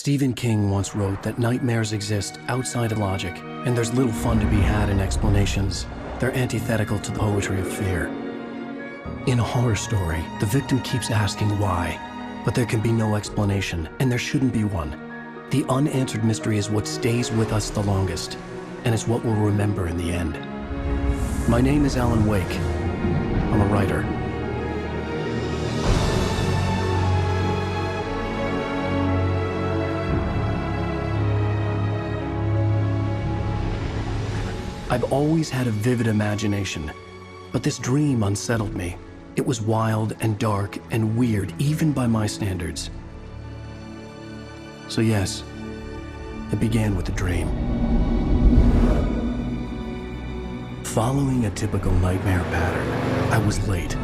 Stephen King once wrote that nightmares exist outside of logic, and there's little fun to be had in explanations. They're antithetical to the poetry of fear. In a horror story, the victim keeps asking why, but there can be no explanation, and there shouldn't be one. The unanswered mystery is what stays with us the longest, and it's what we'll remember in the end. My name is Alan Wake. I'm a writer. I've always had a vivid imagination, but this dream unsettled me. It was wild and dark and weird, even by my standards. So yes, it began with a dream. Following a typical nightmare pattern, I was late,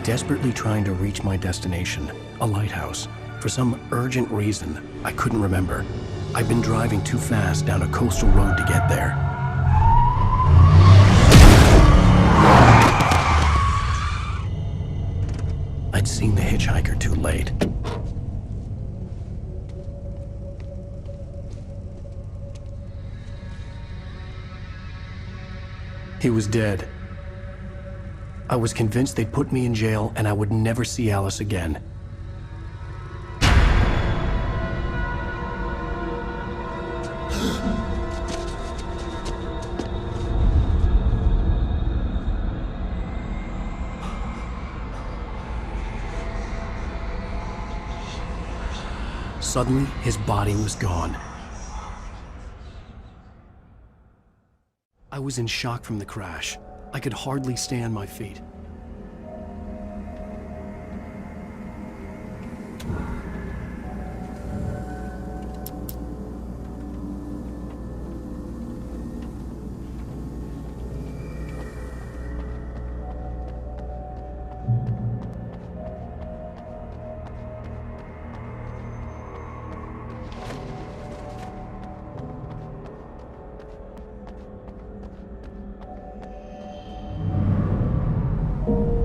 desperately trying to reach my destination, a lighthouse. For some urgent reason, I couldn't remember. I'd been driving too fast down a coastal road to get there. I'd seen the hitchhiker too late. He was dead. I was convinced they'd put me in jail and I would never see Alice again. Suddenly, his body was gone. I was in shock from the crash. I could hardly stay on my feet.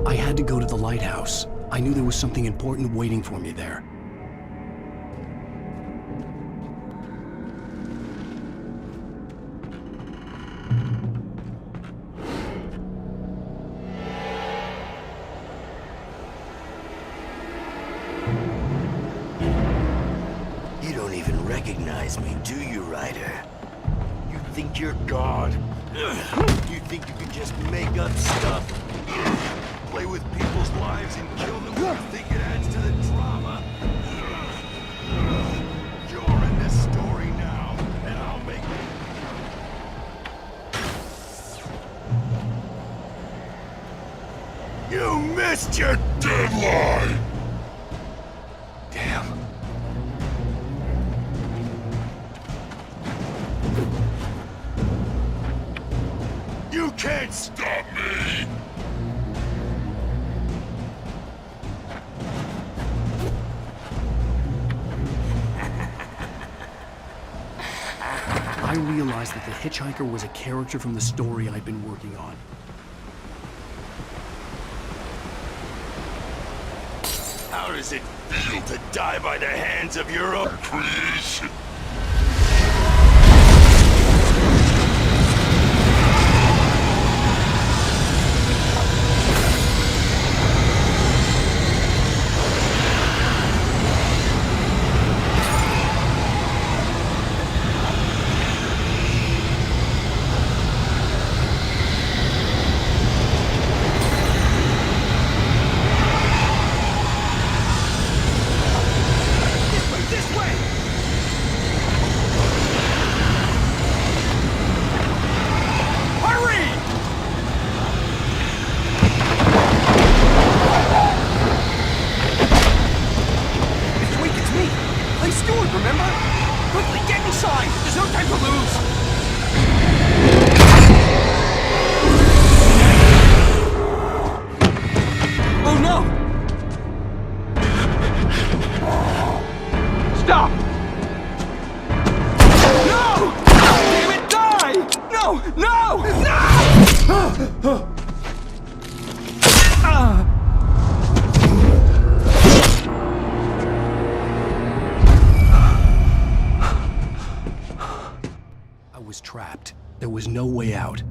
I had to go to the lighthouse. I knew there was something important waiting for me there. You don't even recognize me, do you, Ryder? You think you're God? You think you can just make up stuff? Play with people's lives and kill them? You think it adds to the drama? You're in this story now, and I'll make it. You missed your deadline! Damn. You can't stop me! I realized that the hitchhiker was a character from the story I'd been working on. How does it feel to die by the hands of your own creation? no way out.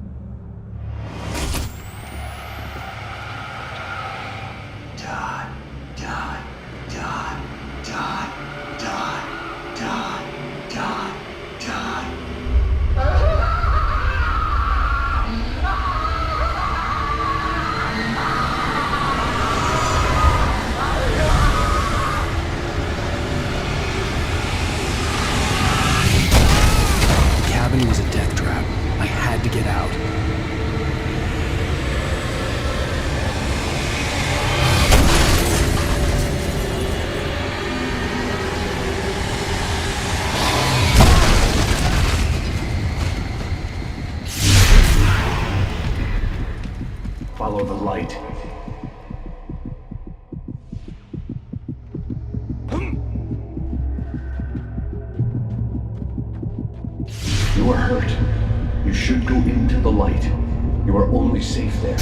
Die, die, die, die, die, die, die, die. The cabin was a death trap. I had to get out. Follow the light. You are hurt. You should go into the light. You are only safe there.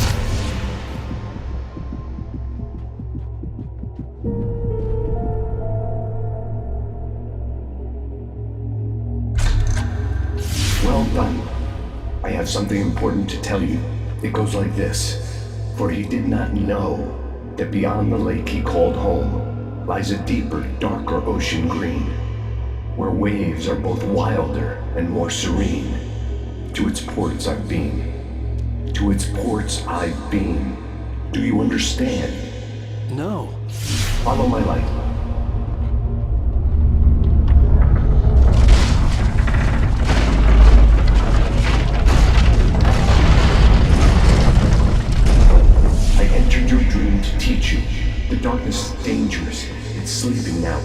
Well done. I have something important to tell you. It goes like this. For he did not know that beyond the lake he called home lies a deeper, darker ocean green, where waves are both wilder and more serene. To its ports I've been. To its ports I've been. Do you understand? No. Follow my light. I entered your dream to teach you. The darkness is dangerous. It's sleeping now.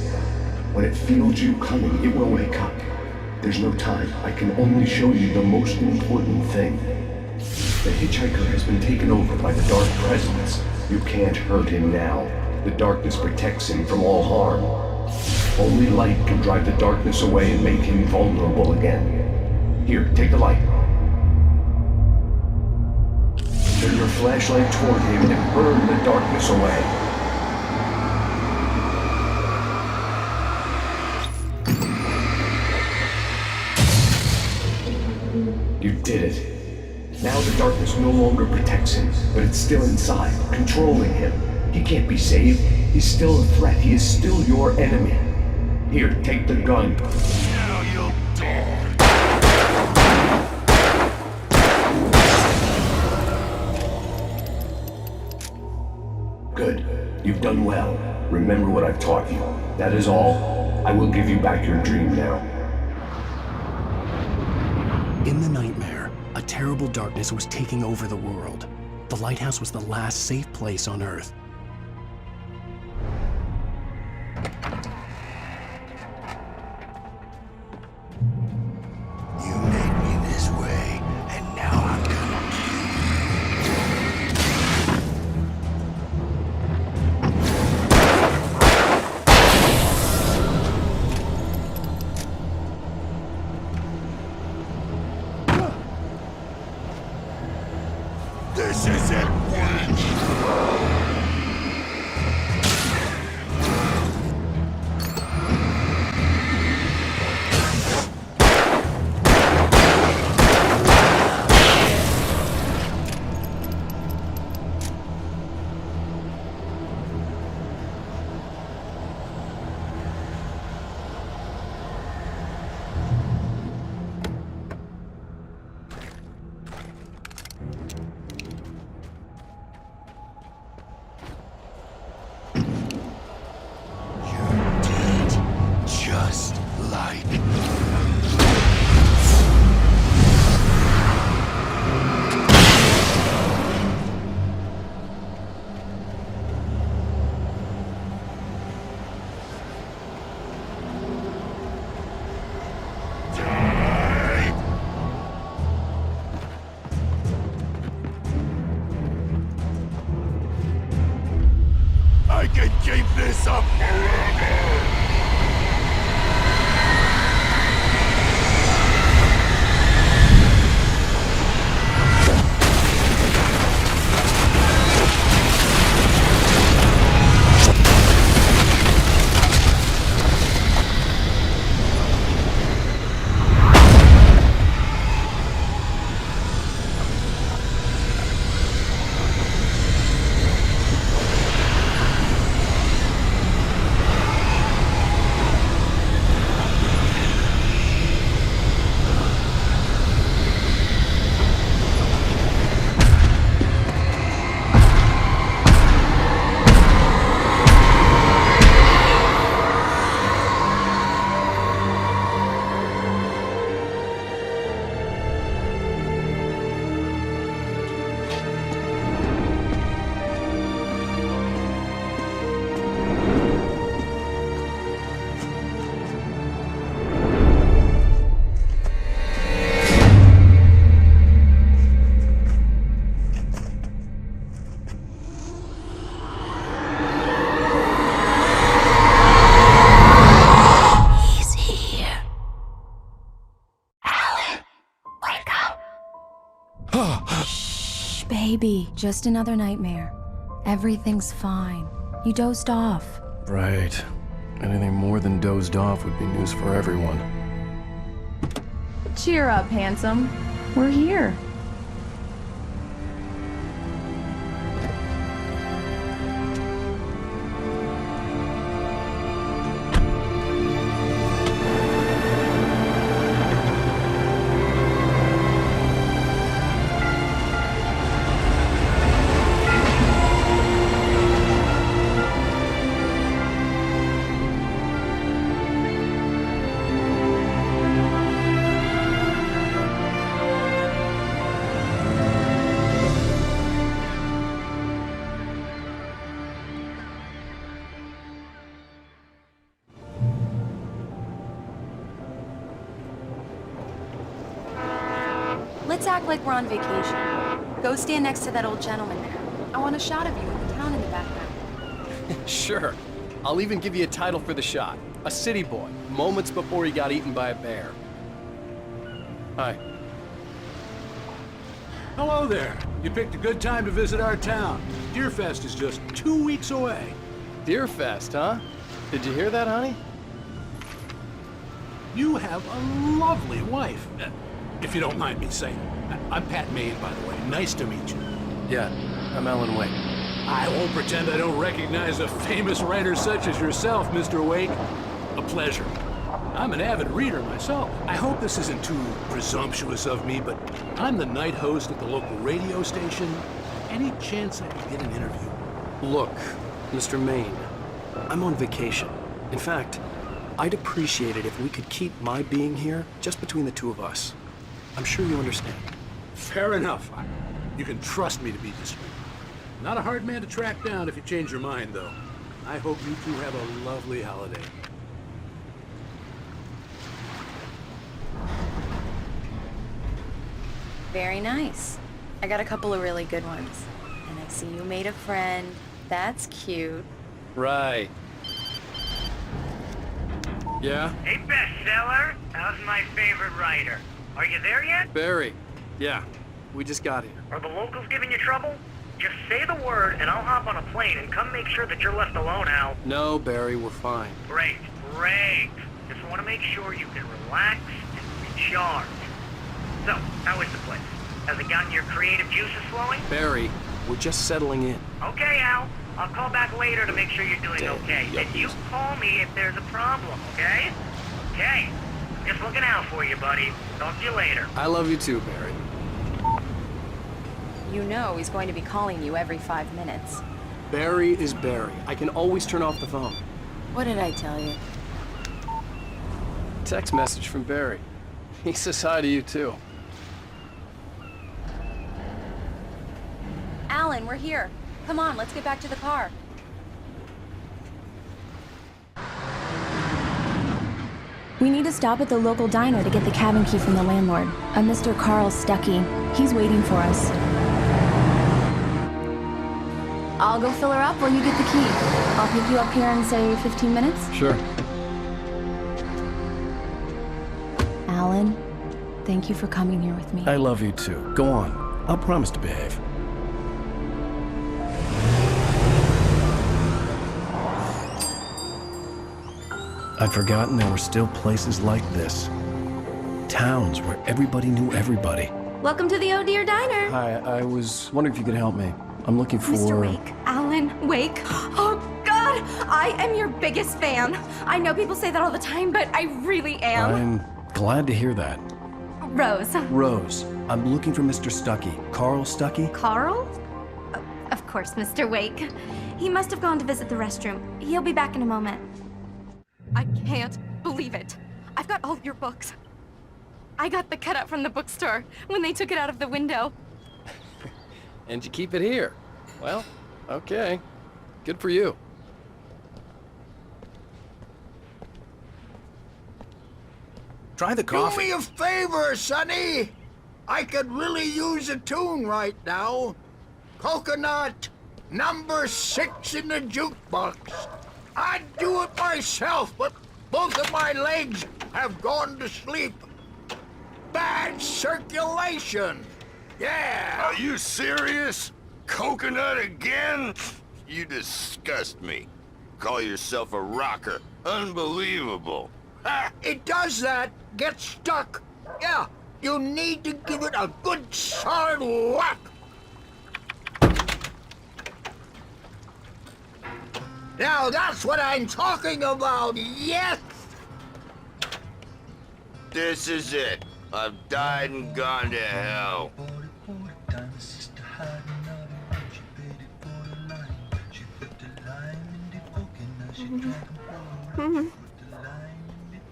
When it feels you coming, it will wake up. There's no time. I can only show you the most important thing. The hitchhiker has been taken over by the dark presence. You can't hurt him now. The darkness protects him from all harm. Only light can drive the darkness away and make him vulnerable again. Here, take the light. Turn your flashlight toward him and burn the darkness away. You did it. Now the darkness no longer protects him, but it's still inside, controlling him. He can't be saved. He's still a threat. He is still your enemy. Here, take the gun. Now you'll die. Good. You've done well. Remember what I've taught you. That is all. I will give you back your dream now. In the nightmare, a terrible darkness was taking over the world. The lighthouse was the last safe place on Earth. You made me this way, and now I'm gonna This is it, witch! Just like I can keep this up forever! Baby, just another nightmare. Everything's fine. You dozed off. Right. Anything more than dozed off would be news for everyone. Cheer up, handsome. We're here. Let's act like we're on vacation. Go stand next to that old gentleman there. I want a shot of you with the town in the background. Sure. I'll even give you a title for the shot. A city boy, moments before he got eaten by a bear. Hi. Hello there. You picked a good time to visit our town. Deerfest is just 2 weeks away. Deerfest, huh? Did you hear that, honey? You have a lovely wife. If you don't mind me saying. I'm Pat Maine, by the way. Nice to meet you. Yeah, I'm Alan Wake. I won't pretend I don't recognize a famous writer such as yourself, Mr. Wake. A pleasure. I'm an avid reader myself. I hope this isn't too presumptuous of me, but I'm the night host at the local radio station. Any chance I could get an interview? Look, Mr. Maine, I'm on vacation. In fact, I'd appreciate it if we could keep my being here just between the two of us. I'm sure you understand. Fair enough. You can trust me to be discreet. Not a hard man to track down if you change your mind, though. I hope you two have a lovely holiday. Very nice. I got a couple of really good ones. And I see you made a friend. That's cute. Right. Yeah? Hey, bestseller. How's my favorite writer? Are you there yet? Barry. Yeah, we just got here. Are the locals giving you trouble? Just say the word and I'll hop on a plane and come make sure that you're left alone, Al. No, Barry, we're fine. Great, great. Just want to make sure you can relax and recharge. So, how is the place? Has it gotten your creative juices flowing? Barry, we're just settling in. Okay, Al. I'll call back later to make sure you're doing Damn, okay. yeah, And you call me if there's a problem, okay? Okay. Just looking out for you, buddy. Talk to you later. I love you too, Barry. You know he's going to be calling you every 5 minutes. Barry is Barry. I can always turn off the phone. What did I tell you? Text message from Barry. He says hi to you too. Alan, we're here. Come on, let's get back to the car. We need to stop at the local diner to get the cabin key from the landlord, a Mr. Carl Stuckey. He's waiting for us. I'll go fill her up while you get the key. I'll pick you up here in, say, 15 minutes. Sure. Alan, thank you for coming here with me. I love you too. Go on. I'll promise to behave. I'd forgotten there were still places like this. Towns where everybody knew everybody. Welcome to the Oh Dear Diner. Hi, I was wondering if you could help me. I'm looking for... Mr. Wake. Alan Wake. Oh, God! I am your biggest fan. I know people say that all the time, but I really am. I'm glad to hear that. Rose. Rose, I'm looking for Mr. Stuckey. Carl Stuckey? Carl? Of course, Mr. Wake. He must have gone to visit the restroom. He'll be back in a moment. I can't believe it. I've got all your books. I got the cutout from the bookstore when they took it out of the window. And you keep it here. Well, okay. Good for you. Try the coffee. Do me a favor, Sonny. I could really use a tune right now. Coconut, number 6 in the jukebox. I'd do it myself, but both of my legs have gone to sleep. Bad circulation. Yeah! Are you serious? Coconut again? You disgust me. Call yourself a rocker. Unbelievable. Ha! It does that. Get stuck. Yeah, you need to give it a good hard whack. Now that's what I'm talking about, yes! This is it. I've died and gone to hell.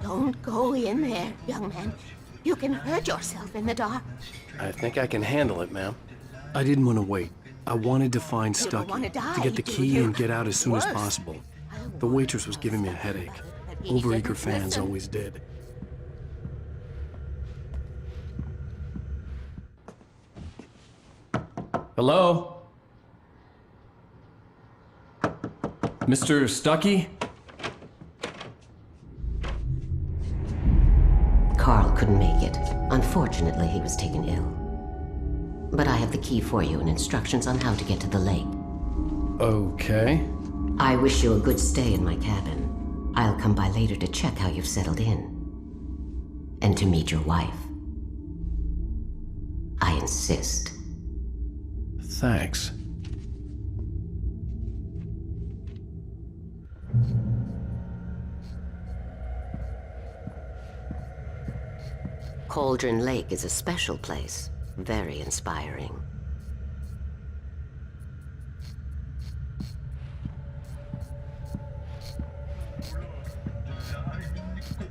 Don't go in there, young man. You can hurt yourself in the dark. I think I can handle it, ma'am. I didn't want to wait. I wanted to find You don't Stucky, wanna die, to get the do key you? and get out as soon as Worse. possible. The waitress was giving me a headache. Overeager fans always did. Hello? Mr. Stucky? Carl couldn't make it. Unfortunately, he was taken ill. But I have the key for you and instructions on how to get to the lake. Okay. I wish you a good stay in my cabin. I'll come by later to check how you've settled in. And to meet your wife. I insist. Thanks. Cauldron Lake is a special place. Very inspiring.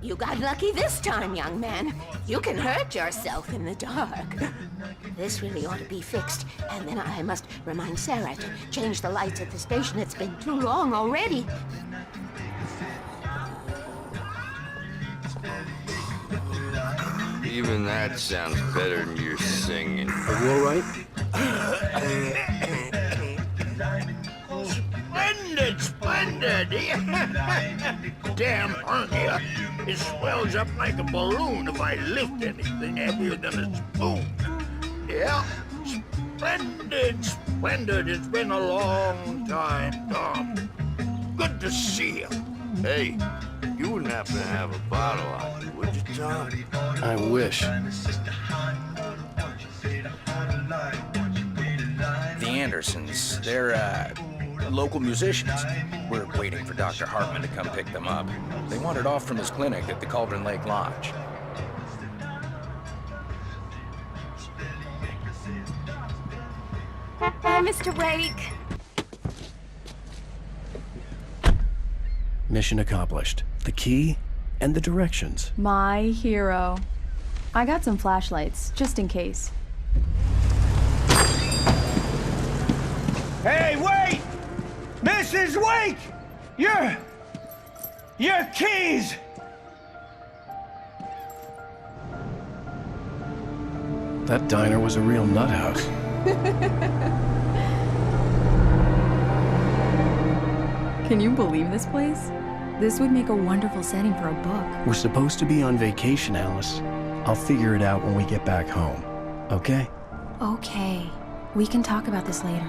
You got lucky this time, young man. You can hurt yourself in the dark. This really ought to be fixed, and then I must remind Sarah to change the lights at the station. It's been too long already. Even that sounds better than your singing. Are you all right? Splendid, splendid! Damn hernia. It swells up like a balloon if I lift anything heavier than a spoon. Yeah, splendid, splendid. It's been a long time, Tom. Good to see you. Hey, you wouldn't happen to have a bottle on you, would you, Tom? I wish. The Andersons, they're, local musicians. We're waiting for Dr. Hartman to come pick them up. They wandered off from his clinic at the Cauldron Lake Lodge. Oh, Mr. Wake. Mission accomplished. The key and the directions. My hero. I got some flashlights, just in case. Hey, wait! Mrs. Wake! Your keys! That diner was a real nut house. Can you believe this place? This would make a wonderful setting for a book. We're supposed to be on vacation, Alice. I'll figure it out when we get back home. Okay? Okay. We can talk about this later.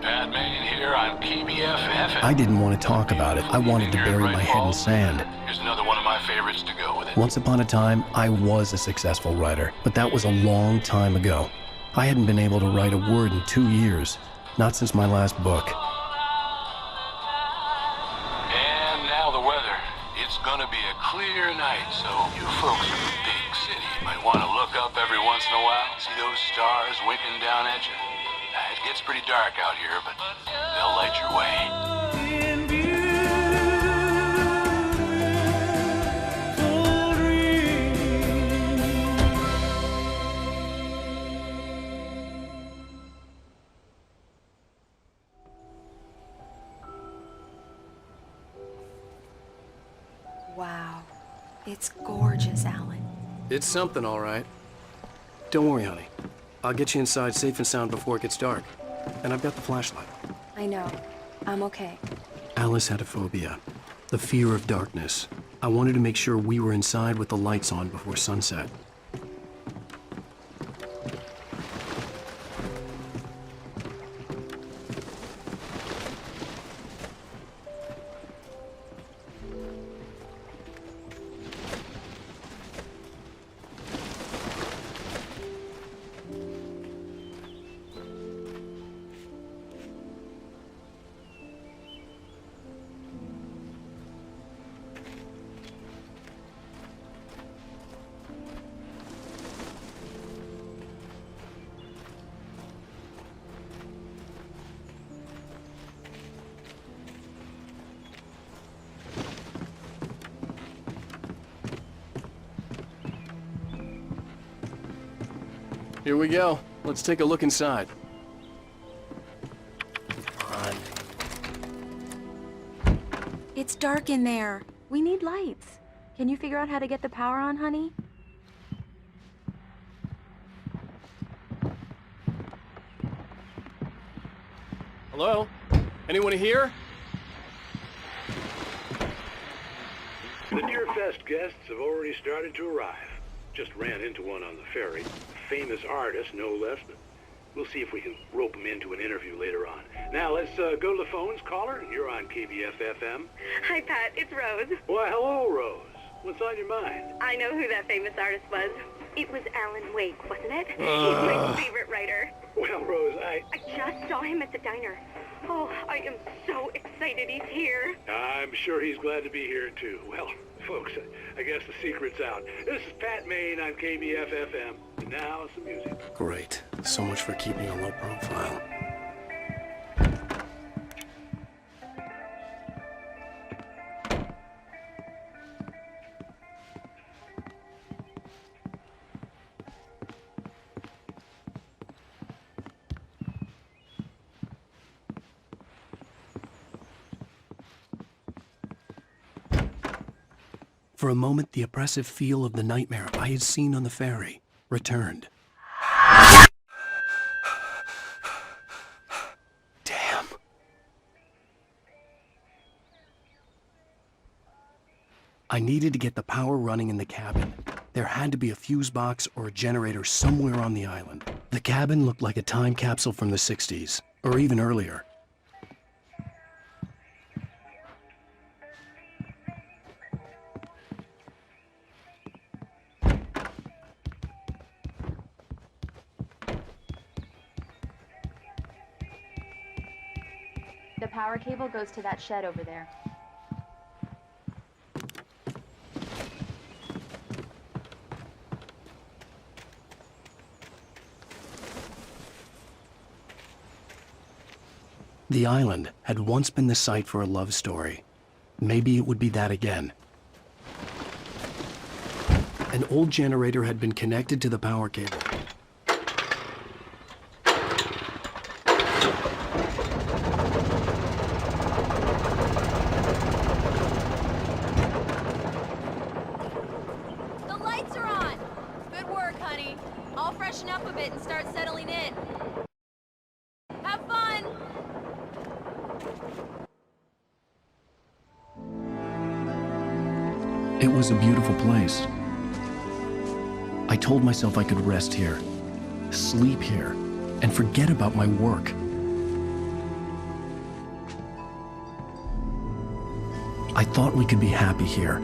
Batman here, I'm KBFF. I didn't want to talk about it. I wanted to bury my head in sand. Here's another one of my favorites to go with it. Once upon a time, I was a successful writer, but that was a long time ago. I hadn't been able to write a word in 2 years. Not since my last book. And now the weather. It's gonna be a clear night, so you folks in the big city might want to look up every once in a while, see those stars winking down at you. It gets pretty dark out here, but they'll light your way. Wow. It's gorgeous, Alan. It's something, all right. Don't worry, honey. I'll get you inside safe and sound before it gets dark. And I've got the flashlight. I know. I'm okay. Alice had a phobia. The fear of darkness. I wanted to make sure we were inside with the lights on before sunset. Here we go. Let's take a look inside. It's dark in there. We need lights. Can you figure out how to get the power on, honey? Hello? Anyone here? The Deerfest guests have already started to arrive. Just ran into one on the ferry. A famous artist, no less, but we'll see if we can rope him into an interview later on. Now, let's go to the phones. Caller, you're on KBF-FM. Hi, Pat. It's Rose. Why, hello, Rose. What's on your mind? I know who that famous artist was. It was Alan Wake, wasn't it? He's my favorite writer. Well, Rose, I just saw him at the diner. Oh, I am so excited he's here. I'm sure he's glad to be here, too. Well, folks, I guess the secret's out. This is Pat Maine on KBF-FM. And now, some music. Great. So much for keeping a low profile. For a moment, the oppressive feel of the nightmare I had seen on the ferry returned. Damn. I needed to get the power running in the cabin. There had to be a fuse box or a generator somewhere on the island. The cabin looked like a time capsule from the 60s, or even earlier. The power cable goes to that shed over there. The island had once been the site for a love story. Maybe it would be that again. An old generator had been connected to the power cable. The lights are on! Good work, honey. I'll freshen up a bit and start settling in. Have fun! It was a beautiful place. I told myself I could rest here, sleep here, and forget about my work. I thought we could be happy here.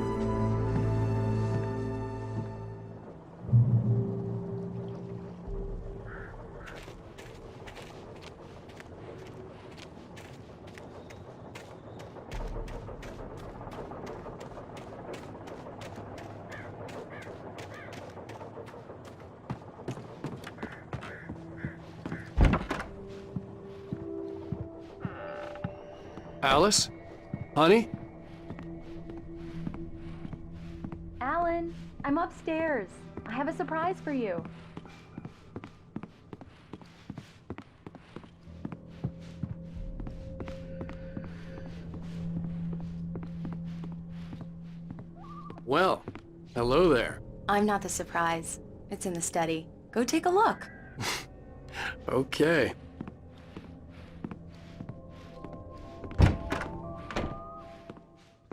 Alice? Honey? Alan, I'm upstairs. I have a surprise for you. Well, hello there. I'm not the surprise. It's in the study. Go take a look. Okay.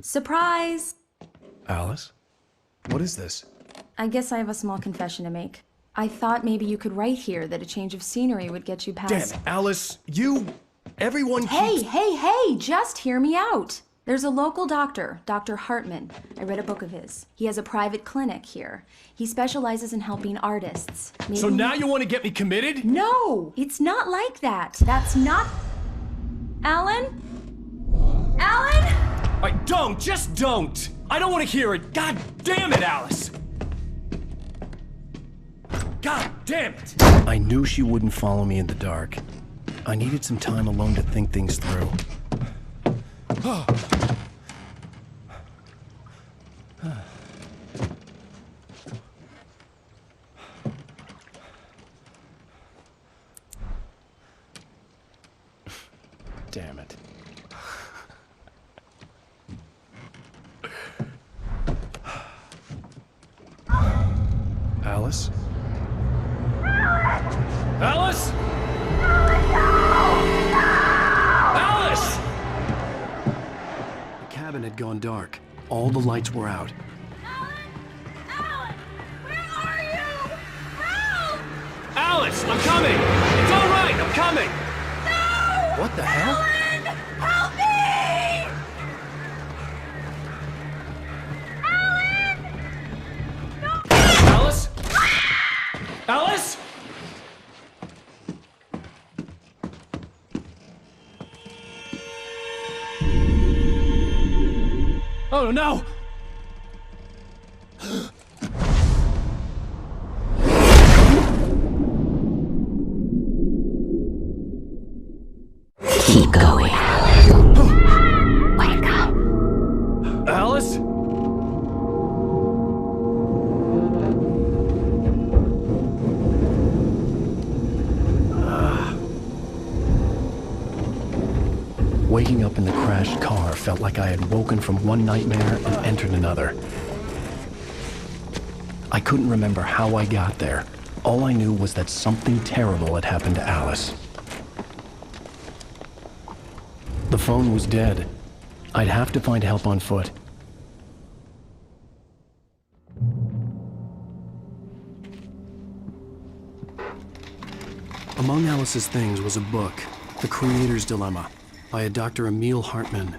Surprise! Alice? What is this? I guess I have a small confession to make. I thought maybe you could write here that a change of scenery would get you past... Damn it, Alice, everyone Hey, just hear me out. There's a local doctor, Dr. Hartman. I read a book of his. He has a private clinic here. He specializes in helping artists. So now you want to get me committed? No, it's not like that. That's not... Alan? Alan? Just don't! I don't want to hear it! God damn it, Alice! God damn it! I knew she wouldn't follow me in the dark. I needed some time alone to think things through. Alice? Alice! Alice! The cabin had gone dark. All the lights were out. Alice, I'm coming! It's all right, I'm coming! No! What the hell? Help me! Alice? Alice? Oh no! Keep going. Wake up. Alice? Waking up in the crashed car felt like I had woken from one nightmare and entered another. I couldn't remember how I got there. All I knew was that something terrible had happened to Alice. The phone was dead. I'd have to find help on foot. Among Alice's things was a book, The Creator's Dilemma, by a Dr. Emil Hartman.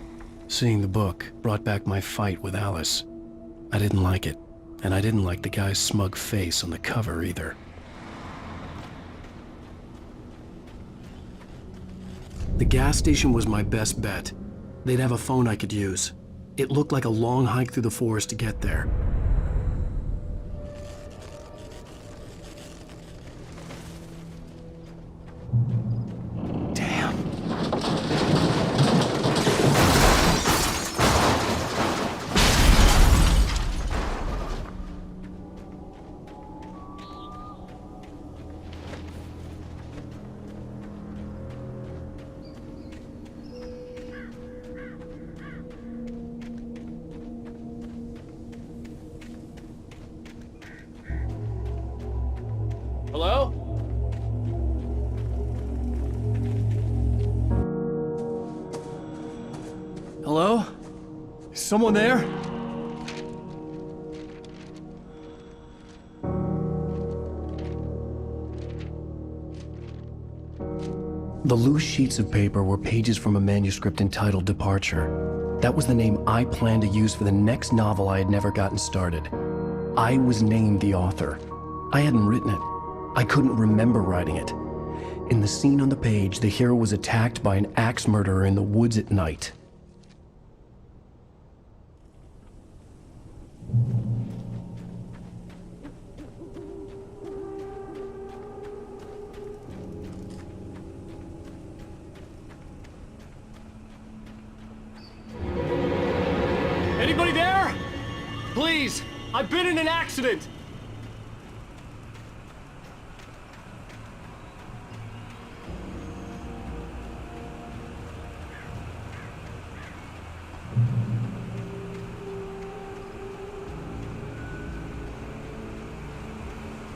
Seeing the book brought back my fight with Alice. I didn't like it, and I didn't like the guy's smug face on the cover either. The gas station was my best bet. They'd have a phone I could use. It looked like a long hike through the forest to get there. Hello? Hello? Is someone there? The loose sheets of paper were pages from a manuscript entitled Departure. That was the name I planned to use for the next novel I had never gotten started. I was named the author. I hadn't written it. I couldn't remember writing it. In the scene on the page, the hero was attacked by an axe murderer in the woods at night. Anybody there? Please, I've been in an accident.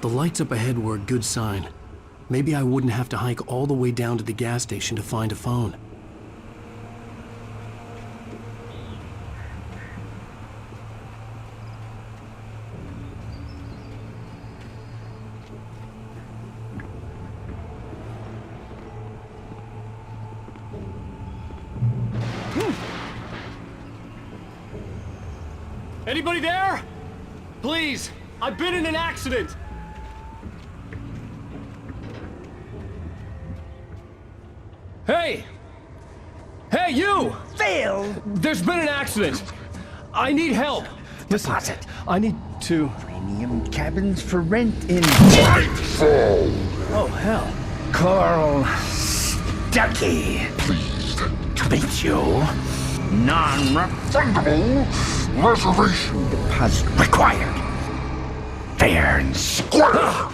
The lights up ahead were a good sign. Maybe I wouldn't have to hike all the way down to the gas station to find a phone. Anybody there? Please, I've been in an accident. Hey! Hey, you! Phil! There's been an accident. I need help. Listen, Deposit. I need to... Premium cabins for rent in Nightfall! Oh, hell. Carl Stuckey. Pleased to meet you. Non-refundable reservation deposit required. Fair and square.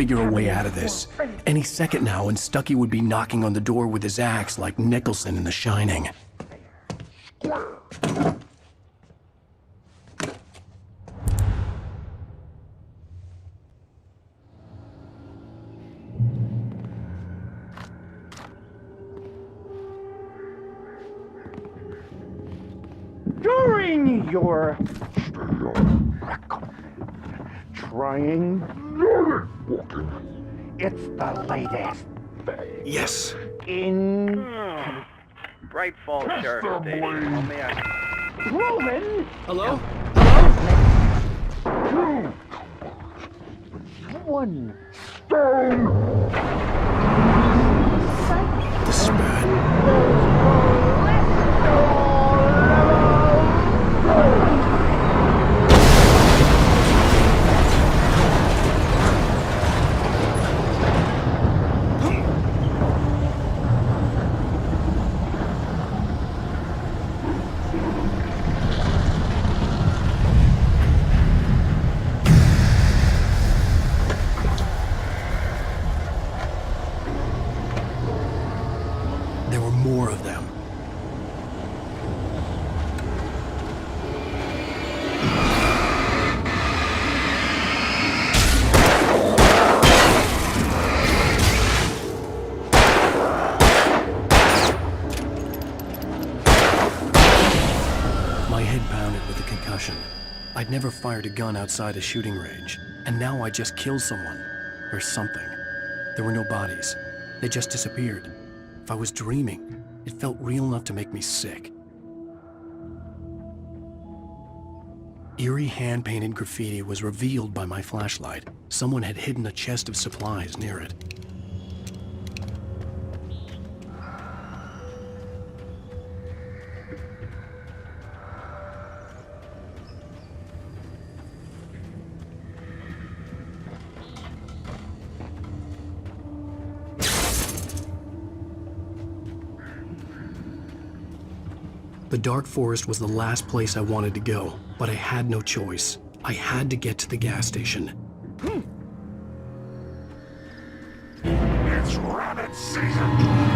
figure a way out of this. Any second now, and Stucky would be knocking on the door with his axe like Nicholson in The Shining. During your trying it's the latest Yes. in Bright Falls Sheriff Station. How may I... proven Hello? one stone. The spat. There were more of them. My head pounded with a concussion. I'd never fired a gun outside a shooting range, and now I just killed someone. Or something. There were no bodies. They just disappeared. If I was dreaming, it felt real enough to make me sick. Eerie hand-painted graffiti was revealed by my flashlight. Someone had hidden a chest of supplies near it. The dark forest was the last place I wanted to go, but I had no choice. I had to get to the gas station. It's rabbit season.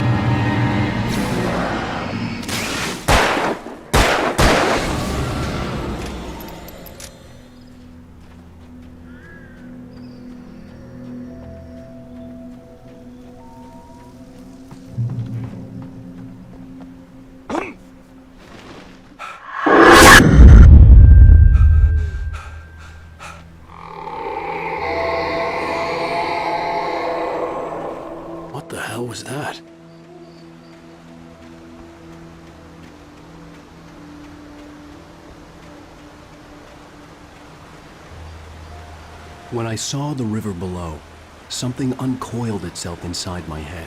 What the hell was that? When I saw the river below, something uncoiled itself inside my head.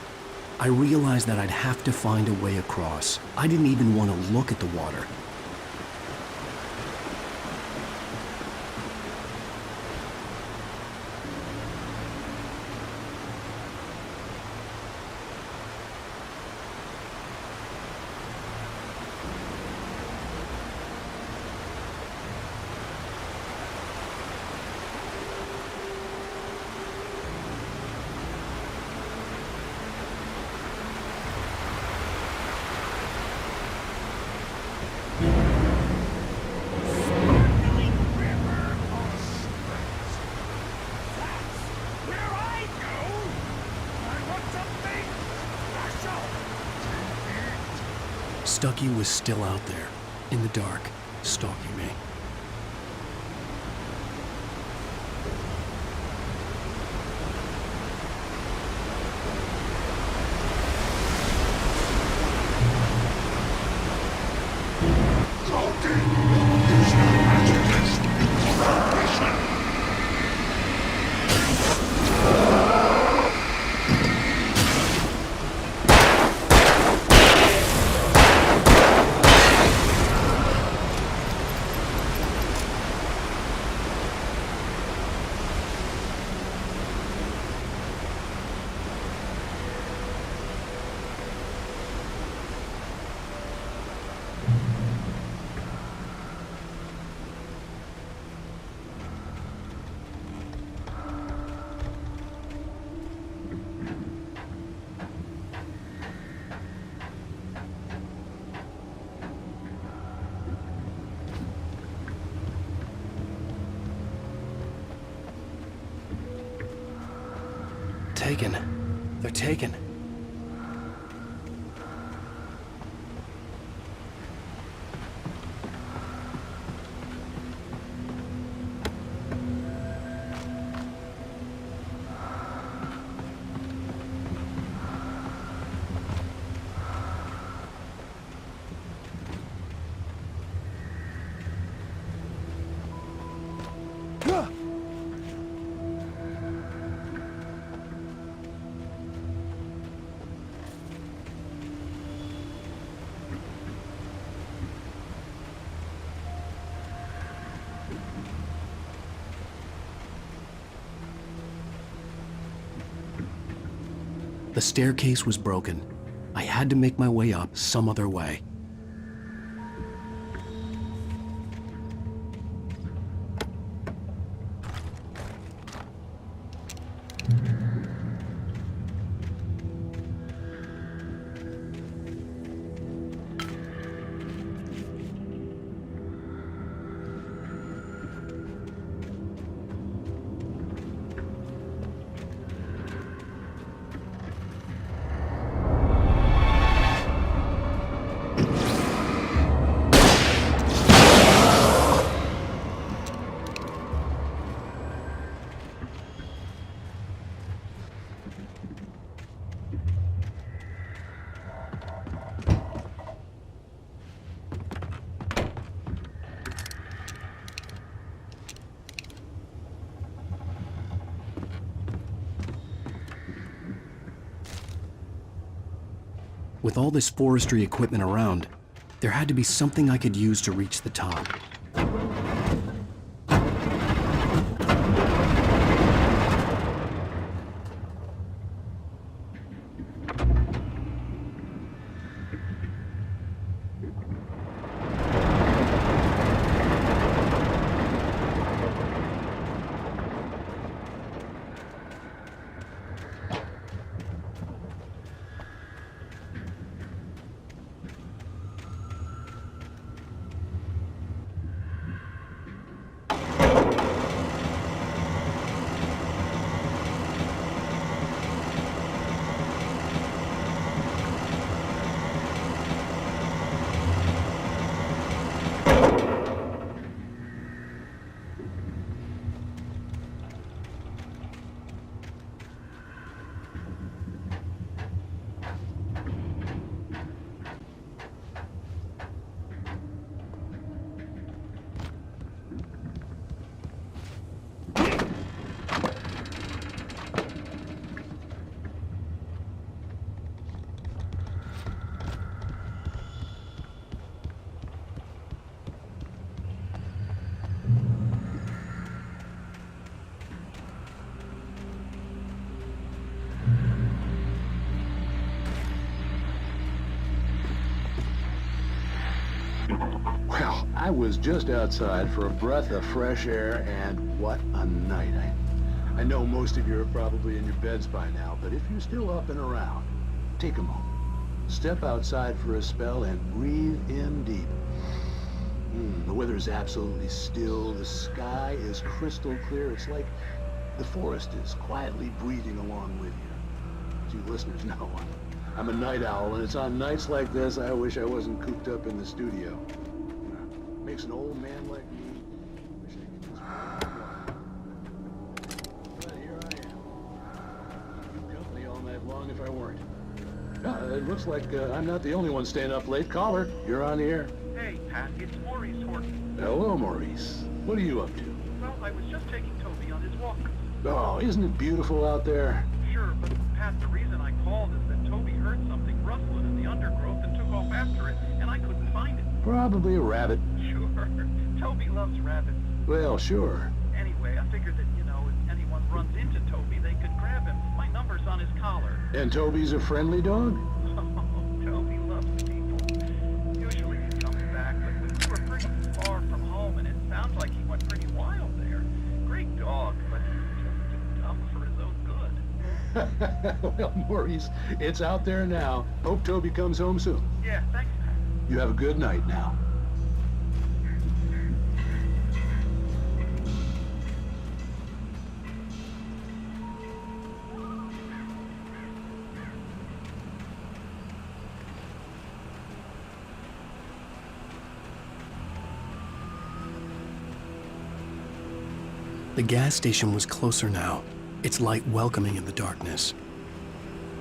I realized that I'd have to find a way across. I didn't even want to look at the water. Stucky was still out there, in the dark, stalking me. taken. They're taken. The staircase was broken. I had to make my way up some other way. With all this forestry equipment around, there had to be something I could use to reach the top. Well, I was just outside for a breath of fresh air, and what a night. I know most of you are probably in your beds by now, but if you're still up and around, take a moment. Step outside for a spell and breathe in deep. The weather is absolutely still. The sky is crystal clear. It's like the forest is quietly breathing along with you. As you listeners know, I'm a night owl, and it's on nights like this I wish I wasn't cooped up in the studio. Makes an old man like me wish I could just but here I am. Keep company all night long if I weren't. It looks like I'm not the only one staying up late. Caller, you're on the air. Hey, Pat, it's Maurice Horton. Hello, Maurice. What are you up to? Well, I was just taking Toby on his walk. Oh, isn't it beautiful out there? Sure, but Pat, the reason I called is that Toby heard something rustling in the undergrowth and took off after it, and I couldn't find it. Probably a rabbit. Sure. Toby loves rabbits. Well, sure. Anyway, I figured that, you know, if anyone runs into Toby, they could grab him. My number's on his collar. And Toby's a friendly dog? Oh, Toby loves people. Usually he comes back, but we were pretty far from home, and it sounds like he went pretty wild there. Great dog, but just too dumb for his own good. Well, Maurice, it's out there now. Hope Toby comes home soon. Yeah, thanks, Pat. You have a good night now. The gas station was closer now, its light welcoming in the darkness.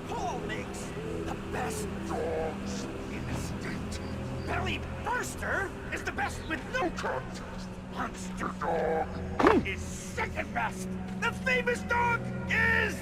Paul makes the best dogs in the state. Belly Burster is the best with no contest. Monster Dog is second best. The famous dog is...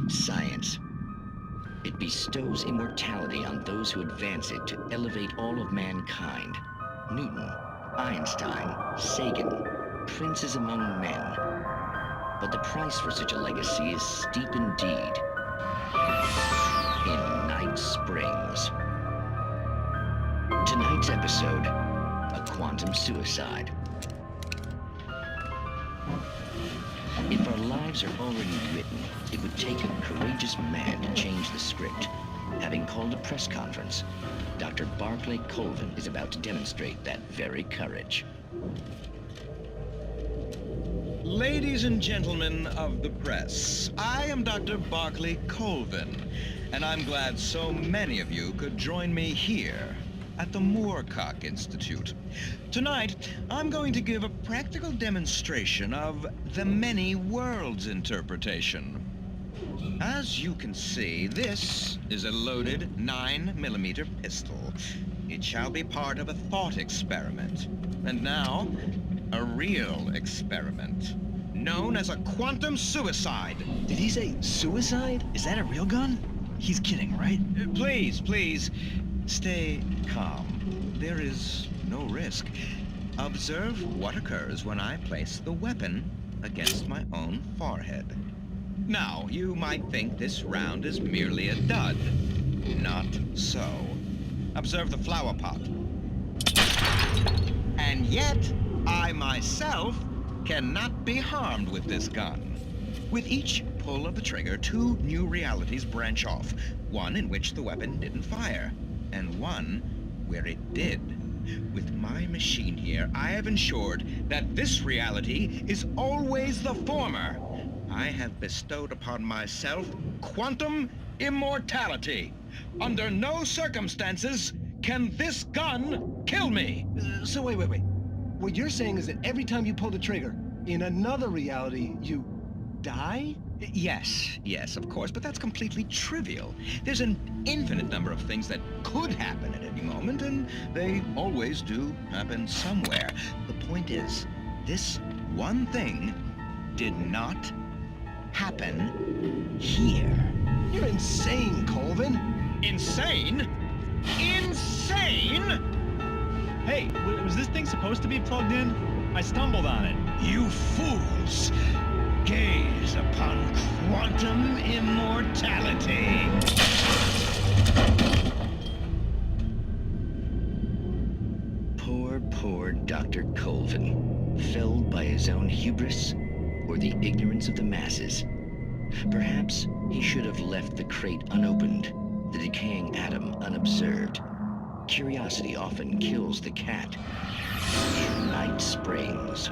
Science. It bestows immortality on those who advance it to elevate all of mankind. Newton, Einstein, Sagan, princes among men. But the price for such a legacy is steep indeed. In Night Springs. Tonight's episode, a quantum suicide. If our lives are already written, it would take a courageous man to change the script. Having called a press conference, Dr. Barclay Colvin is about to demonstrate that very courage. Ladies and gentlemen of the press, I am Dr. Barclay Colvin, and I'm glad so many of you could join me here at the Moorcock Institute. Tonight, I'm going to give a practical demonstration of the many worlds interpretation. As you can see, this is a loaded 9mm pistol. It shall be part of a thought experiment. And now, a real experiment, known as a quantum suicide. Did he say suicide? Is that a real gun? He's kidding, right? Please, please, stay calm. There is no risk. Observe what occurs when I place the weapon against my own forehead. Now, you might think this round is merely a dud. Not so. Observe the flower pot. And yet, I myself cannot be harmed with this gun. With each pull of the trigger, 2 new realities branch off. One in which the weapon didn't fire, and one where it did. With my machine here, I have ensured that this reality is always the former. I have bestowed upon myself quantum immortality. Under no circumstances can this gun kill me. So wait. What you're saying is that every time you pull the trigger, in another reality, you die? Yes, of course, but that's completely trivial. There's an infinite number of things that could happen at any moment, and they always do happen somewhere. The point is, this one thing did not happen here. You're insane, Colvin. Insane? Insane? Hey, was this thing supposed to be plugged in? I stumbled on it. You fools! Gaze upon quantum immortality. Poor Dr. Colvin, felled by his own hubris or the ignorance of the masses. Perhaps he should have left the crate unopened, the decaying atom unobserved. Curiosity often kills the cat. Night Springs.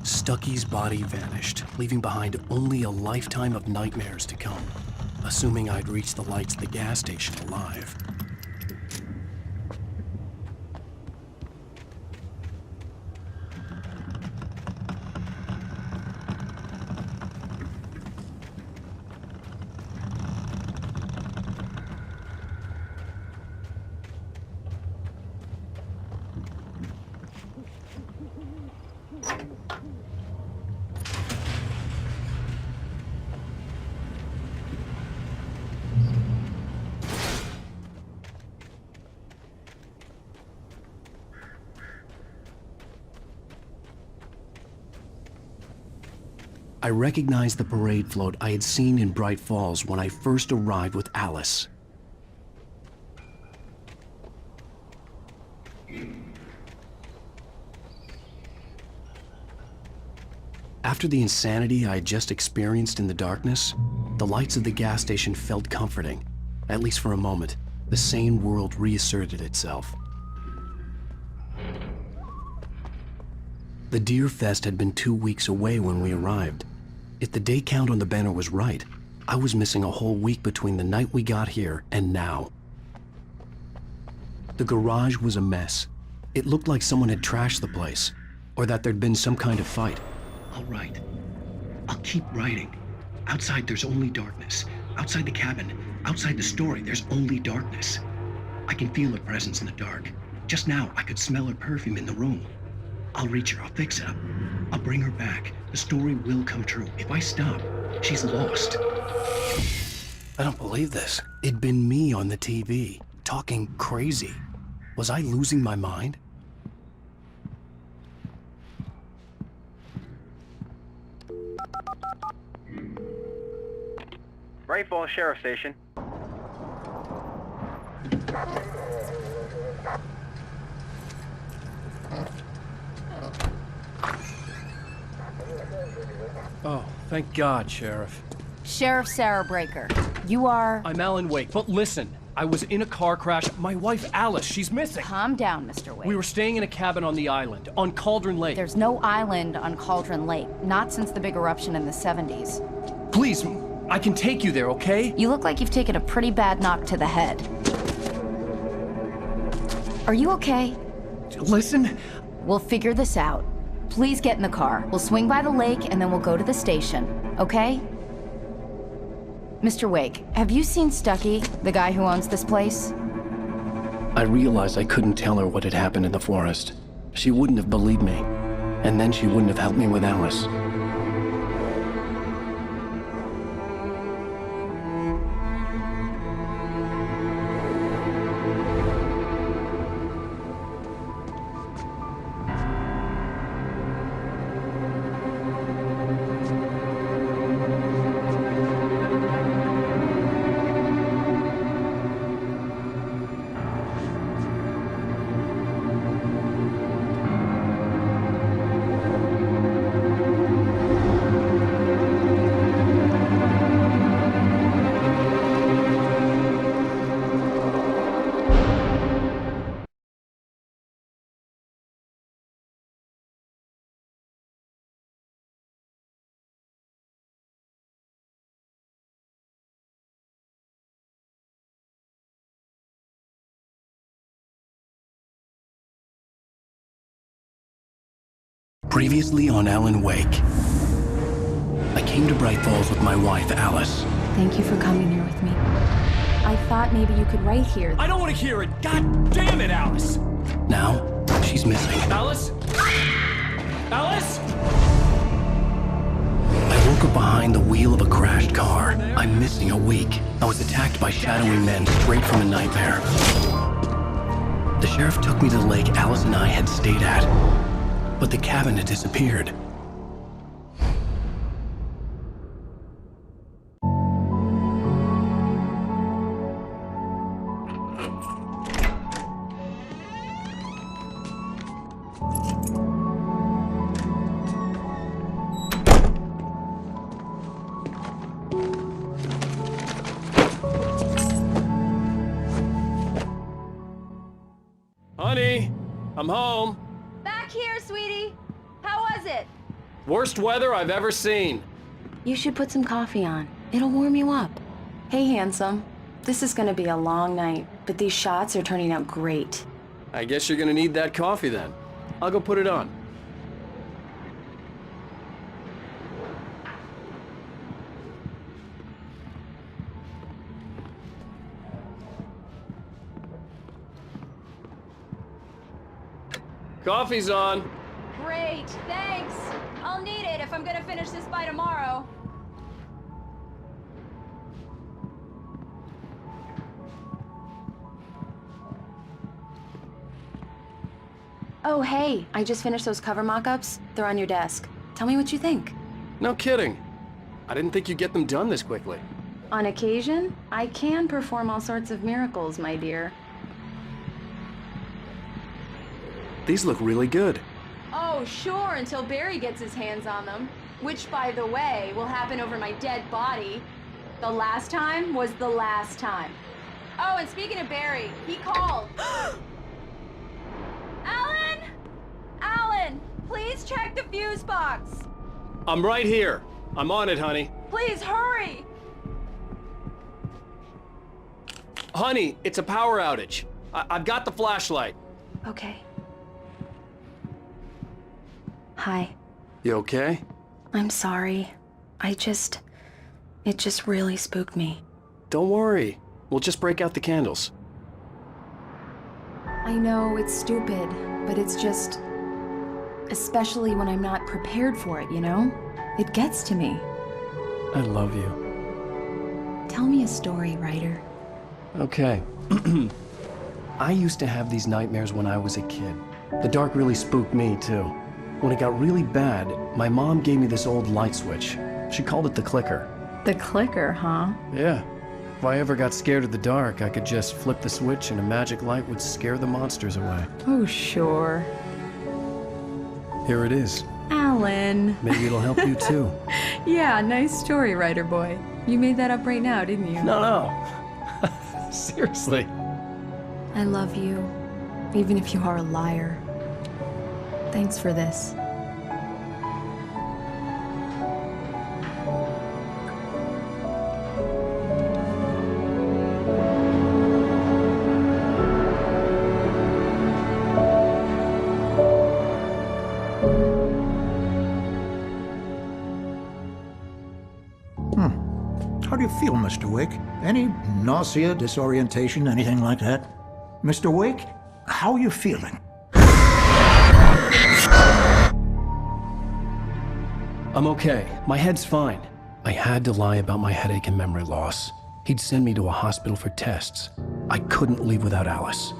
Stucky's body vanished, leaving behind only a lifetime of nightmares to come, assuming I'd reached the lights at the gas station alive. I recognized the parade float I had seen in Bright Falls when I first arrived with Alice. After the insanity I had just experienced in the darkness, the lights of the gas station felt comforting. At least for a moment, the sane world reasserted itself. The Deer Fest had been 2 weeks away when we arrived. If the day count on the banner was right, I was missing a whole week between the night we got here and now. The garage was a mess. It looked like someone had trashed the place, or that there'd been some kind of fight. I'll write. I'll keep writing. Outside, there's only darkness. Outside the cabin, outside the story, there's only darkness. I can feel her presence in the dark. Just now, I could smell her perfume in the room. I'll reach her. I'll fix it up. I'll bring her back. The story will come true. If I stop, she's lost. I don't believe this. It'd been me on the TV, talking crazy. Was I losing my mind? Bright Falls Sheriff Station. Oh, thank God, Sheriff. Sheriff Sarah Breaker, you are... I'm Alan Wake, but listen, I was in a car crash. My wife, Alice, she's missing. Calm down, Mr. Wake. We were staying in a cabin on the island, on Cauldron Lake. There's no island on Cauldron Lake, not since the big eruption in the 70s. Please, I can take you there, okay? You look like you've taken a pretty bad knock to the head. Are you okay? Listen. We'll figure this out. Please get in the car. We'll swing by the lake and then we'll go to the station, okay? Mr. Wake, have you seen Stucky, the guy who owns this place? I realized I couldn't tell her what had happened in the forest. She wouldn't have believed me, and then she wouldn't have helped me with Alice. Previously on Alan Wake. I came to Bright Falls with my wife, Alice. Thank you for coming here with me. I thought maybe you could write here. I don't want to hear it! God damn it, Alice! Now, she's missing. Alice? Alice? I woke up behind the wheel of a crashed car. I'm missing a week. I was attacked by shadowy men straight from a nightmare. The sheriff took me to the lake Alice and I had stayed at. But the cabin had disappeared. Honey, I'm home. Back here, sweetie. How was it? Worst weather I've ever seen. You should put some coffee on. It'll warm you up. Hey, handsome. This is gonna be a long night, but these shots are turning out great. I guess you're gonna need that coffee then. I'll go put it on. Coffee's on. Great, thanks. I'll need it if I'm gonna finish this by tomorrow. Oh, hey, I just finished those cover mock-ups. They're on your desk. Tell me what you think. No kidding. I didn't think you'd get them done this quickly. On occasion, I can perform all sorts of miracles, my dear. These look really good. Oh, sure, until Barry gets his hands on them. Which, by the way, will happen over my dead body. The last time was the last time. Oh, and speaking of Barry, he called. Alan! Alan, please check the fuse box. I'm right here. I'm on it, honey. Please hurry. Honey, it's a power outage. I've got the flashlight. Okay. Hi. You okay? I'm sorry. It just really spooked me. Don't worry. We'll just break out the candles. I know it's stupid, but it's just... Especially when I'm not prepared for it, you know? It gets to me. I love you. Tell me a story, writer. Okay. I used to have these nightmares when I was a kid. The dark really spooked me, too. When it got really bad, my mom gave me this old light switch. She called it the clicker. The clicker, huh? Yeah. If I ever got scared of the dark, I could just flip the switch and a magic light would scare the monsters away. Oh, sure. Here it is. Alan. Maybe it'll help you, too. Yeah, nice story, writer boy. You made that up right now, didn't you? No. Seriously. I love you, even if you are a liar. Thanks for this. How do you feel, Mr. Wake? Any nausea, disorientation, anything like that? Mr. Wake, how are you feeling? I'm okay. My head's fine. I had to lie about my headache and memory loss. He'd send me to a hospital for tests. I couldn't leave without Alice.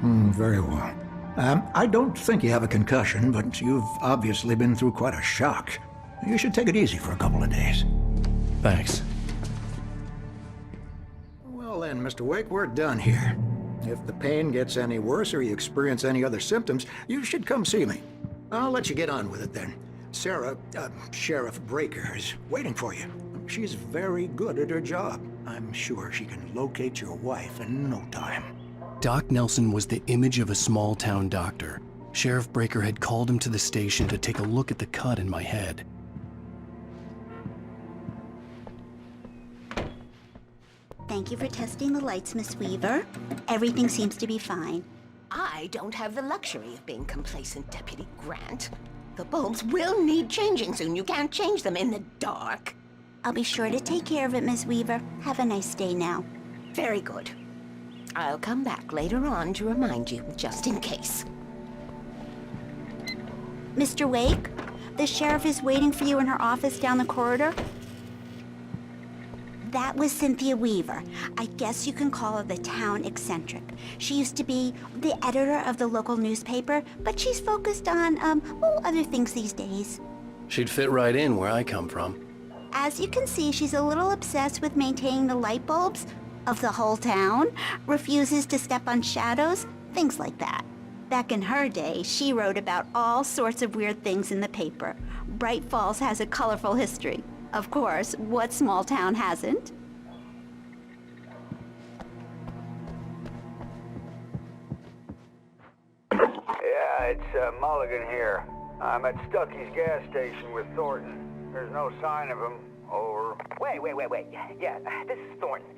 Very well. I don't think you have a concussion, but you've obviously been through quite a shock. You should take it easy for a couple of days. Thanks. Well then, Mr. Wake, we're done here. If the pain gets any worse or you experience any other symptoms, you should come see me. I'll let you get on with it then. Sarah, Sheriff Breaker, is waiting for you. She's very good at her job. I'm sure she can locate your wife in no time. Doc Nelson was the image of a small-town doctor. Sheriff Breaker had called him to the station to take a look at the cut in my head. Thank you for testing the lights, Miss Weaver. Everything seems to be fine. I don't have the luxury of being complacent, Deputy Grant. The bulbs will need changing soon. You can't change them in the dark. I'll be sure to take care of it, Miss Weaver. Have a nice day now. Very good. I'll come back later on to remind you, just in case. Mr. Wake, the sheriff is waiting for you in her office down the corridor. That was Cynthia Weaver. I guess you can call her the town eccentric. She used to be the editor of the local newspaper, but she's focused on, other things these days. She'd fit right in where I come from. As you can see, she's a little obsessed with maintaining the light bulbs of the whole town, refuses to step on shadows, things like that. Back in her day, she wrote about all sorts of weird things in the paper. Bright Falls has a colorful history. Of course, what small town hasn't? Yeah, it's Mulligan here. I'm at Stucky's gas station with Thornton. There's no sign of him. Over. Wait. Yeah, this is Thornton.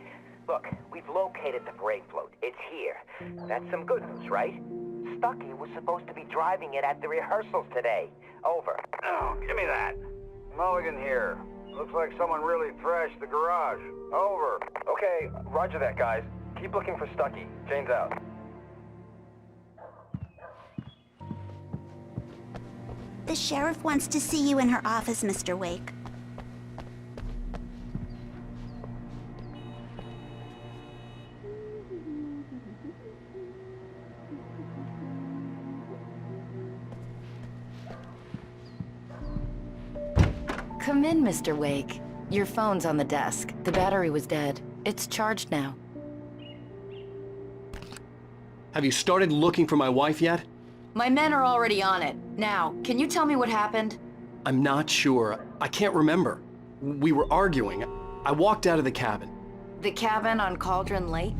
Look, we've located the brake float. It's here. That's some good news, right? Stucky was supposed to be driving it at the rehearsals today. Over. Oh, give me that. Mulligan here. Looks like someone really thrashed the garage. Over. Okay, roger that, guys. Keep looking for Stucky. Jane's out. The sheriff wants to see you in her office, Mr. Wake. Come in, Mr. Wake. Your phone's on the desk. The battery was dead. It's charged now. Have you started looking for my wife yet? My men are already on it. Now, can you tell me what happened? I'm not sure. I can't remember. We were arguing. I walked out of the cabin. The cabin on Cauldron Lake?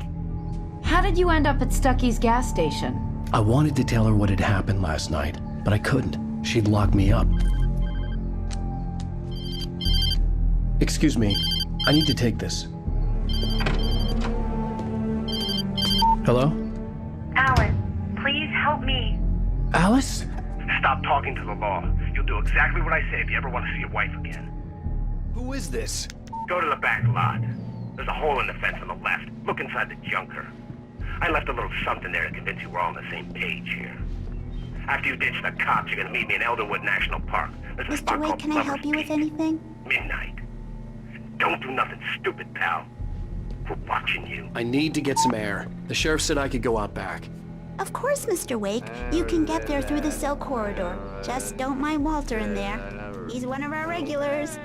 How did you end up at Stucky's gas station? I wanted to tell her what had happened last night, but I couldn't. She'd locked me up. Excuse me, I need to take this. Hello? Alan, please help me. Alice? Stop talking to the law. You'll do exactly what I say if you ever want to see your wife again. Who is this? Go to the back lot. There's a hole in the fence on the left. Look inside the junker. I left a little something there to convince you we're all on the same page here. After you ditch the cops, you're gonna meet me in Elderwood National Park. There's a spot Mr. Wake, called can I Lover's help you with Peak. anything? Midnight. Don't do nothing stupid, pal. We're watching you. I need to get some air. The sheriff said I could go out back. Of course, Mr. Wake. You can get there through the cell corridor. Just don't mind Walter in there. He's one of our regulars.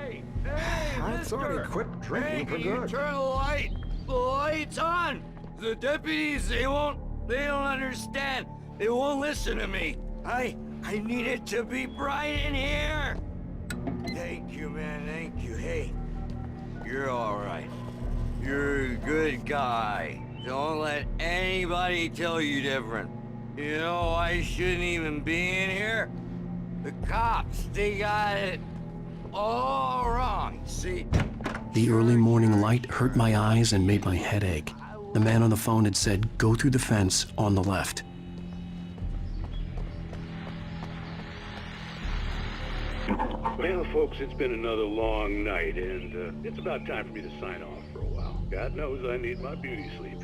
I thought he quit drinking for good. Turn the lights on. The deputies, they don't understand. They won't listen to me. I need it to be bright in here. Thank you, man, thank you. Hey, you're all right. You're a good guy. Don't let anybody tell you different. You know, I shouldn't even be in here. The cops, they got it all wrong, see? The early morning light hurt my eyes and made my head ache. The man on the phone had said, go through the fence on the left. Well, folks, it's been another long night, and it's about time for me to sign off for a while. God knows I need my beauty sleep.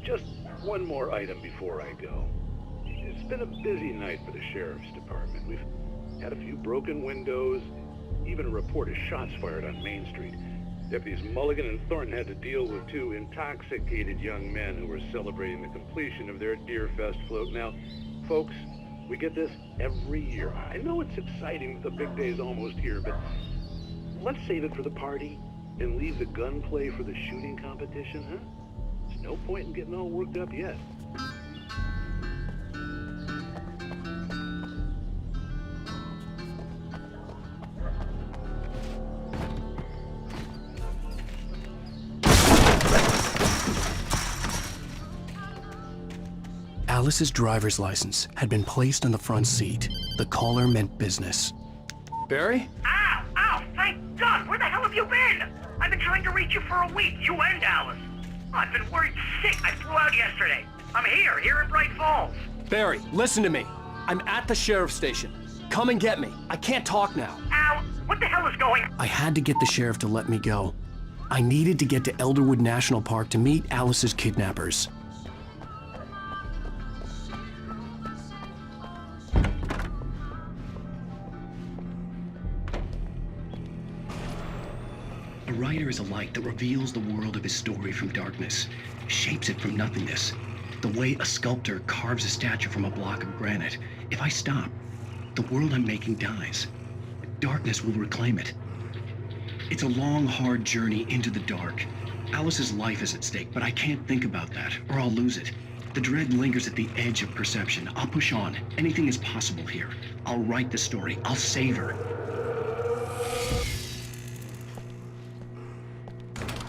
Just one more item before I go. It's been a busy night for the sheriff's department. We've had a few broken windows, even a report of shots fired on Main Street. Deputies Mulligan and Thornton had to deal with two intoxicated young men who were celebrating the completion of their Deerfest float. Now, folks, we get this every year. I know it's exciting that the big day's almost here, but let's save it for the party and leave the gunplay for the shooting competition, huh? There's no point in getting all worked up yet. Alice's driver's license had been placed on the front seat. The caller meant business. Barry? Ow! Ow! Thank God! Where the hell have you been? I've been trying to reach you for a week, you and Alice. I've been worried sick. I flew out yesterday. I'm here in Bright Falls. Barry, listen to me. I'm at the sheriff's station. Come and get me. I can't talk now. Al, what the hell is going on? I had to get the sheriff to let me go. I needed to get to Elderwood National Park to meet Alice's kidnappers. A writer is a light that reveals the world of his story from darkness, shapes it from nothingness. The way a sculptor carves a statue from a block of granite. If I stop, the world I'm making dies. Darkness will reclaim it. It's a long, hard journey into the dark. Alice's life is at stake, but I can't think about that, or I'll lose it. The dread lingers at the edge of perception. I'll push on. Anything is possible here. I'll write the story. I'll save her.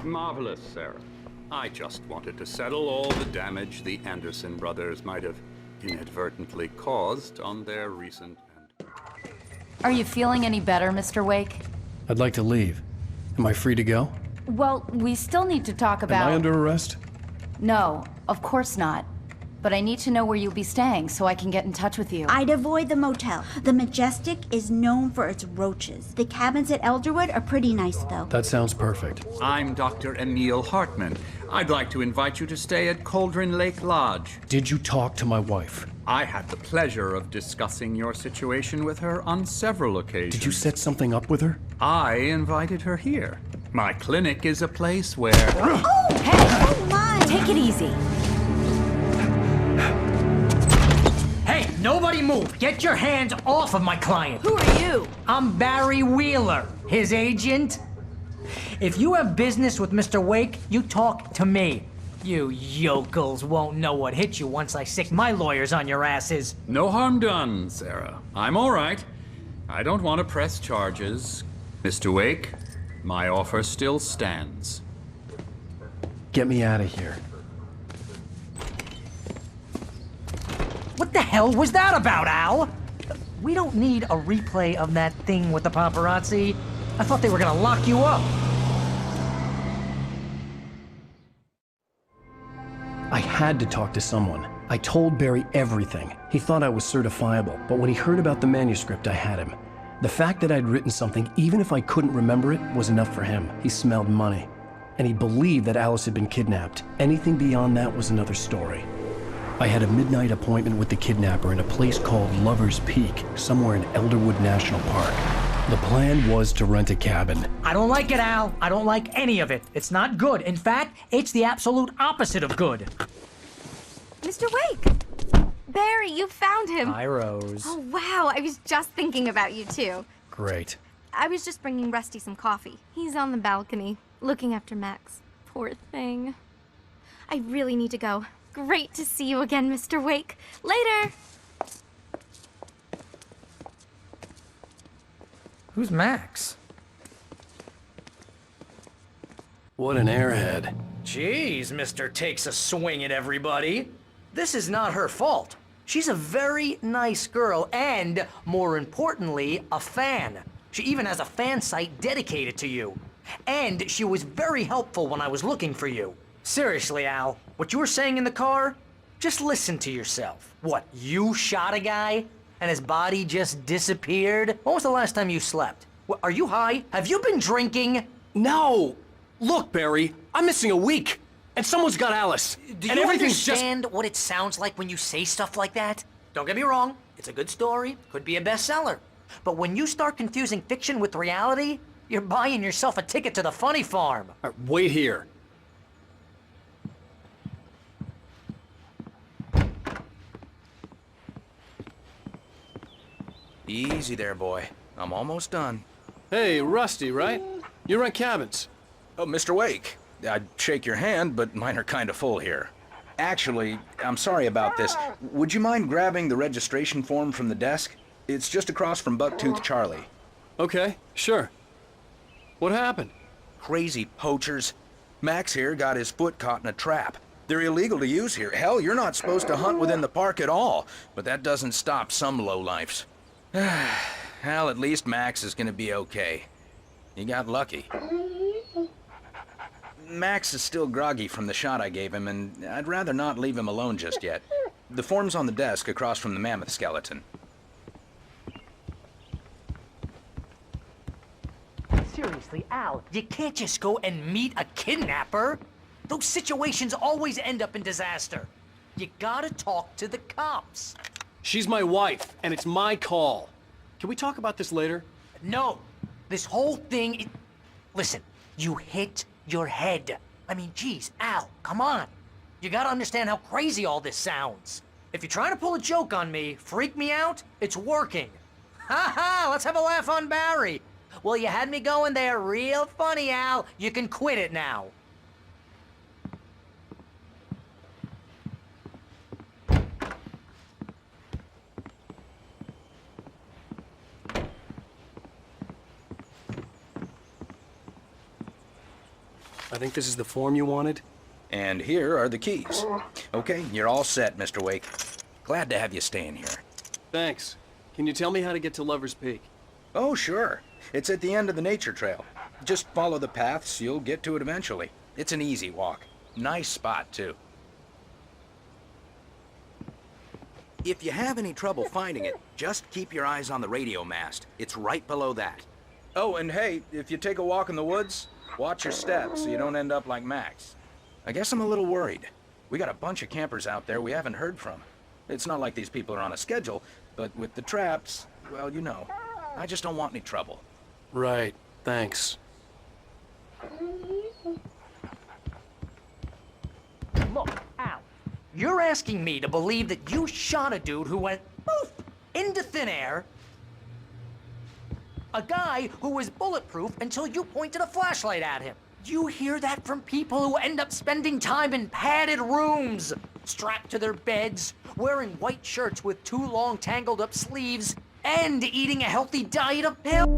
Marvelous, Sarah. I just wanted to settle all the damage the Anderson brothers might have inadvertently caused on their recent Are you feeling any better, Mr. Wake? I'd like to leave. Am I free to go? Well, we still need to talk about... Am I under arrest? No, of course not. But I need to know where you'll be staying so I can get in touch with you. I'd avoid the motel. The Majestic is known for its roaches. The cabins at Elderwood are pretty nice, though. That sounds perfect. I'm Dr. Emil Hartman. I'd like to invite you to stay at Cauldron Lake Lodge. Did you talk to my wife? I had the pleasure of discussing your situation with her on several occasions. Did you set something up with her? I invited her here. My clinic is a place where... Oh, hey! Oh, my! Take it easy. Hey, nobody move! Get your hands off of my client! Who are you? I'm Barry Wheeler, his agent. If you have business with Mr. Wake, you talk to me. You yokels won't know what hit you once I sick my lawyers on your asses. No harm done, Sarah. I'm all right. I don't want to press charges. Mr. Wake, my offer still stands. Get me out of here. What the hell was that about, Al? We don't need a replay of that thing with the paparazzi. I thought they were gonna lock you up. I had to talk to someone. I told Barry everything. He thought I was certifiable, but when he heard about the manuscript, I had him. The fact that I'd written something, even if I couldn't remember it, was enough for him. He smelled money. And he believed that Alice had been kidnapped. Anything beyond that was another story. I had a midnight appointment with the kidnapper in a place called Lover's Peak, somewhere in Elderwood National Park. The plan was to rent a cabin. I don't like it, Al. I don't like any of it. It's not good. In fact, it's the absolute opposite of good. Mr. Wake! Barry, you found him! Hi, Rose. Oh, wow. I was just thinking about you, too. Great. I was just bringing Rusty some coffee. He's on the balcony, looking after Max. Poor thing. I really need to go. Great to see you again, Mr. Wake. Later! Who's Max? What an airhead. Jeez, Mr. Takes a swing at everybody. This is not her fault. She's a very nice girl and, more importantly, a fan. She even has a fan site dedicated to you. And she was very helpful when I was looking for you. Seriously, Al, what you were saying in the car? Just listen to yourself. What, you shot a guy and his body just disappeared? When was the last time you slept? What, are you high? Have you been drinking? No! Look, Barry, I'm missing a week. And someone's got Alice. Do and you everything's understand what it sounds like when you say stuff like that? Don't get me wrong, it's a good story, could be a bestseller. But when you start confusing fiction with reality, you're buying yourself a ticket to the funny farm. Wait here. Easy there, boy. I'm almost done. Hey, Rusty, right? You rent cabins. Oh, Mr. Wake. I'd shake your hand, but mine are kind of full here. Actually, I'm sorry about this. Would you mind grabbing the registration form from the desk? It's just across from Bucktooth Charlie. Okay, sure. What happened? Crazy poachers. Max here got his foot caught in a trap. They're illegal to use here. Hell, you're not supposed to hunt within the park at all. But that doesn't stop some lowlifes. Well, at least Max is gonna be okay. He got lucky. Max is still groggy from the shot I gave him, and I'd rather not leave him alone just yet. The form's on the desk across from the mammoth skeleton. Seriously, Al, you can't just go and meet a kidnapper. Those situations always end up in disaster. You gotta talk to the cops. She's my wife, and it's my call. Can we talk about this later? No. This whole thing... Listen, you hit your head. I mean, geez, Al, come on. You gotta understand how crazy all this sounds. If you're trying to pull a joke on me, freak me out, it's working. Ha ha, let's have a laugh on Barry. Well, you had me going there real funny, Al. You can quit it now. I think this is the form you wanted. And here are the keys. Okay, you're all set, Mr. Wake. Glad to have you staying here. Thanks. Can you tell me how to get to Lover's Peak? Oh, sure. It's at the end of the nature trail. Just follow the paths, you'll get to it eventually. It's an easy walk. Nice spot, too. If you have any trouble finding it, just keep your eyes on the radio mast. It's right below that. Oh, and hey, if you take a walk in the woods, watch your steps so you don't end up like Max. I guess I'm a little worried. We got a bunch of campers out there we haven't heard from. It's not like these people are on a schedule, but with the traps, well, you know. I just don't want any trouble. Right. Thanks. Look, Al, you're asking me to believe that you shot a dude who went poof into thin air. A guy who was bulletproof until you pointed a flashlight at him. You hear that from people who end up spending time in padded rooms, strapped to their beds, wearing white shirts with too long tangled up sleeves, and eating a healthy diet of pills.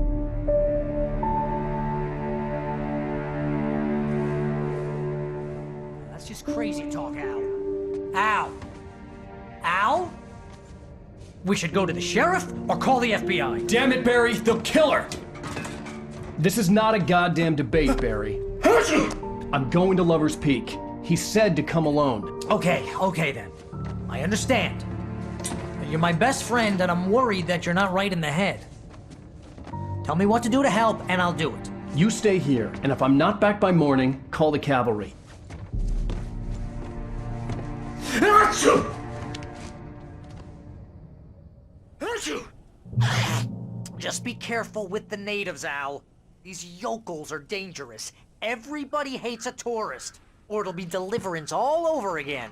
That's just crazy talk, Al. Al? Al? We should go to the sheriff or call the FBI. Damn it, Barry, they'll kill her! This is not a goddamn debate, Barry. I'm going to Lover's Peak. He said to come alone. Okay then. I understand. You're my best friend, and I'm worried that you're not right in the head. Tell me what to do to help, and I'll do it. You stay here, and if I'm not back by morning, call the cavalry. Just be careful with the natives, Al. These yokels are dangerous. Everybody hates a tourist, or it'll be Deliverance all over again.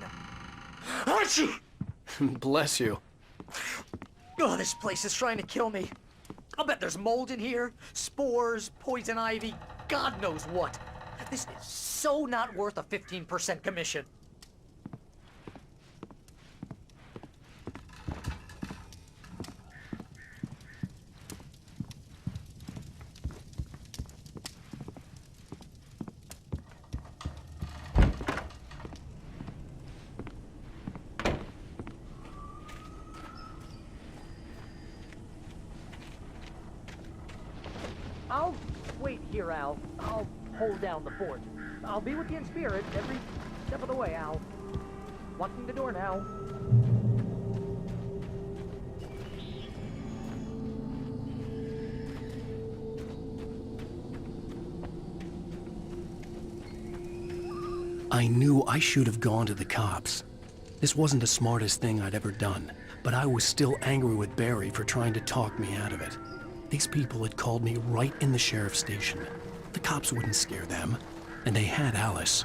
Bless you. Oh, this place is trying to kill me. I'll bet there's mold in here, spores, poison ivy, God knows what. This is so not worth a 15% commission. I'll wait here, Al. I'll hold down the fort. I'll be with you in spirit every step of the way, Al. Locking the door now. I knew I should have gone to the cops. This wasn't the smartest thing I'd ever done, but I was still angry with Barry for trying to talk me out of it. These people had called me right in the sheriff's station. The cops wouldn't scare them, and they had Alice.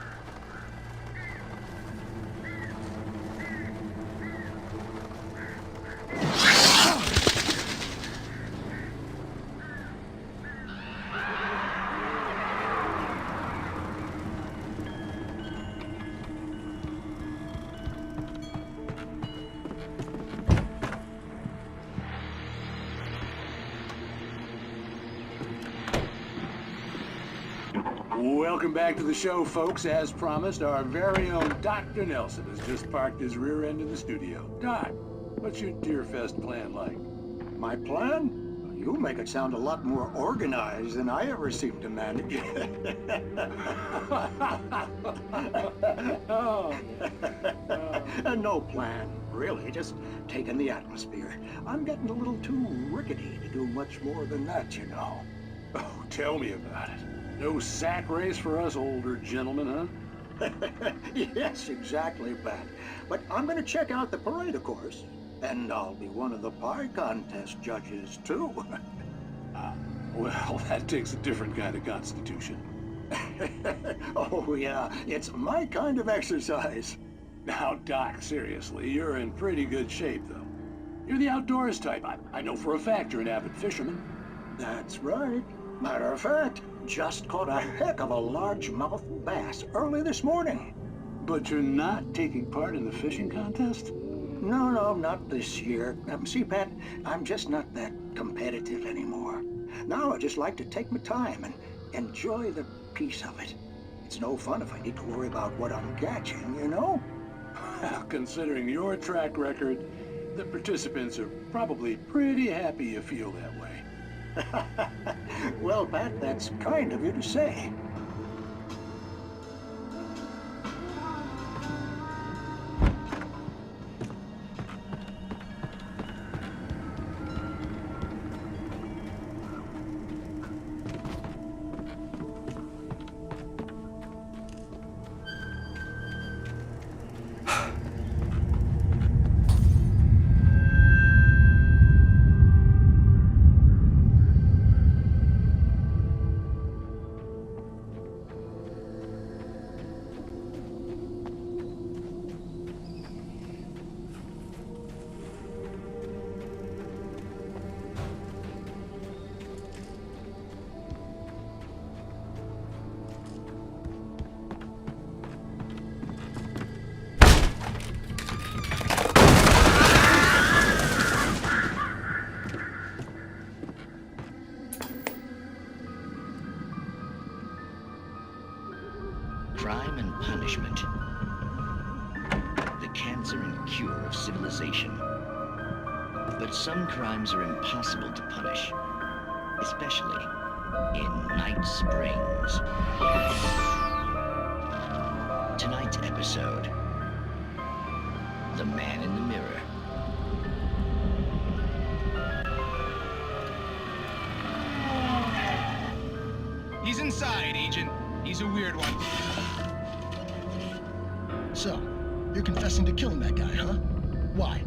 Welcome back to the show, folks. As promised, our very own Dr. Nelson has just parked his rear end in the studio. Doc, what's your Deerfest plan like? My plan? You make it sound a lot more organized than I ever seem to manage. No plan, really. Just taking the atmosphere. I'm getting a little too rickety to do much more than that, you know. Oh, tell me about it. No sack race for us older gentlemen, huh? Yes, exactly, Pat. But I'm going to check out the parade, of course. And I'll be one of the pie contest judges, too. Well, that takes a different kind of constitution. Oh, yeah. It's my kind of exercise. Now, Doc, seriously, you're in pretty good shape, though. You're the outdoors type. I know for a fact you're an avid fisherman. That's right. Matter of fact, just caught a heck of a largemouth bass early this morning. But you're not taking part in the fishing contest? No, not this year. See, Pat, I'm just not that competitive anymore. Now I just like to take my time and enjoy the peace of it. It's no fun if I need to worry about what I'm catching, you know? Well, considering your track record, the participants are probably pretty happy you feel that way. Well, Pat, that's kind of you to say. Crime and punishment. The cancer and cure of civilization. But some crimes are impossible to punish, especially in Night Springs. Tonight's episode, The Man in the Mirror. He's inside, Agent. He's a weird one. So, you're confessing to killing that guy, huh? Why?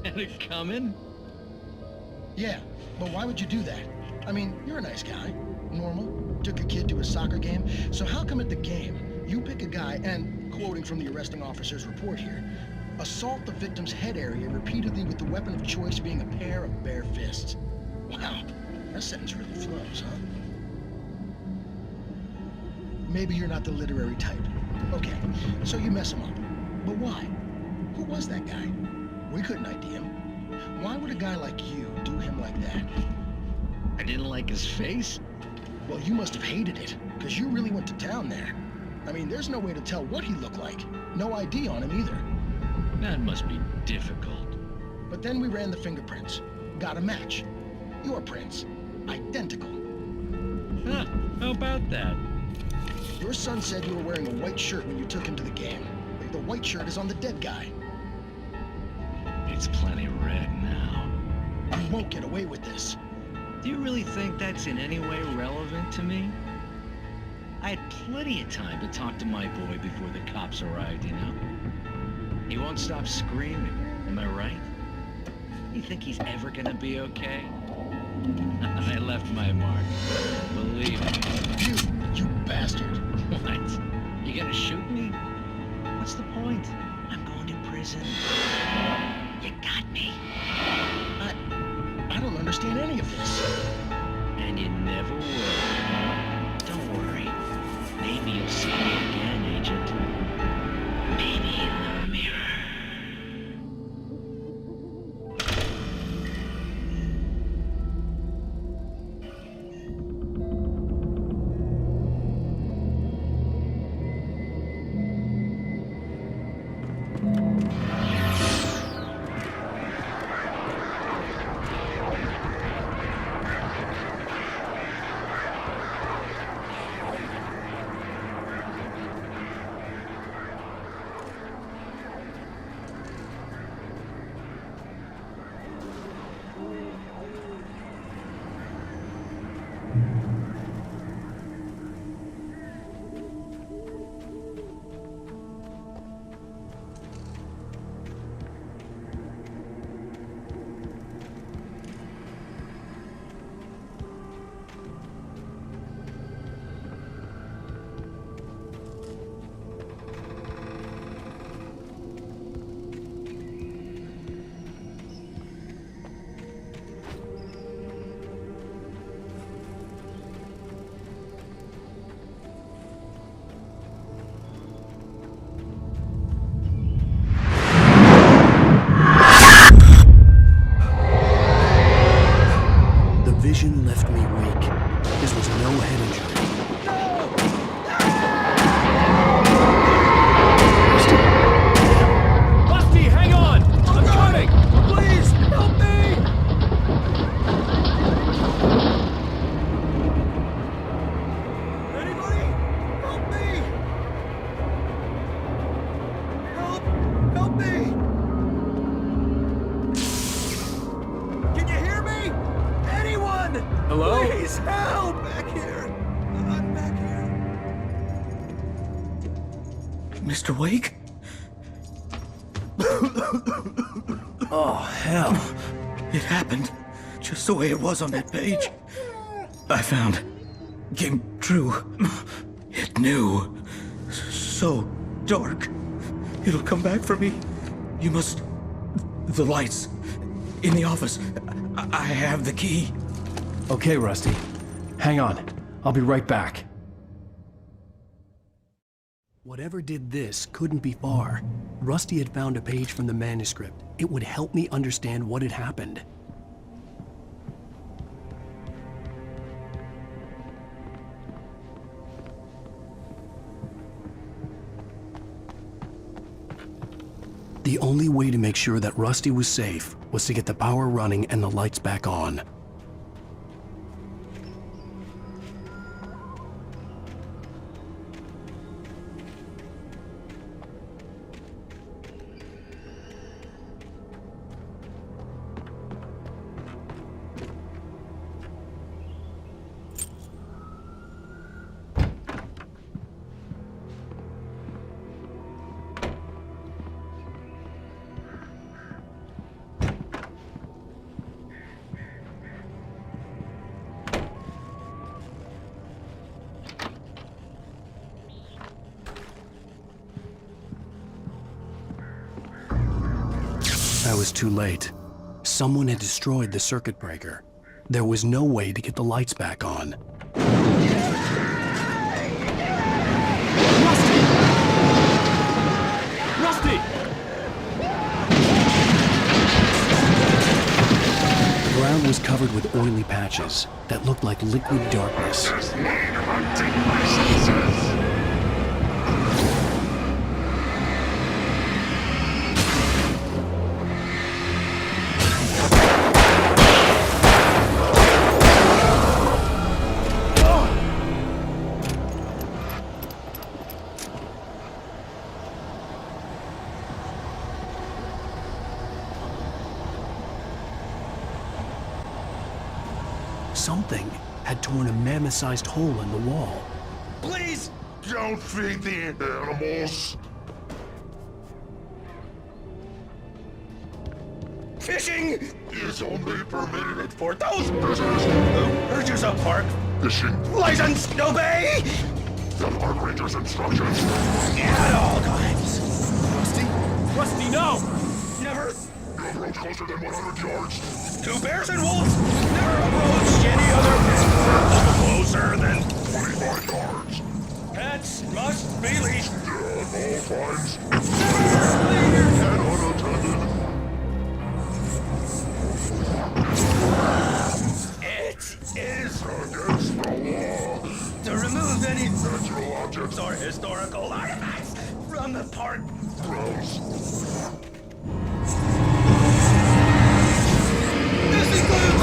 And it coming? Yeah, but why would you do that? I mean, you're a nice guy. Normal. Took a kid to a soccer game. So how come at the game, you pick a guy and, quoting from the arresting officer's report here, assault the victim's head area repeatedly with the weapon of choice being a pair of bare fists? Wow, that sentence really flows, huh? Maybe you're not the literary type. Okay, so you mess him up. But why? Who was that guy? We couldn't ID him. Why would a guy like you do him like that? I didn't like his face? Well, you must have hated it, because you really went to town there. I mean, there's no way to tell what he looked like. No ID on him either. That must be difficult. But then we ran the fingerprints. Got a match. Your prints. Identical. Huh, how about that? Your son said you were wearing a white shirt when you took him to the game. The white shirt is on the dead guy. It's plenty red now. You won't get away with this. Do you really think that's in any way relevant to me? I had plenty of time to talk to my boy before the cops arrived, you know? He won't stop screaming, am I right? You think he's ever gonna be okay? I left my mark, believe me. You bastard. What? You gonna shoot me? What's the point? I'm going to prison. You got me. I don't understand any of this. And you never will. Don't worry. Maybe you'll see me again, Agent. Maybe in the mirror. vision left me weak. This was no head injury. Rusty, hang on! I'm coming! Please, help me! Anybody? Help me! Help me! Can you hear me? Anyone? Hello? Please help! Back here. I'm back here. Mr. Wake? Oh, hell. It happened just the way it was on that page. I found. Came true. It knew. So dark. It'll come back for me. You must. The lights. In the office. I have the key. Okay, Rusty. Hang on. I'll be right back. Whatever did this couldn't be far. Rusty had found a page from the manuscript. It would help me understand what had happened. The only way to make sure that Rusty was safe was to get the power running and the lights back on. I was too late. Someone had destroyed the circuit breaker. There was no way to get the lights back on. Rusty! The ground was covered with oily patches that looked like liquid darkness. Something had torn a mammoth-sized hole in the wall. Please don't feed the animals. Fishing is only permitted for those persons who purchase a park fishing license. Obey the park ranger's instructions at all times. Rusty? Rusty, no! Never approach closer than 100 yards. To bears and wolves, never approach any other pet closer than 25 yards. Pets must be leashed at all times. Never leave your pet unattended. It is against the law to remove any natural objects or historical artifacts from the park grounds. This includes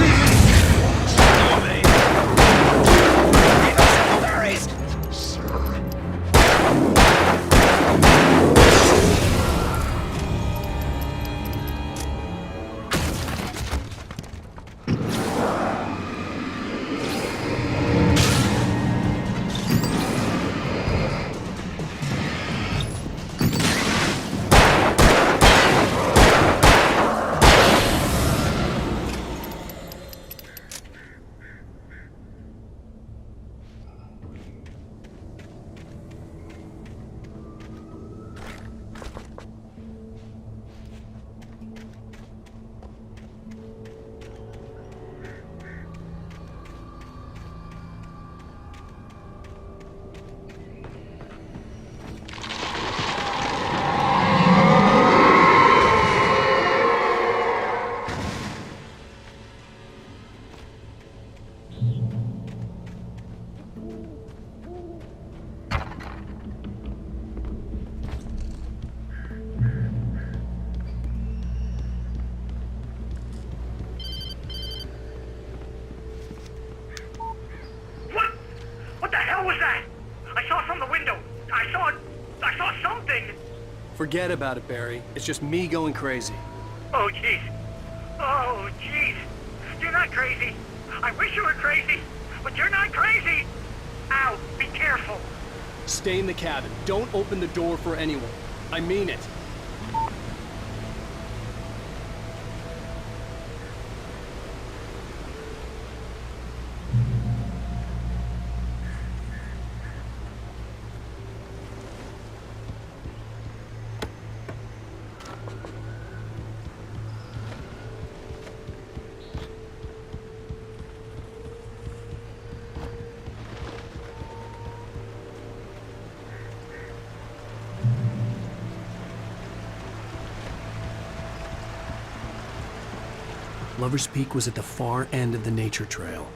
Forget about it, Barry. It's just me going crazy. Oh, jeez. Oh, jeez. You're not crazy. I wish you were crazy, but you're not crazy. Ow, be careful. Stay in the cabin. Don't open the door for anyone. I mean it. Lover's Peak was at the far end of the nature trail.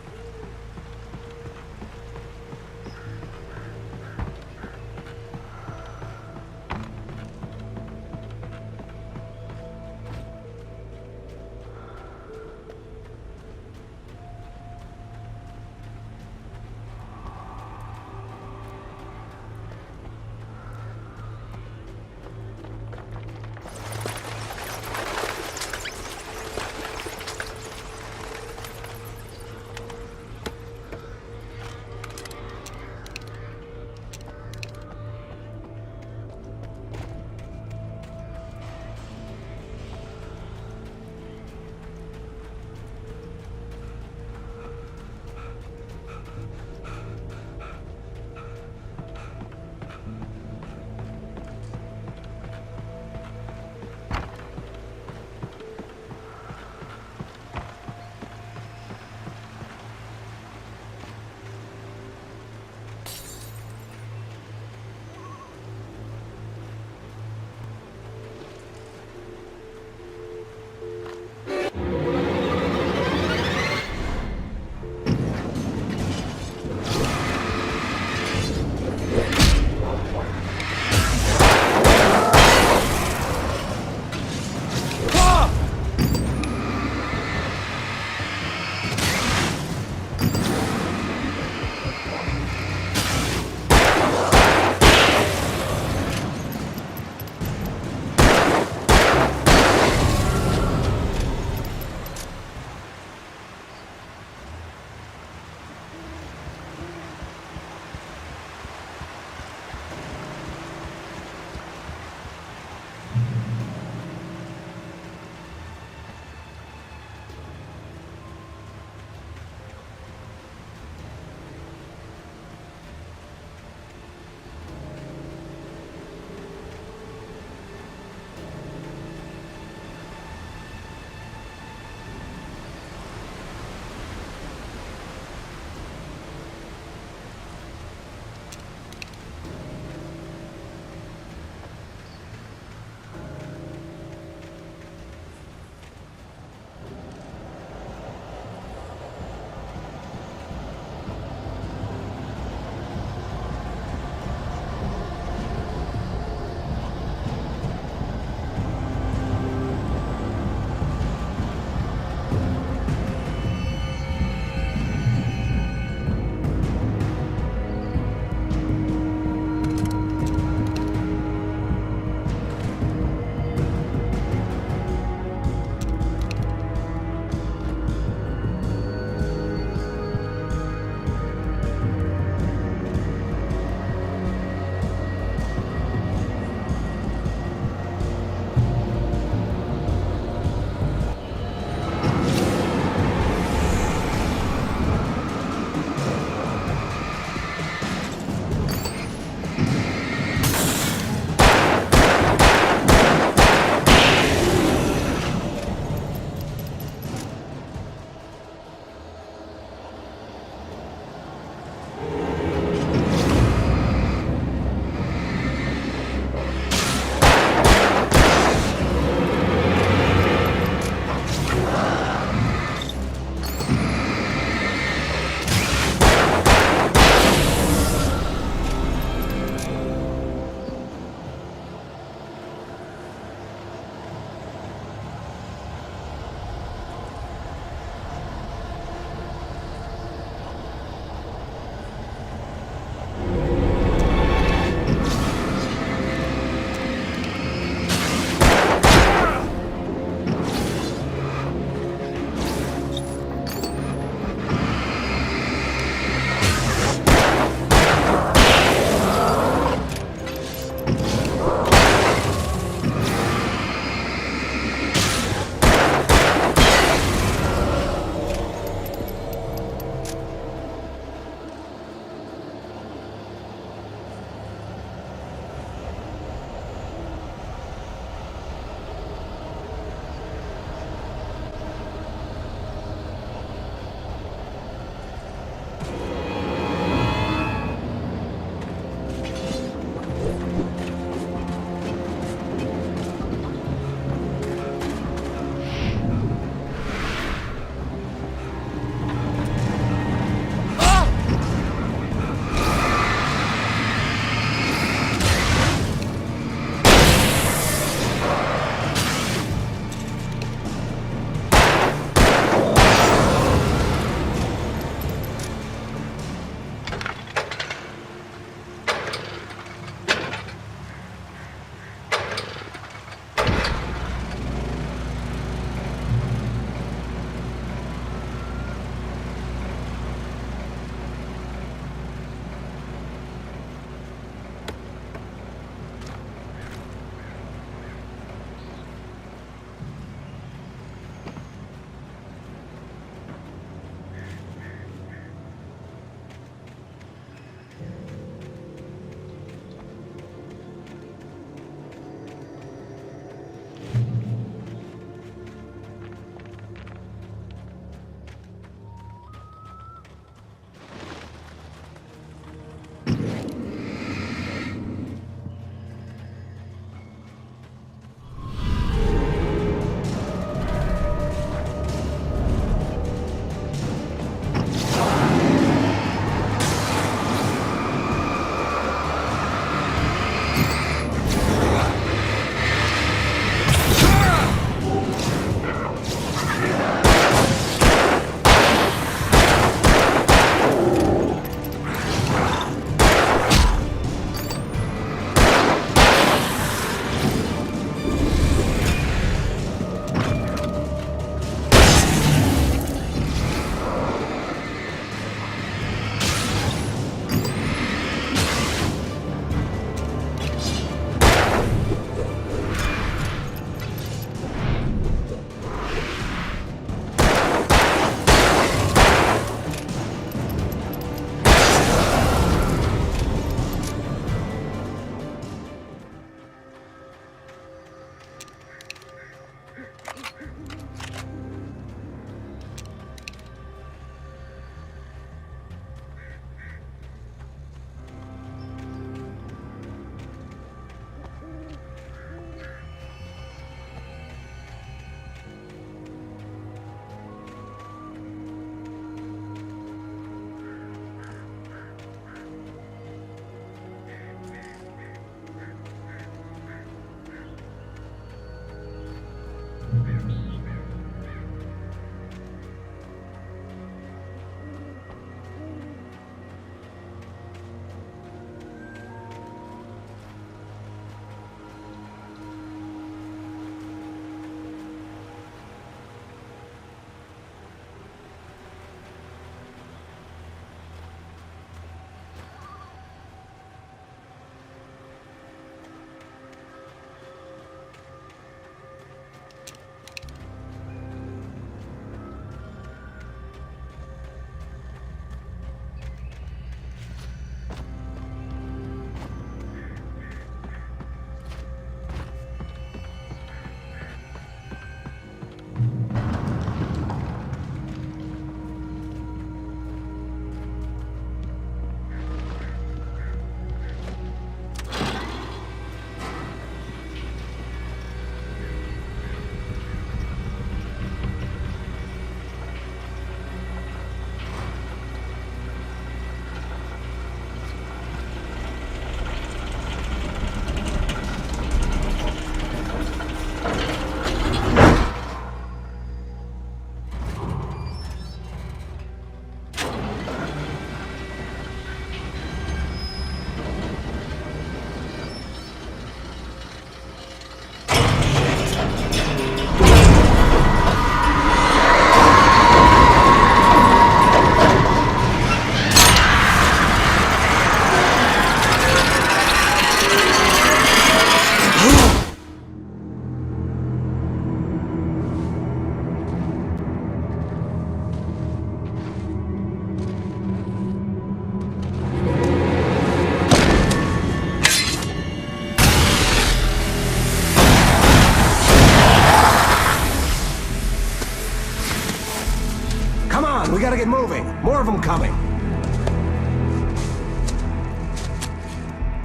We gotta get moving. More of them coming.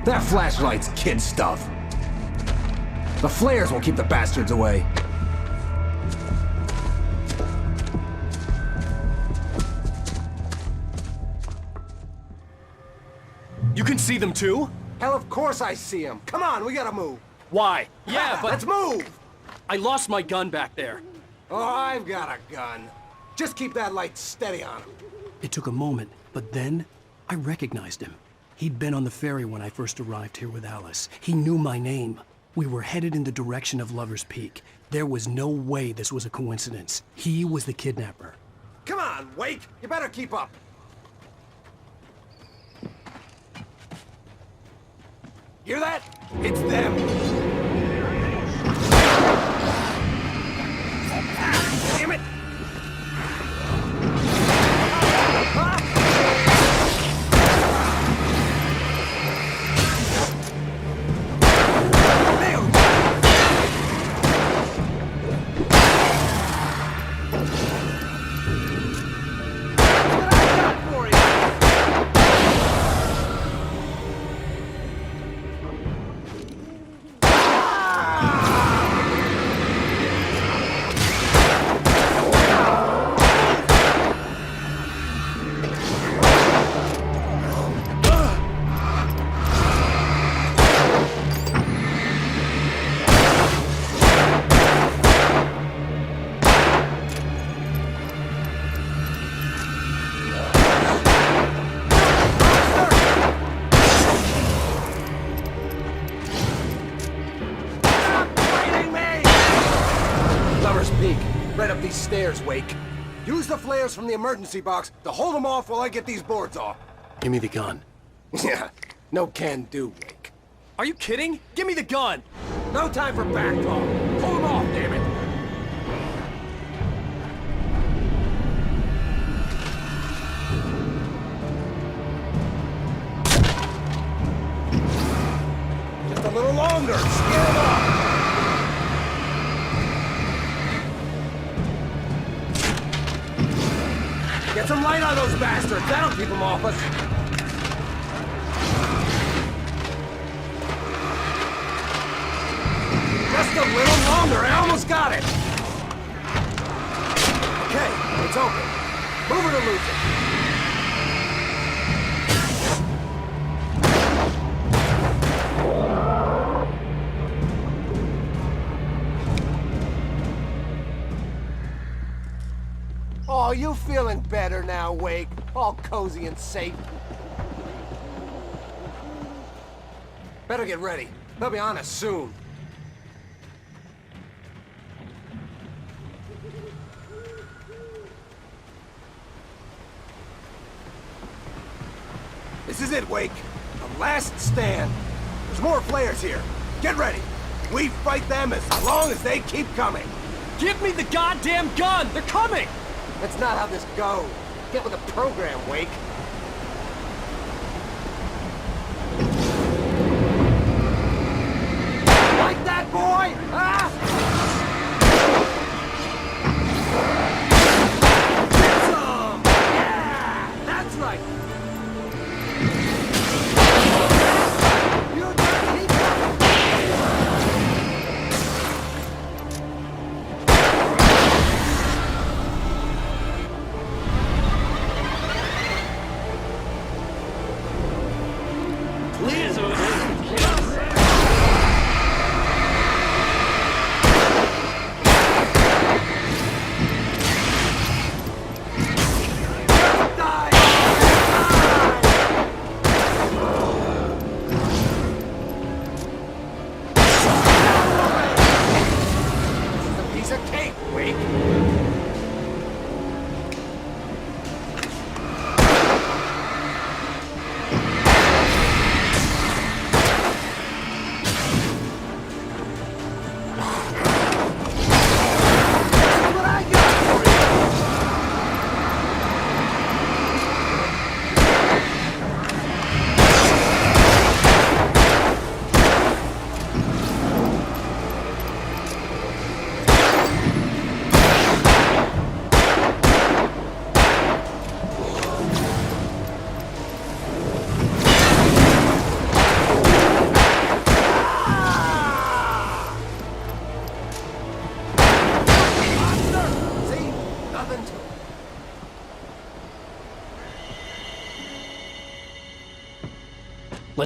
That flashlight's kid stuff. The flares will keep the bastards away. You can see them too? Hell, of course I see them. Come on, we gotta move. Why? Yeah, but... Let's move! I lost my gun back there. Oh, I've got a gun. Just keep that light steady on him. It took a moment, but then I recognized him. He'd been on the ferry when I first arrived here with Alice. He knew my name. We were headed in the direction of Lover's Peak. There was no way this was a coincidence. He was the kidnapper. Come on, Wake! You better keep up. Hear that? It's them. Damn it! Right up these stairs, Wake. Use the flares from the emergency box to hold them off while I get these boards off. Give me the gun. Yeah, no can do, Wake. Are you kidding? Give me the gun! No time for back talk. Pull them off, damn it! Just a little longer. Scare them off. Get some light on those bastards! That'll keep them off us! Just a little longer! I almost got it! Okay, it's open. Move it or lose it. Oh, you feeling better now, Wake? All cozy and safe. Better get ready. They'll be on us soon. This is it, Wake. The last stand. There's more flares here. Get ready. We fight them as long as they keep coming. Give me the goddamn gun! They're coming! That's not how this goes. Get with the program, Wake. Like that, boy? Huh? Get some! Yeah! That's right! You just keep coming!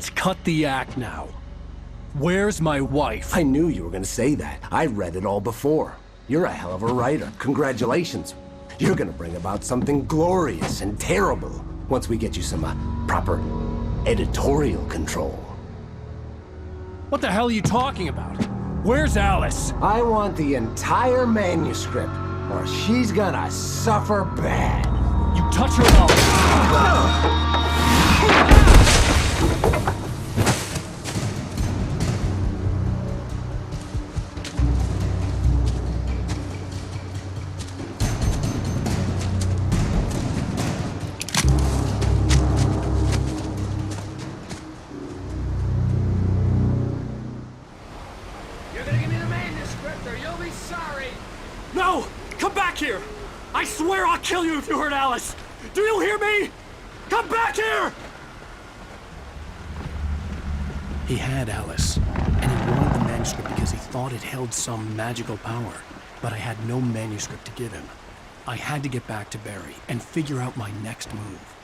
let's cut the act now. Where's my wife? I knew you were gonna say that. I read it all before. You're a hell of a writer. Congratulations. You're gonna bring about something glorious and terrible once we get you some proper editorial control. What the hell are you talking about? Where's Alice? I want the entire manuscript, or she's gonna suffer bad. You touch her up. You're gonna give me the manuscript or you'll be sorry! No! Come back here! I swear I'll kill you if you hurt Alice! Do you hear me? Come back here! He had Alice, and he wanted the manuscript because he thought it held some magical power. But I had no manuscript to give him. I had to get back to Barry and figure out my next move.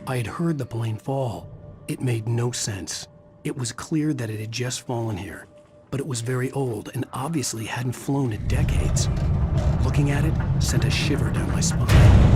I had heard the plane fall. It made no sense. It was clear that it had just fallen here. but it was very old and obviously hadn't flown in decades. Looking at it sent a shiver down my spine.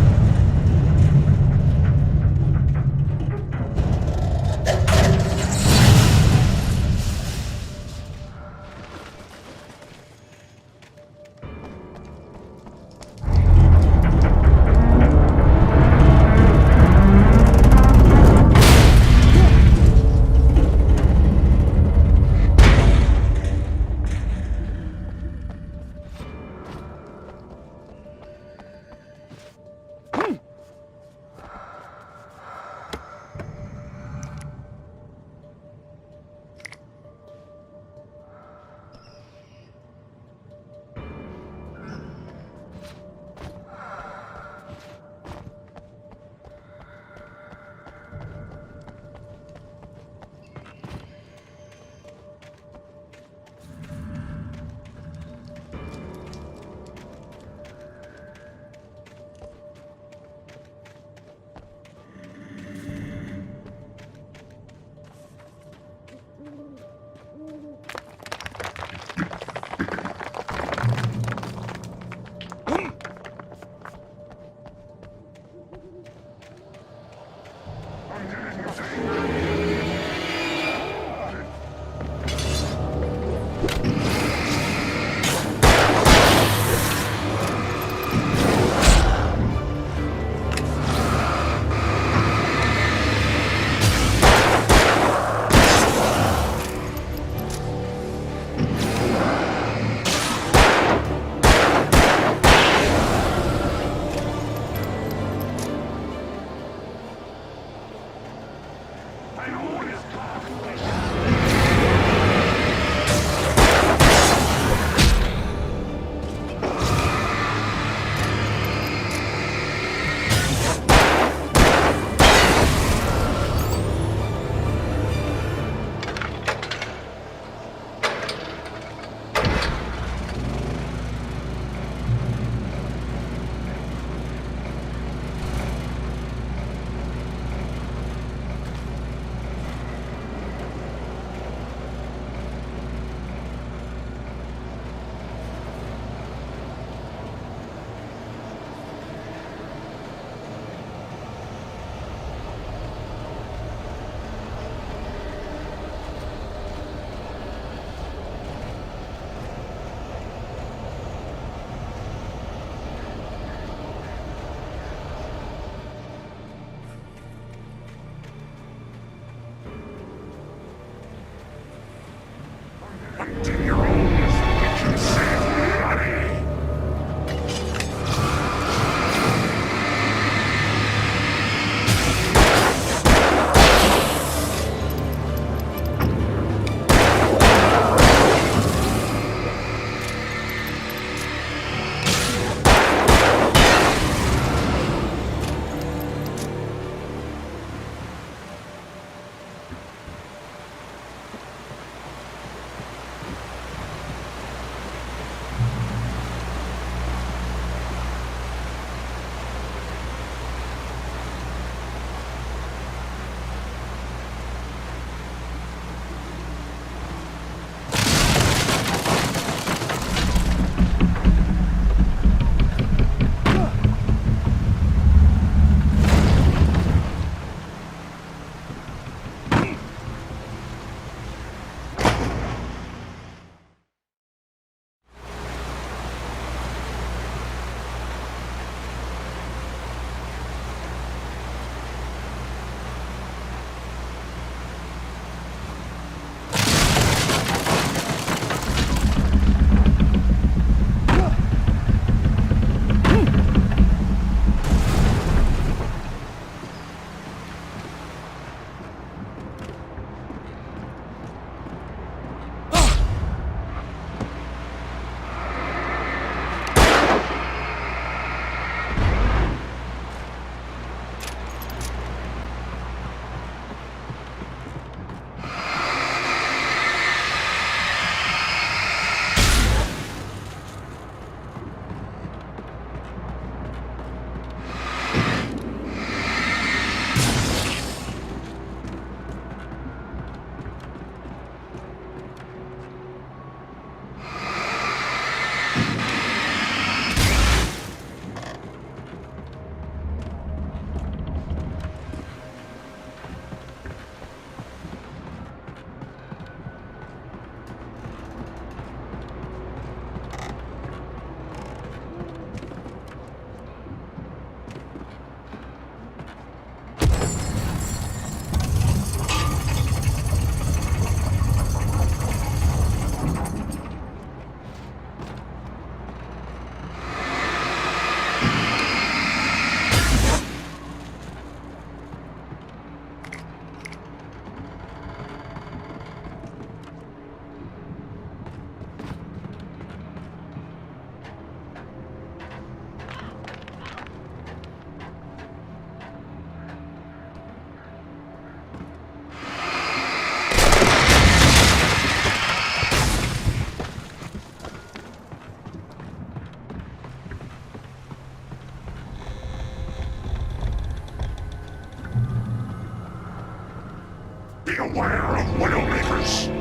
Beware of Widowmakers!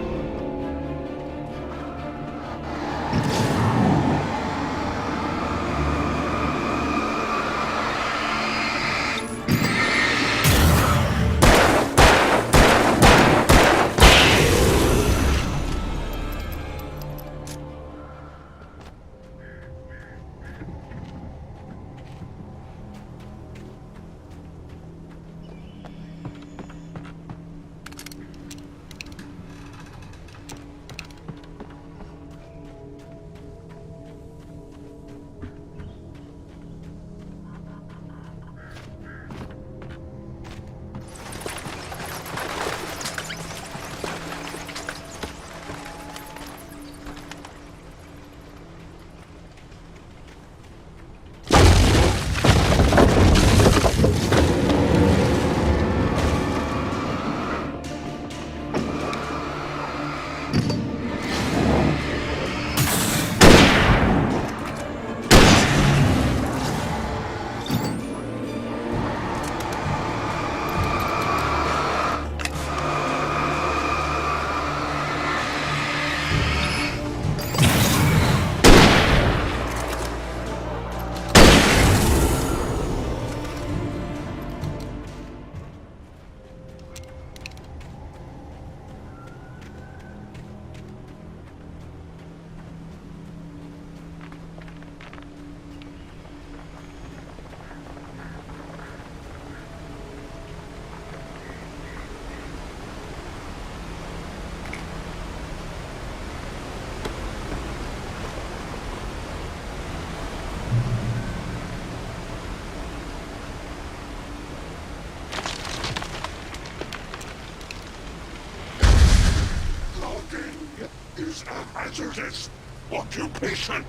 Is a hazardous occupation.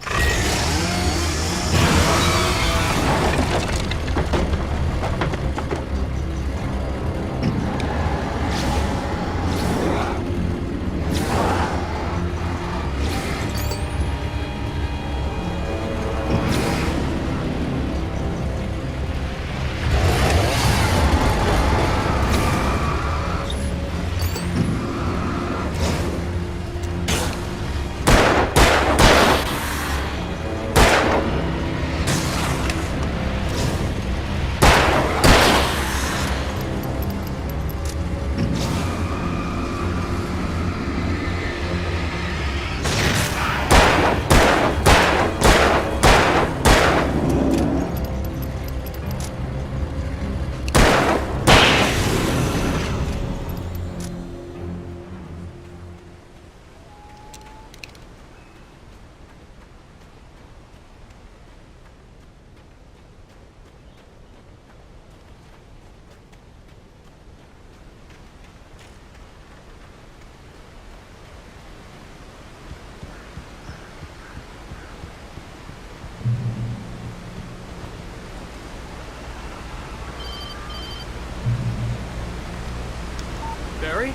Barry?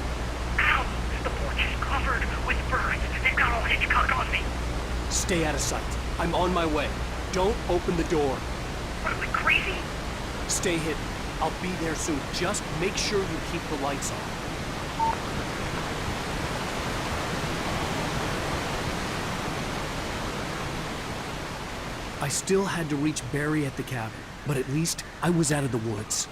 Ow! The porch is covered with birds. They've got all Hitchcock on me. Stay out of sight. I'm on my way. Don't open the door. What, are we crazy? Stay hidden. I'll be there soon. Just make sure you keep the lights on. I still had to reach Barry at the cabin, but at least I was out of the woods.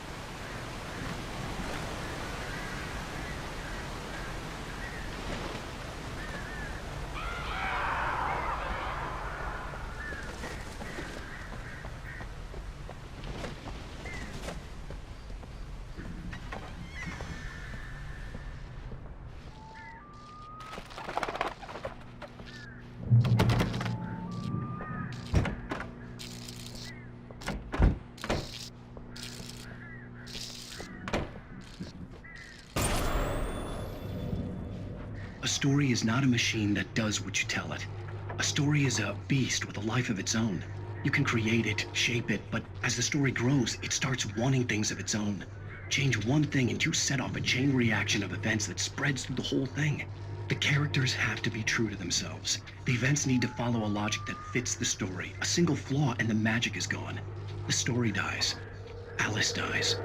A story is not a machine that does what you tell it. A story is a beast with a life of its own. You can create it, shape it, but as the story grows, it starts wanting things of its own. Change one thing and you set off a chain reaction of events that spreads through the whole thing. The characters have to be true to themselves. The events need to follow a logic that fits the story. A single flaw and the magic is gone. The story dies. Alice dies.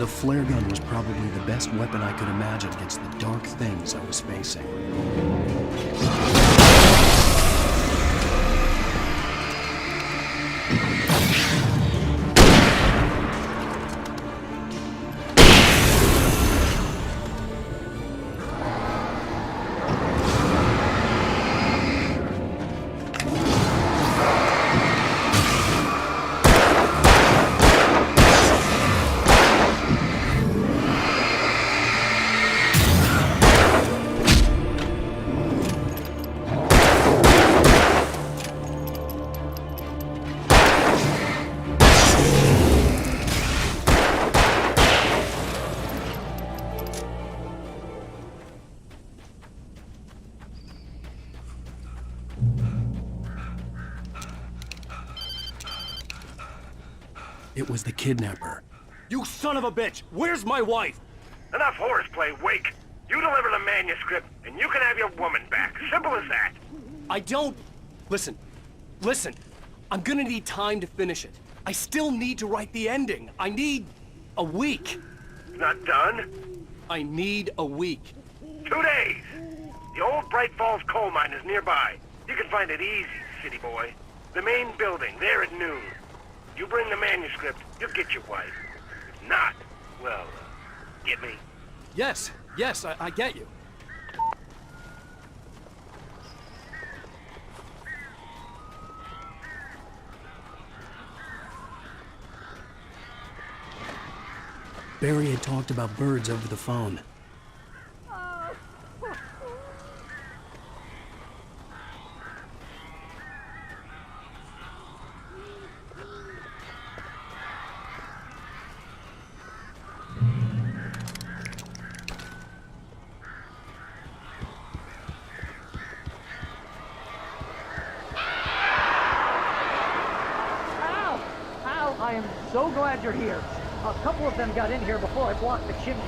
The flare gun was probably the best weapon I could imagine against the dark things I was facing. It was the kidnapper. You son of a bitch! Where's my wife? Enough horseplay, Wake. You deliver the manuscript, and you can have your woman back. Simple as that. I don't... Listen. I'm gonna need time to finish it. I still need to write the ending. I need a week. It's not done? I need a week. 2 days. The old Bright Falls coal mine is nearby. You can find it easy, city boy. The main building, there at noon. You bring the manuscript, you'll get your wife. If not, well, get me? Yes, I get you. Barry had talked about birds over the phone. I am so glad you're here. A couple of them got in here before I blocked the chimney.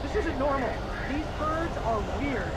This isn't normal. These birds are weird.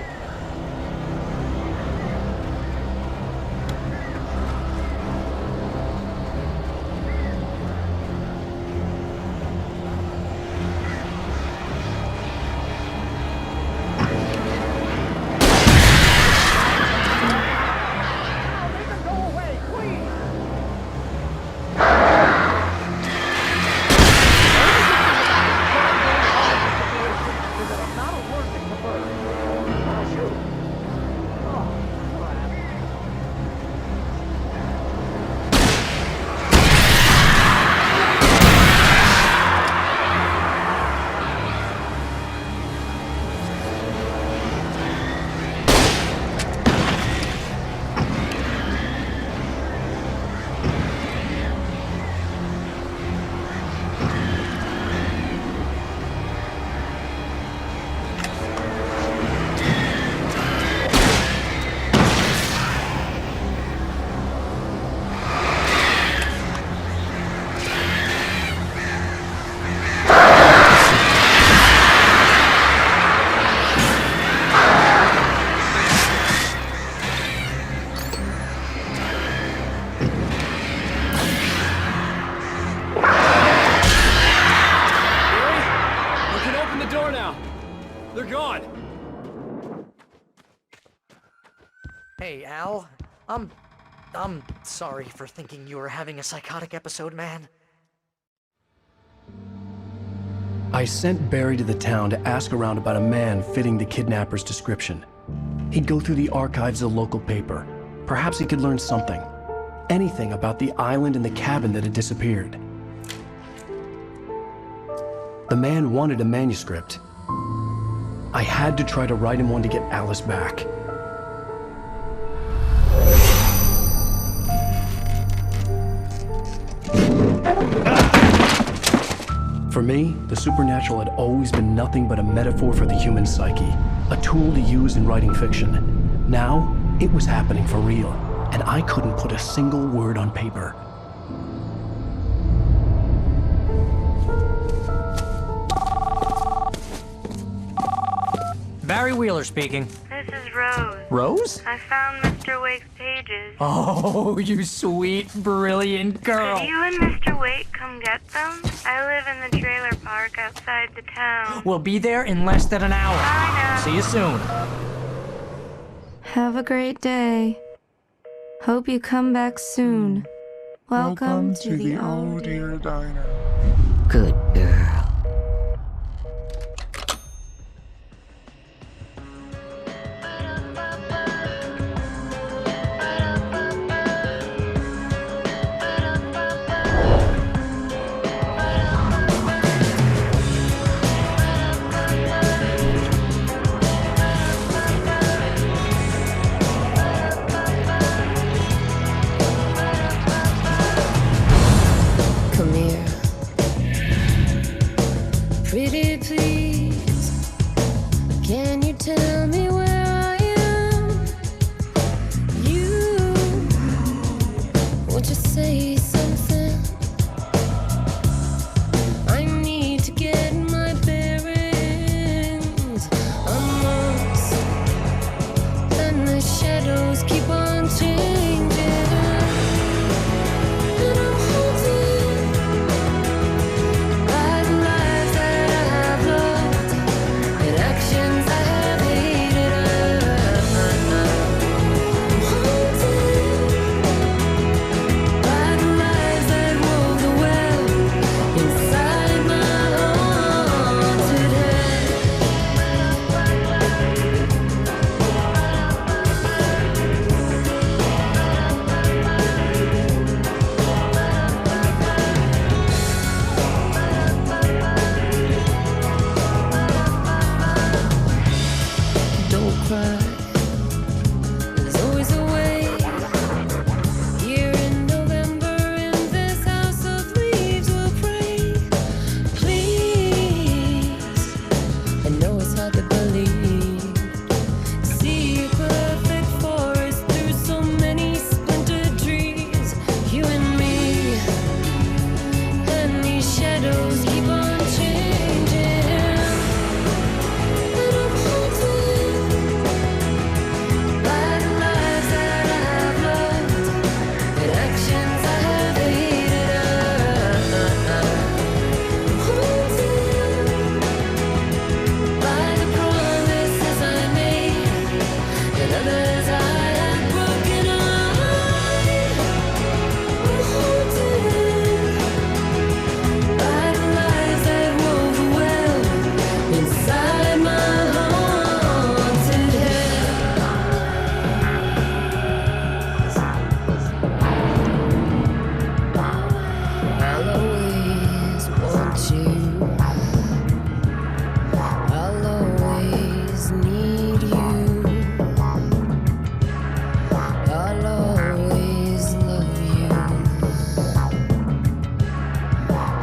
They're gone! Hey, Al. I'm sorry for thinking you were having a psychotic episode, man. I sent Barry to the town to ask around about a man fitting the kidnapper's description. He'd go through the archives of the local paper. Perhaps he could learn something. Anything about the island and the cabin that had disappeared. The man wanted a manuscript. I had to try to write him one to get Alice back. For me, the supernatural had always been nothing but a metaphor for the human psyche, a tool to use in writing fiction. Now, it was happening for real, and I couldn't put a single word on paper. Barry Wheeler speaking. Hey, this is Rose. Rose? I found Mr. Wake's pages. Oh, you sweet, brilliant girl. Could you and Mr. Wake come get them? I live in the trailer park outside the town. We'll be there in less than an hour. Bye now. See you soon. Have a great day. Hope you come back soon. Welcome to the Oh Dear Diner. Good girl. Come here. Pretty please, can you tell me where I am? You, won't you say something? I need to get my bearings. I'm lost, and the shadows keep on changing. And I'm holding by the lives that I have loved and actions I have hated. I'm haunted by the lies that wove the web inside my haunted head. Don't cry. There's always a way. Here in November, in this house of leaves, we'll pray. Please, I know it's hard to believe. See a perfect forest through so many splintered trees. You and me, and these shadows keep on changing. And I'm haunted by the lives that I have loved and actions I have hated. I'm haunted by the promises I made and others I have broken. I'm haunted by the lies that wove a web inside my haunted head. I'll always want you. I'll always need you. I'll always love you.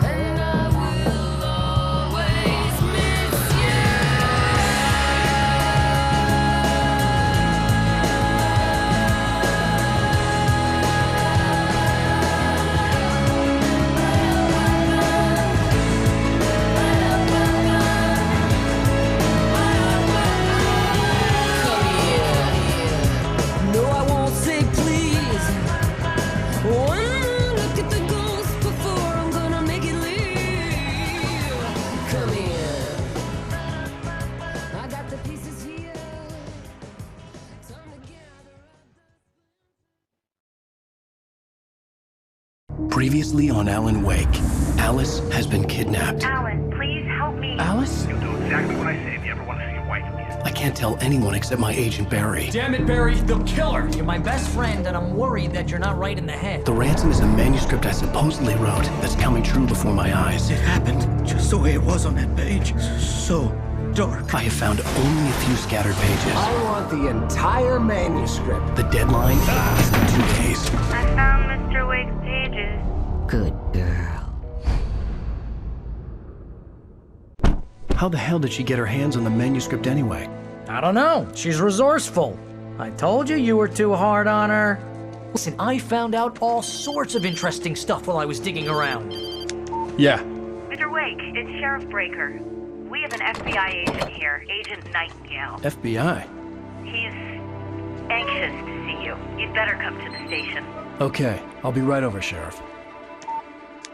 And I will always miss you. No, I won't say please. One more look at the ghost before I'm gonna make it leave. Come here. I got the pieces here. Previously on Alan Wake, Alice has been kidnapped. Alan, please help me. Alice? You'll do exactly what I say if you ever want to see your wife again. I can't tell anyone except my agent Barry. Damn it, Barry, they'll kill her. You're my best friend, and I'm worried that you're not right in the head. The ransom is a manuscript I supposedly wrote that's coming true before my eyes. It happened just the way it was on that page. So dark. I have found only a few scattered pages. I want the entire manuscript. The deadline is in 2 days. I found Mr. Wake's pages. Good girl. How the hell did she get her hands on the manuscript anyway? I don't know. She's resourceful. I told you you were too hard on her. Listen, I found out all sorts of interesting stuff while I was digging around. Yeah. Mr. Wake, it's Sheriff Breaker. We have an FBI agent here, Agent Nightingale. FBI? He's anxious to see you. You'd better come to the station. Okay, I'll be right over, Sheriff.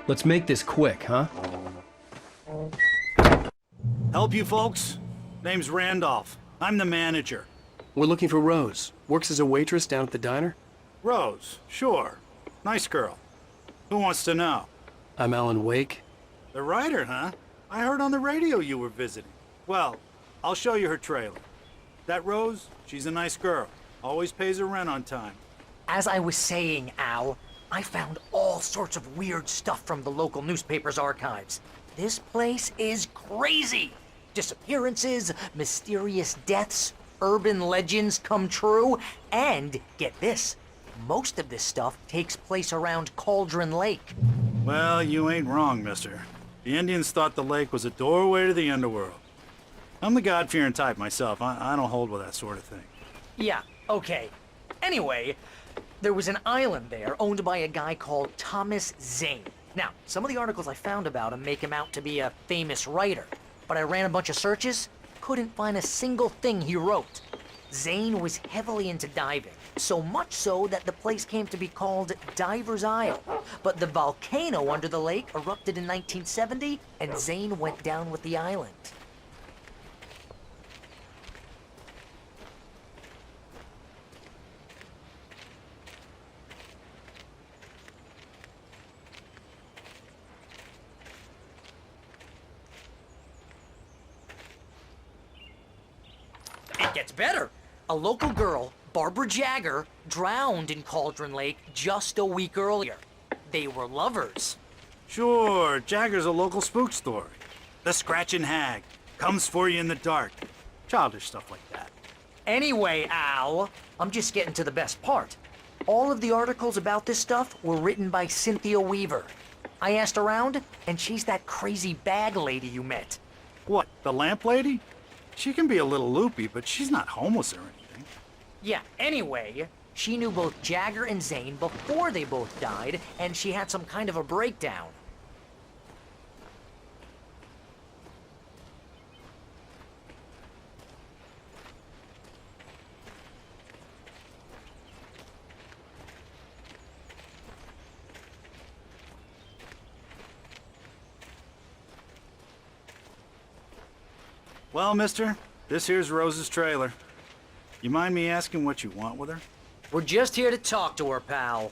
Let's make this quick, huh? Help you folks? Name's Randolph. I'm the manager. We're looking for Rose. Works as a waitress down at the diner. Rose, sure. Nice girl. Who wants to know? I'm Alan Wake. The writer, huh? I heard on the radio you were visiting. Well, I'll show you her trailer. That Rose, she's a nice girl. Always pays her rent on time. As I was saying, Al, I found all sorts of weird stuff from the local newspaper's archives. This place is crazy. Disappearances, mysterious deaths, urban legends come true, and get this, most of this stuff takes place around Cauldron Lake. Well, you ain't wrong, mister. The Indians thought the lake was a doorway to the underworld. I'm the God-fearing type myself. I don't hold with that sort of thing. Yeah, okay. Anyway, there was an island there owned by a guy called Thomas Zane. Now, some of the articles I found about him make him out to be a famous writer, but I ran a bunch of searches, couldn't find a single thing he wrote. Zane was heavily into diving, so much so that the place came to be called Diver's Isle. But the volcano under the lake erupted in 1970, and Zane went down with the island. It gets better. A local girl, Barbara Jagger, drowned in Cauldron Lake just a week earlier. They were lovers. Sure, Jagger's a local spook story. The Scratching Hag. Comes for you in the dark. Childish stuff like that. Anyway, Al, I'm just getting to the best part. All of the articles about this stuff were written by Cynthia Weaver. I asked around, and she's that crazy bag lady you met. What, the lamp lady? She can be a little loopy, but she's not homeless or anything. Yeah, anyway, she knew both Jagger and Zane before they both died, and she had some kind of a breakdown. Well, mister, this here's Rose's trailer. You mind me asking what you want with her? We're just here to talk to her, pal.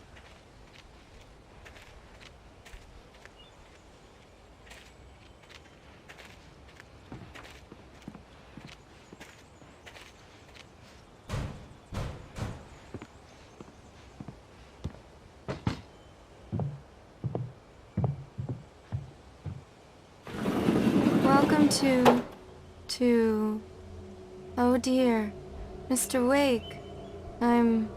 Welcome to... Oh dear, Mr. Wake. I'm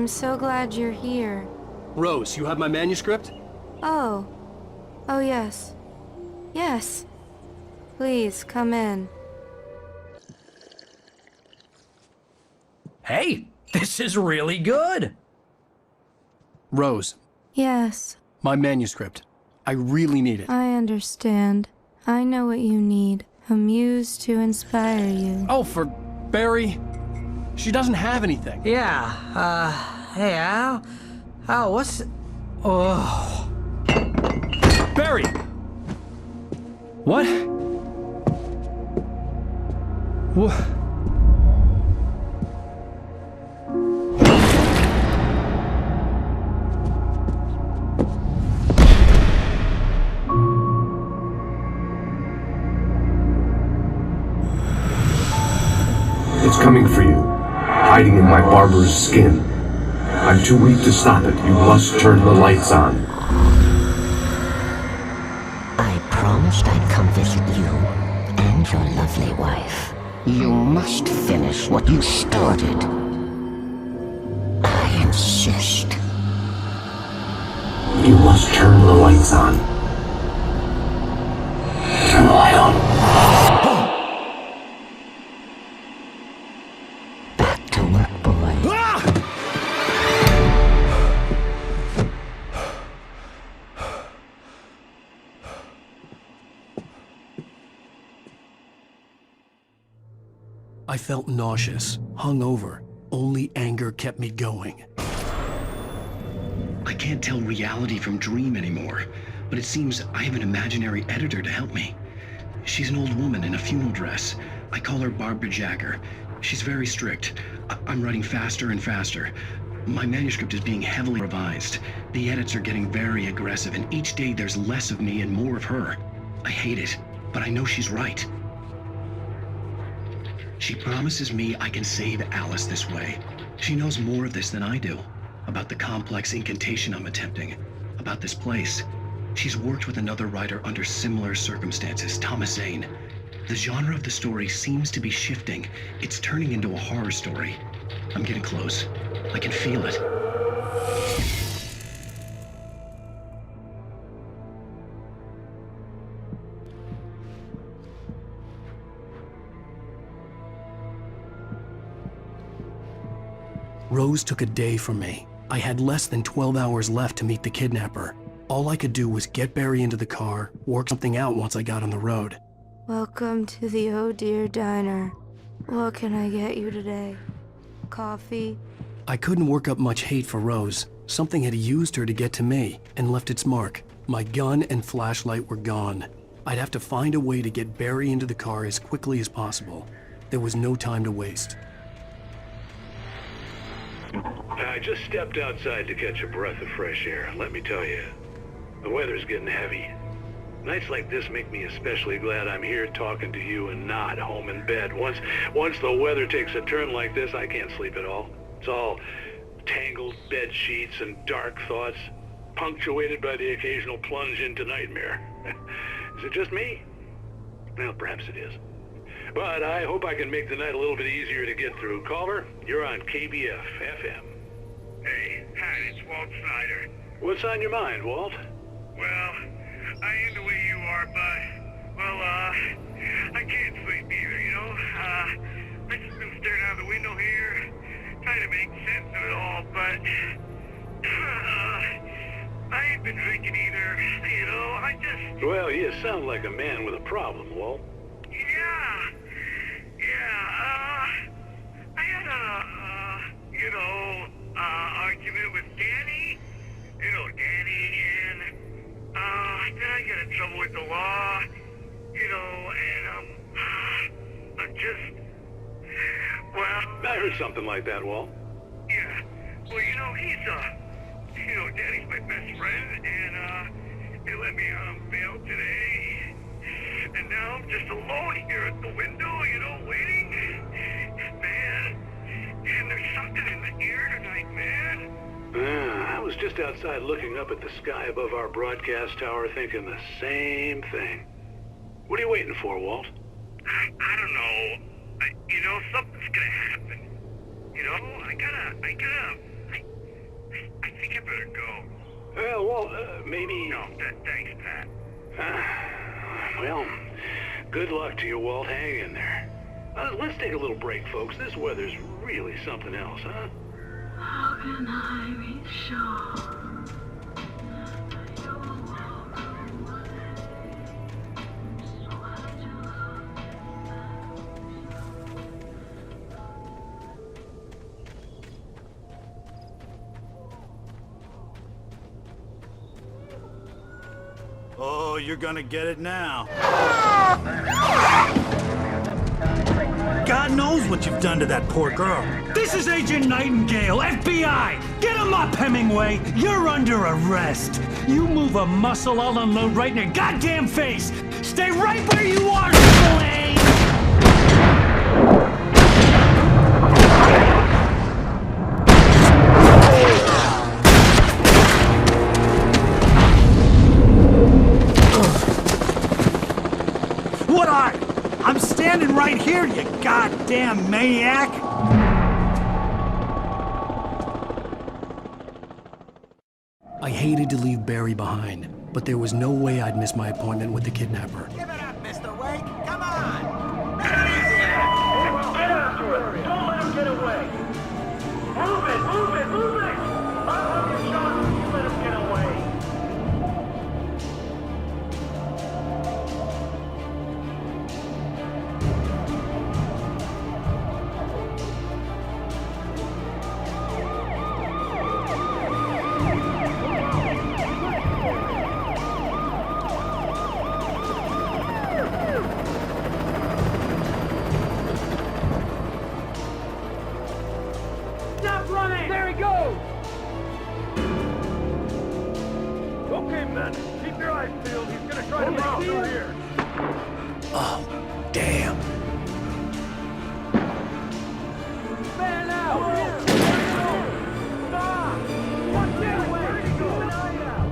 so glad you're here. Rose, you have my manuscript? Oh. Oh yes. Yes. Please, come in. Hey, this is really good. Rose, Yes, my manuscript. I really need it. I understand. I know what you need. A muse to inspire you. Oh, for Barry? She doesn't have anything. Yeah, hey, Al? Al, what's... Oh... Barry! What? What? It's coming for you, hiding in my barber's skin. I'm too weak to stop it. You must turn the lights on. I promised I'd come visit you and your lovely wife. You must finish what you started. I insist. You must turn the lights on. Turn the light on. Back to work, boy. I felt nauseous, hungover. Only anger kept me going. I can't tell reality from dream anymore, but it seems I have an imaginary editor to help me. She's an old woman in a funeral dress. I call her Barbara Jagger. She's very strict. I'm writing faster and faster. My manuscript is being heavily revised. The edits are getting very aggressive, and each day there's less of me and more of her. I hate it, but I know she's right. She promises me I can save Alice this way. She knows more of this than I do. About the complex incantation I'm attempting. About this place. She's worked with another writer under similar circumstances, Thomas Zane. The genre of the story seems to be shifting. It's turning into a horror story. I'm getting close. I can feel it. Rose took a day from me. I had less than 12 hours left to meet the kidnapper. All I could do was get Barry into the car, work something out once I got on the road. Welcome to the Oh Dear Diner. What can I get you today? Coffee? I couldn't work up much hate for Rose. Something had used her to get to me and left its mark. My gun and flashlight were gone. I'd have to find a way to get Barry into the car as quickly as possible. There was no time to waste. I just stepped outside to catch a breath of fresh air. Let me tell you, the weather's getting heavy. Nights like this make me especially glad I'm here talking to you and not home in bed. Once the weather takes a turn like this, I can't sleep at all. It's all tangled bed sheets and dark thoughts, punctuated by the occasional plunge into nightmare. Is it just me? Well, perhaps it is. But I hope I can make the night a little bit easier to get through. Caller, you're on KBF FM. Hey, Pat, it's Walt Snyder. What's on your mind, Walt? Well, I am the way you are, but, I can't sleep either, you know? I just been staring out the window here, trying to make sense of it all, but, I ain't been drinking either, you know? Well, you sound like a man with a problem, Walt. I had argument with Danny. You know, Danny, and, then I got in trouble with the law, you know, and, I'm just, well... I heard something like that, Walt. Yeah, well, you know, Danny's my best friend, and, he let me out on bail today, and now I'm just alone here at the window, you know, waiting, man, and there's something in the air tonight, man. I was just outside looking up at the sky above our broadcast tower thinking the same thing. What are you waiting for, Walt? I don't know. You know, something's gonna happen. You know, I think I better go. Well, Walt, maybe... No, thanks, Pat. Well, good luck to you, Walt. Hang in there. Let's take a little break, folks. This weather's really something else, huh? How can I be sure? Oh, you're gonna get it now. God knows what you've done to that poor girl. This is Agent Nightingale, FBI! Get him up, Hemingway! You're under arrest! You move a muscle, I'll unload right in your goddamn face! Stay right where you are, Slade! What are you? I'm standing right here, you goddamn maniac! I hated to leave Barry behind, but there was no way I'd miss my appointment with the kidnapper. Give it up, Mr. Wake. Come on. Get after it. Don't let him get away. Move it. I'll have you shot if you let him get away. Okay, men. Keep your eyes peeled. He's gonna try to break through here. Oh, damn. Man out! Stop! Watch out! Where did he go? Keep an eye out!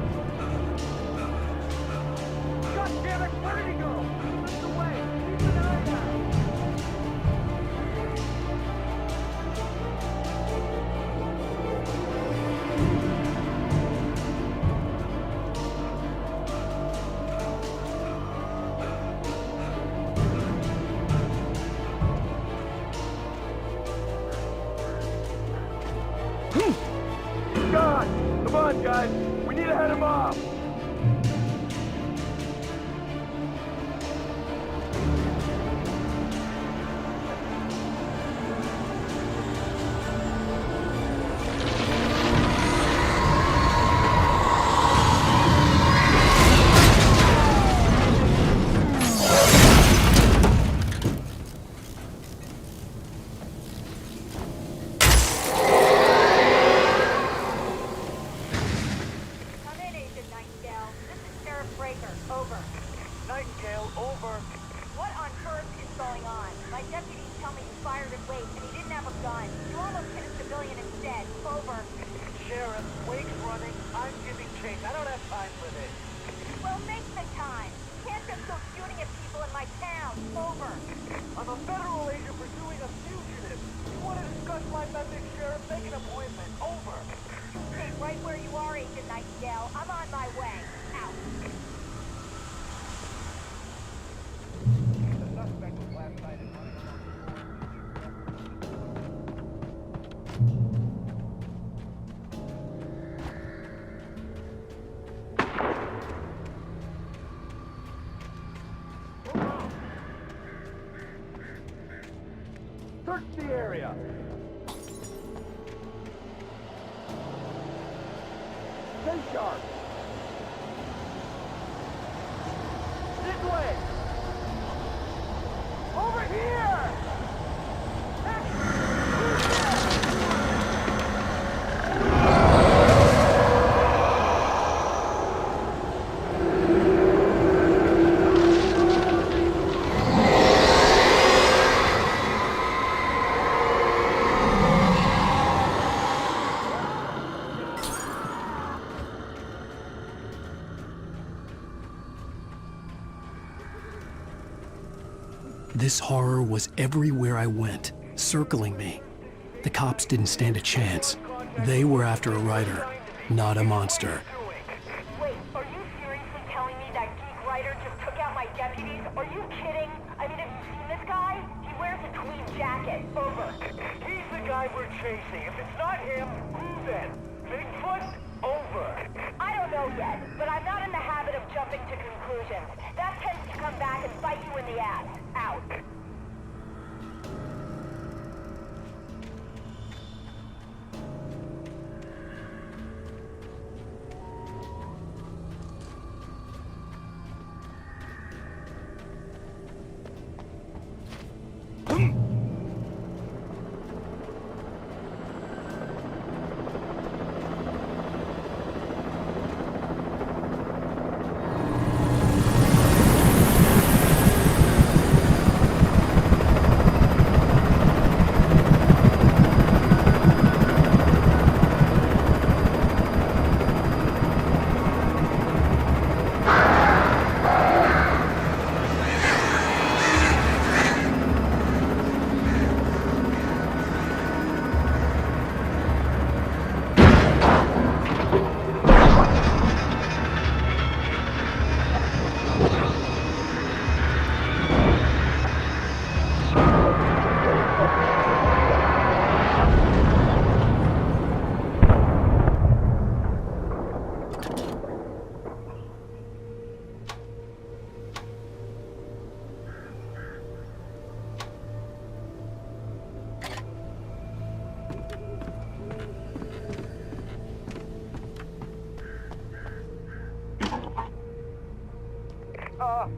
God damn it! Where did he go? Lift away! Keep an eye out! God! Come on, guys! We need to head him off! Nightingale, over. What on earth is going on? My deputies tell me you fired at Wake and he didn't have a gun. You almost hit a civilian instead. Over. Sheriff, Wake's running. I'm giving chase. I don't have time for this. Well, make the time. You can't just go shooting at people in my town. Over. I'm a federal agent pursuing a fugitive. You want to discuss my methods, Sheriff? Make an appointment. Over. Stay right where you are, Agent Nightingale. I'm on my way. Out. The suspect was last sighted running along the Search the area. Stay sharp. This way. Over here. This horror was everywhere I went, circling me. The cops didn't stand a chance. They were after a writer, not a monster. Wait, are you seriously telling me that geek writer just took out my deputies? Are you kidding? I mean, have you seen this guy? He wears a tweed jacket. Over. He's the guy we're chasing. If it's not him, who then? Bigfoot? Over. I don't know yet, but I'm not in the habit of jumping to conclusions. That tends to come back and bite you in the ass. Out.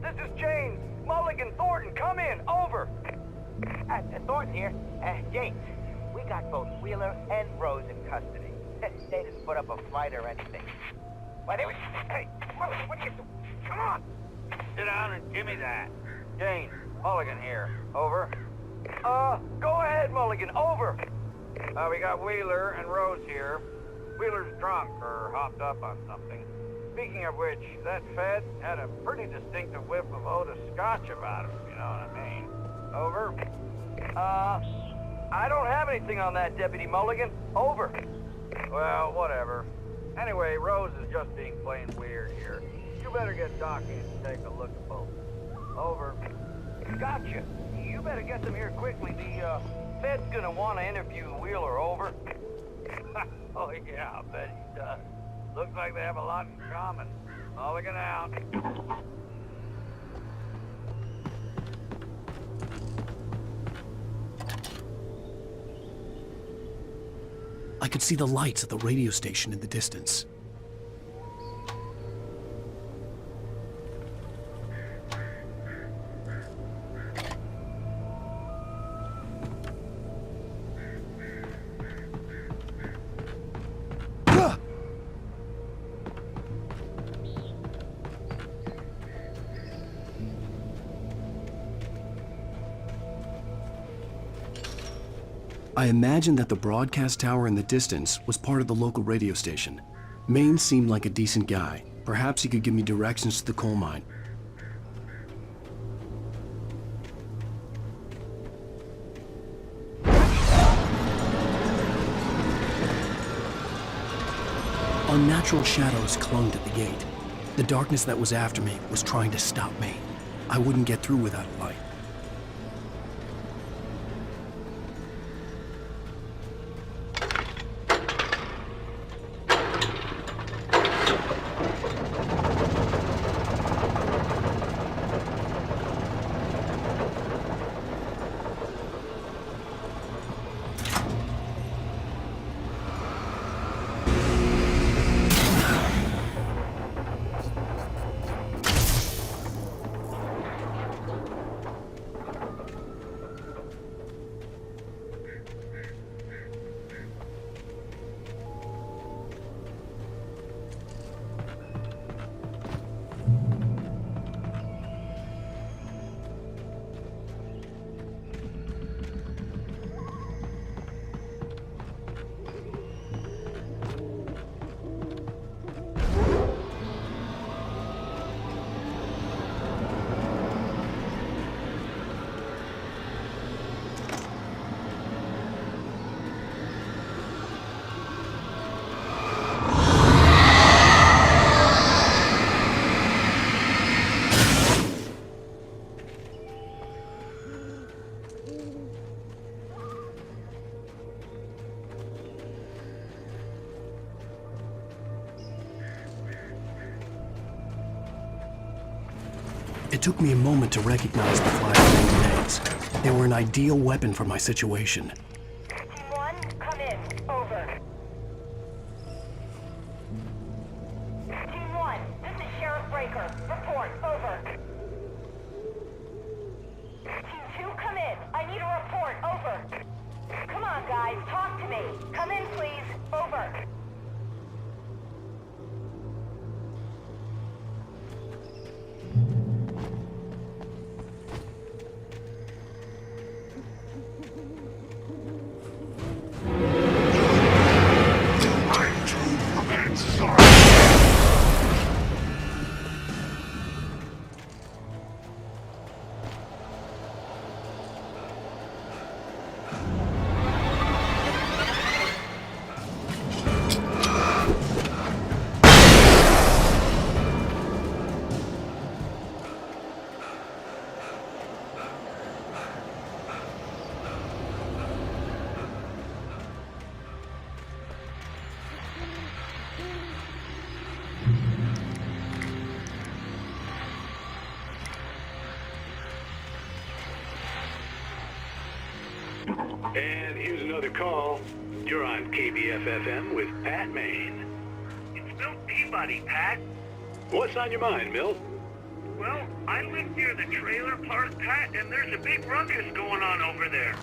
This is James. Mulligan, Thornton, come in. Over. Thornton here. James, we got both Wheeler and Rose in custody. They didn't put up a fight or anything. Why, they was... Hey, Mulligan, what are you doing? Come on! Sit down and give me that. Jane, Mulligan here. Over. Go ahead, Mulligan. Over. We got Wheeler and Rose here. Wheeler's drunk or hopped up on something. Speaking of which, that Fed had a pretty distinctive whiff of Otis Scotch about him, you know what I mean. Over. I don't have anything on that, Deputy Mulligan. Over. Well, whatever. Anyway, Rose is just being plain weird here. You better get Doc in and take a look at both. Over. Gotcha. You better get them here quickly. The Fed's gonna want to interview Wheeler. Over. Oh, yeah, I bet he does. Looks like they have a lot in common. Mulligan out. I could see the lights at the radio station in the distance. I imagined that the broadcast tower in the distance was part of the local radio station. Maine seemed like a decent guy. Perhaps he could give me directions to the coal mine. Unnatural shadows clung to the gate. The darkness that was after me was trying to stop me. I wouldn't get through without a light. It took me a moment to recognize the flashbang grenades. They were an ideal weapon for my situation. Team 1, come in. Over. Team 1, this is Sheriff Breaker. Report. Over. Team 2, come in. I need a report. Over. Come on, guys. Talk to me. Come in, please. Over. And here's another call. You're on KBF-FM with Pat Maine. It's Milt Peabody, Pat. What's on your mind, Milt? Well, I live near the trailer park, Pat, and there's a big ruckus going on over there.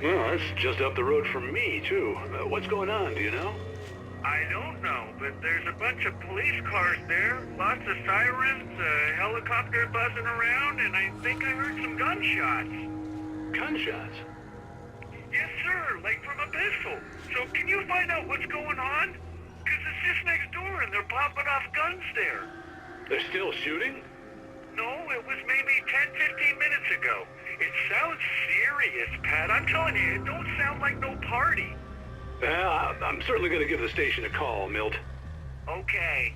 Well, that's just up the road from me, too. What's going on, do you know? I don't know, but there's a bunch of police cars there, lots of sirens, a helicopter buzzing around, and I think I heard some gunshots. Gunshots? Yes, sir, like from a pistol. So can you find out what's going on? Because it's just next door and they're popping off guns there. They're still shooting? No, it was maybe 10-15 minutes ago. It sounds serious, Pat. I'm telling you, it don't sound like no party. I'm certainly going to give the station a call, Milt. Okay.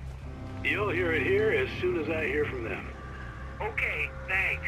You'll hear it here as soon as I hear from them. Okay, thanks.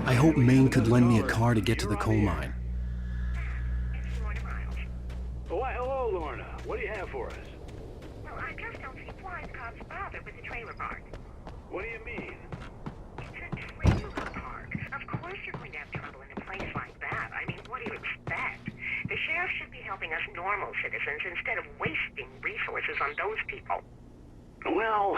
I hope Maine could lend me a car to get to the coal mine. Oh, why, hello, Lorna. What do you have for us? Well, I just don't see why the cops bother with the trailer park. What do you mean? It's a trailer park. Of course you're going to have trouble in a place like that. I mean, what do you expect? The sheriff should be helping us normal citizens instead of wasting resources on those people. Well...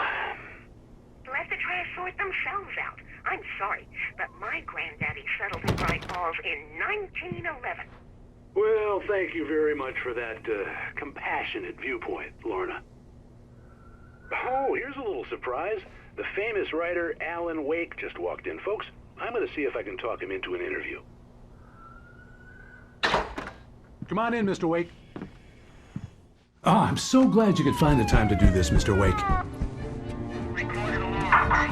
Let the trash sort themselves out. I'm sorry, but my granddaddy settled in Bright Falls in 1911. Well, thank you very much for that compassionate viewpoint, Lorna. Oh, here's a little surprise. The famous writer Alan Wake just walked in. Folks, I'm going to see if I can talk him into an interview. Come on in, Mr. Wake. Oh, I'm so glad you could find the time to do this, Mr. Wake.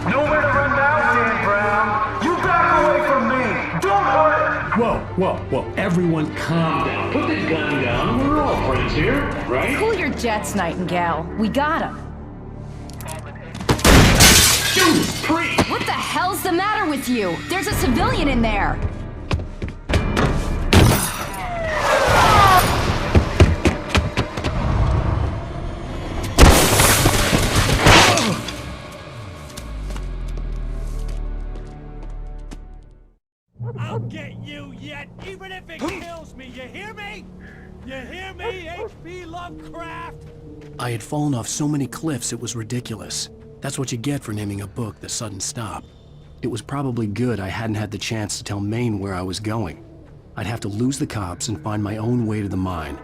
Nowhere to run now, Dan Brown. You back away from me. Don't hurt. Whoa. Everyone calm down. Put the gun down. We're all friends here, right? Cool your jets, Nightingale. We got him. Judas Priest! What the hell's the matter with you? There's a civilian in there. I'll get you yet, even if it kills me. You hear me? You hear me, H.P. Lovecraft? I had fallen off so many cliffs it was ridiculous. That's what you get for naming a book The Sudden Stop. It was probably good I hadn't had the chance to tell Maine where I was going. I'd have to lose the cops and find my own way to the mine.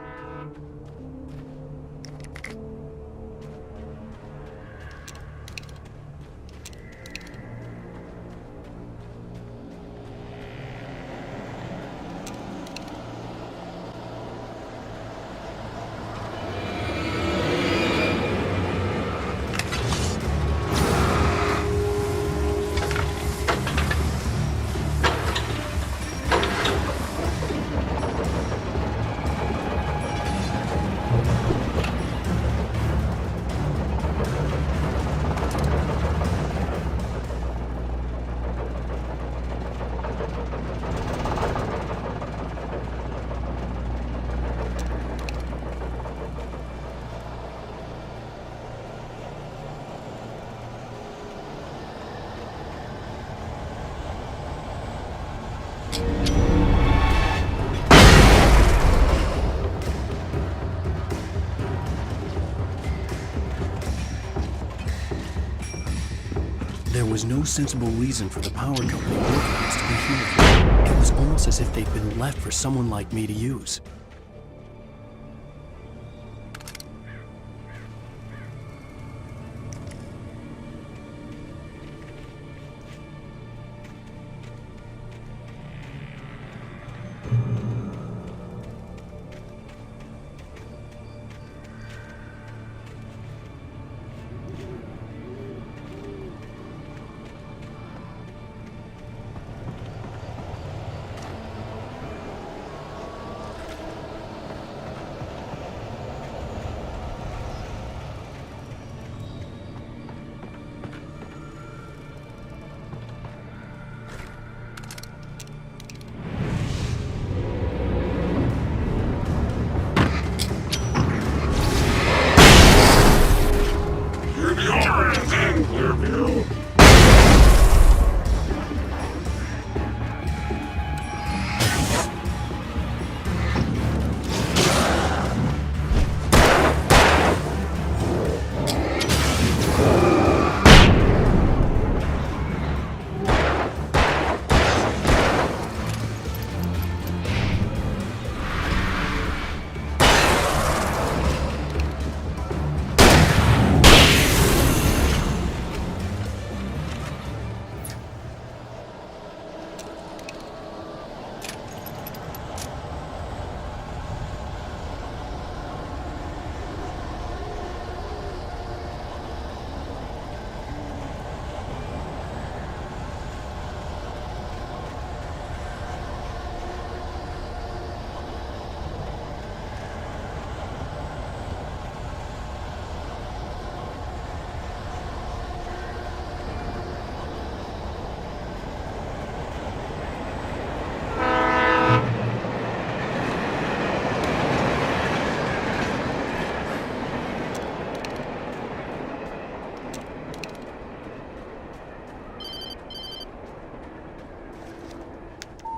There was no sensible reason for the power company workers to be here. It was almost as if they'd been left for someone like me to use.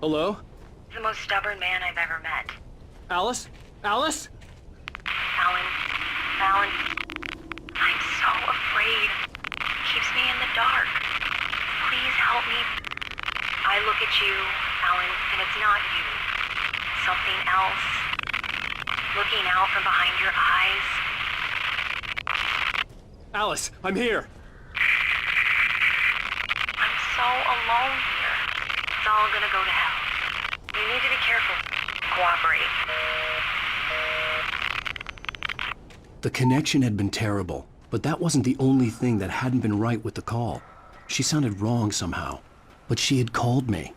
Hello? The most stubborn man I've ever met. Alice? Alice? Alan. Alan. I'm so afraid. Keeps me in the dark. Please help me. I look at you, Alan, and it's not you. Something else. Looking out from behind your eyes. Alice, I'm here. I'm so alone here. It's all gonna go to hell. You need to be careful. Cooperate. The connection had been terrible, but that wasn't the only thing that hadn't been right with the call. She sounded wrong somehow, but she had called me.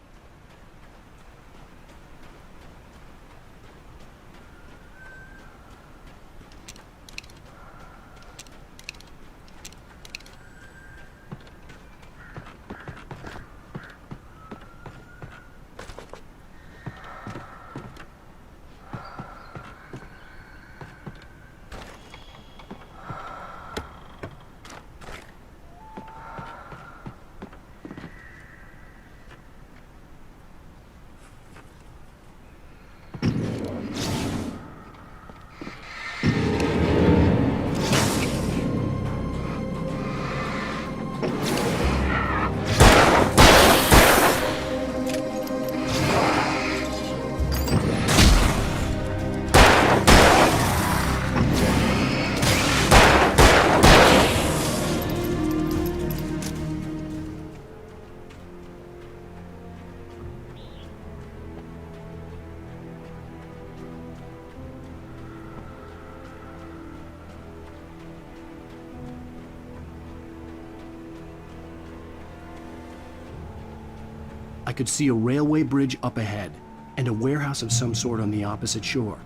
I could see a railway bridge up ahead, and a warehouse of some sort on the opposite shore.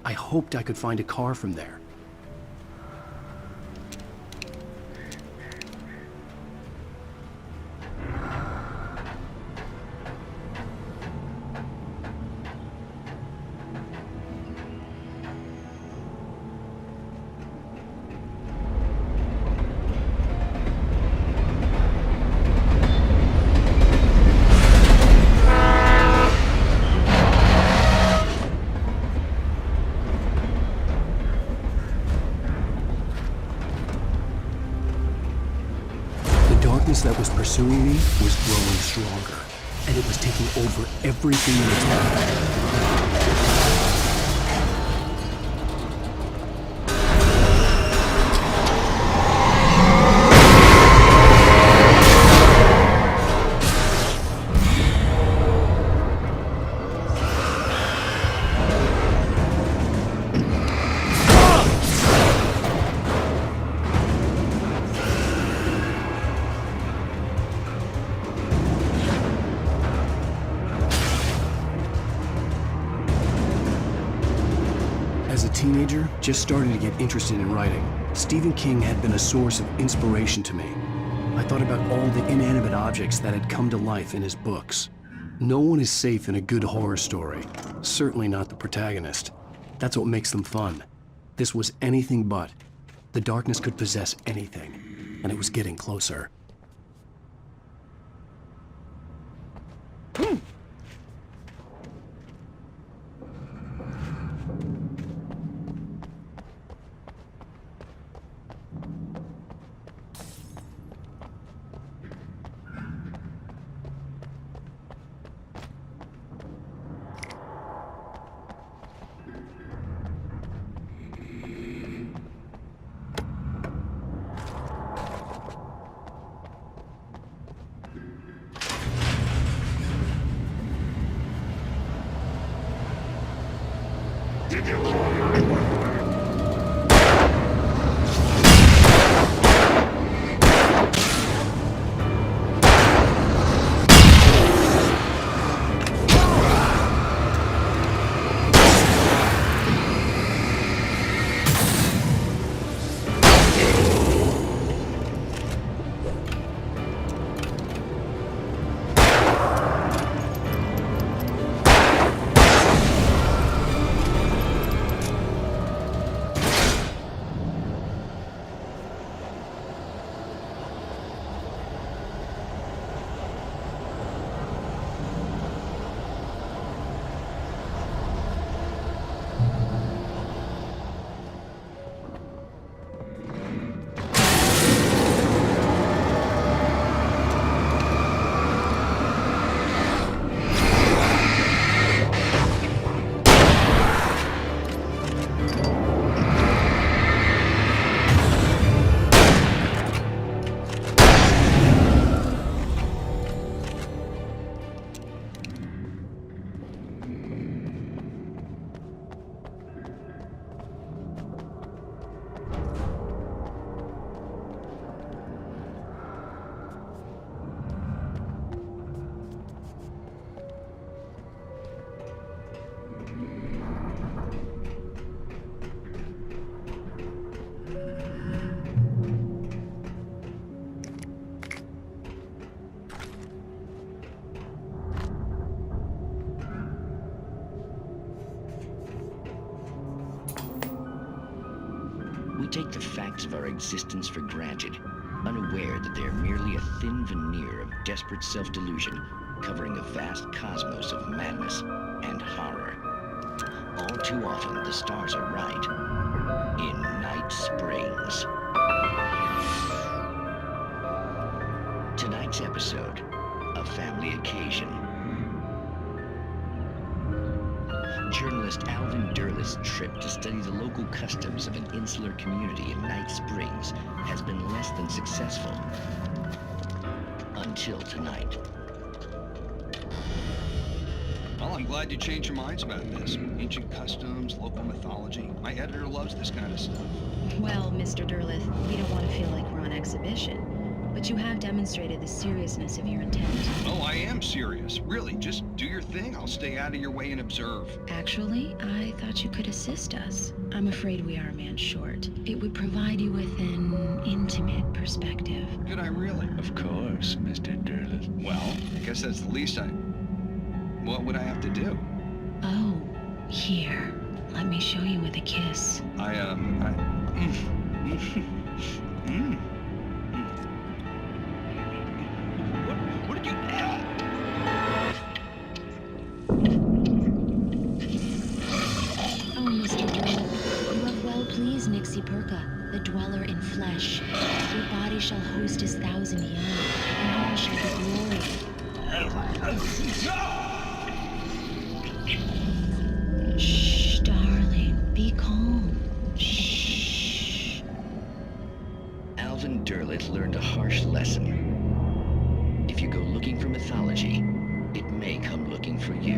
I hoped I could find a car from there. darkness that was pursuing me was growing stronger, and it was taking over everything in its path. As a teenager, just starting to get interested in writing, Stephen King had been a source of inspiration to me. I thought about all the inanimate objects that had come to life in his books. No one is safe in a good horror story, certainly not the protagonist. That's what makes them fun. This was anything but. The darkness could possess anything, and it was getting closer. We take the facts of our existence for granted, unaware that they are merely a thin veneer of desperate self-delusion covering a vast cosmos of madness and horror. All too often, the stars are right. In Night Springs. Tonight's episode, A Family Occasion. Journalist Alvin Derleth's trip to study the local customs of an insular community in Night Springs has been less than successful. Until tonight. Well, I'm glad you changed your minds about this. Ancient customs, local mythology. My editor loves this kind of stuff. Well, Mr. Derleth, we don't want to feel like we're on exhibition. But you have demonstrated the seriousness of your intent. Oh, I am serious. Really, just do your thing. I'll stay out of your way and observe. Actually, I thought you could assist us. I'm afraid we are a man short. It would provide you with an intimate perspective. Could I really? Of course, Mr. Derleth. Well, I guess that's the least I... What would I have to do? Oh, here. Let me show you with a kiss. What did you... Oh, Mr. Derleth, you have well pleased Nixie Perka, the dweller in flesh. Your body they shall host his 1,000 young, and all shall be glory. Shh, darling, be calm. Shh. Alvin Derleth learned a harsh lesson. If you go looking for mythology, it may come looking for you.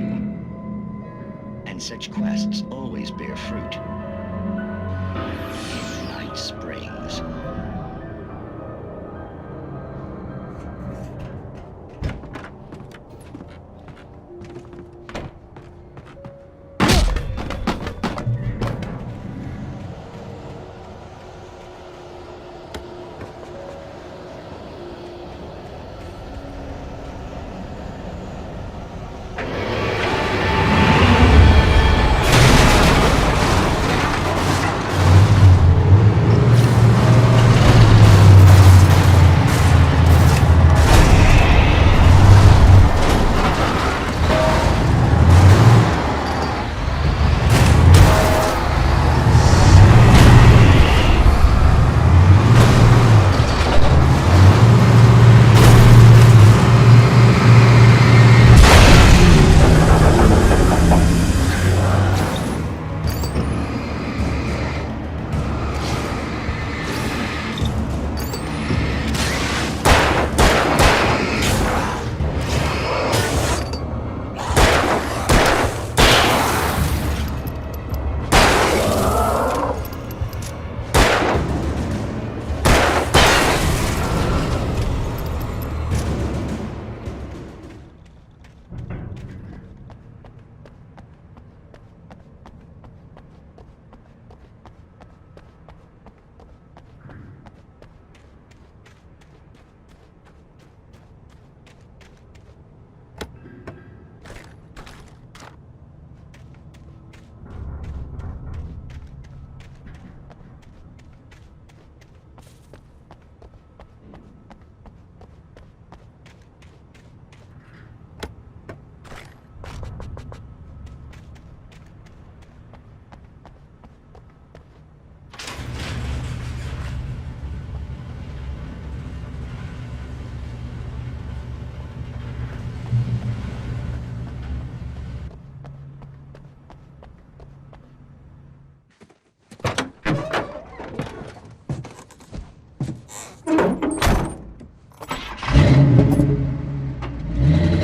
And such quests always bear fruit. In Night Springs.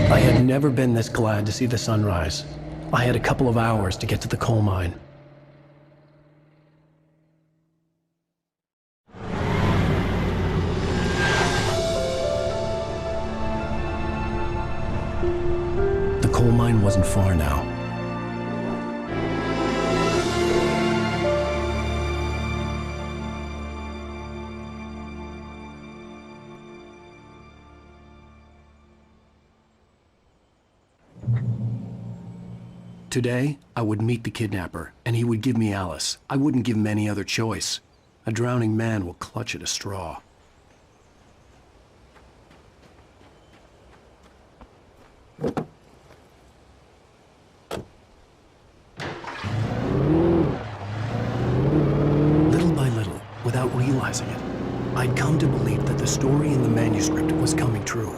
I had never been this glad to see the sunrise. I had a couple of hours to get to the coal mine. The coal mine wasn't far now. Today, I would meet the kidnapper, and he would give me Alice. I wouldn't give him any other choice. A drowning man will clutch at a straw. Little by little, without realizing it, I'd come to believe that the story in the manuscript was coming true.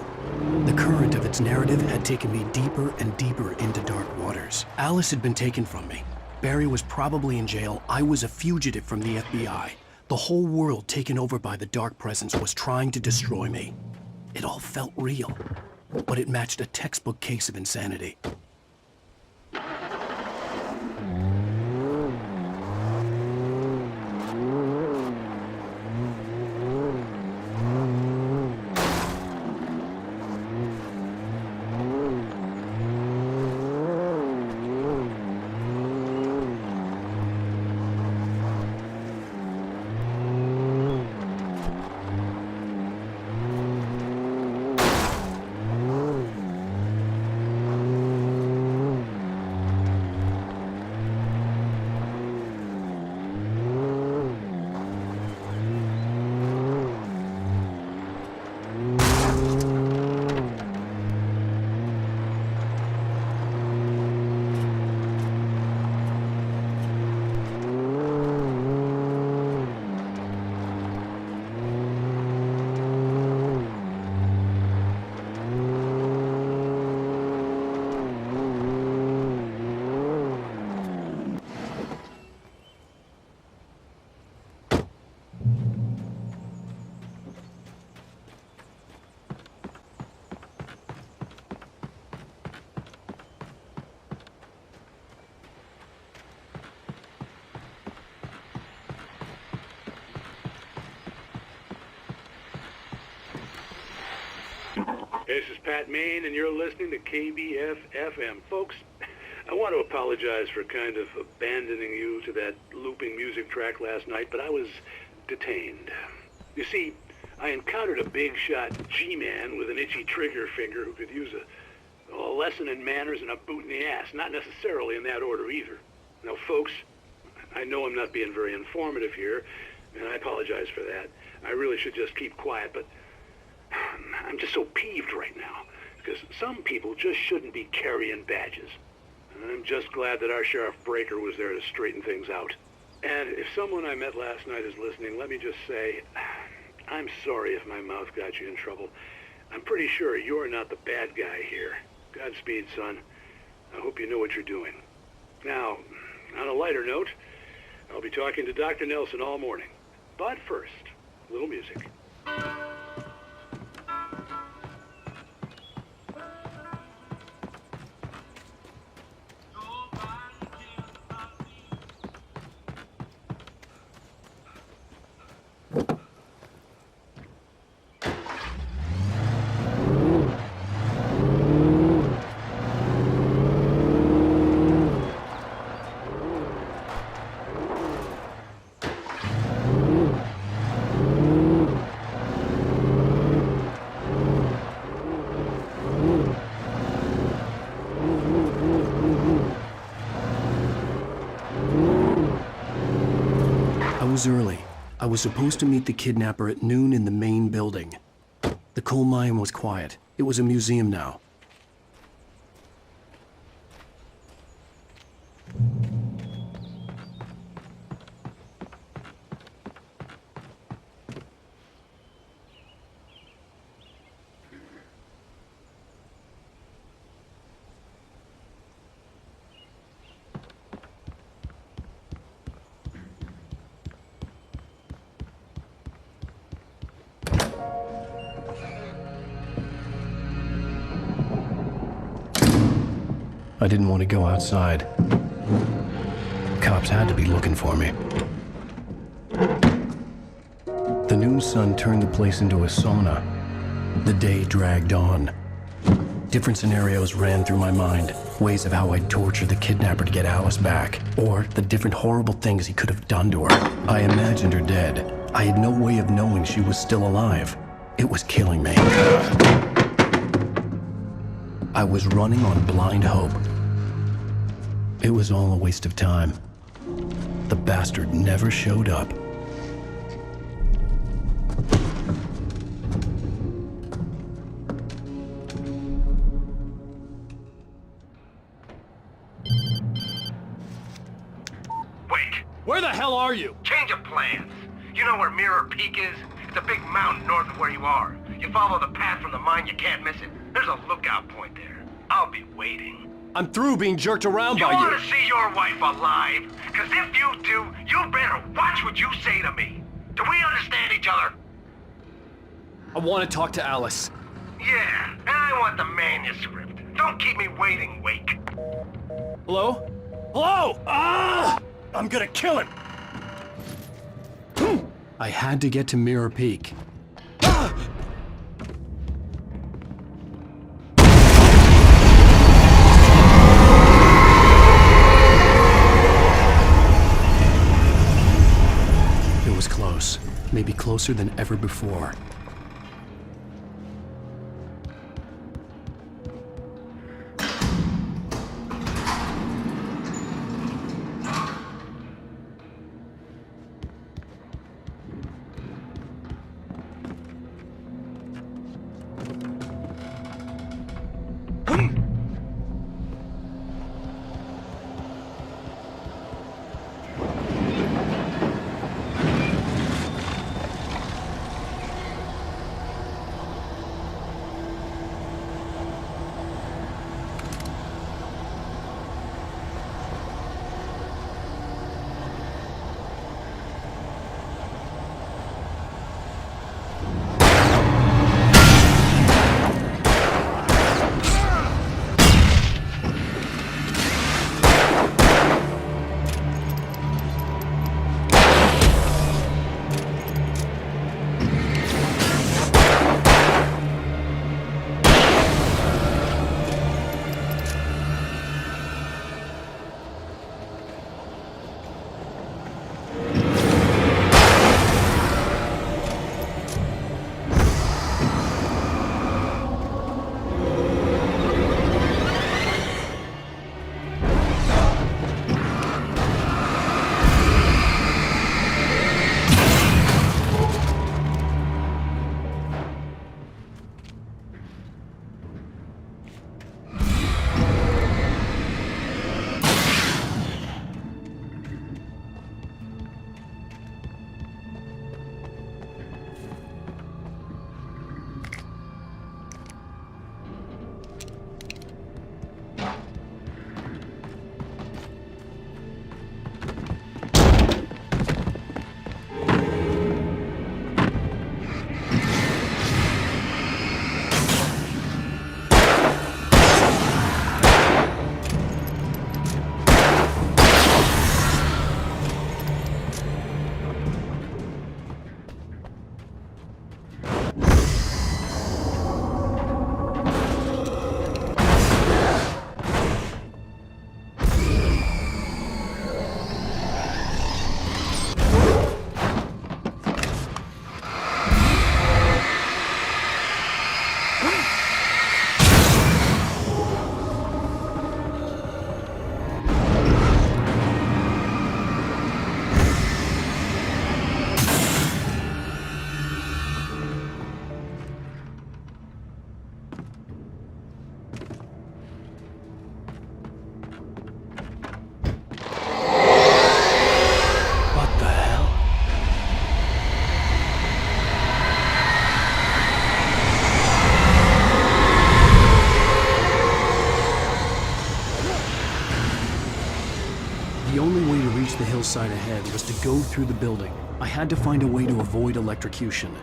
The current of its narrative had taken me deeper and deeper into dark waters. Alice had been taken from me. Barry was probably in jail. I was a fugitive from the FBI. The whole world taken over by the Dark Presence was trying to destroy me. It all felt real, but it matched a textbook case of insanity. This is Pat Main, and you're listening to KBF-FM. Folks, I want to apologize for kind of abandoning you to that looping music track last night, but I was detained. You see, I encountered a big-shot G-man with an itchy trigger finger who could use a lesson in manners and a boot in the ass. Not necessarily in that order either. Now, folks, I know I'm not being very informative here, and I apologize for that. I really should just keep quiet, but I'm just so peeved right now, because some people just shouldn't be carrying badges. And I'm just glad that our Sheriff Breaker was there to straighten things out. And if someone I met last night is listening, let me just say, I'm sorry if my mouth got you in trouble. I'm pretty sure you're not the bad guy here. Godspeed, son. I hope you know what you're doing. Now, on a lighter note, I'll be talking to Dr. Nelson all morning. But first, a little music. It was early. I was supposed to meet the kidnapper at noon in the main building. The coal mine was quiet. It was a museum now. I didn't want to go outside. Cops had to be looking for me. The noon sun turned the place into a sauna. The day dragged on. Different scenarios ran through my mind. Ways of how I'd torture the kidnapper to get Alice back. Or the different horrible things he could have done to her. I imagined her dead. I had no way of knowing she was still alive. It was killing me. I was running on blind hope. It was all a waste of time. The bastard never showed up. Wait! Where the hell are you? Change of plans. You know where Mirror Peak is? It's a big mountain north of where you are. You follow the path from the mine, you can't miss it. There's a lookout point there. I'll be waiting. I'm through being jerked around by You you. want to see your wife alive? Because if you do, you better watch what you say to me. Do we understand each other? I want to talk to Alice. Yeah, and I want the manuscript. Don't keep me waiting, Wake. Hello? Hello! Ah! I'm gonna kill him! I had to get to Mirror Peak. It was close. Maybe closer than ever before. the hillside ahead was to go through the building. I had to find a way to avoid electrocution.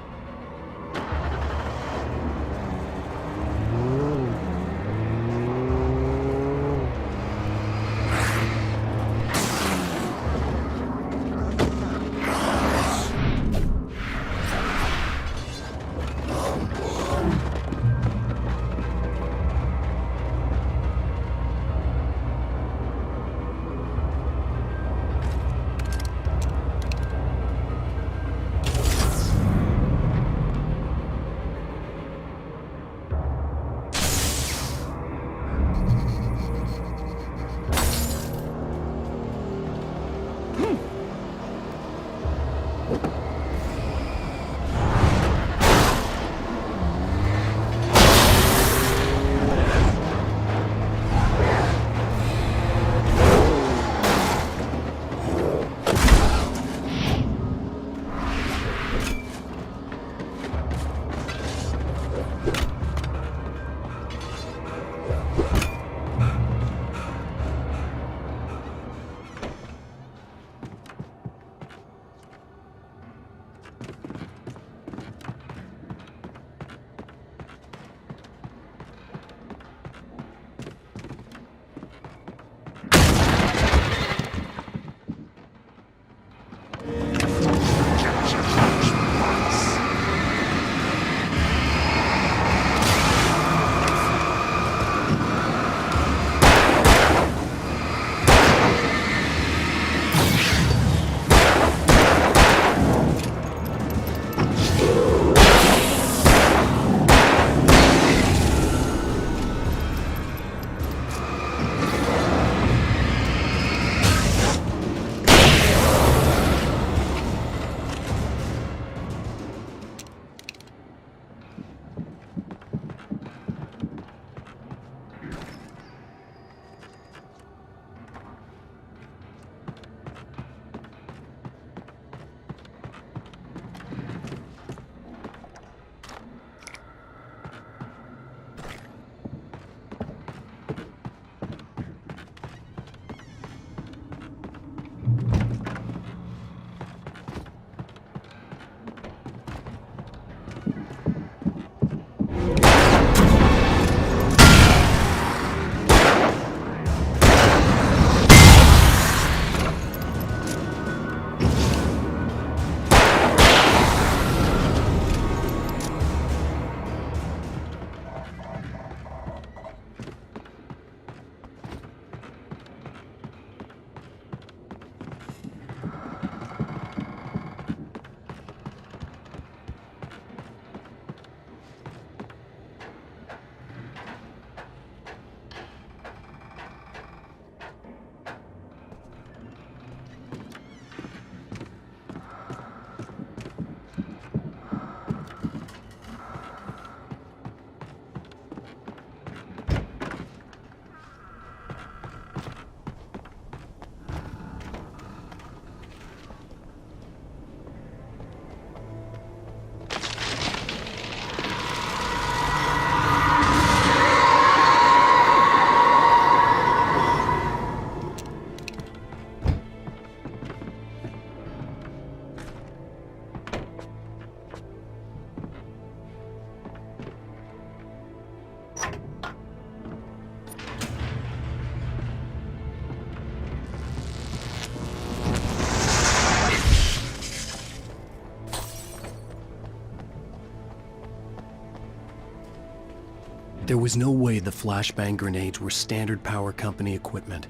There was no way the flashbang grenades were Standard Power Company equipment.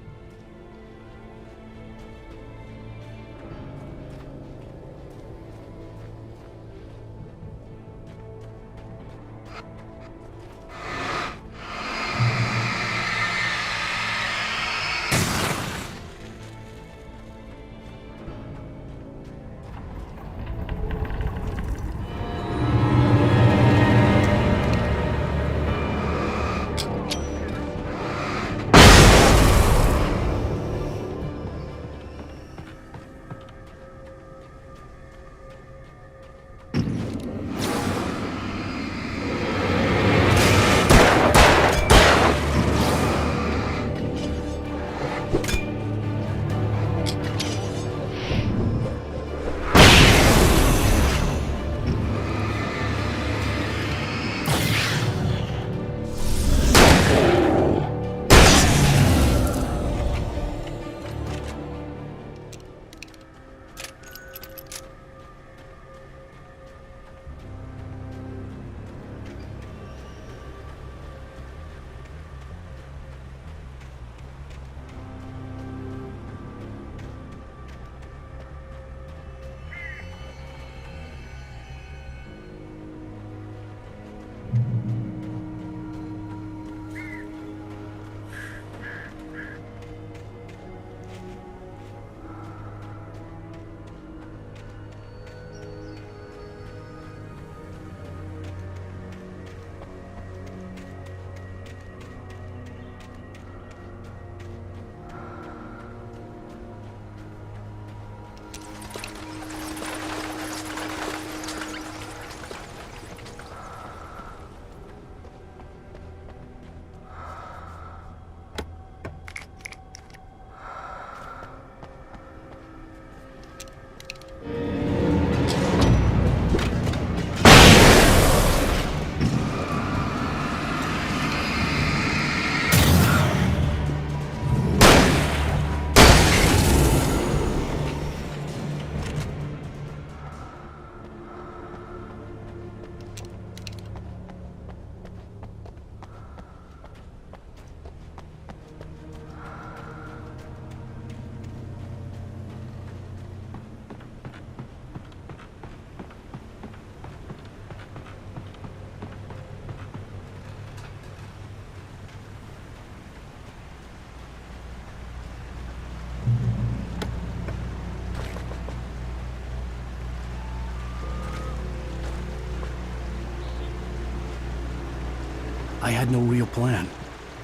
I had no real plan.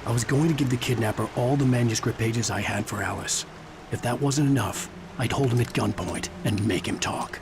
I was going to give the kidnapper all the manuscript pages I had for Alice. If that wasn't enough, I'd hold him at gunpoint and make him talk.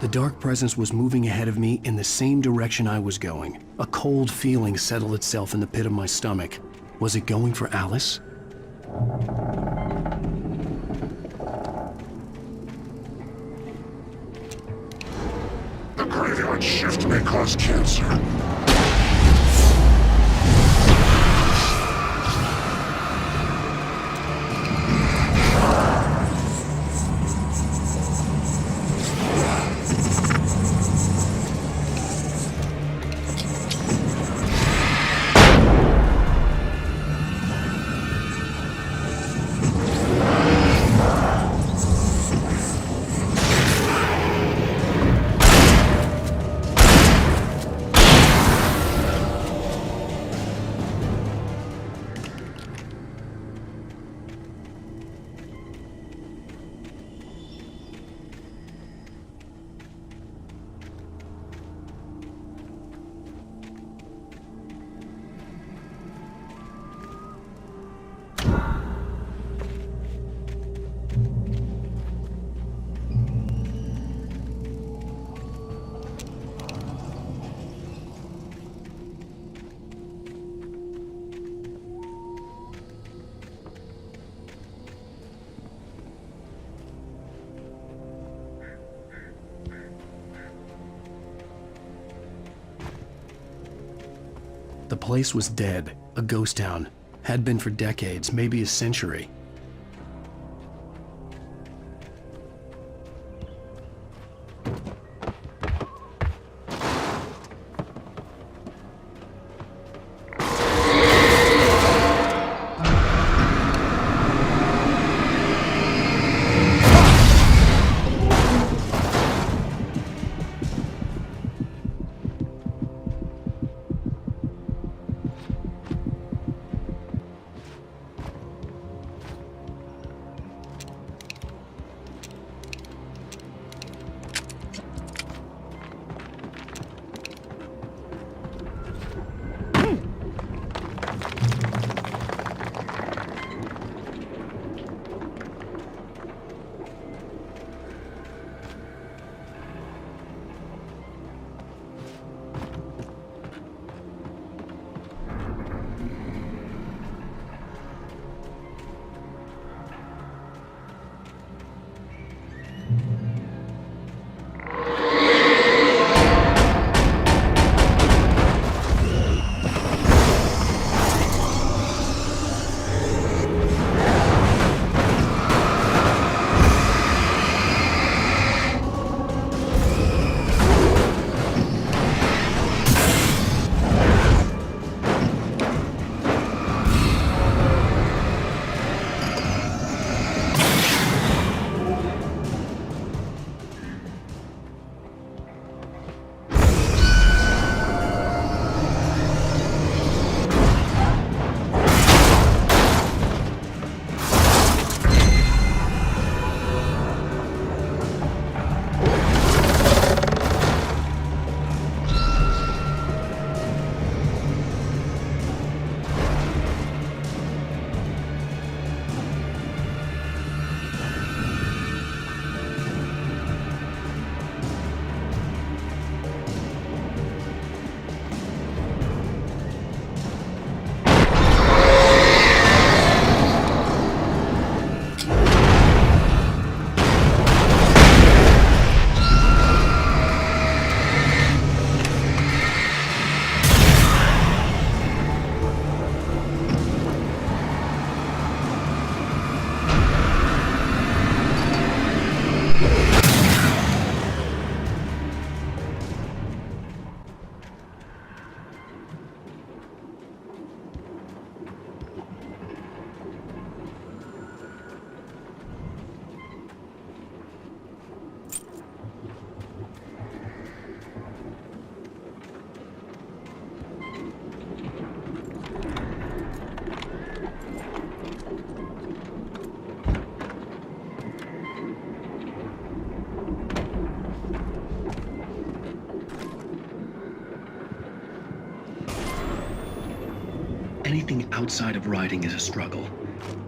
The dark presence was moving ahead of me in the same direction I was going. A cold feeling settled itself in the pit of my stomach. Was it going for Alice? The graveyard shift may cause cancer. The place was dead, a ghost town. Had been for decades, maybe a century. Anything outside of writing is a struggle.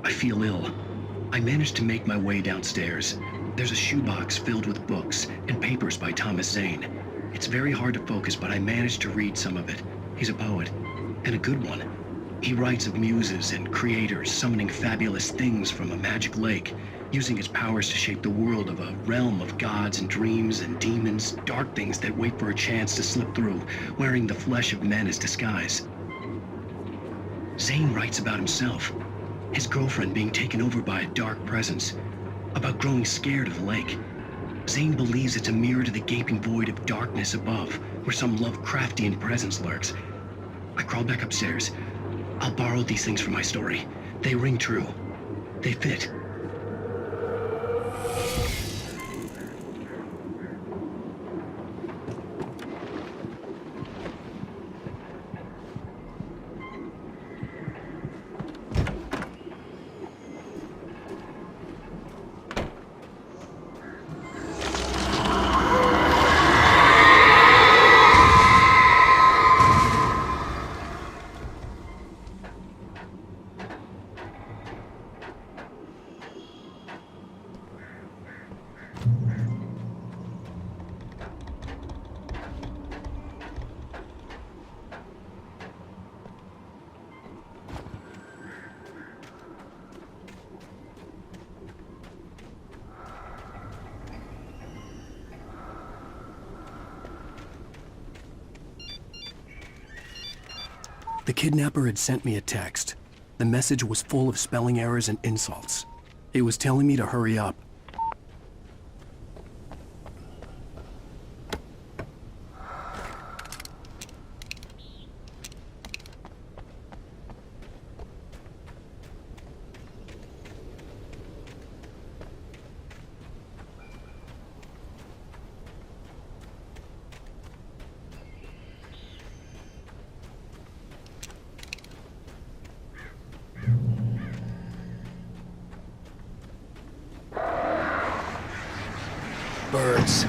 I feel ill. I managed to make my way downstairs. There's a shoebox filled with books and papers by Thomas Zane. It's very hard to focus, but I managed to read some of it. He's a poet, and a good one. He writes of muses and creators summoning fabulous things from a magic lake, using his powers to shape the world of a realm of gods and dreams and demons, dark things that wait for a chance to slip through, wearing the flesh of men as disguise. Zane writes about himself, his girlfriend being taken over by a dark presence, about growing scared of the lake. Zane believes it's a mirror to the gaping void of darkness above, where some Lovecraftian presence lurks. I crawl back upstairs. I'll borrow these things for my story. They ring true. They fit. The kidnapper had sent me a text. The message was full of spelling errors and insults. It was telling me to hurry up. Birds.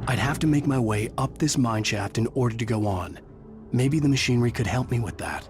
I'd have to make my way up this mine shaft in order to go on. Maybe the machinery could help me with that.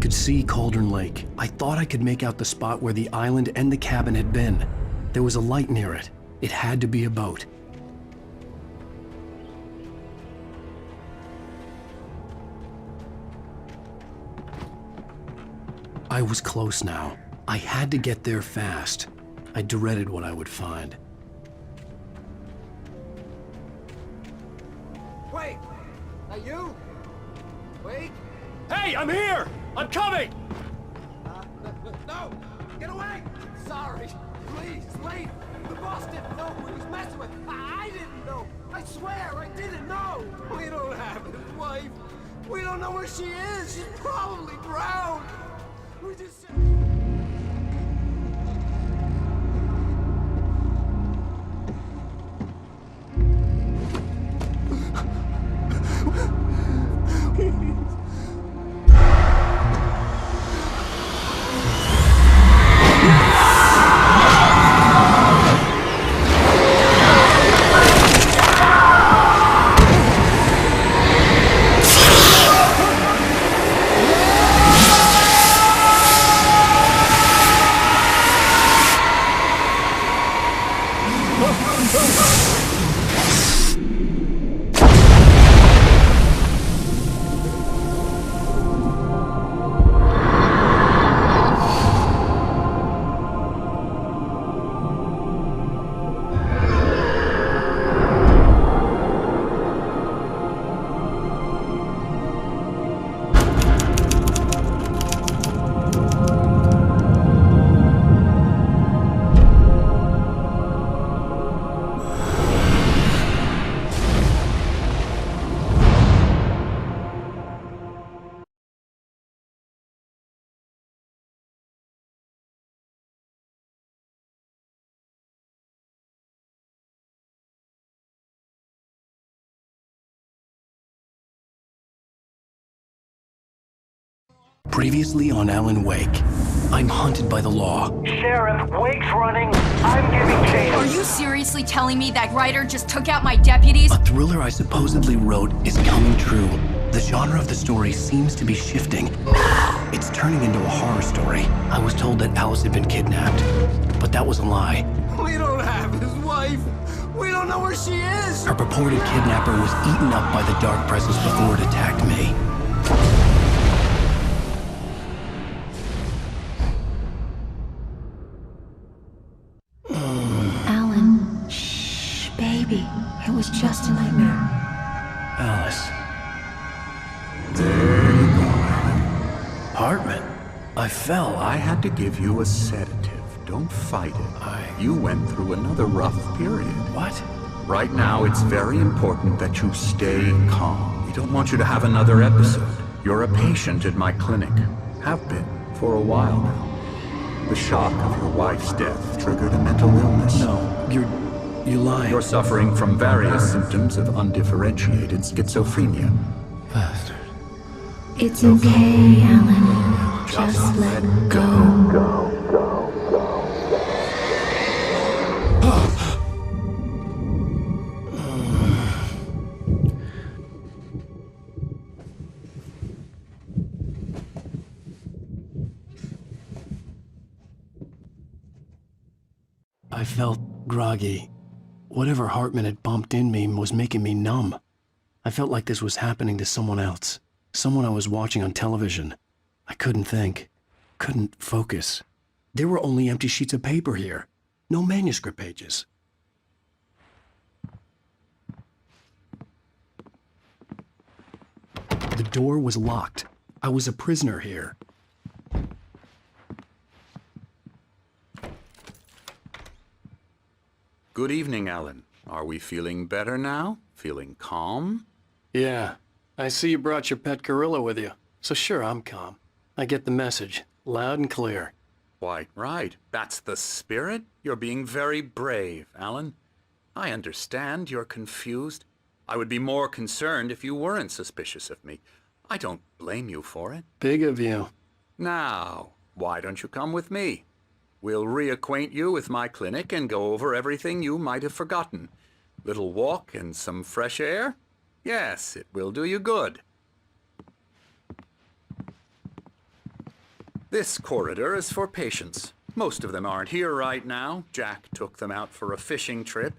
could see Cauldron Lake. I thought I could make out the spot where the island and the cabin had been. There was a light near it. It had to be a boat. I was close now. I had to get there fast. I dreaded what I would find. Wait! That you? Wait! Hey, I'm here! I'm coming! No! Get away! Sorry! Please, wait! The boss didn't know who he was messing with! I didn't know! I swear, I didn't know! We don't have his wife! We don't know where she is! She's probably drowned! We just... Previously on Alan Wake, I'm hunted by the law. Sheriff, Wake's running. I'm giving chase. Are you seriously telling me that writer just took out my deputies? A thriller I supposedly wrote is coming true. The genre of the story seems to be shifting. It's turning into a horror story. I was told that Alice had been kidnapped, but that was a lie. We don't have his wife! We don't know where she is! Her purported kidnapper was eaten up by the dark presence before it attacked me. Alan, shh, baby. It was just a nightmare. Alice. There you go, Alan. Hartman, I fell. I had to give you a sedative. Don't fight it. You went through another rough period. What? Right now, it's very important that you stay calm. We don't want you to have another episode. You're a patient at my clinic. Have been for a while now. The shock of your wife's death triggered a mental illness. No, you lie. You're suffering from various symptoms of undifferentiated schizophrenia. Bastard. It's okay, Alan. Just let go. I felt groggy. Whatever Hartman had bumped in me was making me numb. I felt like this was happening to someone else. Someone I was watching on television. I couldn't think. Couldn't focus. There were only empty sheets of paper here. No manuscript pages. The door was locked. I was a prisoner here. Good evening, Alan. Are we feeling better now? Feeling calm? Yeah. I see you brought your pet gorilla with you. So sure, I'm calm. I get the message. Loud and clear. Quite right. That's the spirit. You're being very brave, Alan. I understand you're confused. I would be more concerned if you weren't suspicious of me. I don't blame you for it. Big of you. Now, why don't you come with me? We'll reacquaint you with my clinic and go over everything you might have forgotten. Little walk and some fresh air? Yes, it will do you good. This corridor is for patients. Most of them aren't here right now. Jack took them out for a fishing trip,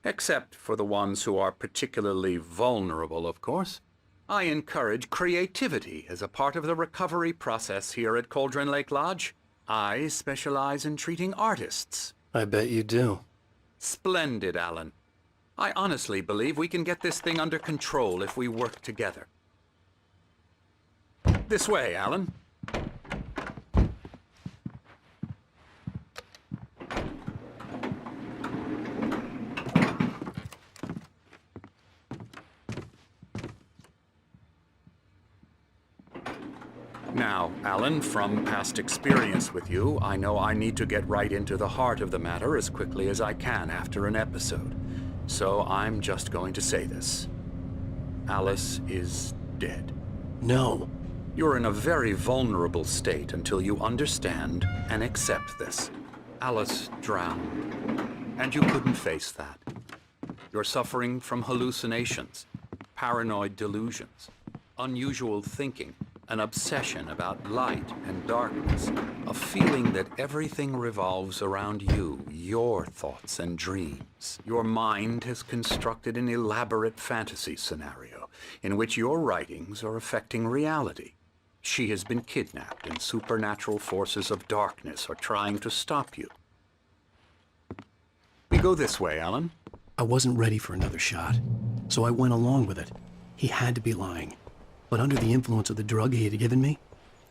except for the ones who are particularly vulnerable, of course. I encourage creativity as a part of the recovery process here at Cauldron Lake Lodge. I specialize in treating artists. I bet you do. Splendid, Alan. I honestly believe we can get this thing under control if we work together. This way, Alan. Now, Alan, from past experience with you, I know I need to get right into the heart of the matter as quickly as I can after an episode. So I'm just going to say this. Alice is dead. No. You're in a very vulnerable state until you understand and accept this. Alice drowned, and you couldn't face that. You're suffering from hallucinations, paranoid delusions, unusual thinking, an obsession about light and darkness, a feeling that everything revolves around you, your thoughts and dreams. Your mind has constructed an elaborate fantasy scenario in which your writings are affecting reality. She has been kidnapped and supernatural forces of darkness are trying to stop you. We go this way, Alan. I wasn't ready for another shot, so I went along with it. He had to be lying. But under the influence of the drug he had given me,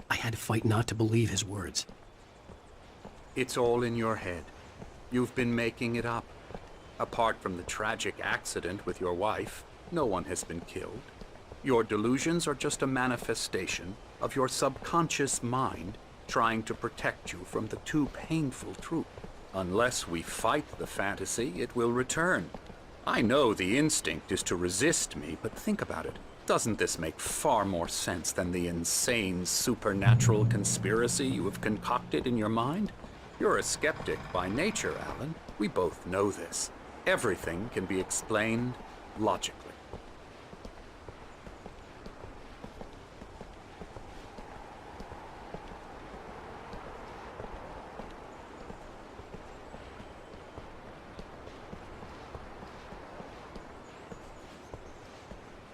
I had to fight not to believe his words. It's all in your head. You've been making it up. Apart from the tragic accident with your wife, no one has been killed. Your delusions are just a manifestation of your subconscious mind trying to protect you from the too painful truth. Unless we fight the fantasy, it will return. I know the instinct is to resist me, but think about it. Doesn't this make far more sense than the insane supernatural conspiracy you have concocted in your mind? You're a skeptic by nature, Alan. We both know this. Everything can be explained logically.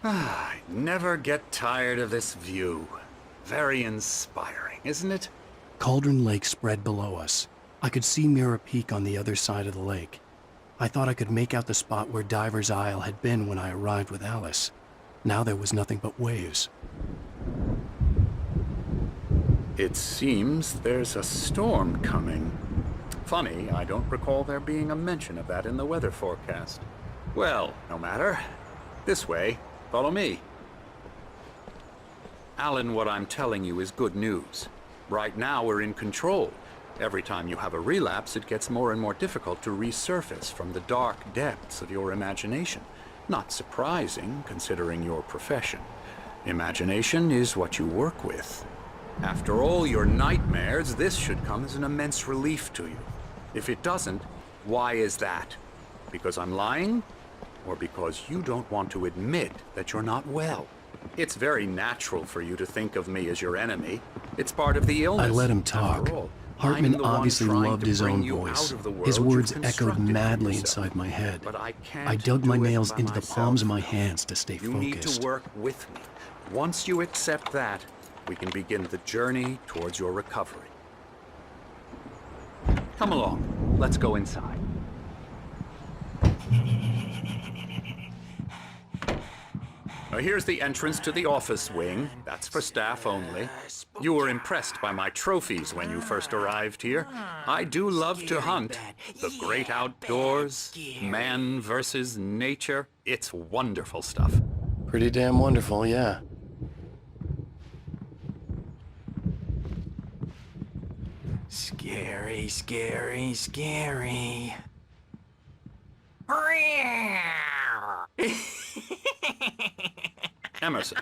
I never get tired of this view. Very inspiring, isn't it? Cauldron Lake spread below us. I could see Mirror Peak on the other side of the lake. I thought I could make out the spot where Diver's Isle had been when I arrived with Alice. Now there was nothing but waves. It seems there's a storm coming. Funny, I don't recall there being a mention of that in the weather forecast. Well, no matter. This way. Follow me. Alan, what I'm telling you is good news. Right now we're in control. Every time you have a relapse, it gets more and more difficult to resurface from the dark depths of your imagination. Not surprising, considering your profession. Imagination is what you work with. After all your nightmares, this should come as an immense relief to you. If it doesn't, why is that? Because I'm lying? Or because you don't want to admit that you're not well? It's very natural for you to think of me as your enemy. It's part of the illness. I let him talk. Hartman obviously loved his own voice. His words echoed madly inside my head. I dug my nails into the palms of my hands to stay focused. You need to work with me. Once you accept that, we can begin the journey towards your recovery. Come along. Let's go inside. Now here's the entrance to the office wing. That's for staff only. You were impressed by my trophies when you first arrived here. I do love to hunt. The great outdoors, man versus nature. It's wonderful stuff. Pretty damn wonderful, yeah. Scary, scary, scary. Emerson.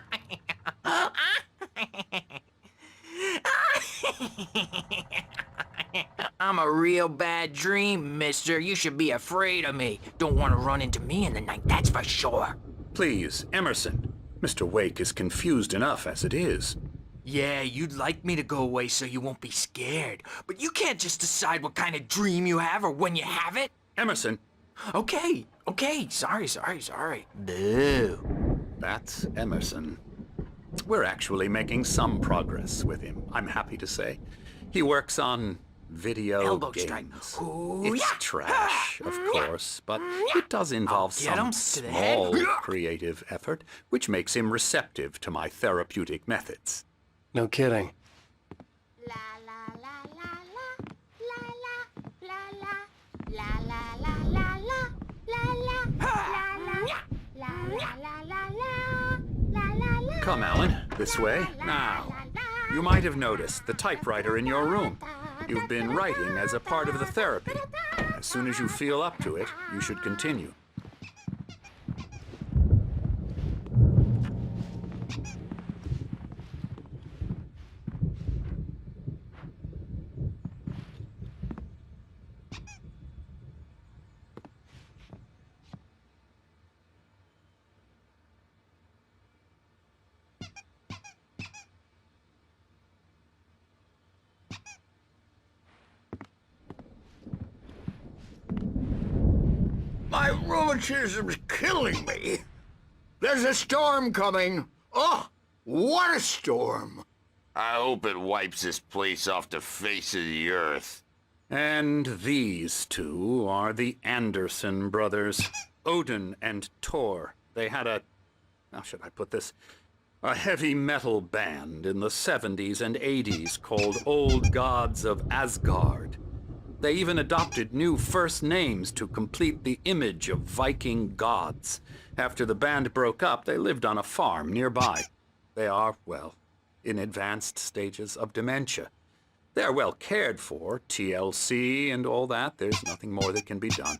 I'm a real bad dream, mister. You should be afraid of me. Don't want to run into me in the night, that's for sure. Please, Emerson. Mr. Wake is confused enough as it is. Yeah, you'd like me to go away so you won't be scared. But you can't just decide what kind of dream you have or when you have it. Emerson. Okay. Sorry. Boo. That's Emerson. We're actually making some progress with him, I'm happy to say. He works on video Elbow games. strike. It's trash, of course, but it does involve Get him some to the head. small creative effort, which makes him receptive to my therapeutic methods. No kidding. Come, Alan, this way. Now, you might have noticed the typewriter in your room. You've been writing as a part of the therapy. As soon as you feel up to it, you should continue. My rheumatism's killing me. There's a storm coming. Oh, what a storm. I hope it wipes this place off the face of the earth. And these two are the Anderson brothers, Odin and Thor. They had how should I put this? A heavy metal band in the 70s and 80s called Old Gods of Asgard. They even adopted new first names to complete the image of Viking gods. After the band broke up, they lived on a farm nearby. They are, well, in advanced stages of dementia. They're well cared for, TLC and all that. There's nothing more that can be done.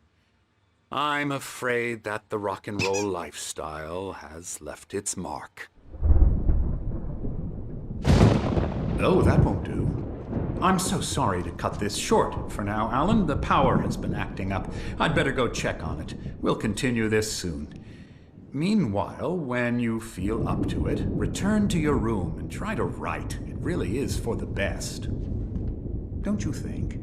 I'm afraid that the rock and roll lifestyle has left its mark. Oh, that won't do. I'm so sorry to cut this short for now, Alan. The power has been acting up. I'd better go check on it. We'll continue this soon. Meanwhile, when you feel up to it, return to your room and try to write. It really is for the best. Don't you think?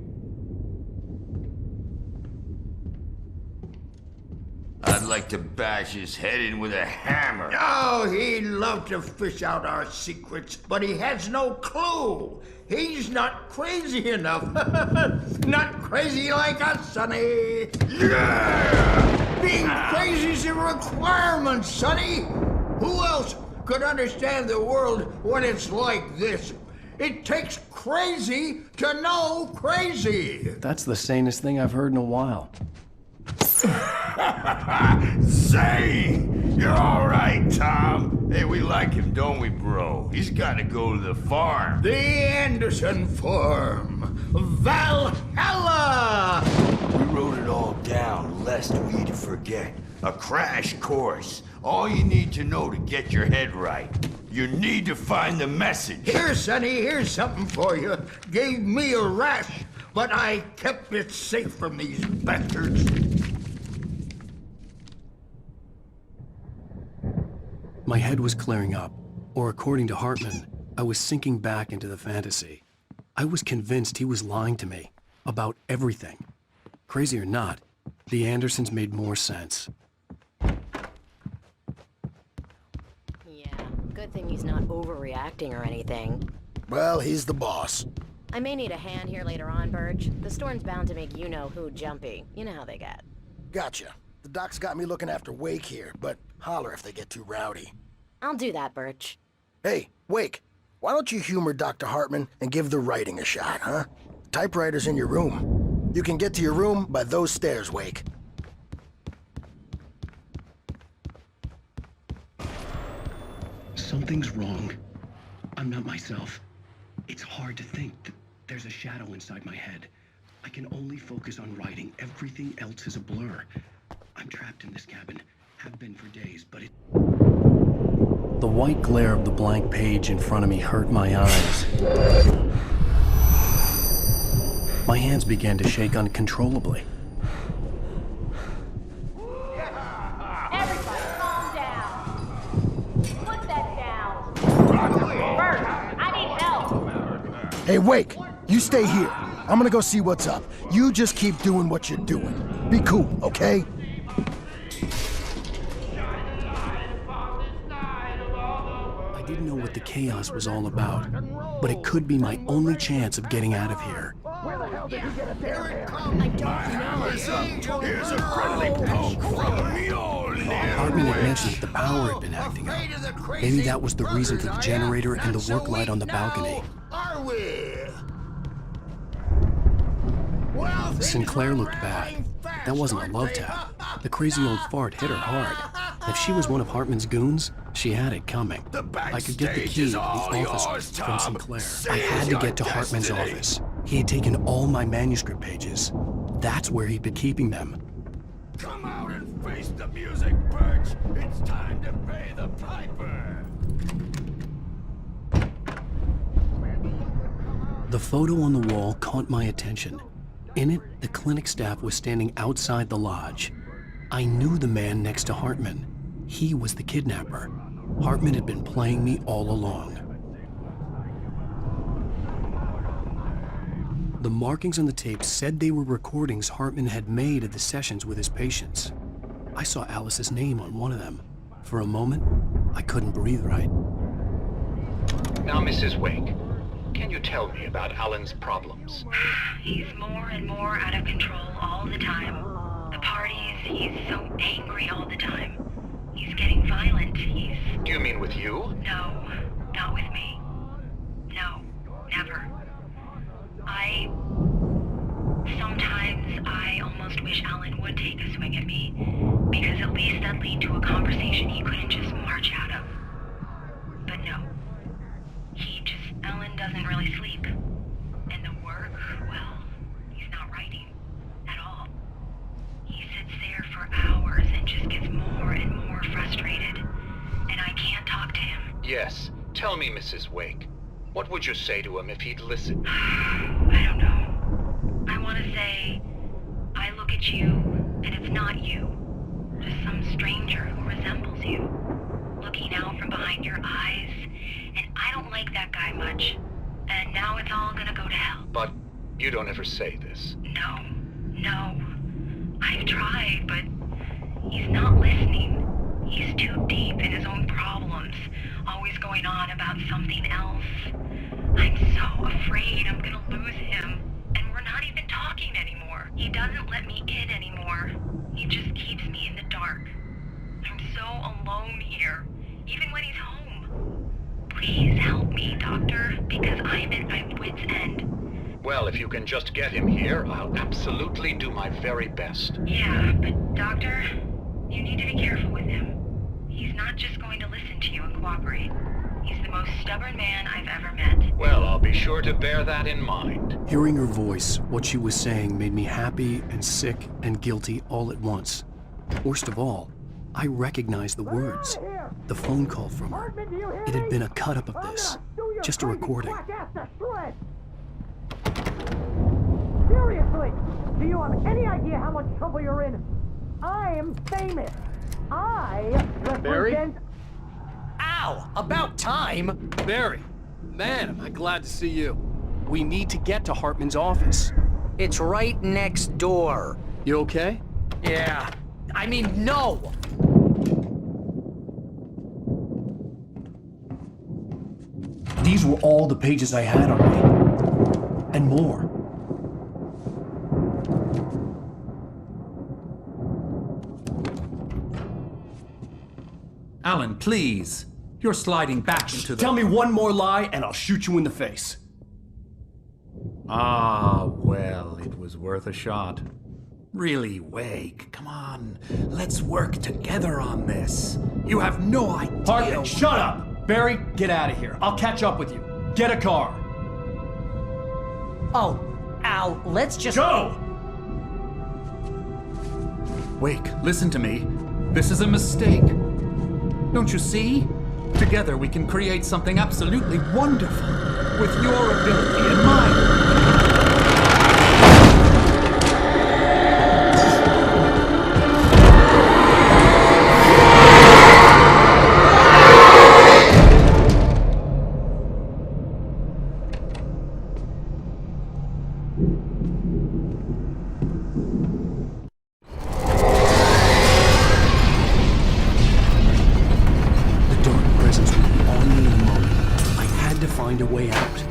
I'd like to bash his head in with a hammer. Oh, he'd love to fish out our secrets, but he has no clue. He's not crazy enough. Not crazy like us, Sonny. Yeah! Being crazy's a requirement, Sonny. Who else could understand the world when it's like this? It takes crazy to know crazy. That's the sanest thing I've heard in a while. Say, you're all right, Tom. Hey, we like him, don't we, bro? He's got to go to the farm. The Anderson Farm. Valhalla! We wrote it all down, lest we'd forget. A crash course. All you need to know to get your head right. You need to find the message. Here, Sonny, here's something for you. Gave me a rash, but I kept it safe from these bastards. My head was clearing up, or according to Hartman, I was sinking back into the fantasy. I was convinced he was lying to me about everything. Crazy or not, the Andersons made more sense. Yeah, good thing he's not overreacting or anything. Well, he's the boss. I may need a hand here later on, Birch. The storm's bound to make you-know-who jumpy. You know how they get. Gotcha. The doc's got me looking after Wake here, but holler if they get too rowdy. I'll do that, Birch. Hey, Wake, why don't you humor Dr. Hartman and give the writing a shot, huh? Typewriter's in your room. You can get to your room by those stairs, Wake. Something's wrong. I'm not myself. It's hard to think that there's a shadow inside my head. I can only focus on writing. Everything else is a blur. I'm trapped in this cabin. Have been for days, but it... The white glare of the blank page in front of me hurt my eyes. My hands began to shake uncontrollably. Everybody, calm down. Put that down. Birch, I Hey, Wake, you stay here. I'm gonna go see what's up. You just keep doing what you're doing. Be cool, okay? I didn't know what the chaos was all about, but it could be my only chance of getting out of here. Here's a friendly poke from Mjolnir. Hartman had mentioned that the power had been acting up. Maybe that was the reason for the generator and the work light on the balcony. Are we? Sinclair looked bad. That wasn't a love tap. The crazy old fart hit her hard. If she was one of Hartman's goons, she had it coming. I could get the key to the office from Sinclair. I had to get to Hartman's office. He had taken all my manuscript pages. That's where he'd been keeping them. Come out and face the music, Birch. It's time to pay the piper. The photo on the wall caught my attention. In it, the clinic staff was standing outside the lodge. I knew the man next to Hartman. He was the kidnapper. Hartman had been playing me all along. The markings on the tape said they were recordings Hartman had made of the sessions with his patients. I saw Alice's name on one of them. For a moment, I couldn't breathe right. Now, Mrs. Wake, can you tell me about Alan's problems? He's more and more out of control all the time. The parties, he's so angry all the time. He's getting violent. Do you mean with you? No, not with me. No, never. Sometimes I almost wish Alan would take a swing at me, because at least that'd lead to a conversation he couldn't just march out of. But no. Alan doesn't really sleep. And the work, well, he's not writing at all. He sits there for hours and just gets more and more frustrated. And I can't talk to him. Yes. Tell me, Mrs. Wake. What would you say to him if he'd listen? I don't know. I want to say, I look at you, and it's not you. Just some stranger who resembles you. Looking out from behind your eyes, and I don't like that guy much. And now it's all gonna go to hell. But you don't ever say this. No. I've tried, but he's not listening. He's too deep in his own problems, always going on about something else. I'm so afraid I'm gonna lose him, and we're not even talking anymore. He doesn't let me in anymore. He just keeps me in the dark. I'm so alone here, even when he's home. Please help me, Doctor, because I'm at my wit's end. Well, if you can just get him here, I'll absolutely do my very best. Yeah, but Doctor, you need to be careful with him. He's not just going to listen to you and cooperate. He's the most stubborn man I've ever met. Well, I'll be sure to bear that in mind. Hearing her voice, what she was saying made me happy and sick and guilty all at once. Worst of all, I recognized the words. The phone call from her. It had been a cut-up of this. Just a recording. Seriously, do you have any idea how much trouble you're in? I am famous. I represent... Ow! About time! Barry, man, am I glad to see you. We need to get to Hartman's office. It's right next door. You okay? Yeah. I mean, no! These were all the pages I had on me. And more. Alan, please. You're sliding back into the... Tell me one more lie and I'll shoot you in the face. Ah, well, it was worth a shot. Really, Wake, come on. Let's work together on this. You have no idea... Hartman, shut up! Barry, get out of here. I'll catch up with you. Get a car. Oh, Al, let's just... Go! Wake, listen to me. This is a mistake. Don't you see? Together we can create something absolutely wonderful. With your ability and mine. The dark presence would be on me in a moment. I had to find a way out.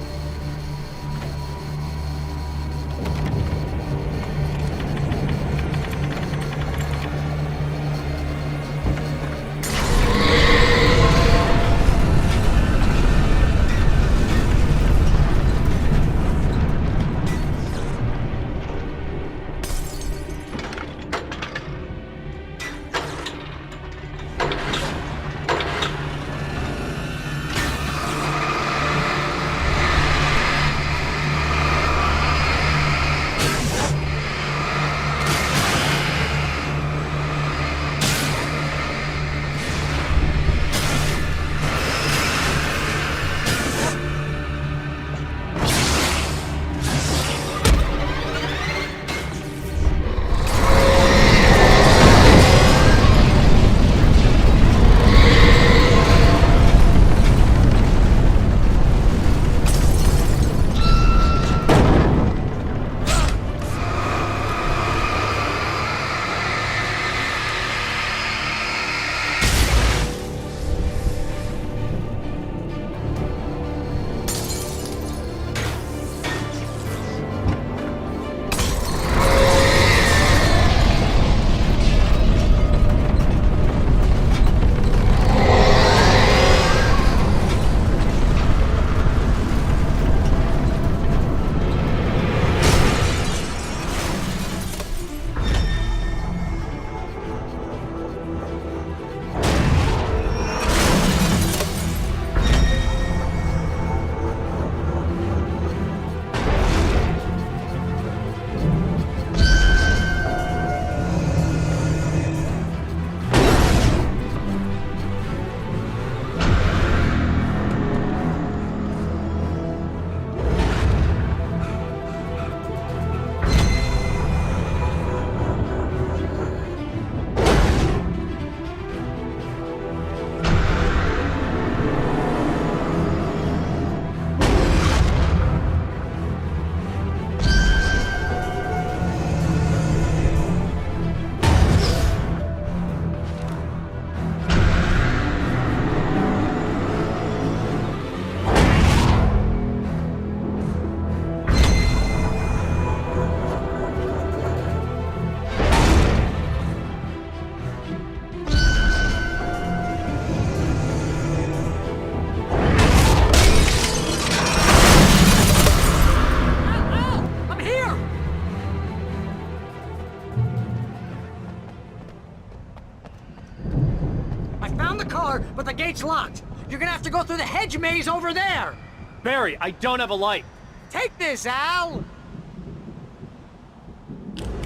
but the gate's locked. You're gonna have to go through the hedge maze over there. Barry, I don't have a light. Take this, Al!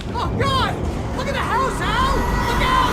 Oh, God! Look at the house, Al! Look out!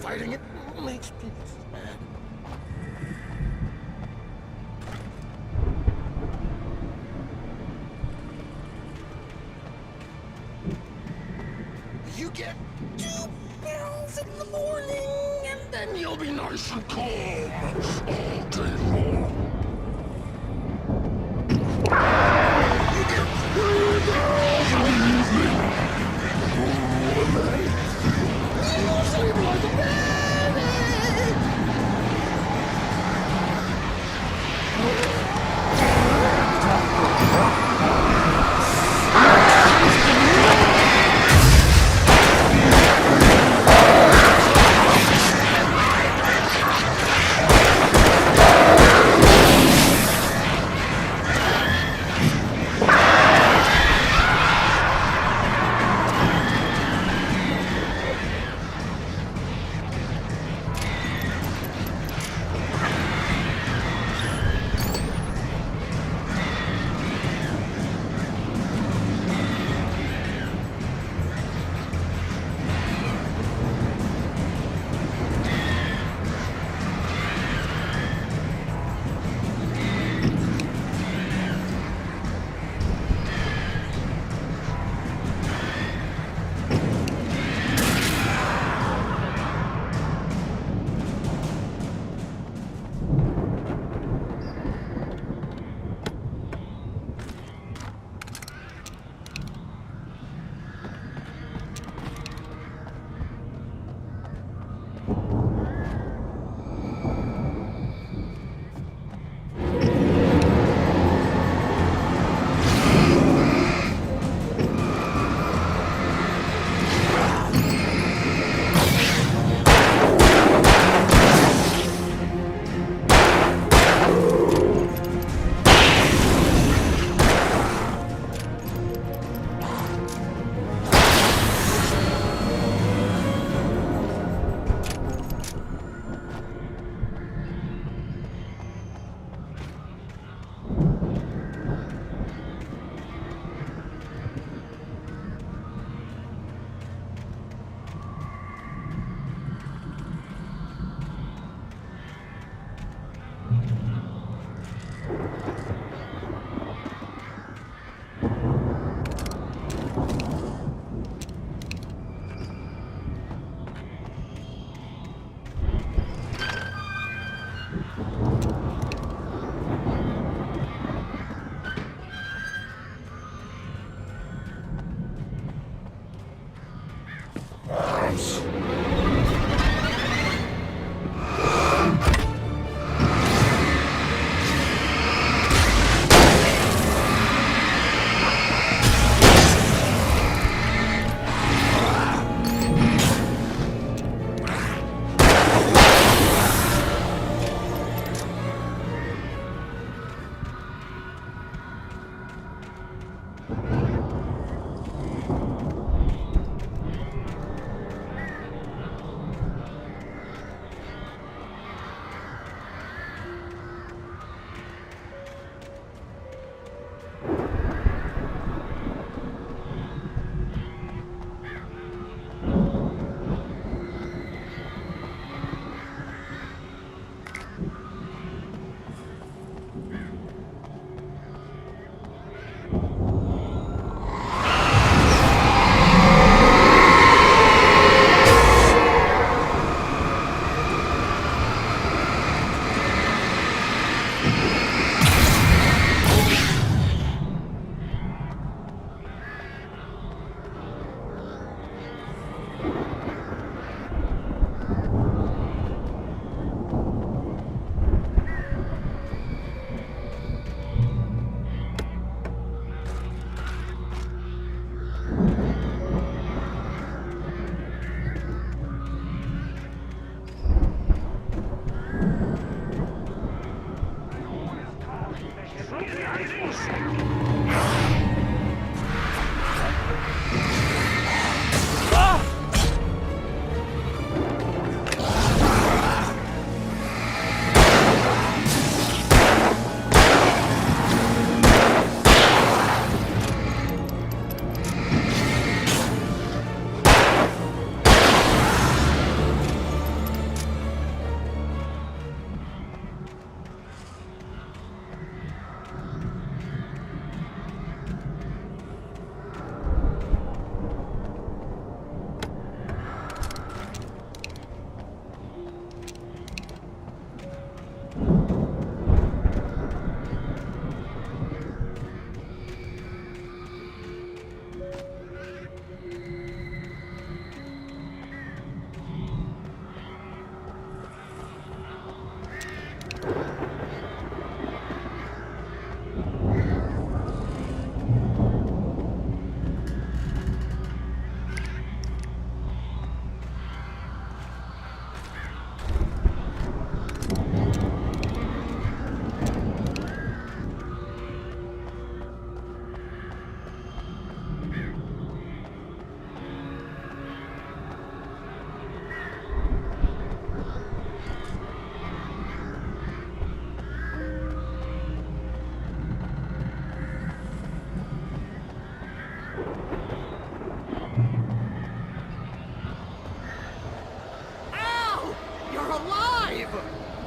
fighting it makes me sad. You get 2 pills in the morning, and then you'll be nice and calm all day long. You get 3 pills in the evening. And then you'll sleep like a baby.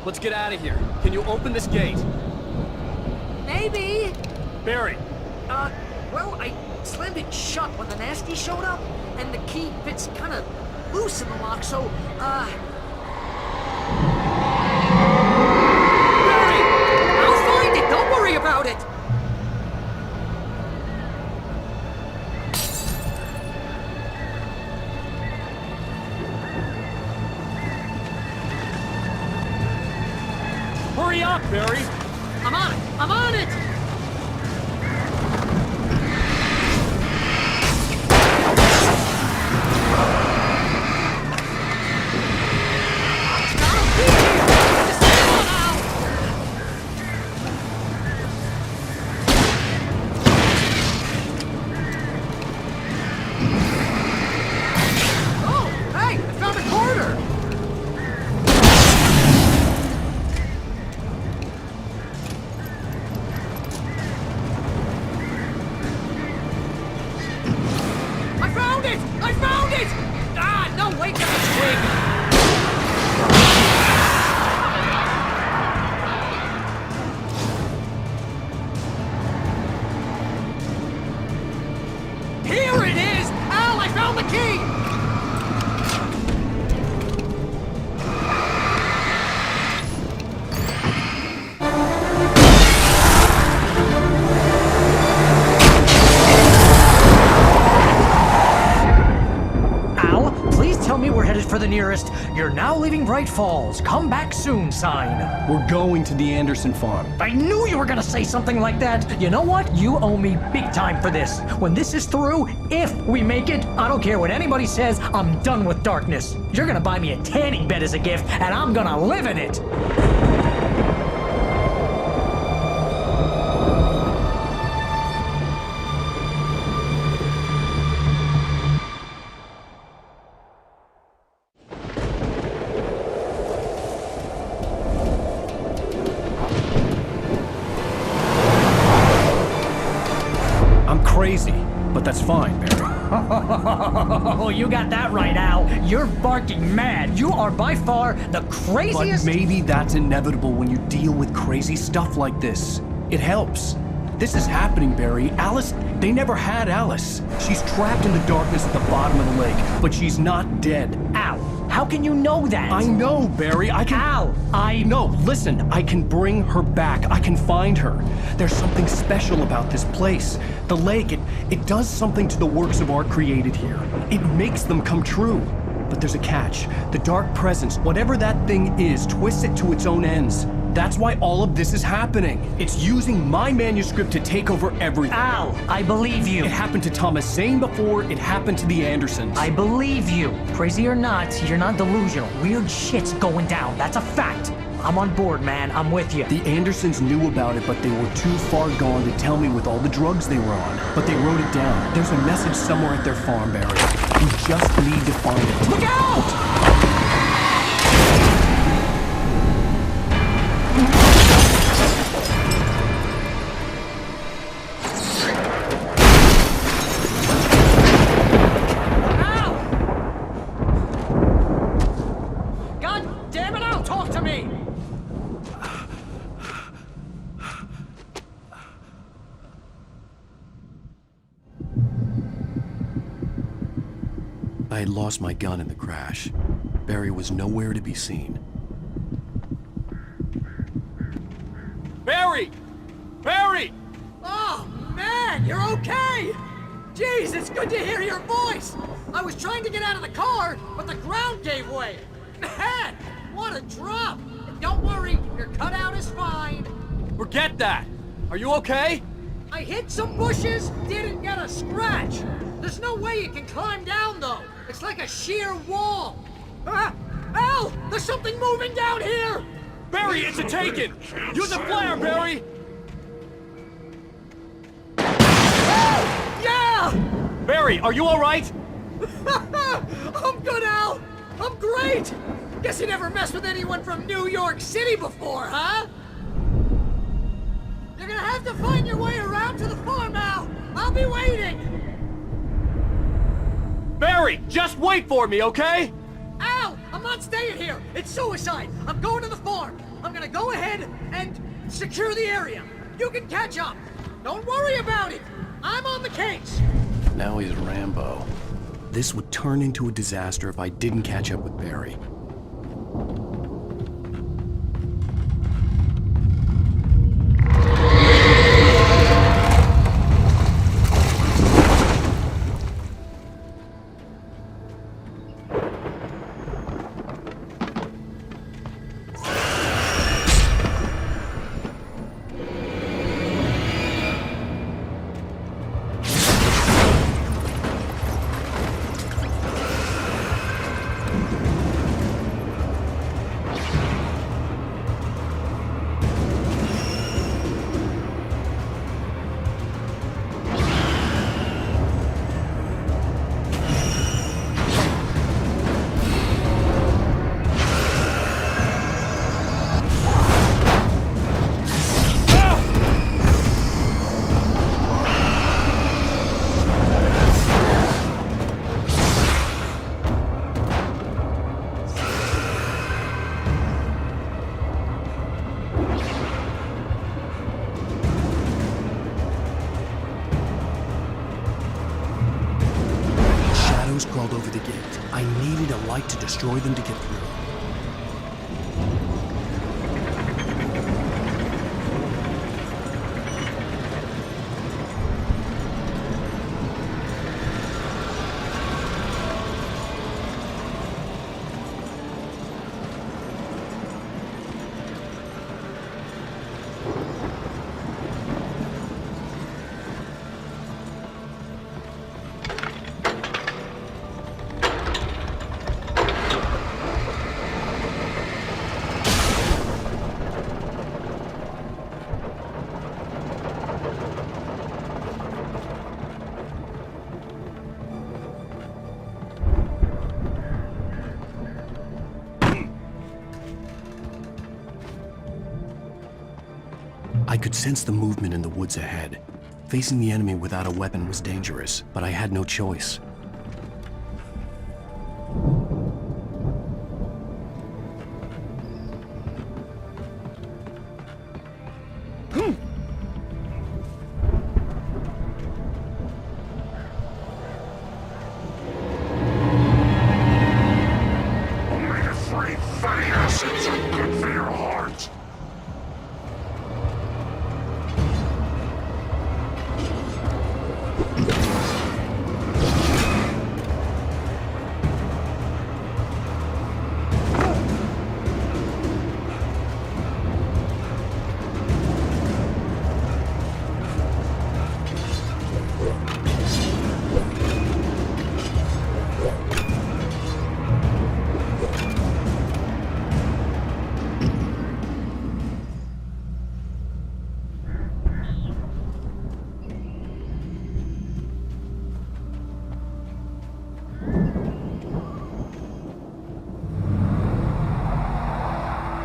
let's get out of here. Can you open this gate? Maybe. Barry. Well, I slammed it shut when the nasty showed up, and the key fits kind of loose in the lock, so, Barry! I'll find it! Don't worry about it! Hurry up, Barry! I'm on it! I'm on it! For the nearest, "You're now leaving Bright Falls. Come back soon" sign. We're going to the Anderson farm. I knew you were gonna say something like that. You know what? You owe me big time for this. When this is through, if we make it, I don't care what anybody says, I'm done with darkness. You're gonna buy me a tanning bed as a gift, and I'm gonna live in it. Crazy, but that's fine, Barry. Oh, you got that right, Al. You're barking mad. You are by far the craziest... But maybe that's inevitable when you deal with crazy stuff like this. It helps. This is happening, Barry. Alice, they never had Alice. She's trapped in the darkness at the bottom of the lake, but she's not dead. Al, how can you know that? I know, Barry. I can... Al, No, listen. I can bring her back. I can find her. There's something special about this place. The lake, it does something to the works of art created here. It makes them come true. But there's a catch. The dark presence, whatever that thing is, twists it to its own ends. That's why all of this is happening. It's using my manuscript to take over everything. Al, I believe you. It happened to Thomas Zane before, it happened to the Andersons. I believe you. Crazy or not, you're not delusional. Weird shit's going down. That's a fact. I'm on board, man. I'm with you. The Andersons knew about it, but they were too far gone to tell me with all the drugs they were on. But they wrote it down. There's a message somewhere at their farm, Barry. We just need to find it. Look out! I had lost my gun in the crash. Barry was nowhere to be seen. Barry! Barry! Oh, man, you're okay! Jeez, it's good to hear your voice! I was trying to get out of the car, but the ground gave way! Man, what a drop! And don't worry, your cutout is fine. Forget that! Are you okay? I hit some bushes, didn't get a scratch. There's no way you can climb down, though. It's like a sheer wall. Al! There's something moving down here! Barry, it's a Taken! Use a flare, Barry! Yeah! Barry, are you all right? I'm good, Al! I'm great! Guess you never messed with anyone from New York City before, huh? You're gonna have to find your way around to the farm, Al! I'll be waiting! Barry, just wait for me, okay? Al! I'm not staying here! It's suicide! I'm going to the farm! I'm gonna go ahead and secure the area. You can catch up. Don't worry about it. I'm on the case. Now he's Rambo. This would turn into a disaster if I didn't catch up with Barry. Crawled over the gate. I needed a light to destroy them to get through. I could sense the movement in the woods ahead. Facing the enemy without a weapon was dangerous, but I had no choice. Omega-3 fatty acids are good for your heart.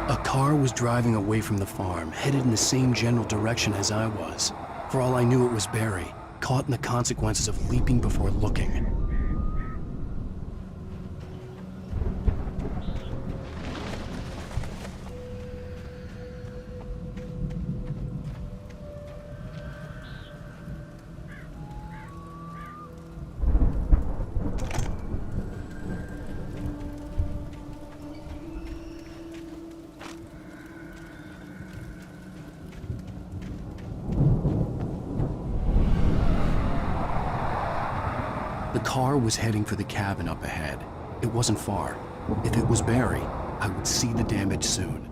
A car was driving away from the farm, headed in the same general direction as I was. For all I knew, it was Barry, caught in the consequences of leaping before looking. The car was heading for the cabin up ahead. It wasn't far. If it was Barry, I would see the damage soon.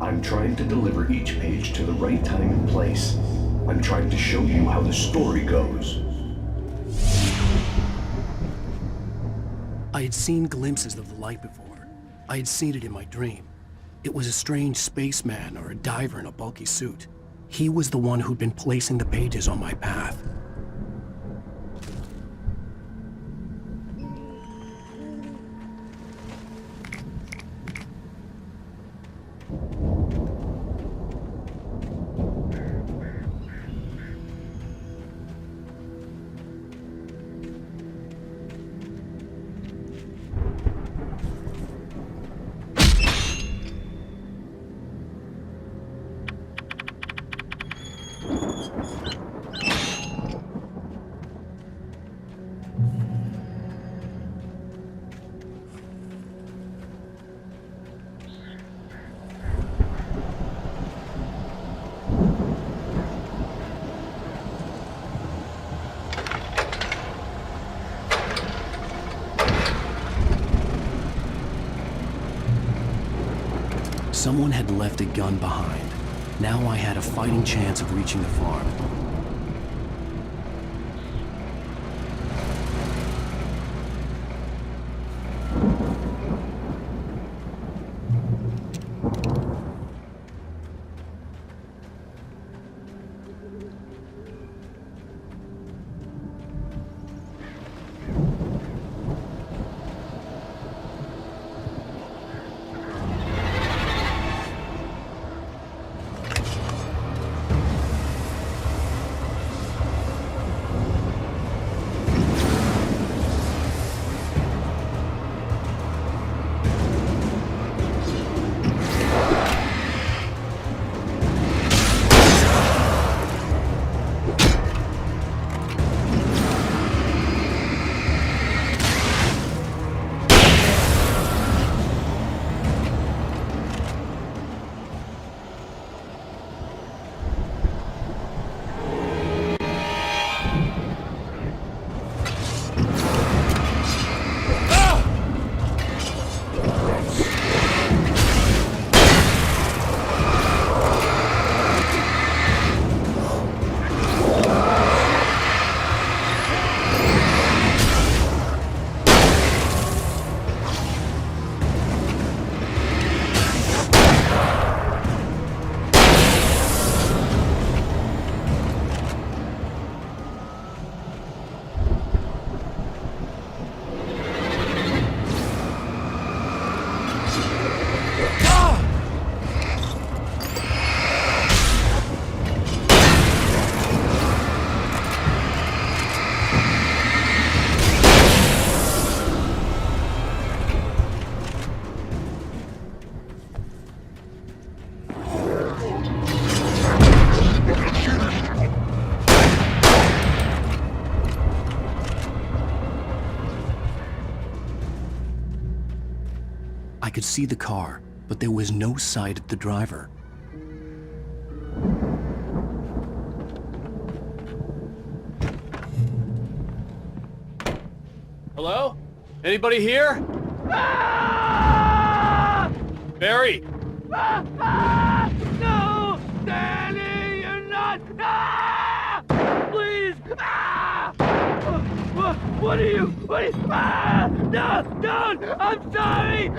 I'm trying to deliver each page to the right time and place. I'm trying to show you how the story goes. I had seen glimpses of the light before. I had seen it in my dream. It was a strange spaceman or a diver in a bulky suit. He was the one who'd been placing the pages on my path. Someone had left a gun behind. Now I had a fighting chance of reaching the farm. I could see the car, but there was no sight of the driver. Hello? Anybody here? Barry! No! Danny, you're not! Please! What are you? No! Don't! I'm sorry!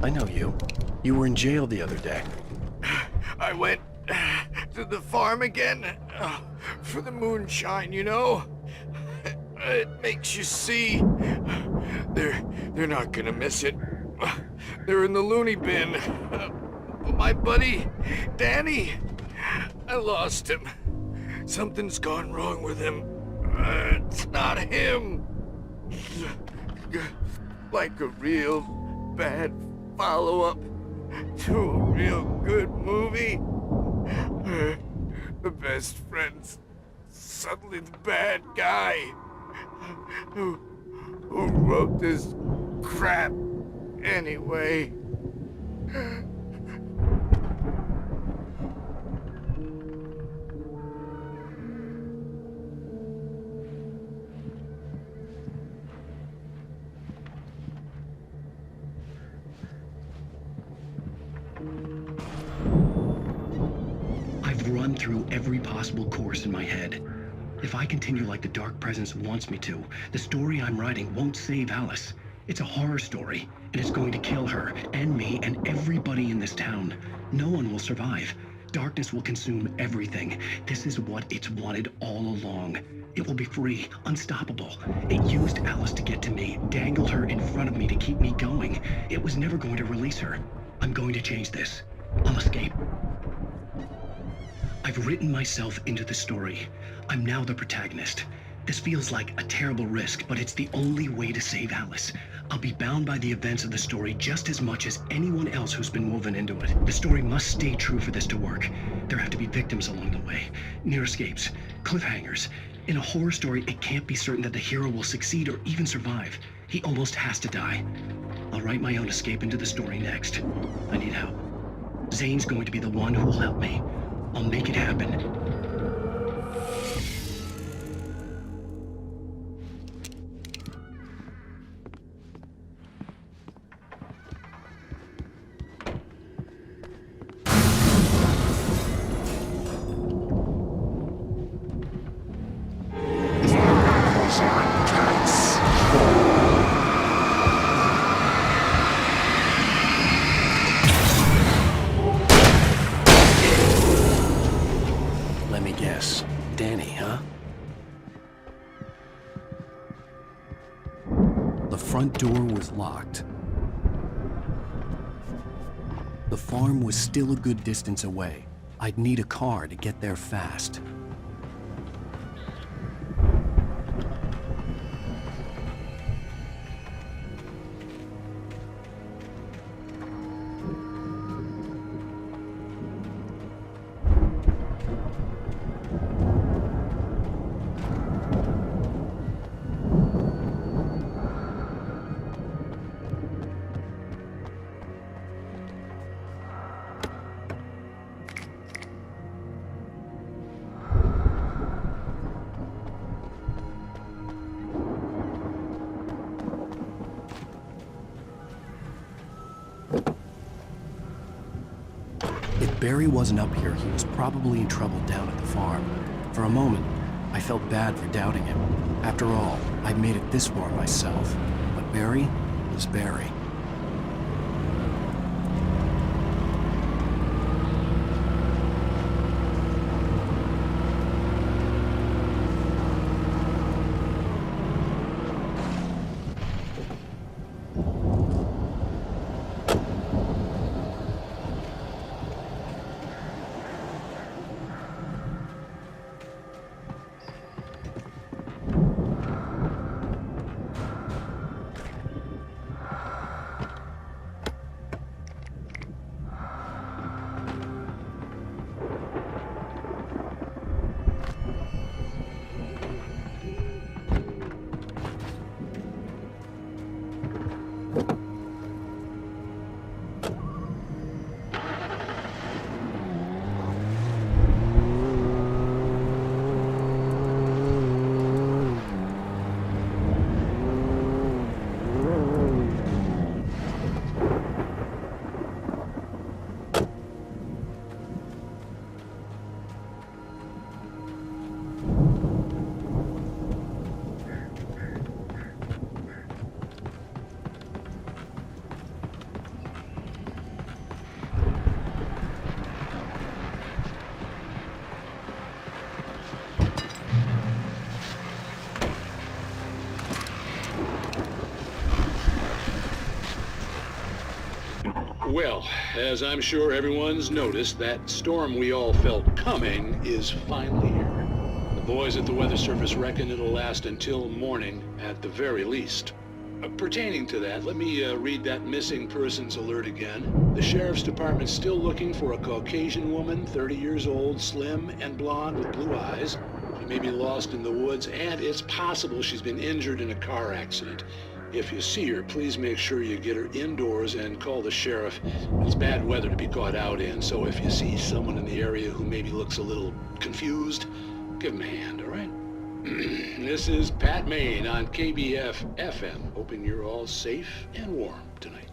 I know you. You were in jail the other day. I went to the farm again for the moonshine, you know? It makes you see. They're not gonna miss it. They're in the loony bin. But my buddy, Danny, I lost him. Something's gone wrong with him. It's not him. Like a real bad follow-up to a real good movie. The best friend's suddenly the bad guy who wrote this crap anyway. I've run through every possible course in my head. If I continue like the Dark Presence wants me to, the story I'm writing won't save Alice. It's a horror story, and it's going to kill her, and me, and everybody in this town. No one will survive. Darkness will consume everything. This is what it's wanted all along. It will be free, unstoppable. It used Alice to get to me, dangled her in front of me to keep me going. It was never going to release her. I'm going to change this. I'll escape. I've written myself into the story. I'm now the protagonist. This feels like a terrible risk, but it's the only way to save Alice. I'll be bound by the events of the story just as much as anyone else who's been woven into it. The story must stay true for this to work. There have to be victims along the way, near escapes, cliffhangers. In a horror story, it can't be certain that the hero will succeed or even survive. He almost has to die. I'll write my own escape into the story next. I need help. Zane's going to be the one who will help me. I'll make it happen. Let me guess. Danny, huh? The front door was locked. The farm was still a good distance away. I'd need a car to get there fast. If Barry wasn't up here, he was probably in trouble down at the farm. For a moment, I felt bad for doubting him. After all, I'd made it this far myself. But Barry was Barry. Well, as I'm sure everyone's noticed, that storm we all felt coming is finally here. The boys at the Weather Service reckon it'll last until morning at the very least. Pertaining to that, let me read that missing persons alert again. The Sheriff's Department's still looking for a Caucasian woman, 30 years old, slim and blonde with blue eyes. She may be lost in the woods, and it's possible she's been injured in a car accident. If you see her, please make sure you get her indoors and call the sheriff. It's bad weather to be caught out in, so if you see someone in the area who maybe looks a little confused, give him a hand, all right? This is Pat Maine on KBF-FM, hoping you're all safe and warm tonight.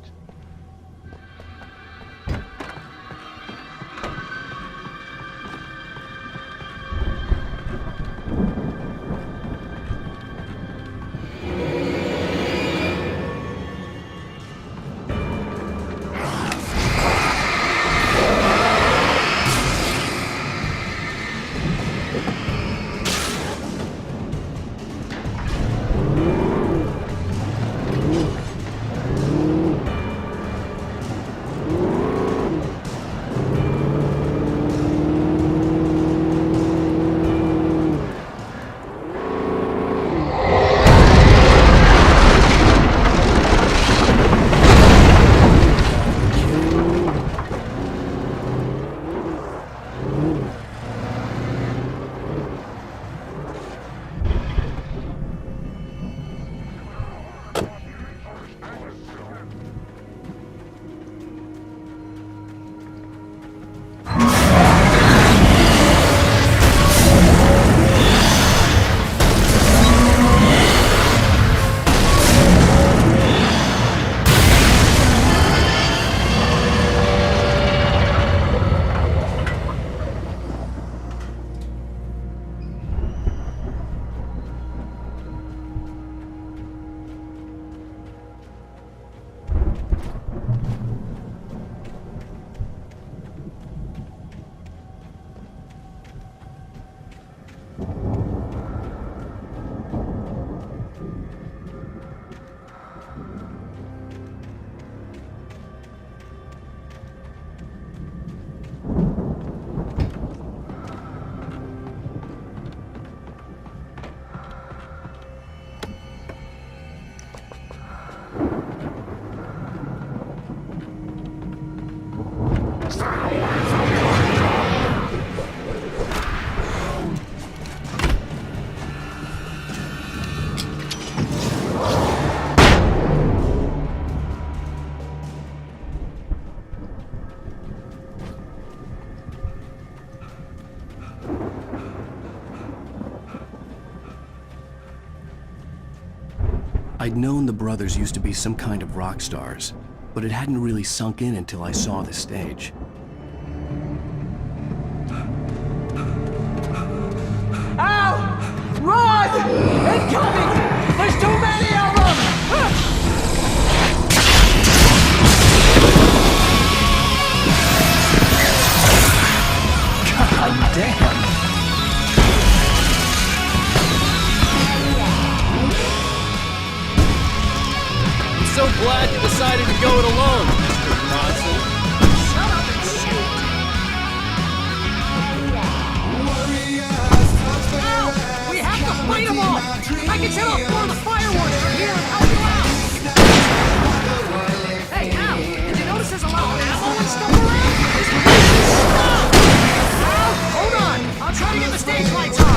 I'd known the brothers used to be some kind of rock stars, but it hadn't really sunk in until I saw the stage. Ow! Run! Incoming! There's too many of them! God damn! I'm so glad you decided to go it alone, Mr. Monson. Shut up and shoot! Ow! We have to fight them all! I can tell up more the fireworks from here and help you out! Hey, Al! Did you notice there's a lot of ammo and stuff around? Stop! Al, hold on! I'll try to get the stage lights on!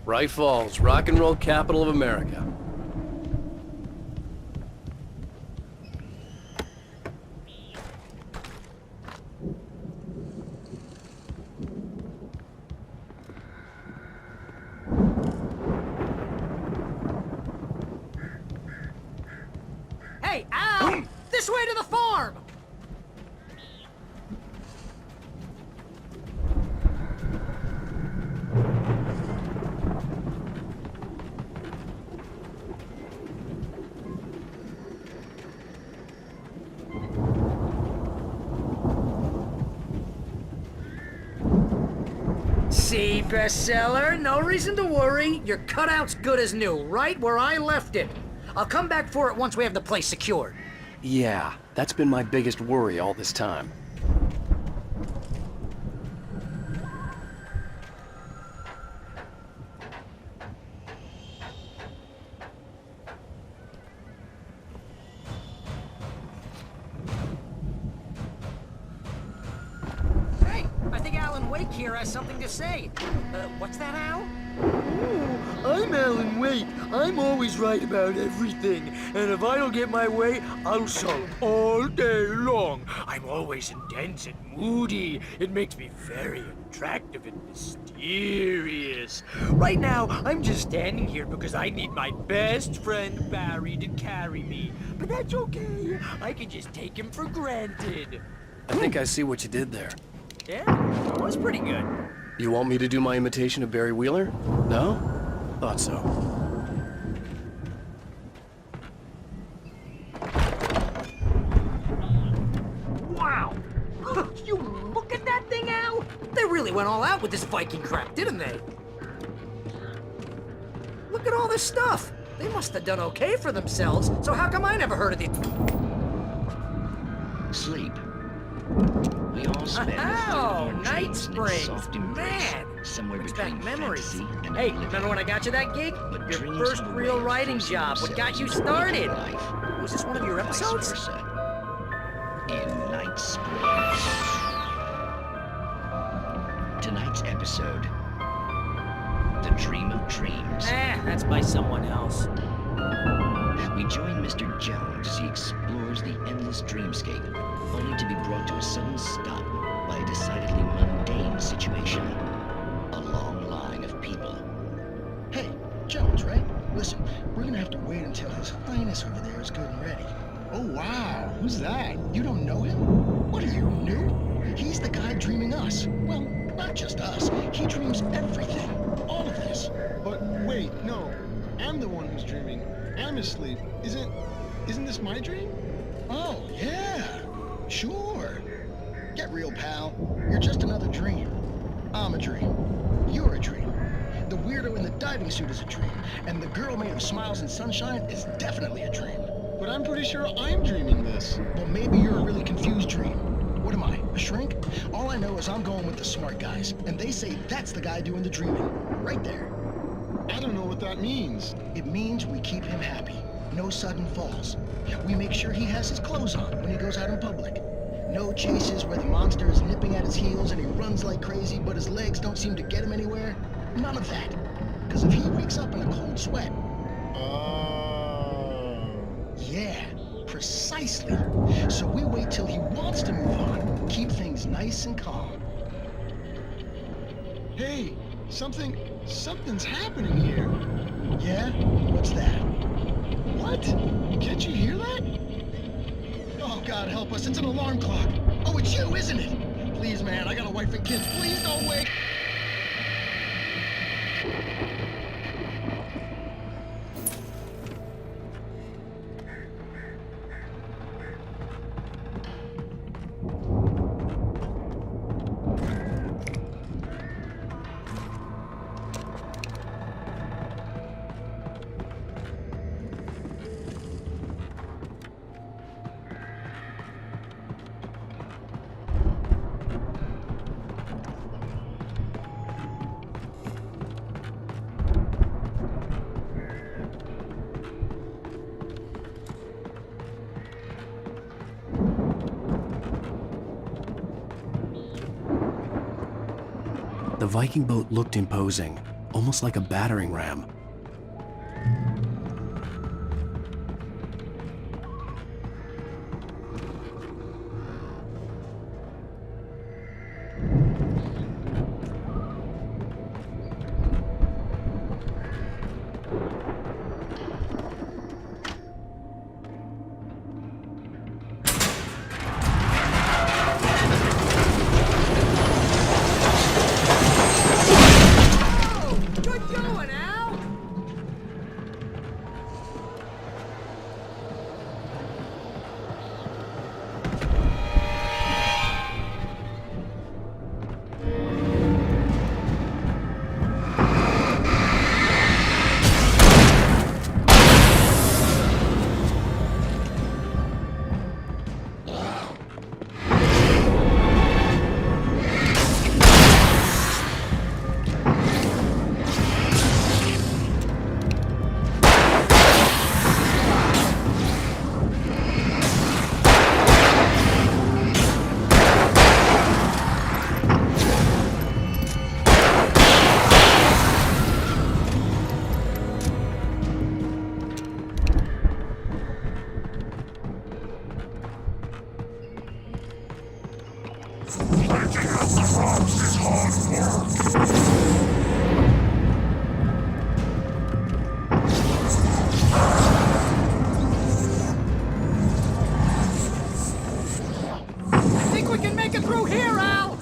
Bright Falls, rock and roll capital of America. Hey, Al! This way to the farm! See, bestseller, no reason to worry. Your cutout's good as new, right where I left it. I'll come back for it once we have the place secured. Yeah, that's been my biggest worry all this time. Hey, I think Alan Wake here has something to say. What's that, Al? I'm Alan Wake. I'm always right about everything. And if I don't get my way, I'll sulk all day long. I'm always intense and moody. It makes me very attractive and mysterious. Right now, I'm just standing here because I need my best friend Barry to carry me. But that's okay. I can just take him for granted. I think I see what you did there. Yeah, that was pretty good. You want me to do my imitation of Barry Wheeler? No? Thought so. Wow! You look at that thing, Al? They really went all out with this Viking crap, didn't they? Look at all this stuff. They must have done okay for themselves, so how come I never heard of these? Sleep. We all spend a third of our Night dreams in Springs, its soft embrace, man. somewhere Brings between back memories. fantasy and Hey, oblivion. remember when I got you that gig? But Your dreams first have a real way of writing forcing job. What got you themselves started? into life. Was this one of your episodes? Vice versa. In Night Springs. Tonight's episode, The Dream of Dreams. That's by someone else. We join Mr. Jones as he explores the endless dreamscape, only to be brought to a sudden stop by a decidedly mundane situation. A long line of people. Hey, Jones, right? Listen, we're gonna have to wait until His Highness over there is good and ready. Oh, wow. Who's that? You don't know him? What are you, new? He's the guy dreaming us. Well, not just us. He dreams everything. All of this. But wait, no. I'm the one who's dreaming. I'm asleep. Isn't this my dream? Oh, yeah. Sure. Get real, pal. You're just another dream. I'm a dream. You're a dream. The weirdo in the diving suit is a dream. And the girl made of smiles and sunshine is definitely a dream. But I'm pretty sure I'm dreaming this. Well, maybe you're a really confused dream. What am I, a shrink? All I know is I'm going with the smart guys, and they say that's the guy doing the dreaming. Right there. I don't know what that means. It means we keep him happy. No sudden falls. We make sure he has his clothes on when he goes out in public. No chases where the monster is nipping at his heels and he runs like crazy, but his legs don't seem to get him anywhere. None of that. Because if he wakes up in a cold sweat... Yeah, precisely. So we wait till he wants to move on. Keep things nice and calm. Hey, something's happening here. Yeah? What's that? What? Can't you hear that? Oh, God help us, it's an alarm clock. Oh, it's you, isn't it? Please, man, I got a wife and kids. Please don't wake. The Viking boat looked imposing, almost like a battering ram. Good going, Al! Taking out the frogs is hard work. I think we can make it through here, Al!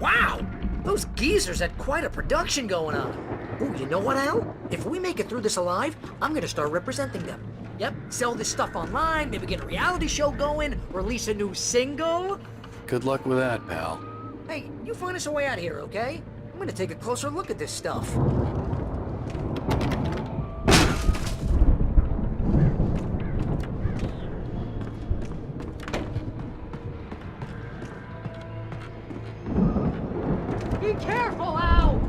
Wow! Those geezers had quite a production going on. Ooh, you know what, Al? If we make it through this alive, I'm gonna start representing them. Yep, sell this stuff online, maybe get a reality show going, release a new single. Good luck with that, pal. Hey, you find us a way out of here, okay? I'm gonna take a closer look at this stuff. Be careful, Al!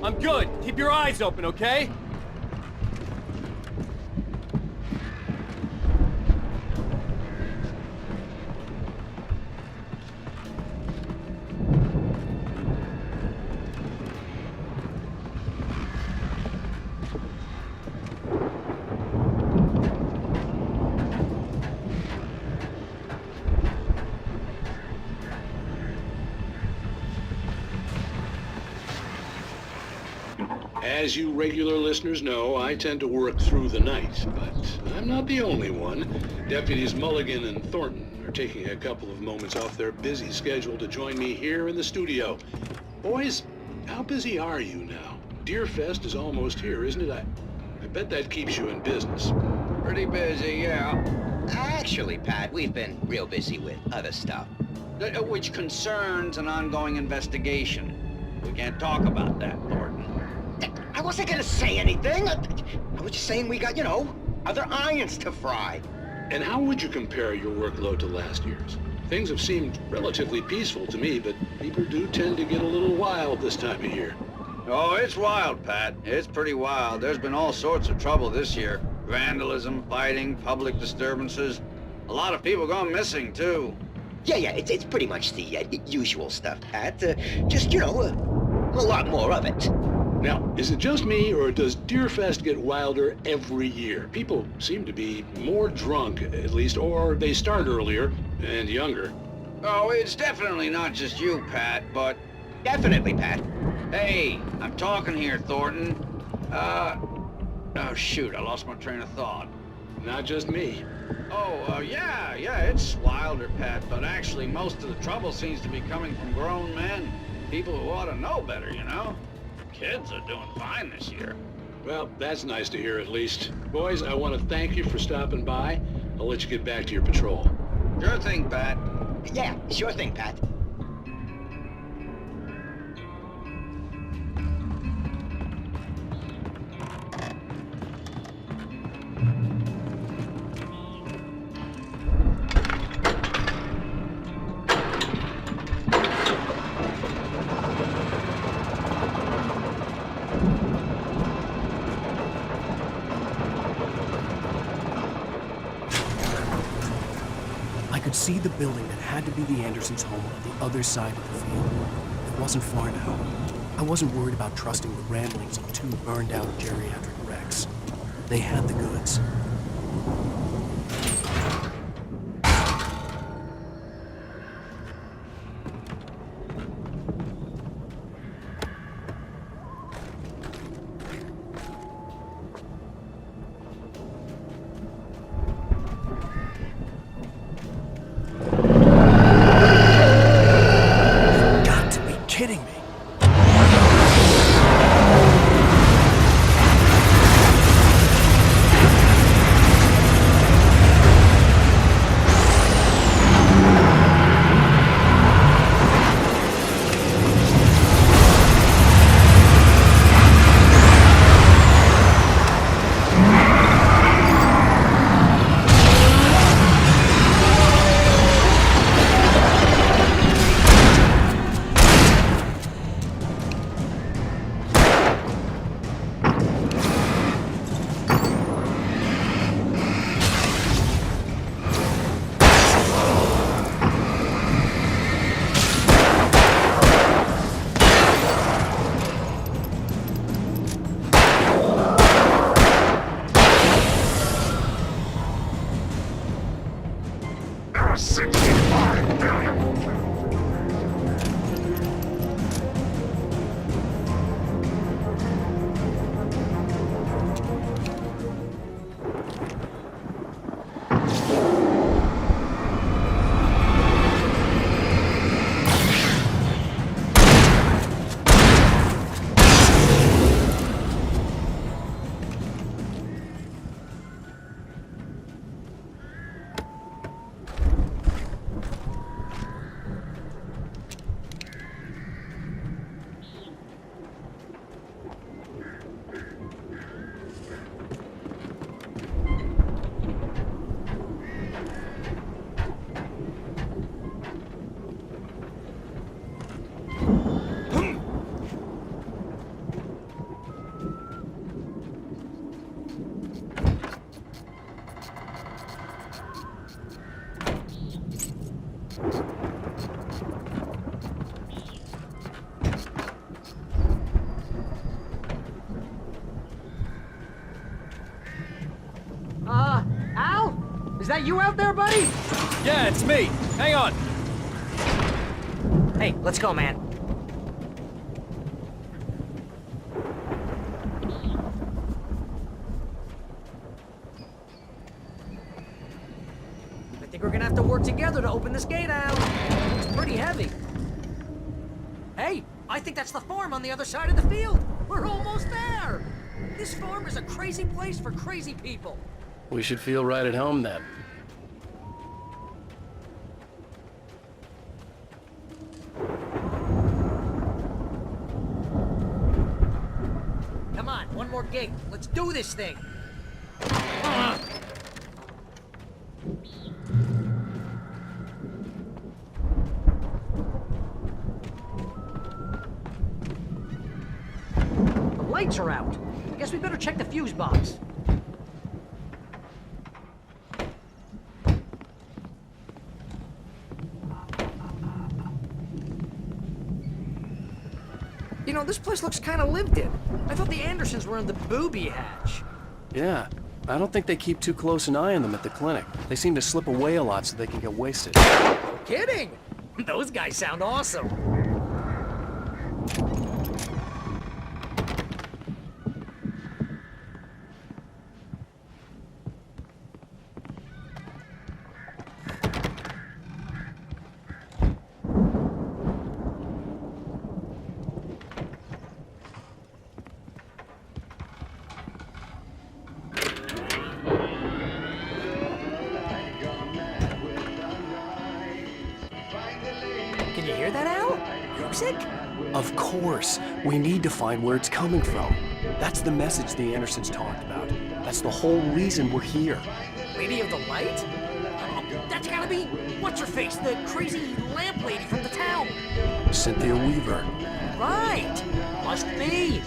I'm good. Keep your eyes open, okay? As you regular listeners know, I tend to work through the night, but I'm not the only one. Deputies Mulligan and Thornton are taking a couple of moments off their busy schedule to join me here in the studio. Boys, how busy are you now? Deerfest is almost here, isn't it? I bet that keeps you in business. Pretty busy, yeah. Actually, Pat, we've been real busy with other stuff, which concerns an ongoing investigation. We can't talk about that, Thornton. I wasn't gonna say anything. I was just saying we got, you know, other irons to fry. And how would you compare your workload to last year's? Things have seemed relatively peaceful to me, but people do tend to get a little wild this time of year. Oh, it's wild, Pat. It's pretty wild. There's been all sorts of trouble this year. Vandalism, fighting, public disturbances. A lot of people gone missing, too. Yeah, it's pretty much the usual stuff, Pat. Just, you know, a lot more of it. Now, is it just me, or does Deerfest get wilder every year? People seem to be more drunk, at least, or they start earlier and younger. Oh, it's definitely not just you, Pat, but... Definitely, Pat. Hey, I'm talking here, Thornton. Oh, shoot, I lost my train of thought. Not just me. Oh, yeah, it's wilder, Pat, but actually most of the trouble seems to be coming from grown men. People who ought to know better, you know? Kids are doing fine this year. Well, that's nice to hear at least. Boys, I want to thank you for stopping by. I'll let you get back to your patrol. Sure thing, Pat. Yeah, sure thing, Pat. I could see the building that had to be the Andersons' home on the other side of the field. It wasn't far now. I wasn't worried about trusting the ramblings of two burned-out geriatric wrecks. They had the goods. Kidding me. Al? Is that you out there, buddy? Yeah, it's me. Hang on. Hey, let's go, man. I think we're gonna have to work together to open this gate, Al. It's pretty heavy. Hey, I think that's the farm on the other side of the field. We're almost there. This farm is a crazy place for crazy people. We should feel right at home then. Come on, one more gate. Let's do this thing. The lights are out. Guess we better check the fuse box. You know, this place looks kind of lived in. I thought the Andersons were in the booby hatch. Yeah, I don't think they keep too close an eye on them at the clinic. They seem to slip away a lot so they can get wasted. Kidding! Those guys sound awesome. Al? Homesick? Of course. We need to find where it's coming from. That's the message the Andersons talked about. That's the whole reason we're here. Lady of the Light? Oh, that's gotta be what's-her-face, the crazy lamp lady from the town. Cynthia Weaver. Right. Must be.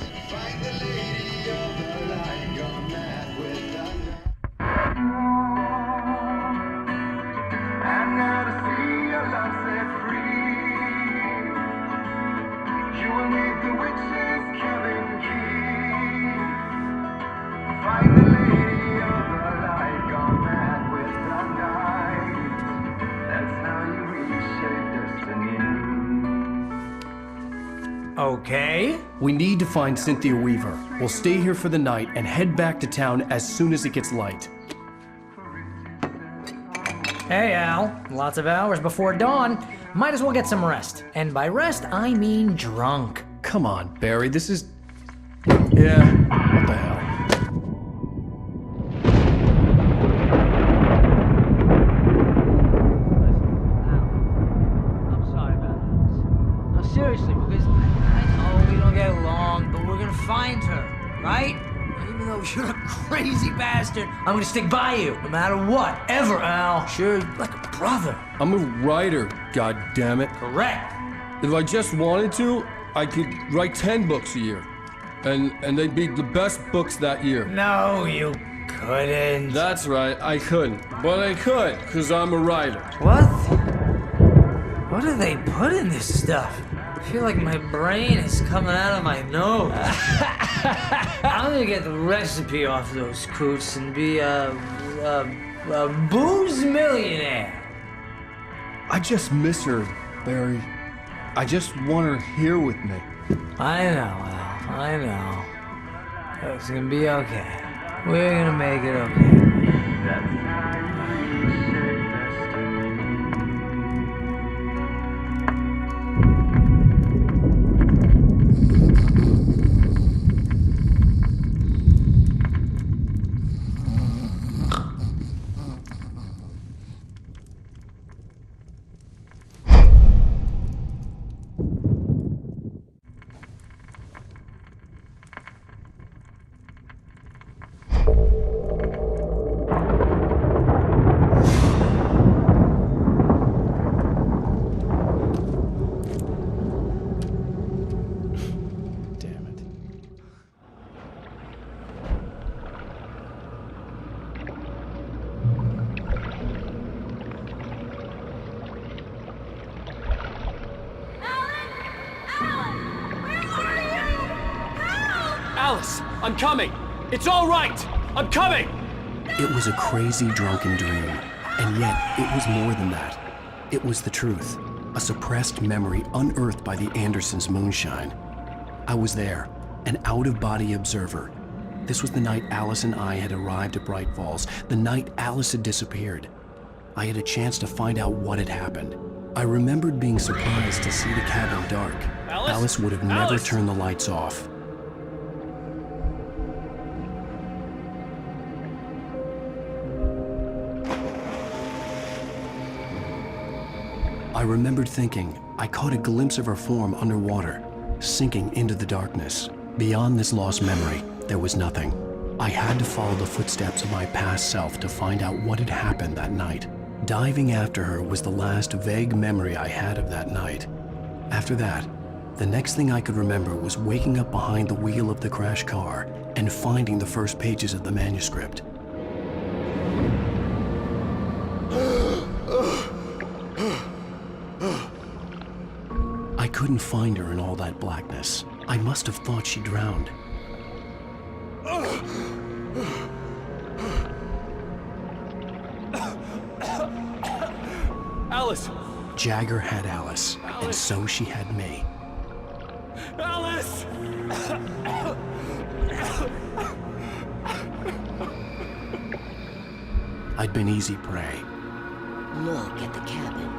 Okay. We need to find Cynthia Weaver. We'll stay here for the night and head back to town as soon as it gets light. Hey, Al. Lots of hours before dawn. Might as well get some rest. And by rest, I mean drunk. Come on, Barry, this is... Yeah, what the hell? Seriously, because I know we don't get along, but we're gonna find her, right? And even though you're a crazy bastard, I'm gonna stick by you, no matter what, ever, Al. Sure, like a brother. I'm a writer, goddammit. Correct. If I just wanted to, I could write 10 books a year. And they'd be the best books that year. No, you couldn't. That's right, I couldn't. But I could, because I'm a writer. What? What do they put in this stuff? I feel like my brain is coming out of my nose. I'm gonna get the recipe off those coots and be a booze millionaire. I just miss her, Barry. I just want her here with me. I know, Al. I know. It's gonna be okay. We're gonna make it okay. Alice, I'm coming! It's all right! I'm coming! It was a crazy, drunken dream. And yet, it was more than that. It was the truth. A suppressed memory unearthed by the Andersons' moonshine. I was there, an out-of-body observer. This was the night Alice and I had arrived at Bright Falls, the night Alice had disappeared. I had a chance to find out what had happened. I remembered being surprised to see the cabin dark. Alice would have never turned the lights off. I remembered thinking I caught a glimpse of her form underwater, sinking into the darkness. Beyond this lost memory, there was nothing. I had to follow the footsteps of my past self to find out what had happened that night. Diving after her was the last vague memory I had of that night. After that, the next thing I could remember was waking up behind the wheel of the crashed car and finding the first pages of the manuscript. I couldn't find her in all that blackness. I must have thought she drowned. Alice! Jagger had Alice, and so she had me. Alice! I'd been easy prey. Look at the cabin.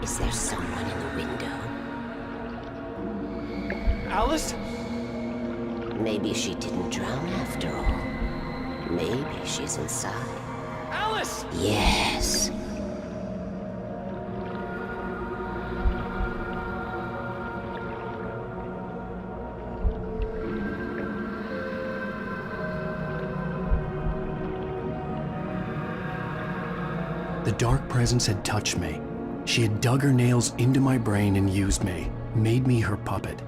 Is there someone in the window? Alice? Maybe she didn't drown after all. Maybe she's inside. Alice! Yes. The dark presence had touched me. She had dug her nails into my brain and used me, made me her puppet.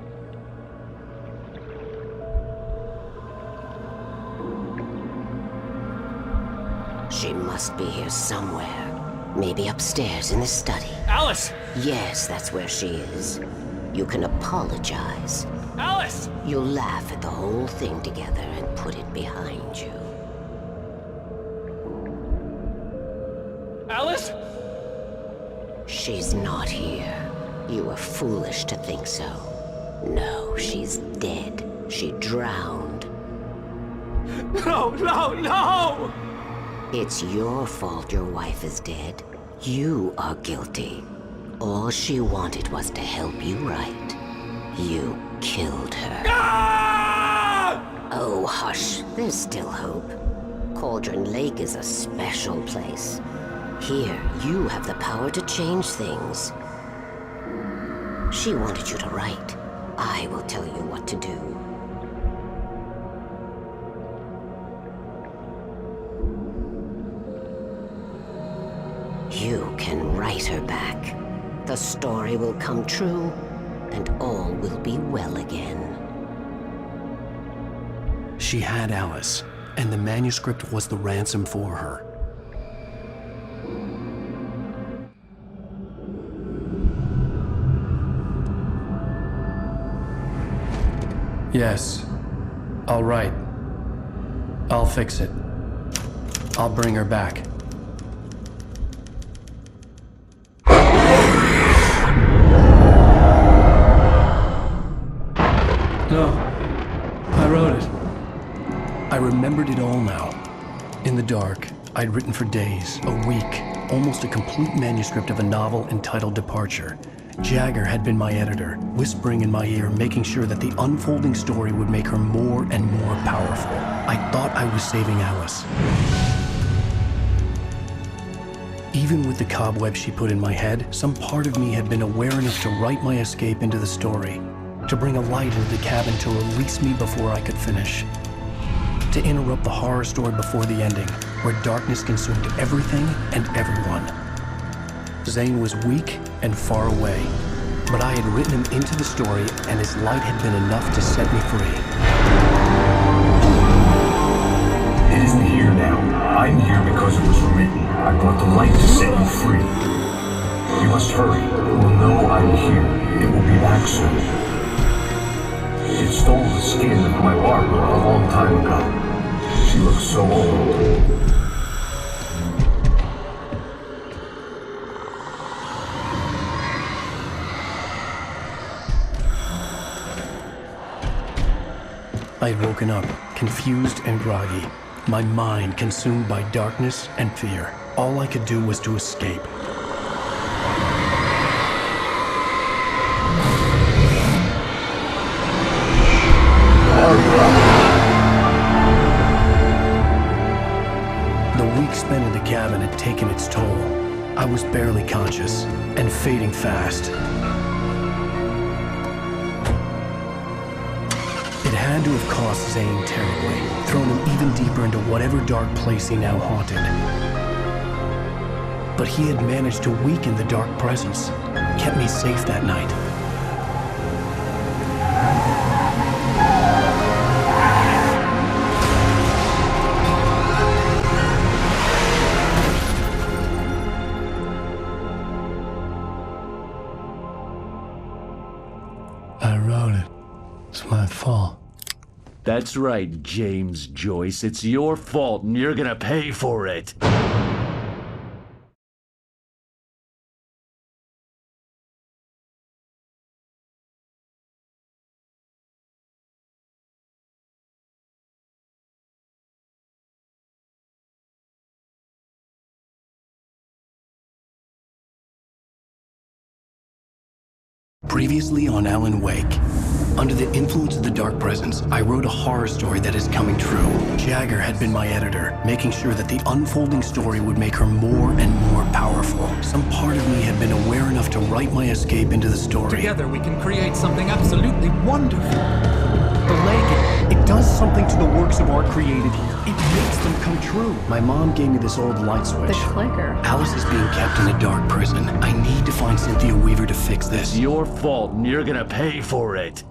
She must be here somewhere. Maybe upstairs in the study. Alice! Yes, that's where she is. You can apologize. Alice! You'll laugh at the whole thing together and put it behind you. Alice? She's not here. You were foolish to think so. No, she's dead. She drowned. No, no, no! It's your fault your wife is dead. You are guilty. All she wanted was to help you right. You killed her. Ah! Oh, hush. There's still hope. Cauldron Lake is a special place. Here, you have the power to change things. She wanted you to write. I will tell you what to do. You can write her back. The story will come true, and all will be well again. She had Alice, and the manuscript was the ransom for her. Yes. All right. I'll fix it. I'll bring her back. No. I wrote it. I remembered it all now. In the dark, I'd written for days, a week, almost a complete manuscript of a novel entitled Departure. Jagger had been my editor, whispering in my ear, making sure that the unfolding story would make her more and more powerful. I thought I was saving Alice. Even with the cobweb she put in my head, some part of me had been aware enough to write my escape into the story, to bring a light into the cabin to release me before I could finish, to interrupt the horror story before the ending, where darkness consumed everything and everyone. Zane was weak and far away, but I had written him into the story, and his light had been enough to set me free. It isn't here now. I'm here because it was written. I brought the light to set you free. You must hurry. It will know I'm here. It will be back soon. It stole the skin of my Barbara a long time ago. She looks so old. I had woken up, confused and groggy, my mind consumed by darkness and fear. All I could do was to escape. The week spent in the cabin had taken its toll. I was barely conscious, and fading fast. It had to have cost Zane terribly, thrown him even deeper into whatever dark place he now haunted. But he had managed to weaken the dark presence, kept me safe that night. I wrote it. It's my fault. That's right, James Joyce. It's your fault, and you're gonna pay for it. Previously on Alan Wake. Under the influence of the dark presence, I wrote a horror story that is coming true. Jagger had been my editor, making sure that the unfolding story would make her more and more powerful. Some part of me had been aware enough to write my escape into the story. Together we can create something absolutely wonderful. The lake It does something to the works of art created here. It makes them come true. My mom gave me this old light switch. The clicker. Alice is being kept in a dark prison. I need to find Cynthia Weaver to fix this. It's your fault, and you're gonna pay for it.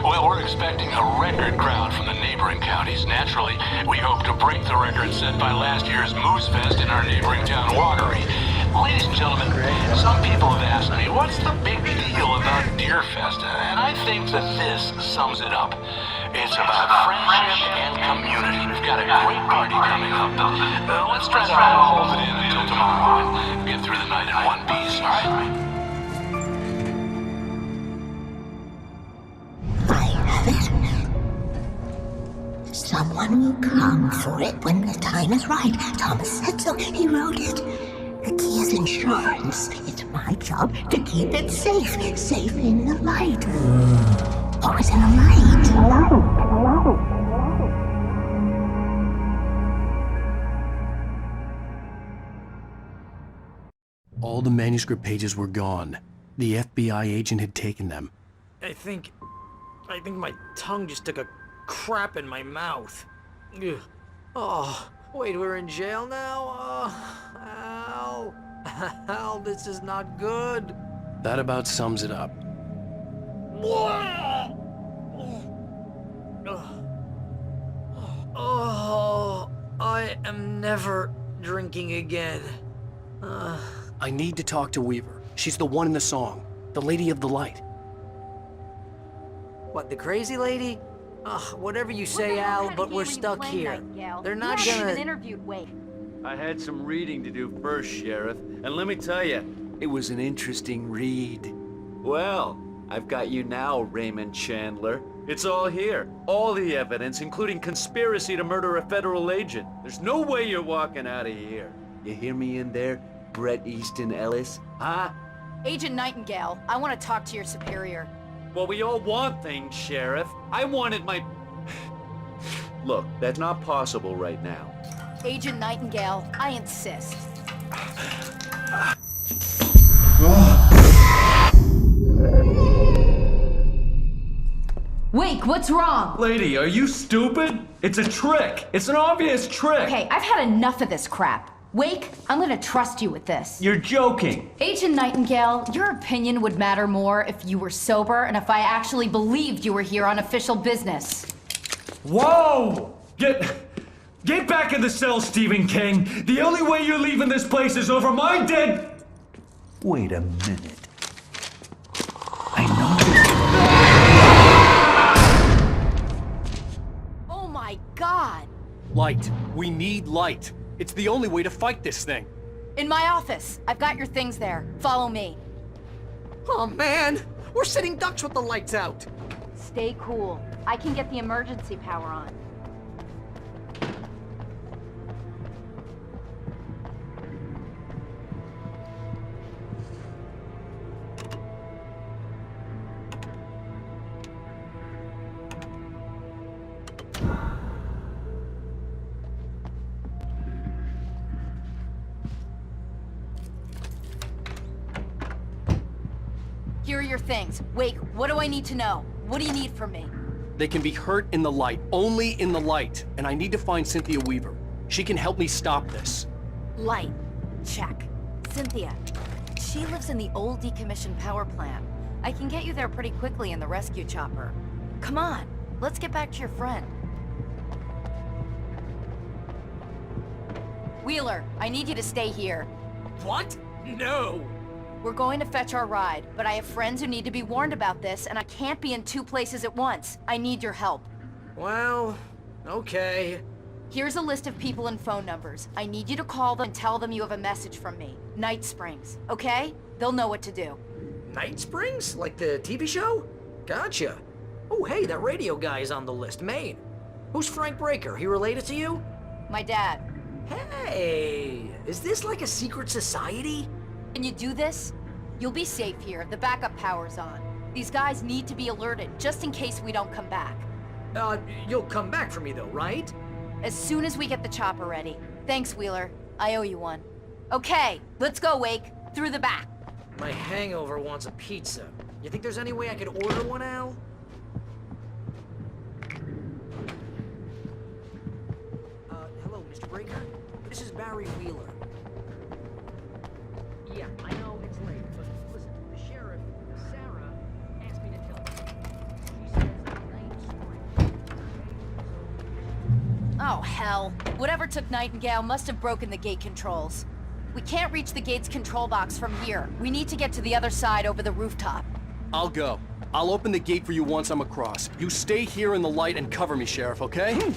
Well, we're expecting a record crowd from the neighboring counties. Naturally, we hope to break the record set by last year's Moose Fest in our neighboring town, Watery. Ladies and gentlemen, some people have asked me, what's the big deal about Deer Fest? And I think that this sums it up. It's about friendship and community. We've got a great party coming up. Let's try to hold it in until tomorrow and get through the night in one piece, all right? Someone will come for it when the time is right. Thomas said so. He wrote it. The key is insurance. It's my job to keep it safe. Safe in the light. Always in the light. All the manuscript pages were gone. The FBI agent had taken them. I think my tongue just took a crap in my mouth. Ugh. Oh, wait, we're in jail now? Oh, Al, this is not good. That about sums it up. Oh, I am never drinking again. I need to talk to Weaver. She's the one in the song. The Lady of the Light. What, the crazy lady? Ugh, whatever you say, Al, but we're stuck here. They're not gonna... interviewed Wade. I had some reading to do first, Sheriff, and let me tell you, it was an interesting read. Well, I've got you now, Raymond Chandler. It's all here. All the evidence, including conspiracy to murder a federal agent. There's no way you're walking out of here. You hear me in there, Bret Easton Ellis? Huh? Agent Nightingale, I want to talk to your superior. Well, we all want things, Sheriff. I wanted my... Look, that's not possible right now. Agent Nightingale, I insist. Wake, what's wrong? Lady, are you stupid? It's a trick. It's an obvious trick. Okay, I've had enough of this crap. Wake, I'm gonna trust you with this. You're joking. Agent Nightingale, your opinion would matter more if you were sober and if I actually believed you were here on official business. Whoa! Get back in the cell, Stephen King. The only way you're leaving this place is over my dead... Wait a minute. Oh my God! Light. We need light. It's the only way to fight this thing. In my office. I've got your things there. Follow me. Oh man! We're sitting ducks with the lights out! Stay cool. I can get the emergency power on. Here are your things. Wake, what do I need to know? What do you need from me? They can be hurt in the light, only in the light. And I need to find Cynthia Weaver. She can help me stop this. Light. Check. Cynthia. She lives in the old decommissioned power plant. I can get you there pretty quickly in the rescue chopper. Come on, let's get back to your friend. Wheeler, I need you to stay here. What? No! We're going to fetch our ride, but I have friends who need to be warned about this, and I can't be in 2 places at once. I need your help. Well, okay. Here's a list of people and phone numbers. I need you to call them and tell them you have a message from me. Night Springs, okay? They'll know what to do. Night Springs? Like the TV show? Gotcha. Oh, hey, that radio guy is on the list, Maine. Who's Frank Breaker? He related to you? My dad. Hey, is this like a secret society? Can you do this? You'll be safe here. The backup power's on. These guys need to be alerted, just in case we don't come back. You'll come back for me though, right? As soon as we get the chopper ready. Thanks, Wheeler. I owe you one. Okay, let's go, Wake. Through the back. My hangover wants a pizza. You think there's any way I could order one, Al? Hello, Mr. Breaker? This is Barry Wheeler. Yeah, I know it's late, but listen, the sheriff, Sarah, asked me to tell you. She says that Nate's story. Oh, hell. Whatever took Nightingale must have broken the gate controls. We can't reach the gate's control box from here. We need to get to the other side over the rooftop. I'll go. I'll open the gate for you once I'm across. You stay here in the light and cover me, Sheriff, okay?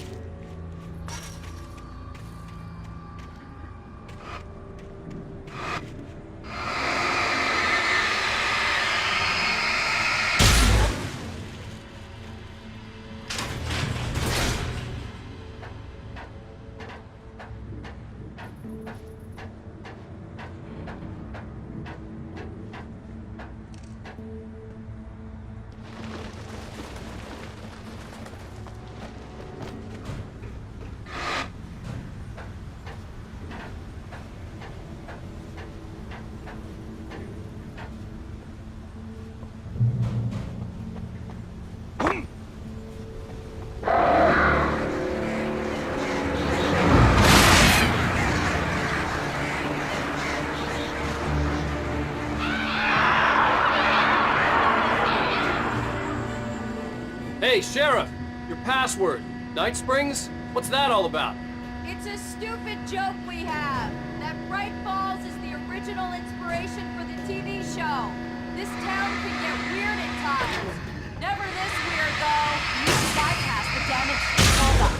Hey, Sheriff! Your password. Night Springs? What's that all about? It's a stupid joke we have. That Bright Falls is the original inspiration for the TV show. This town can get weird at times. Never this weird, though. You can bypass the damaged control box.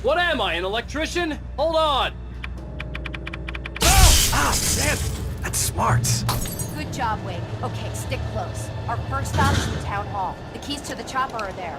What am I, an electrician? Hold on! Ah, Sam! That's smart. Good job, Wade. Okay, stick close. Our first stop is the town hall. The keys to the chopper are there.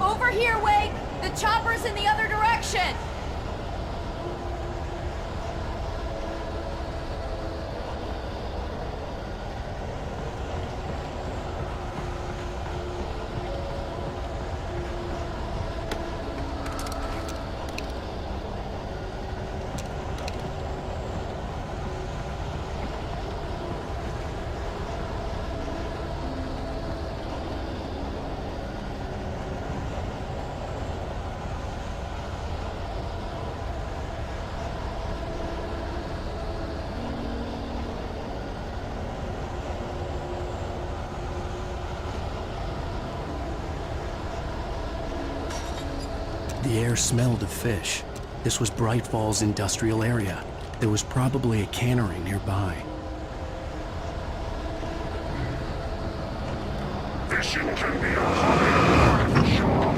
Over here, Wade! The chopper's in the other direction! The air smelled of fish. This was Bright Falls industrial area. There was probably a cannery nearby. Fishing can be a hobby for sure.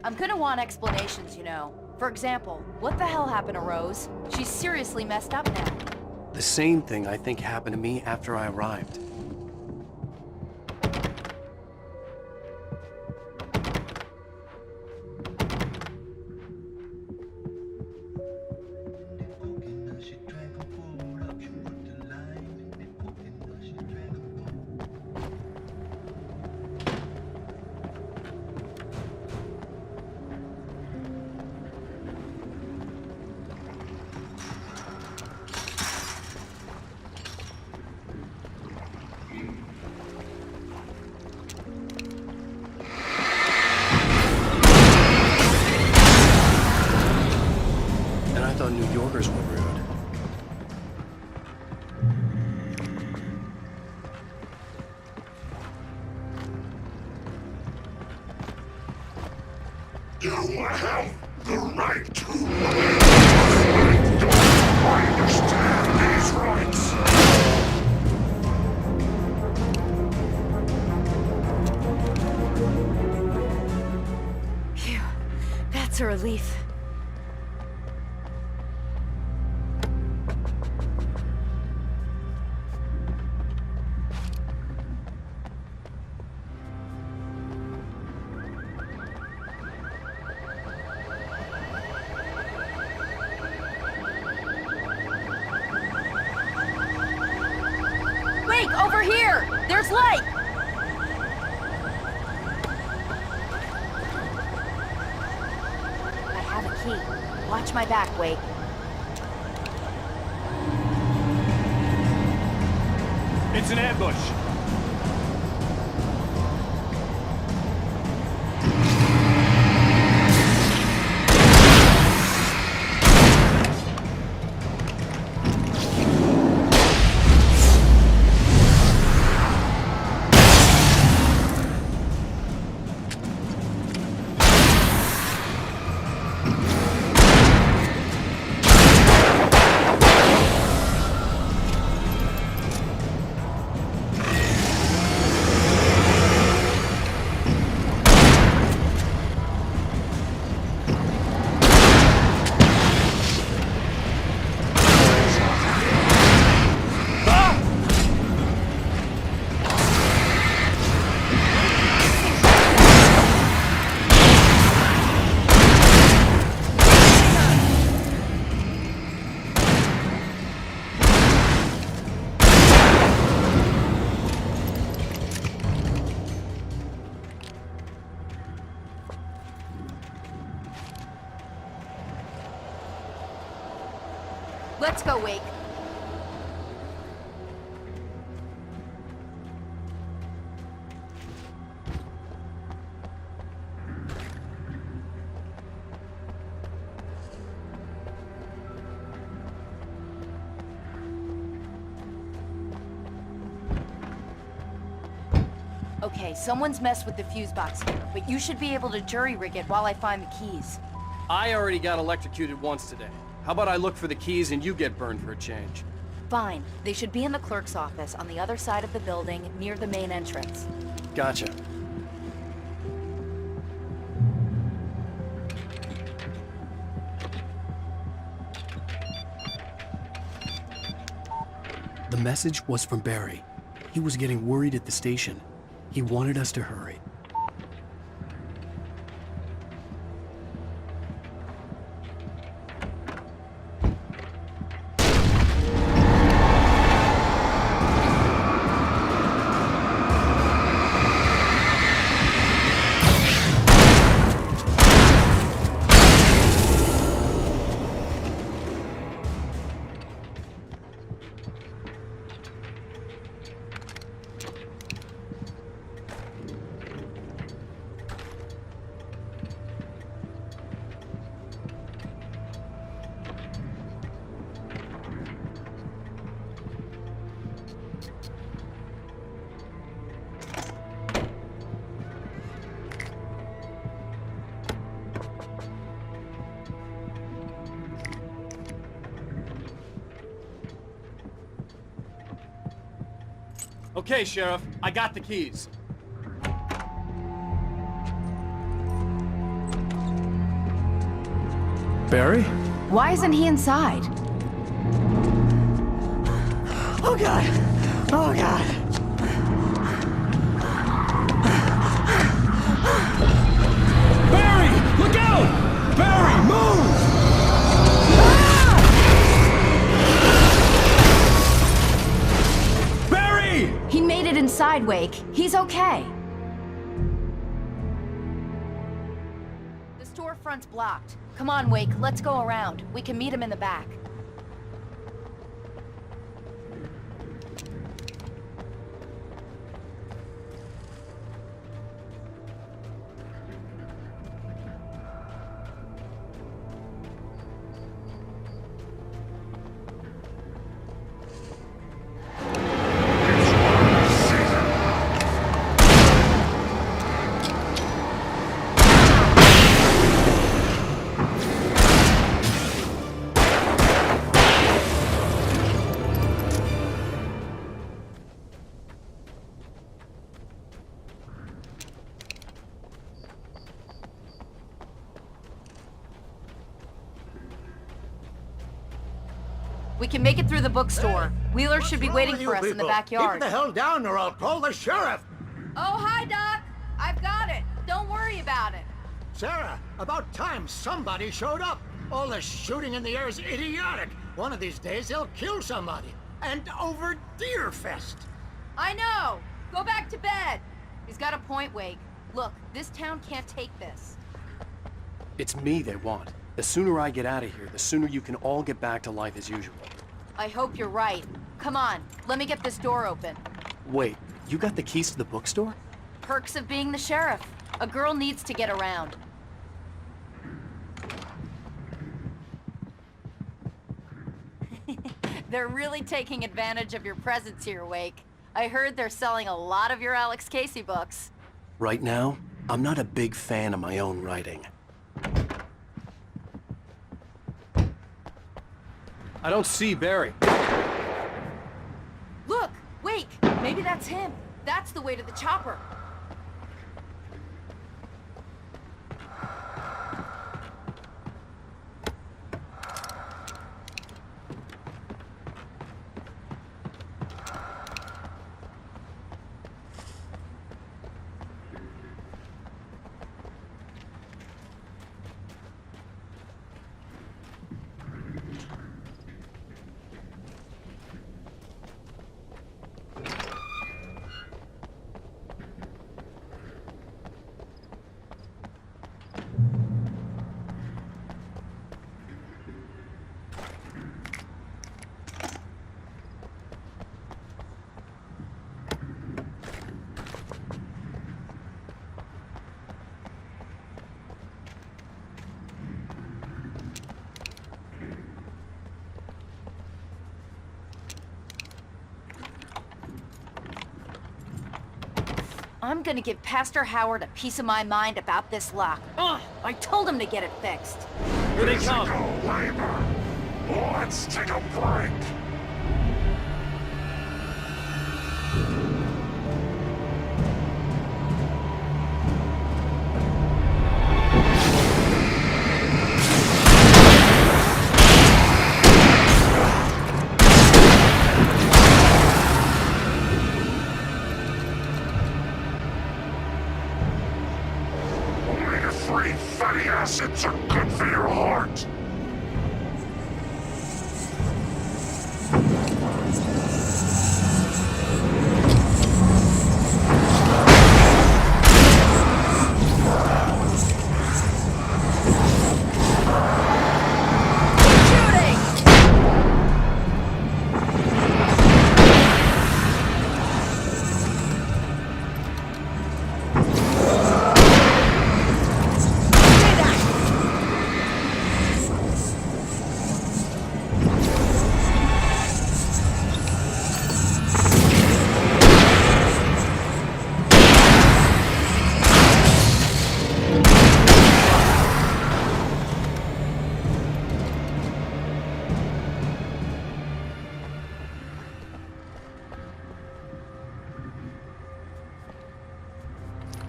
I'm gonna want explanations, you know. For example, what the hell happened to Rose? She's seriously messed up now. The same thing I think happened to me after I arrived. New Yorkers were rude. You have the right to I don't understand these rights. Phew, that's a relief. Over here! There's light! I have a key. Watch my back, Wake. It's an ambush! Let's go, Wake. Okay, someone's messed with the fuse box here, but you should be able to jury-rig it while I find the keys. I already got electrocuted once today. How about I look for the keys and you get burned for a change? Fine. They should be in the clerk's office on the other side of the building, near the main entrance. Gotcha. The message was from Barry. He was getting worried at the station. He wanted us to hurry. Okay, Sheriff, I got the keys. Barry? Why isn't he inside? Oh God! Oh God! Barry! Look out! Barry, move! Barry! He made it inside, Wake. He's okay. The storefront's blocked. Come on, Wake, let's go around. We can meet him in the back. We can make it through the bookstore. Wheeler should be waiting for us in the backyard. Keep the hell down or I'll call the sheriff! Oh, hi, Doc. I've got it. Don't worry about it. Sarah, about time somebody showed up. All this shooting in the air is idiotic. One of these days they'll kill somebody. And over Deerfest. I know. Go back to bed. He's got a point, Wake. Look, this town can't take this. It's me they want. The sooner I get out of here, the sooner you can all get back to life as usual. I hope you're right. Come on, let me get this door open. Wait, you got the keys to the bookstore? Perks of being the sheriff. A girl needs to get around. They're really taking advantage of your presence here, Wake. I heard they're selling a lot of your Alex Casey books. Right now, I'm not a big fan of my own writing. I don't see Barry. Look! Wake! Maybe that's him. That's the way to the chopper. I'm gonna give Pastor Howard a piece of my mind about this lock. Ugh, I told him to get it fixed. Here they come. Let's take a break. Omega-3 fatty acids are good for your heart.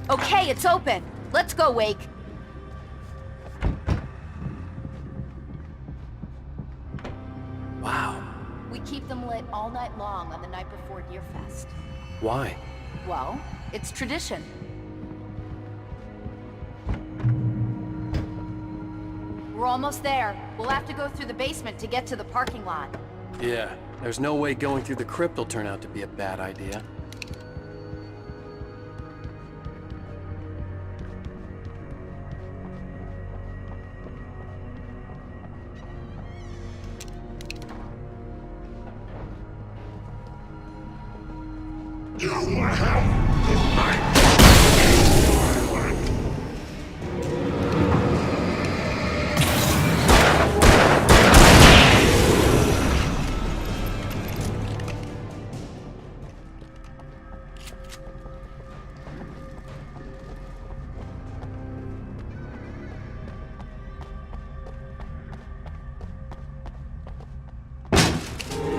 Okay, it's open. Let's go, Wake. We keep them lit all night long on the night before Deerfest. Why? Well, it's tradition. We're almost there. We'll have to go through the basement to get to the parking lot. Yeah, there's no way going through the crypt will turn out to be a bad idea.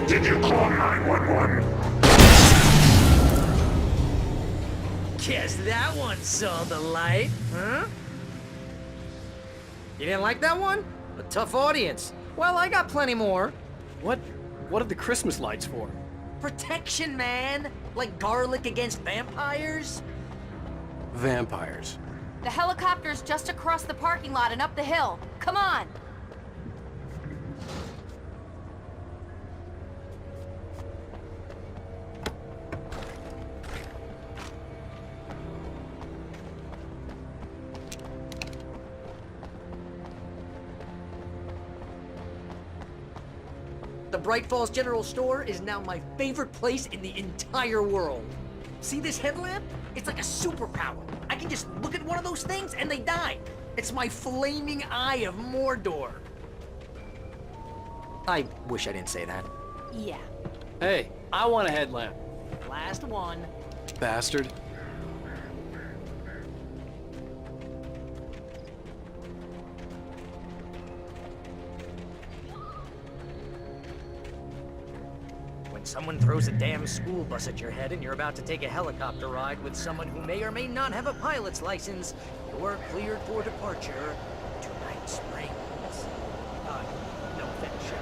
Did you call 911? Guess that one saw the light, huh? You didn't like that one? A tough audience. Well, I got plenty more. What are the Christmas lights for? Protection, man. Like garlic against vampires. Vampires. The helicopter's just across the parking lot and up the hill. Come on! The Bright Falls General Store is now my favorite place in the entire world. See this headlamp? It's like a superpower. I can just look at one of those things and they die. It's my flaming eye of Mordor. I wish I didn't say that. Yeah. Hey, I want a headlamp. Last one. Bastard. When someone throws a damn school bus at your head and you're about to take a helicopter ride with someone who may or may not have a pilot's license, you're cleared for departure to Night Springs. No offense, Sheriff.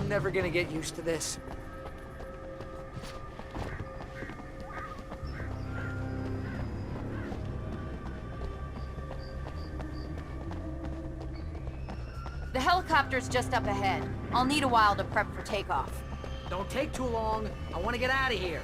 Never gonna get used to this. The helicopter's just up ahead. I'll need a while to prep for takeoff. Don't take too long. I want to get out of here.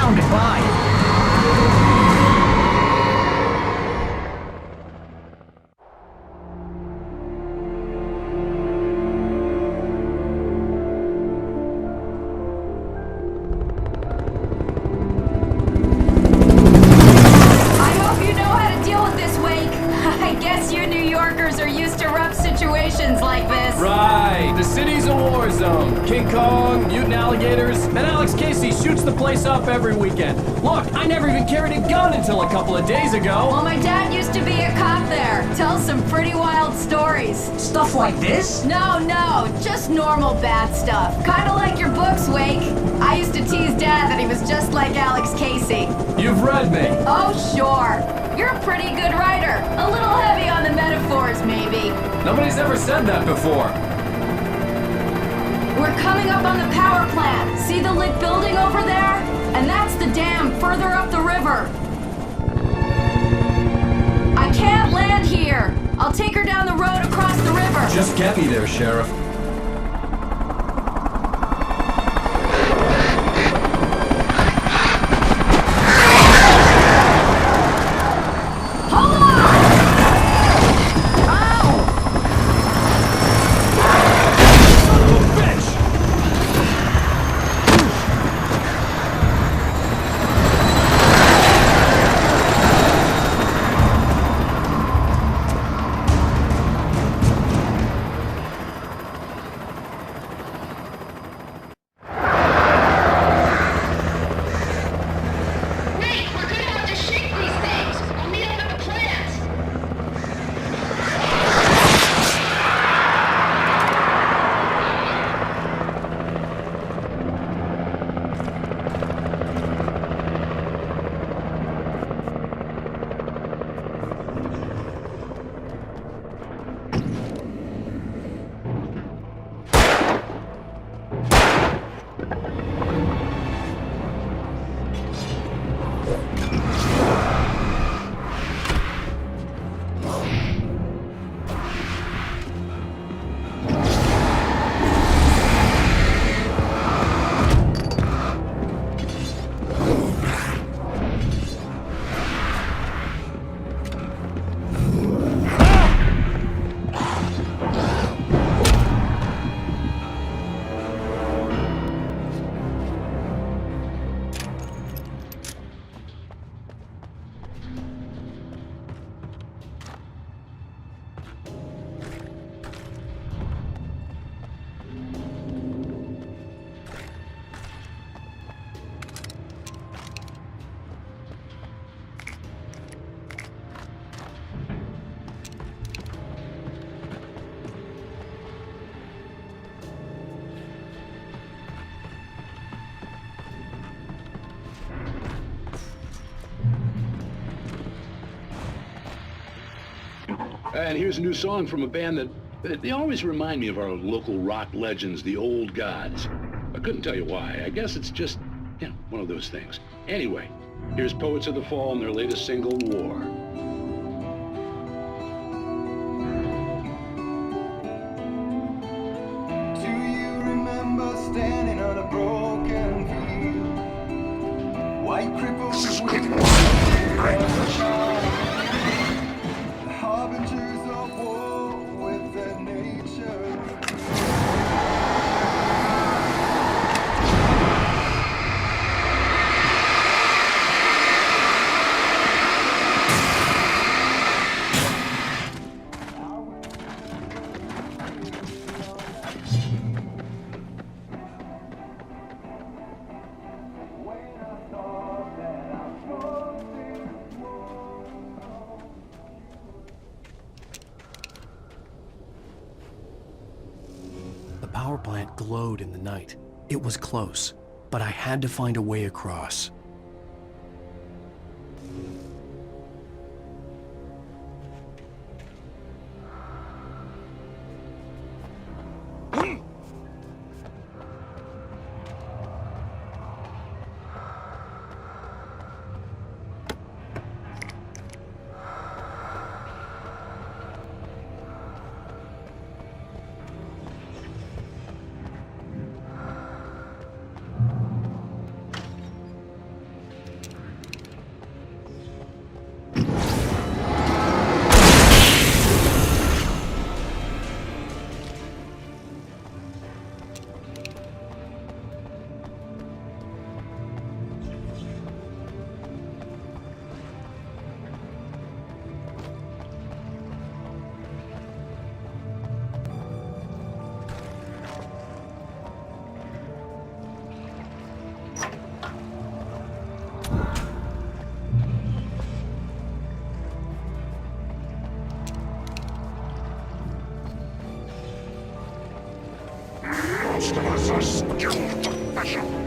down, goodbye. I hope you know how to deal with this, Wake. I guess you New Yorkers are used to rough situations like this. Right, the city's a war zone. King Kong, mutant alligators, and Alex Casey shoots the place up every weekend. Look, I never even carried a gun until a couple of days ago. Well, my dad used to be a cop there. Tells some pretty wild stories. Stuff like this? No, just normal bad stuff. Kinda like your books, Wake. I used to tease Dad that he was just like Alex Casey. You've read me. Oh, sure. You're a pretty good writer. A little heavy on the metaphors, maybe. Nobody's ever said that before. We're coming up on the power plant. See the lit building over there? And that's the dam further up the river. I can't land here. I'll take her down the road across the river. Just get me there, Sheriff. And here's a new song from a band that they always remind me of our local rock legends, the Old Gods. I couldn't tell you why. I guess it's just, one of those things. Anyway, here's Poets of the Fall and their latest single, War. Do you remember standing on a broken field? White cripples harbingers of war with their nature. The power plant glowed in the night. It was close, but I had to find a way across. Kill officials.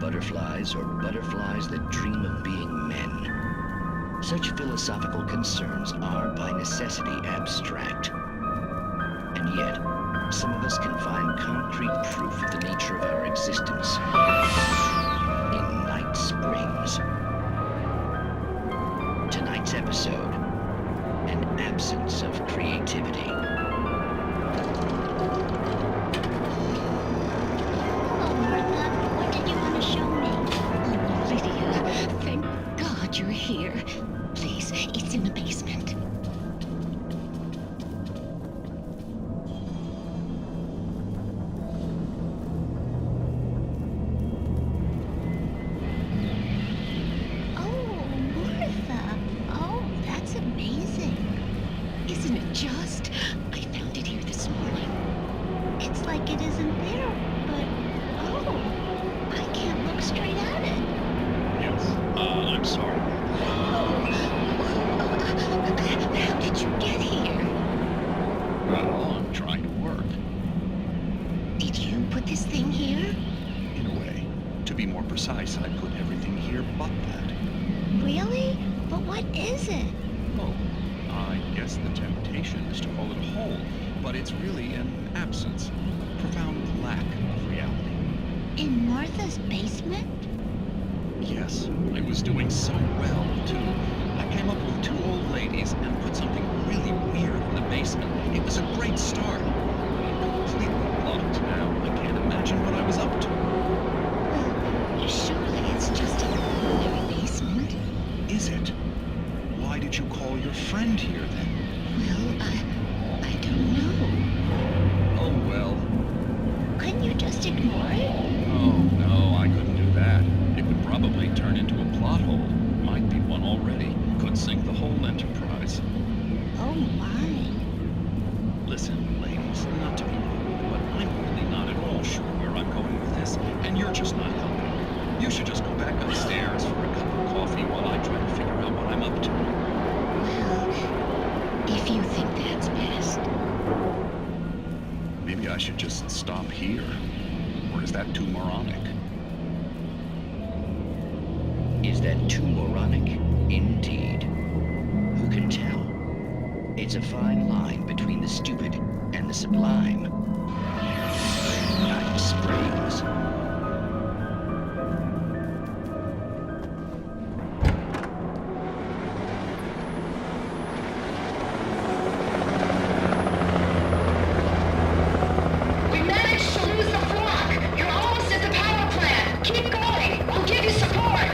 butterflies or butterflies that dream of being men. Such philosophical concerns are by necessity abstract. And yet, some of us can find concrete proof of the nature of our existence in Night Springs. tonight's episode, an absence of creativity. What did you want to show me? Oh, Lydia, thank God you're here. Please, it's in the basement. Oh, Martha. Oh, that's amazing. Isn't it just? I found it here this morning. It's like it isn't there, but oh, I can't look straight at it. Yes, I'm sorry. How did you get here? Well, I'm trying to work. Did you put this thing here? In a way. To be more precise, I put everything here but that. Really? But what is it? Oh, I guess the temptation is to call it a hole, but it's really an absence, profound lack of reality. In Martha's basement? Yes, I was doing so well, too. I came up with 2 old ladies and put something really weird in the basement. It was a great start. I'm completely blocked now. I can't imagine what I was up to. Well, surely it's just an ordinary basement. Is it? Why did you call your friend here, then? Well, I don't know. Oh, well. Couldn't you just ignore it? Oh, no, I couldn't do that. It would probably turn into a plot hole. Might be one already. Could sink the whole enterprise. Oh, my. Listen, ladies, not to be rude, but I'm really not at all sure where I'm going with this, and you're just not helping. You should just go back upstairs for a cup of coffee while I try to figure out what I'm up to. Well, if you think that's best. Maybe I should just stop here. Or is that too moronic? Is that too moronic? Indeed. Who can tell? It's a fine line between the stupid and the sublime. Night Springs. We managed to lose the flock. You're almost at the power plant. Keep going. We'll give you support.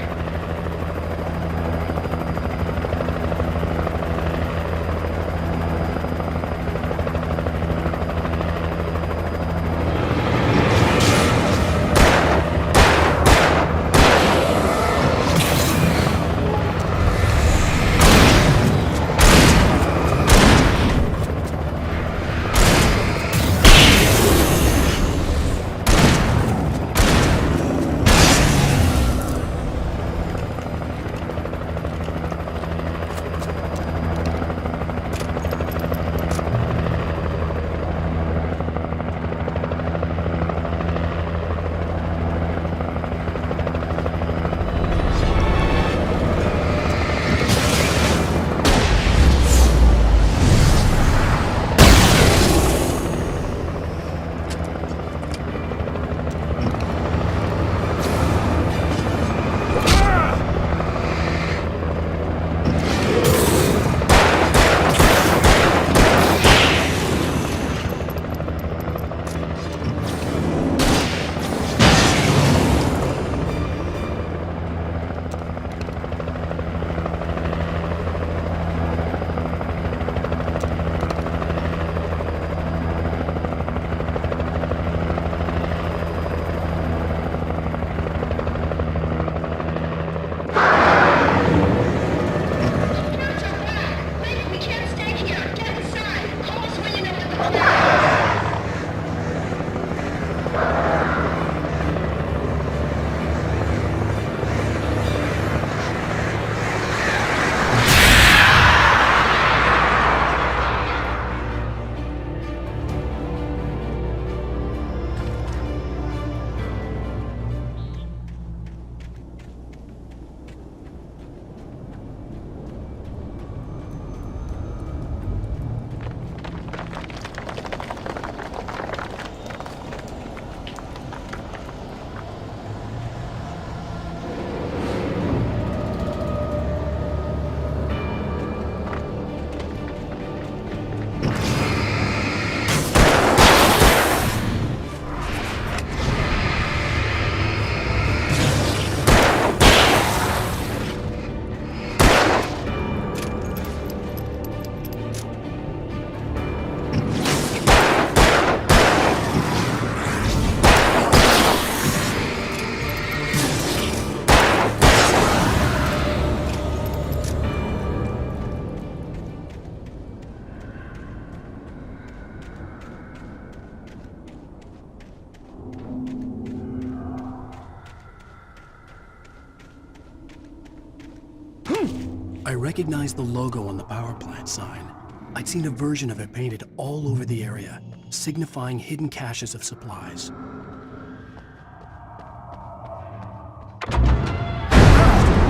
I recognized the logo on the power plant sign. I'd seen a version of it painted all over the area, signifying hidden caches of supplies.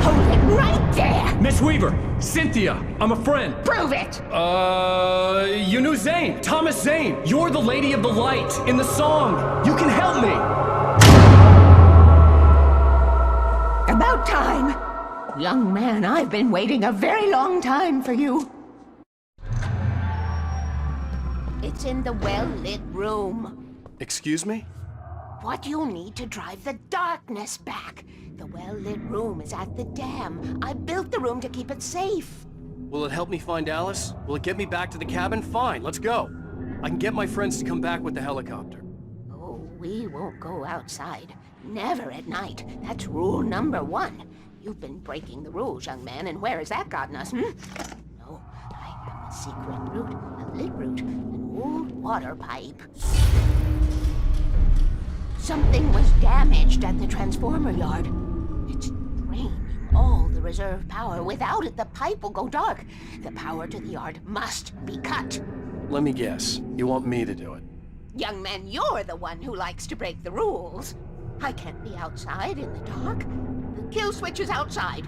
Hold it right there! Miss Weaver! Cynthia! I'm a friend! Prove it! You knew Zane! Thomas Zane! You're the Lady of the Light in the song! You can help me! About time! Young man, I've been waiting a very long time for you. It's in the well-lit room. Excuse me? What you'll need to drive the darkness back. The well-lit room is at the dam. I built the room to keep it safe. Will it help me find Alice? Will it get me back to the cabin? Fine, let's go. I can get my friends to come back with the helicopter. Oh, we won't go outside. Never at night. That's rule number 1. You've been breaking the rules, young man, and where has that gotten us, No, I have a secret route, a lit route, an old water pipe. Something was damaged at the transformer yard. It's draining all the reserve power. Without it, the pipe will go dark. The power to the yard must be cut. Let me guess. You want me to do it? Young man, you're the one who likes to break the rules. I can't be outside in the dark. The kill switch is outside.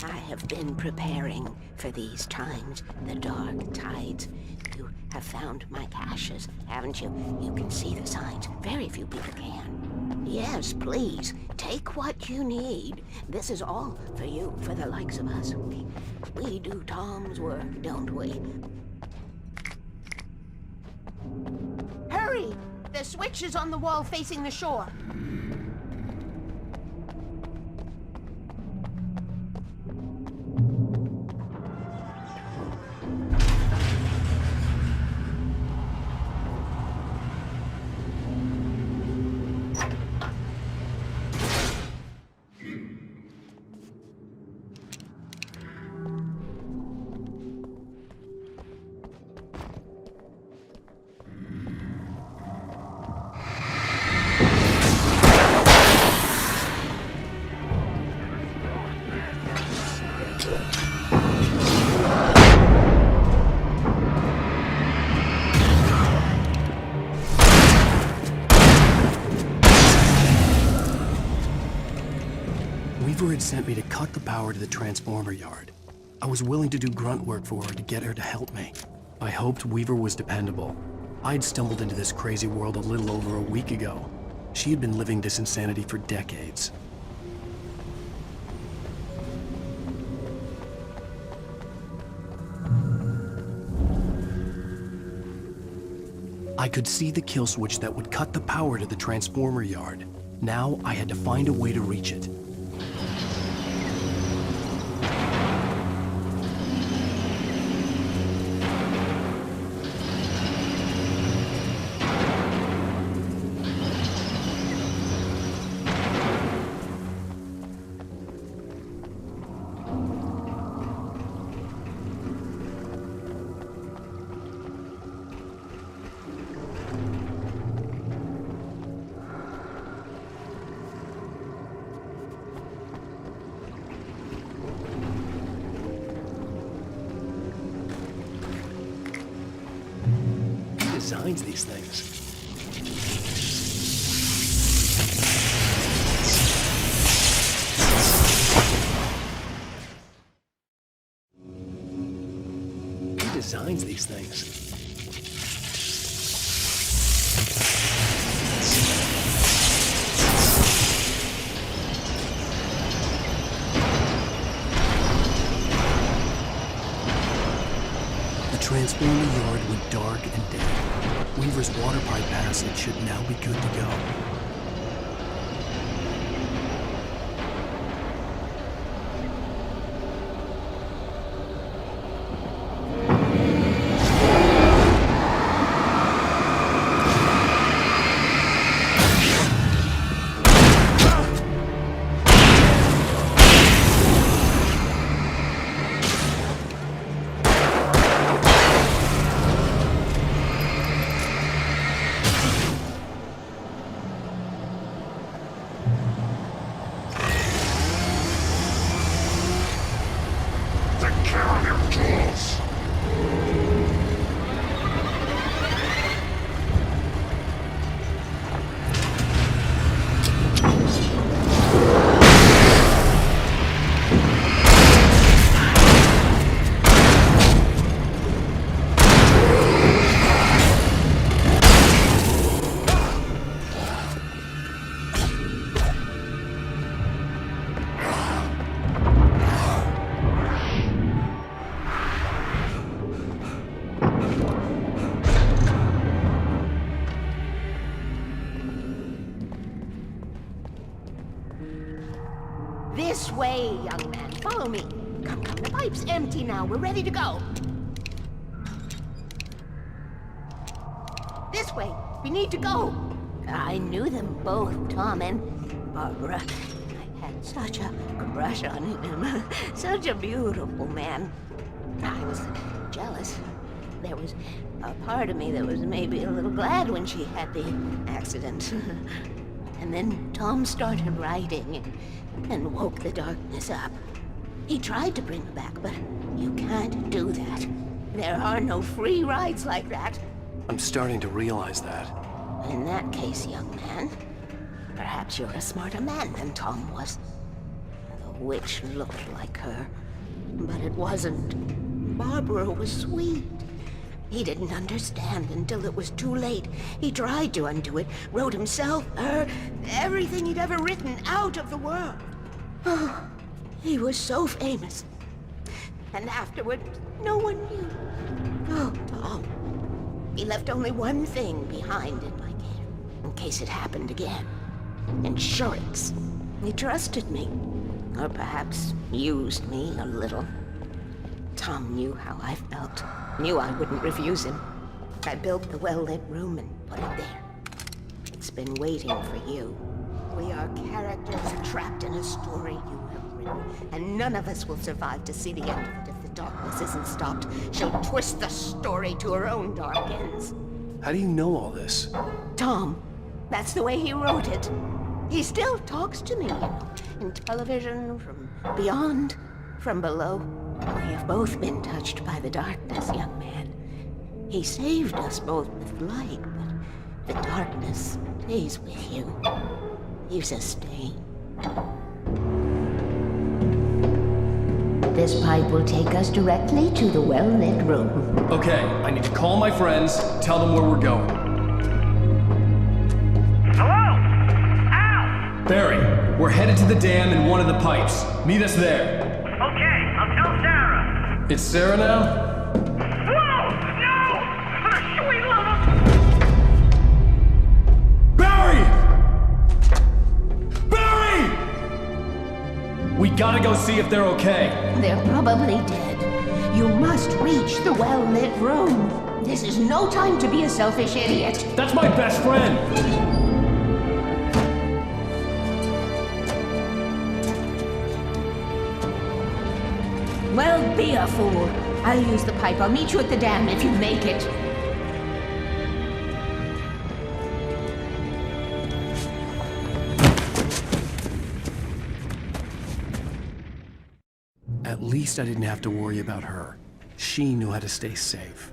I have been preparing for these times, the dark tides. You have found my caches, haven't you? You can see the signs. Very few people can. Yes, please, take what you need. This is all for you, for the likes of us. We do Tom's work, don't we? Hurry! The switch is on the wall facing the shore. Weaver had sent me to cut the power to the transformer yard. I was willing to do grunt work for her to get her to help me. I hoped Weaver was dependable. I'd stumbled into this crazy world a little over a week ago. She had been living this insanity for decades. I could see the kill switch that would cut the power to the transformer yard. Now I had to find a way to reach it. Designs these things. He designs these things. The transformer yard went dark and dead. Weaver's water pipe passage should now be good to go. This way, young man. Follow me. Come, the pipe's empty now. We're ready to go. This way. We need to go. I knew them both, Tom and Barbara. I had such a crush on him. Such a beautiful man. I was jealous. There was a part of me that was maybe a little glad when she had the accident. And then Tom started writing and woke the darkness up. He tried to bring her back, but you can't do that. There are no free rides like that. I'm starting to realize that. In that case, young man, perhaps you're a smarter man than Tom was. The witch looked like her, but it wasn't. Barbara was sweet. He didn't understand until it was too late. He tried to undo it, wrote himself, her, everything he'd ever written out of the world. Oh, he was so famous. And afterward, no one knew. Oh, Tom. He left only one thing behind in my care, in case it happened again. Insurance. He trusted me. Or perhaps used me a little. Tom knew how I felt. Knew I wouldn't refuse him. I built the well-lit room and put it there. It's been waiting for you. We are characters trapped in a story you have written, and none of us will survive to see the end of it if the darkness isn't stopped. She'll twist the story to her own dark ends. How do you know all this? Tom, that's the way he wrote it. He still talks to me, you know, in television, from beyond, from below. We have both been touched by the darkness, young man. He saved us both with light, but the darkness stays with you. Leaves a stain. This pipe will take us directly to the well-lit room. Okay, I need to call my friends, tell them where we're going. Hello? Al! Barry, we're headed to the dam in one of the pipes. Meet us there. Okay, I'll tell Sarah. It's Sarah now? Whoa! No! For the sweet love of... Barry! Barry! We gotta go see if they're okay. They're probably dead. You must reach the well-lit room. This is no time to be a selfish idiot. That's my best friend! Well, be a fool. I'll use the pipe. I'll meet you at the dam if you make it. At least I didn't have to worry about her. She knew how to stay safe.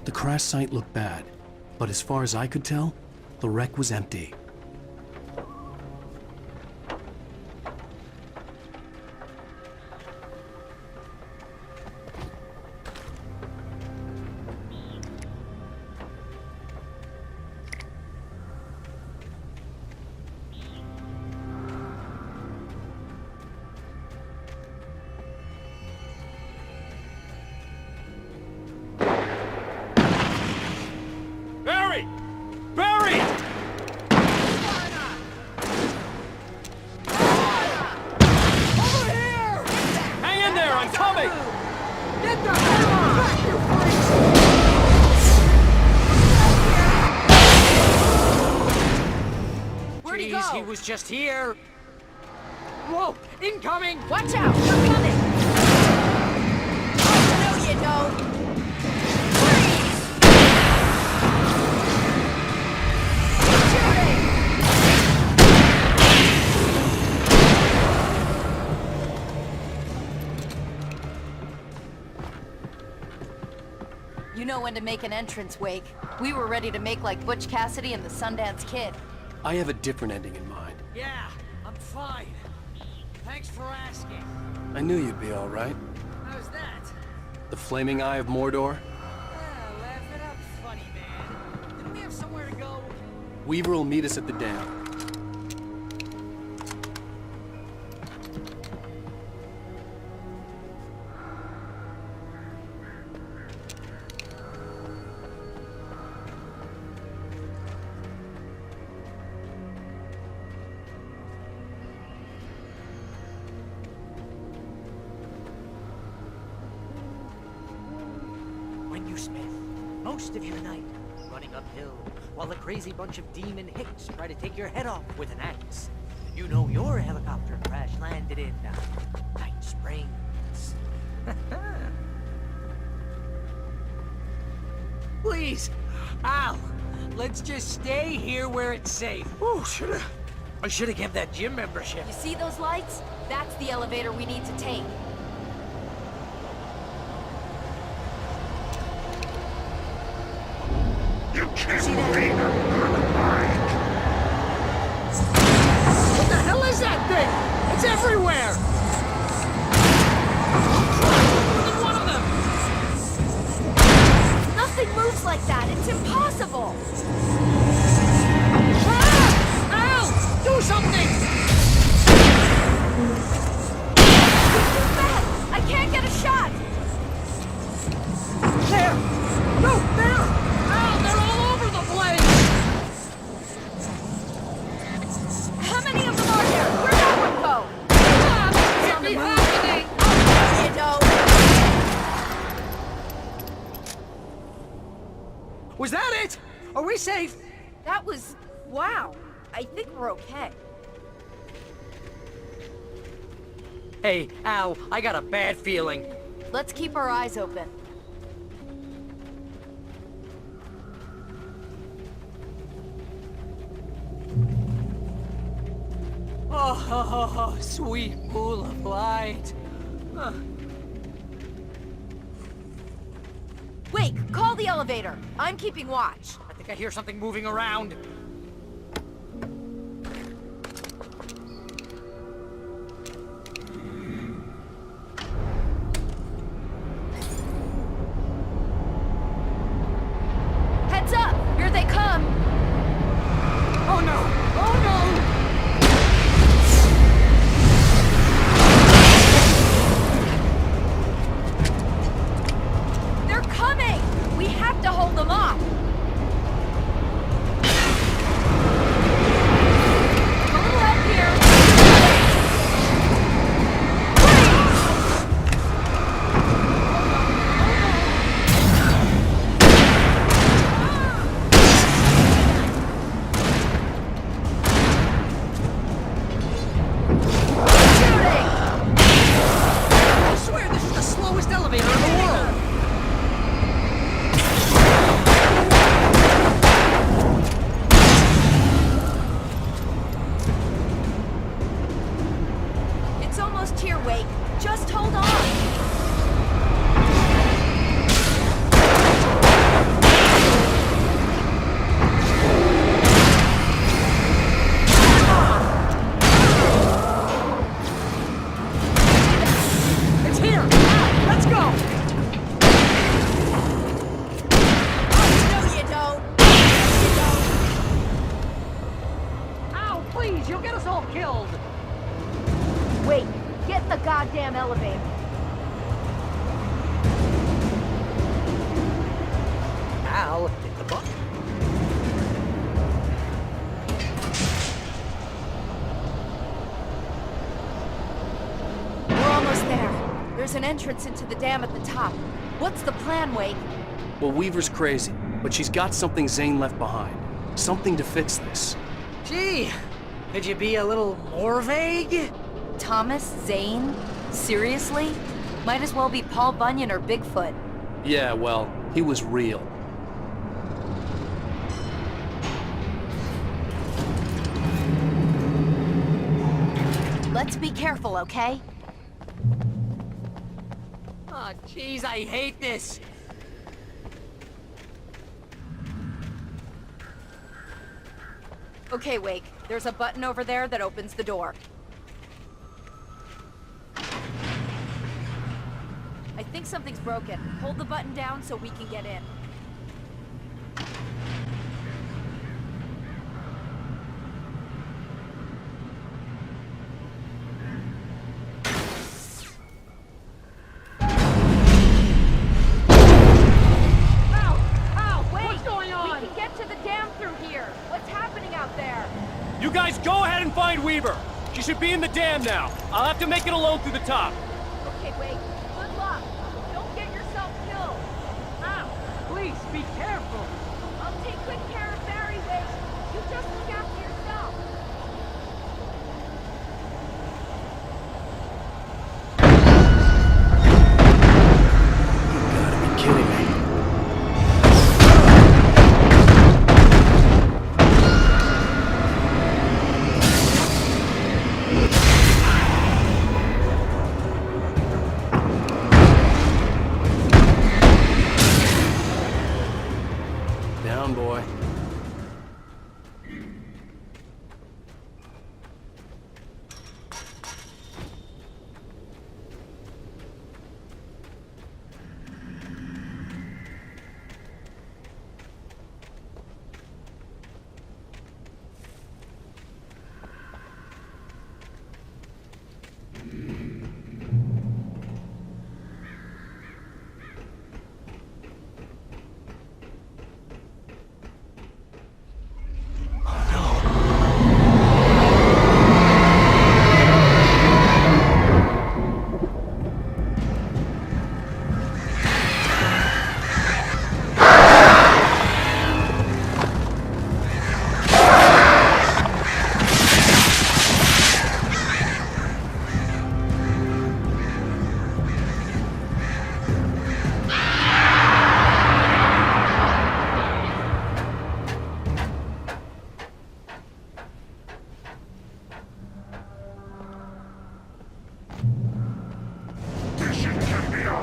The crash site looked bad, but as far as I could tell, the wreck was empty. coming! Get the hell back, you freaks! Where'd he Jeez, go? he was just here. Whoa! Incoming! Watch out! They're coming! Oh, no, you don't! Freeze! Shooting! You know when to make an entrance, Wake. We were ready to make like Butch Cassidy and the Sundance Kid. I have a different ending in mind. Yeah, I'm fine. Thanks for asking. I knew you'd be all right. How's that? The flaming eye of Mordor? Laugh it up, funny man. Didn't we have somewhere to go? Weaver will meet us at the dam. When you Smith, most of your night running uphill while a crazy bunch of demon hicks try to take your head off with an axe. You know your helicopter crash landed in Night Springs. Please, Al, let's just stay here where it's safe. Oh, I should have kept that gym membership. You see those lights? That's the elevator we need to take. You can't See that? read What the hell is that thing? It's everywhere! More than one of them! Nothing moves like that. It's impossible. Ah! Al! Do something! It's too fast. I can't get a shot. There! No, there! Al, they're all over the place! How many of them are there? Where'd that one go? Ah, this can't be happening! You know. Was that it? Are we safe? That was... wow. I think we're okay. Hey, Al, I got a bad feeling. Let's keep our eyes open. Oh, sweet pool of light. Wake, call the elevator. I'm keeping watch. I think I hear something moving around. Heads up! Here they come! Oh no! Oh no! They're coming! We have to hold them off! A little help here! I swear this is the slowest elevator in the world! It's almost here, Wake. Just hold on! It's here! Let's go! No, you don't! Ow, please, you'll get us all killed! Wait, get in the goddamn elevator. Al, hit the button. We're almost there. There's an entrance into the dam at the top. What's the plan, Wake? Well, Weaver's crazy, but she's got something Zane left behind. Something to fix this. Gee, could you be a little more vague? Thomas Zane? Seriously? Might as well be Paul Bunyan or Bigfoot. Yeah, well, he was real. Let's be careful, okay? Oh, jeez, I hate this. Okay, Wake. There's a button over there that opens the door. I think something's broken. Hold the button down so we can get in. You guys go ahead and find Weaver. She should be in the dam now. I'll have to make it alone through the top. Okay, Wake. Good luck. Don't get yourself killed. Ow! Please, be careful. I'll take good care of Barry, Wake. You just look after yourself. You gotta be kidding me. Down, boy.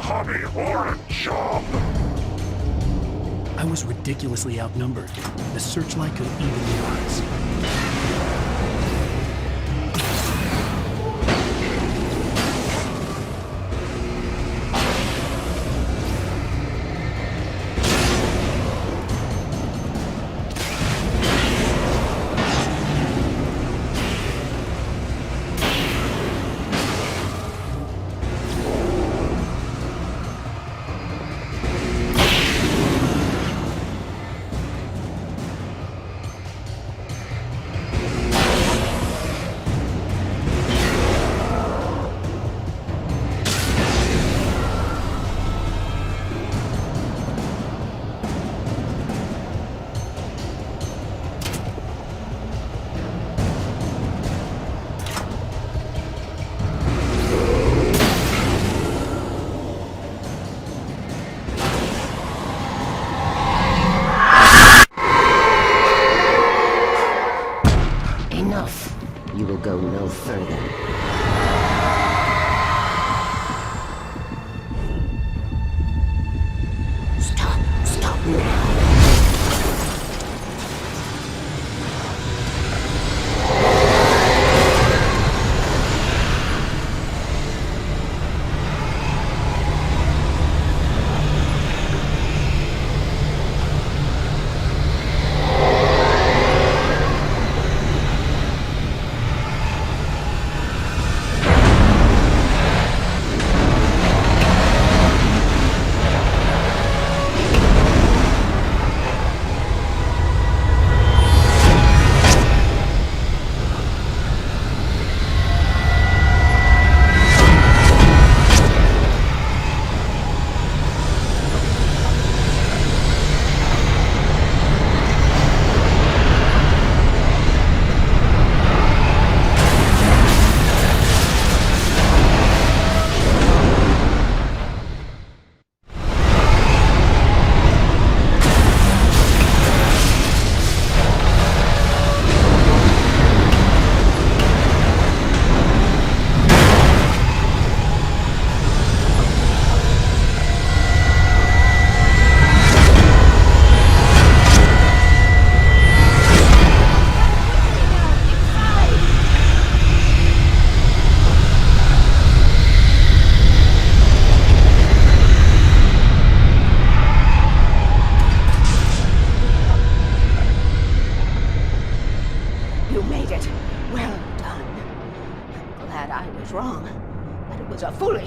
hobby or a job. I was ridiculously outnumbered. The searchlight could even the odds.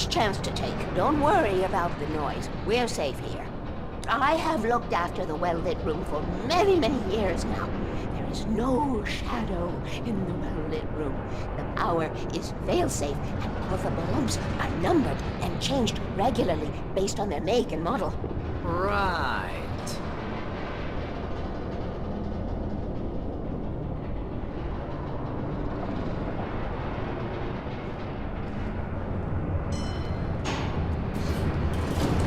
last chance to take. Don't worry about the noise. We're safe here. I have looked after the well-lit room for many, many years now. There is no shadow in the well-lit room. The power is fail-safe, and all the bulbs are numbered and changed regularly based on their make and model. Right.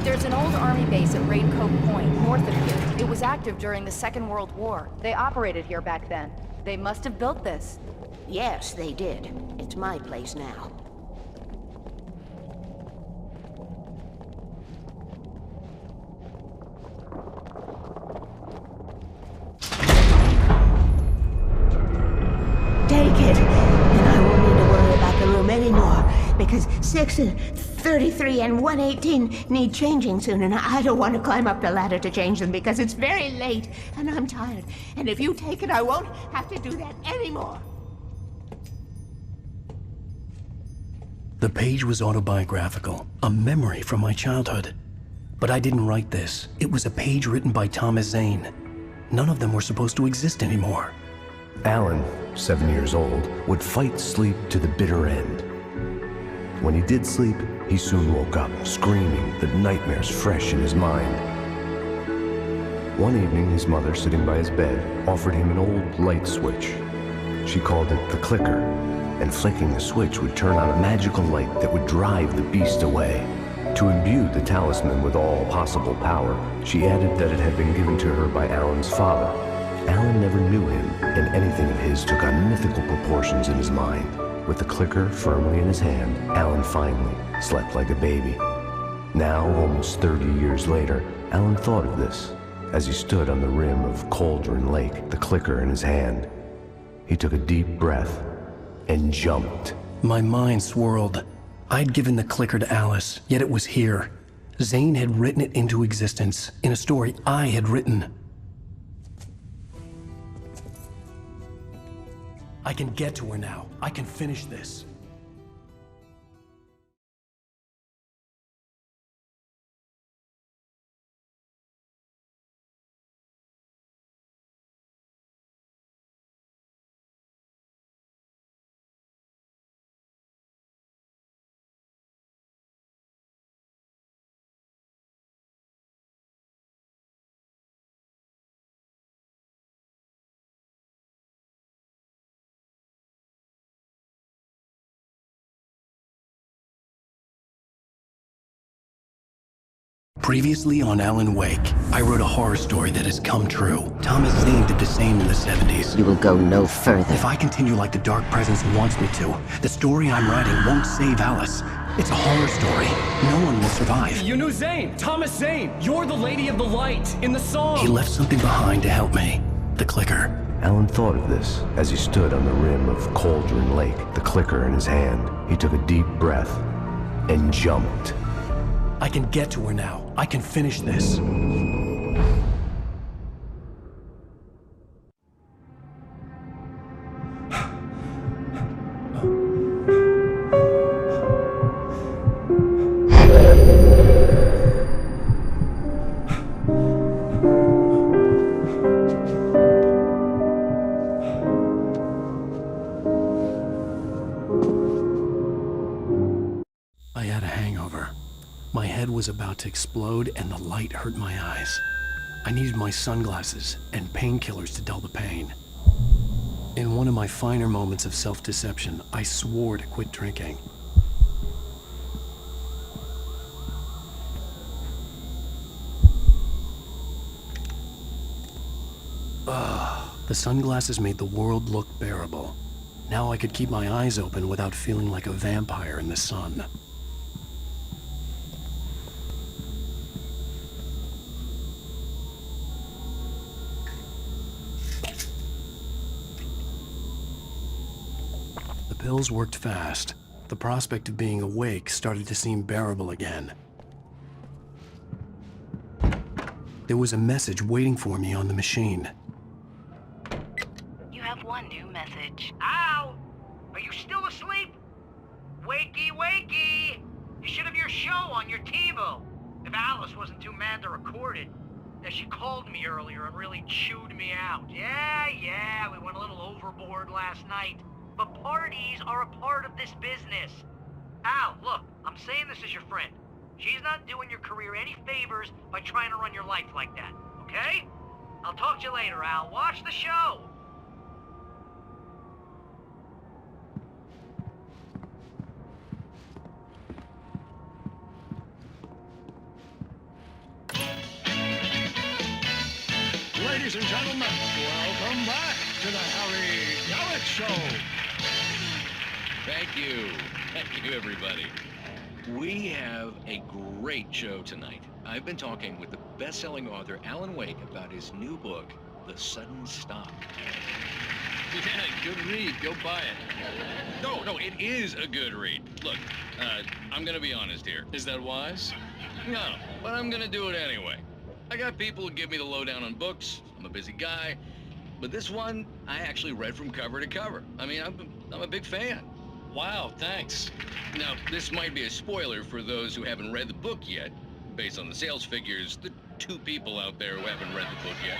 There's an old army base at Raincoat Point, north of here. It was active during the Second World War. They operated here back then. They must have built this. Yes, they did. It's my place now. Take it, and I won't need to worry about the room anymore, because 6 and 33 and 118 need changing soon, and I don't want to climb up the ladder to change them because it's very late, and I'm tired. And if you take it, I won't have to do that anymore. The page was autobiographical, a memory from my childhood. But I didn't write this. It was a page written by Thomas Zane. None of them were supposed to exist anymore. Alan, 7 years old, would fight sleep to the bitter end. When he did sleep, he soon woke up, screaming, the nightmares fresh in his mind. One evening, his mother, sitting by his bed, offered him an old light switch. She called it the clicker, and flicking the switch would turn on a magical light that would drive the beast away. To imbue the talisman with all possible power, she added that it had been given to her by Alan's father. Alan never knew him, and anything of his took on mythical proportions in his mind. With the clicker firmly in his hand, Alan finally slept like a baby. Now, almost 30 years later, Alan thought of this as he stood on the rim of Cauldron Lake, the clicker in his hand. He took a deep breath and jumped. My mind swirled. I'd given the clicker to Alice, yet it was here. Zane had written it into existence in a story I had written. I can get to her now. I can finish this. Previously on Alan Wake, I wrote a horror story that has come true. Thomas Zane did the same in the 70s. You will go no further. If I continue like the Dark Presence wants me to, the story I'm writing won't save Alice. It's a horror story. No one will survive. You knew Zane! Thomas Zane! You're the Lady of the Light in the song! He left something behind to help me. The clicker. Alan thought of this as he stood on the rim of Cauldron Lake, the clicker in his hand. He took a deep breath and jumped. I can get to her now. I can finish this. I had a hangover. My head was about to explode and the light hurt my eyes. I needed my sunglasses and painkillers to dull the pain. In one of my finer moments of self-deception, I swore to quit drinking. The sunglasses made the world look bearable. Now I could keep my eyes open without feeling like a vampire in the sun. The pills worked fast. The prospect of being awake started to seem bearable again. There was a message waiting for me on the machine. You have one new message. Ow! Are you still asleep? Wakey, wakey! You should have your show on your TiVo. If Alice wasn't too mad to record it. Yeah, she called me earlier and really chewed me out. Yeah, we went a little overboard last night. But parties are a part of this business. Al, look, I'm saying this as your friend. She's not doing your career any favors by trying to run your life like that, okay? I'll talk to you later, Al. Watch the show. Ladies and gentlemen, welcome back to the Harry Gallic Show. Thank you. Thank you, everybody. We have a great show tonight. I've been talking with the best-selling author Alan Wake about his new book, The Sudden Stop. Yeah, good read. Go buy it. No, it is a good read. Look, I'm gonna be honest here. Is that wise? No, but I'm gonna do it anyway. I got people who give me the lowdown on books. I'm a busy guy. But this one, I actually read from cover to cover. I mean, I'm a big fan. Wow, thanks. Now, this might be a spoiler for those who haven't read the book yet. Based on the sales figures, the 2 people out there who haven't read the book yet.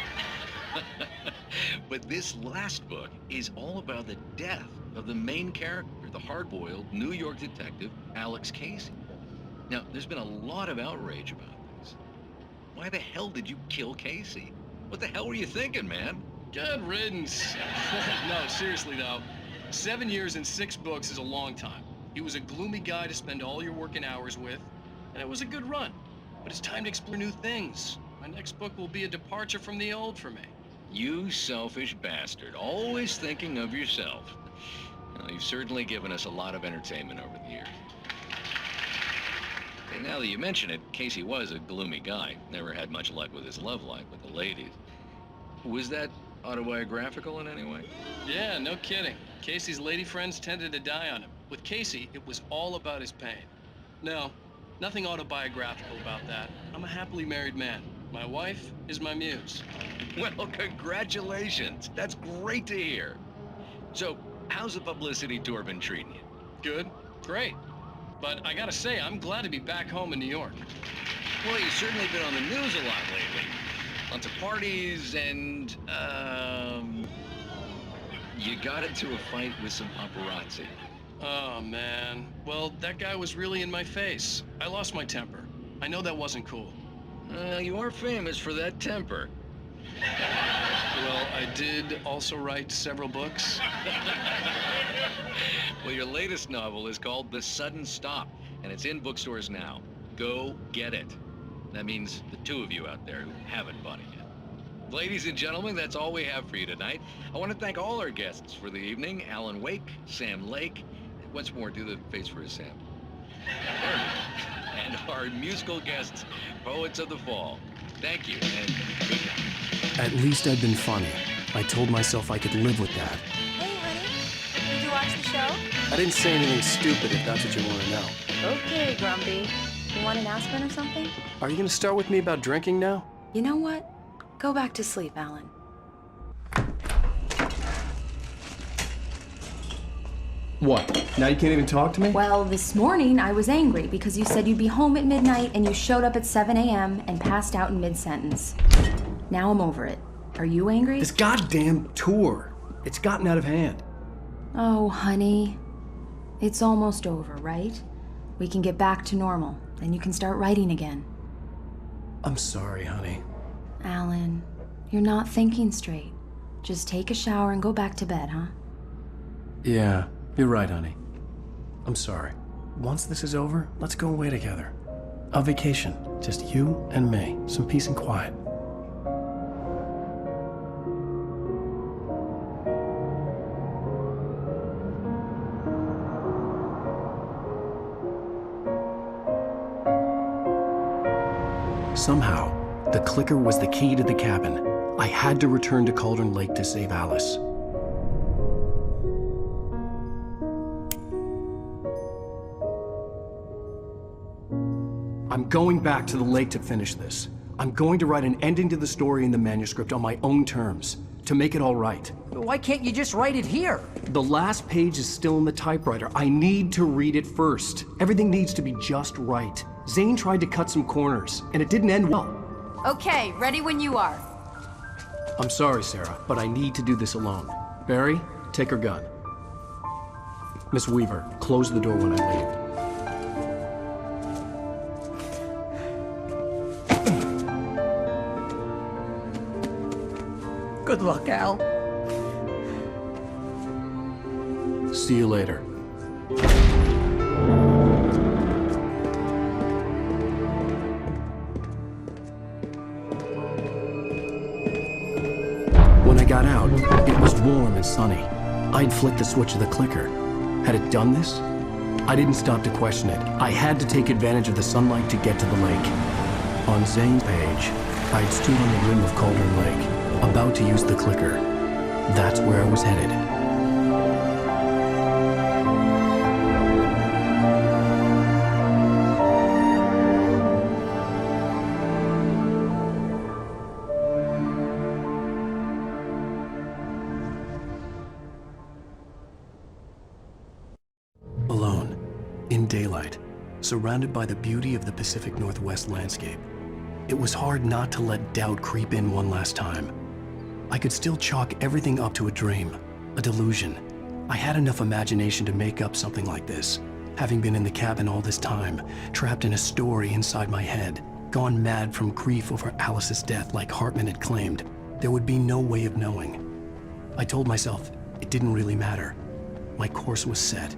But this last book is all about the death of the main character, the hard-boiled New York detective, Alex Casey. Now, there's been a lot of outrage about this. Why the hell did you kill Casey? What the hell were you thinking, man? Good riddance. No, seriously though. 7 years and 6 books is a long time. He was a gloomy guy to spend all your working hours with, and it was a good run. But it's time to explore new things. My next book will be a departure from the old for me. You selfish bastard, always thinking of yourself. Well, you've certainly given us a lot of entertainment over the years. Hey, now that you mention it, Casey was a gloomy guy. Never had much luck with his love life with the ladies. Was that autobiographical in any way? Yeah, no kidding. Casey's lady friends tended to die on him. With Casey, it was all about his pain. No, nothing autobiographical about that. I'm a happily married man. My wife is my muse. Well, congratulations. That's great to hear. So, how's the publicity tour been treating you? Good, great. But I gotta say, I'm glad to be back home in New York. Well, you've certainly been on the news a lot lately. Lots of parties and, you got into a fight with some paparazzi. Oh, man. Well, that guy was really in my face. I lost my temper. I know that wasn't cool. You are famous for that temper. Well, I did also write several books. Well, your latest novel is called The Sudden Stop, and it's in bookstores now. Go get it. That means the 2 of you out there who haven't bought it yet. Ladies and gentlemen, that's all we have for you tonight. I want to thank all our guests for the evening. Alan Wake, Sam Lake. Once more, do the face for Sam. And our musical guests, Poets of the Fall. Thank you, and good night. At least I'd been funny. I told myself I could live with that. Hey, honey. Did you watch the show? I didn't say anything stupid if that's what you want to know. Okay, Grumpy. You want an aspirin or something? Are you going to start with me about drinking now? You know what? Go back to sleep, Alan. What? Now you can't even talk to me? Well, this morning I was angry because you said you'd be home at midnight and you showed up at 7 a.m. and passed out in mid-sentence. Now I'm over it. Are you angry? This goddamn tour. It's gotten out of hand. Oh, honey. It's almost over, right? We can get back to normal. Then you can start writing again. I'm sorry, honey. Alan, you're not thinking straight. Just take a shower and go back to bed, huh? Yeah, you're right, honey. I'm sorry. Once this is over, let's go away together. A vacation. Just you and me. Some peace and quiet. Somehow, the clicker was the key to the cabin. I had to return to Cauldron Lake to save Alice. I'm going back to the lake to finish this. I'm going to write an ending to the story in the manuscript on my own terms. to make it all right. Why can't you just write it here? The last page is still in the typewriter. I need to read it first. Everything needs to be just right. Zane tried to cut some corners, and it didn't end well. Okay, ready when you are. I'm sorry, Sarah, but I need to do this alone. Barry, take her gun. Miss Weaver, close the door when I leave. Good luck, Al. See you later. When I got out, it was warm and sunny. I'd flicked the switch of the clicker. Had it done this? I didn't stop to question it. I had to take advantage of the sunlight to get to the lake. On Zane's page, I'd stood on the rim of Cauldron Lake, about to use the clicker. That's where I was headed. Alone, in daylight, surrounded by the beauty of the Pacific Northwest landscape, it was hard not to let doubt creep in one last time. I could still chalk everything up to a dream, a delusion. I had enough imagination to make up something like this, having been in the cabin all this time, trapped in a story inside my head, gone mad from grief over Alice's death like Hartman had claimed. There would be no way of knowing. I told myself it didn't really matter. My course was set.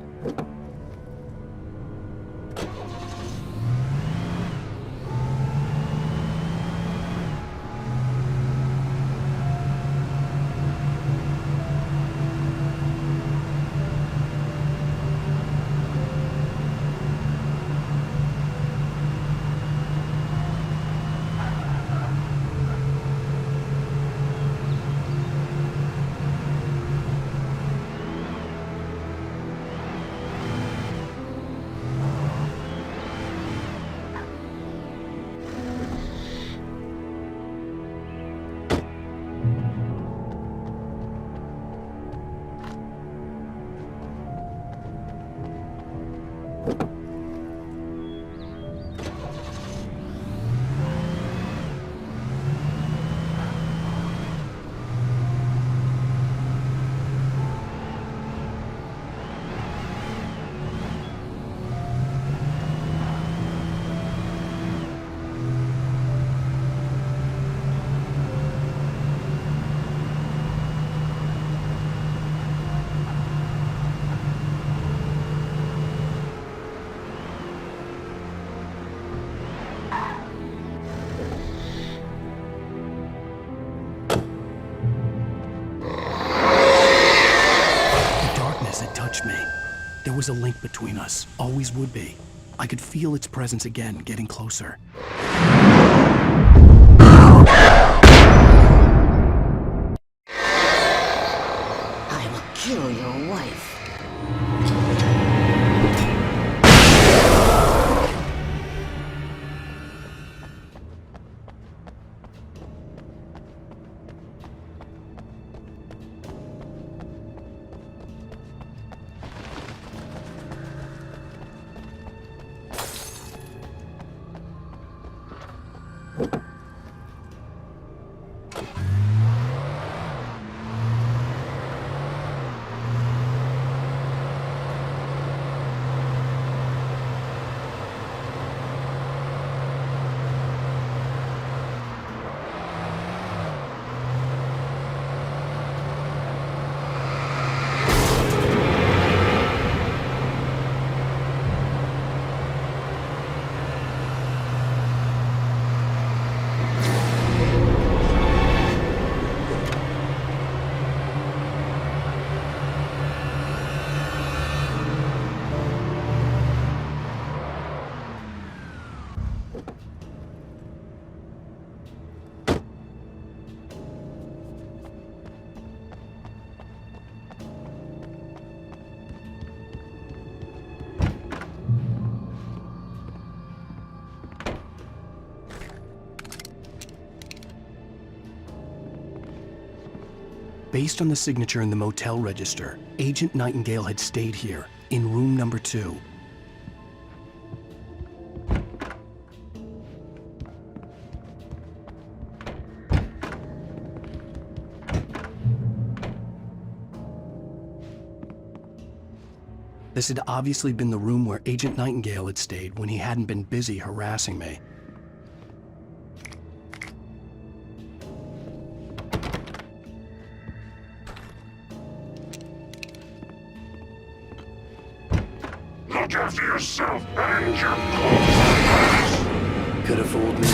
There was a link between us, always would be. I could feel its presence again, getting closer. I will kill your wife. Based on the signature in the motel register, Agent Nightingale had stayed here, in room number 2. This had obviously been the room where Agent Nightingale had stayed when he hadn't been busy harassing me. Look after yourself and your clothes. Could have fooled me.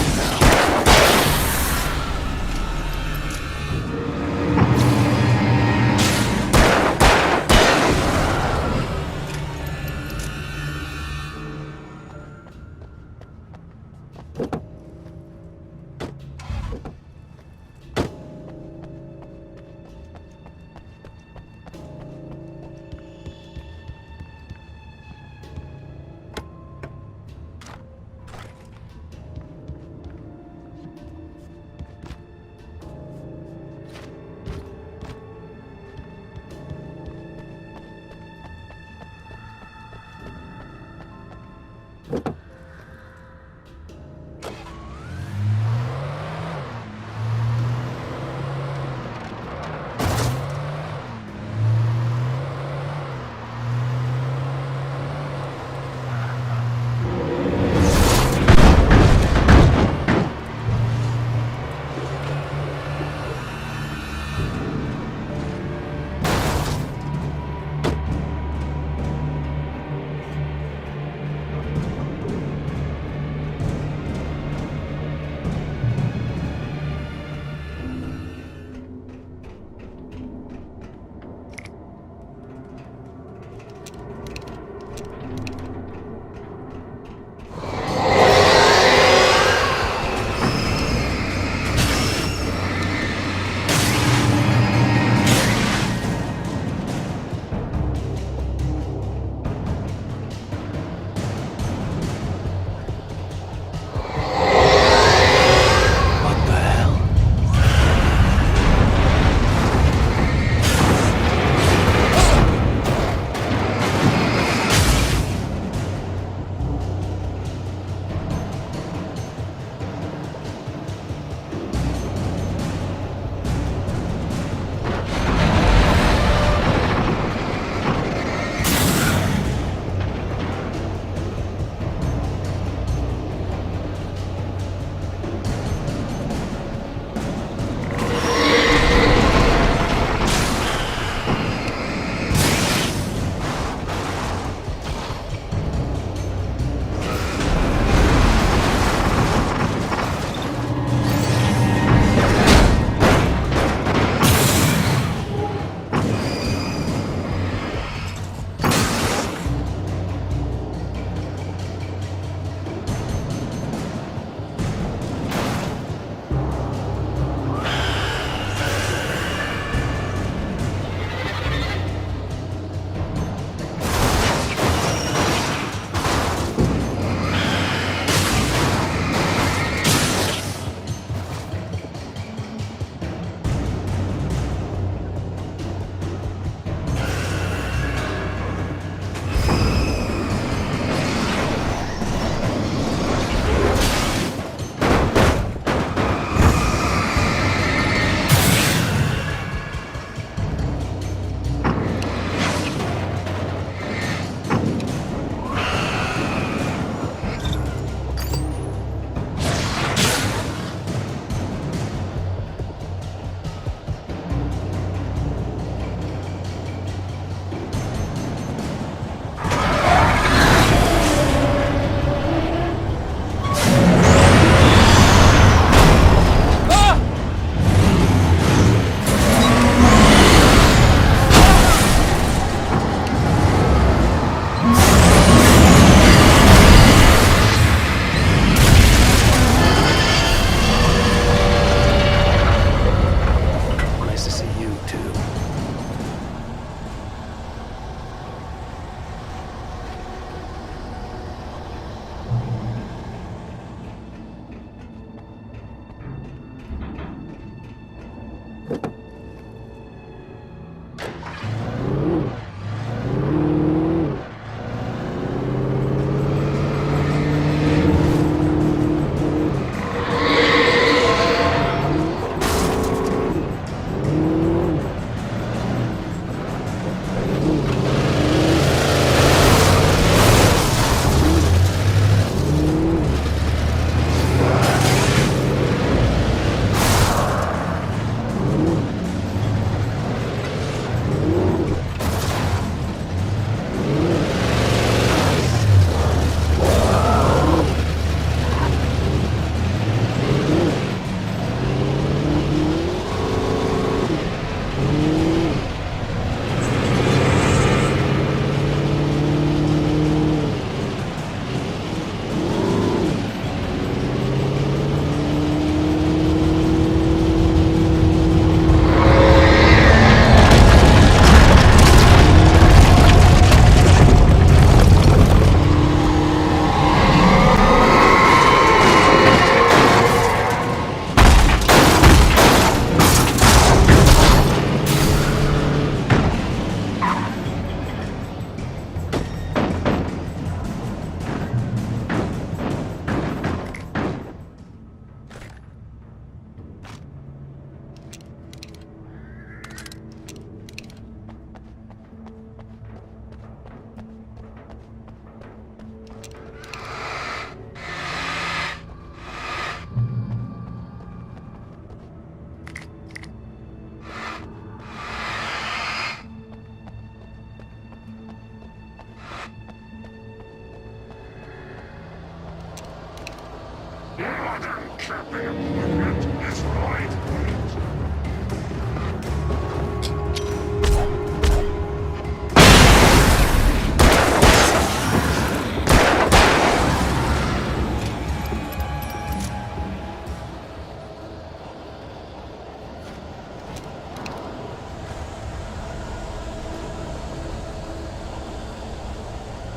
Modern camping equipment is lightweight.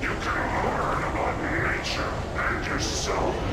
You can learn about nature and yourself.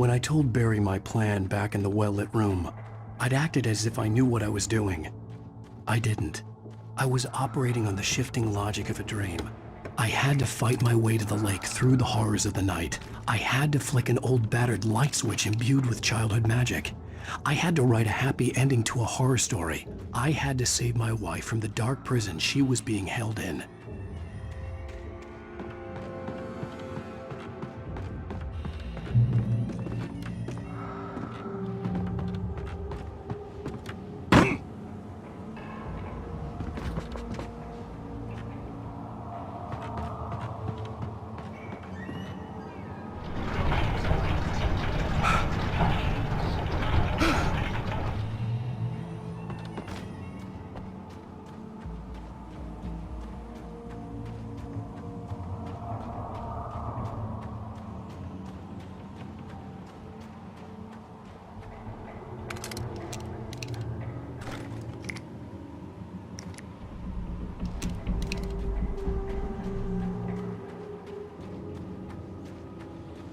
When I told Barry my plan back in the well-lit room, I'd acted as if I knew what I was doing. I didn't. I was operating on the shifting logic of a dream. I had to fight my way to the lake through the horrors of the night. I had to flick an old battered light switch imbued with childhood magic. I had to write a happy ending to a horror story. I had to save my wife from the dark prison she was being held in.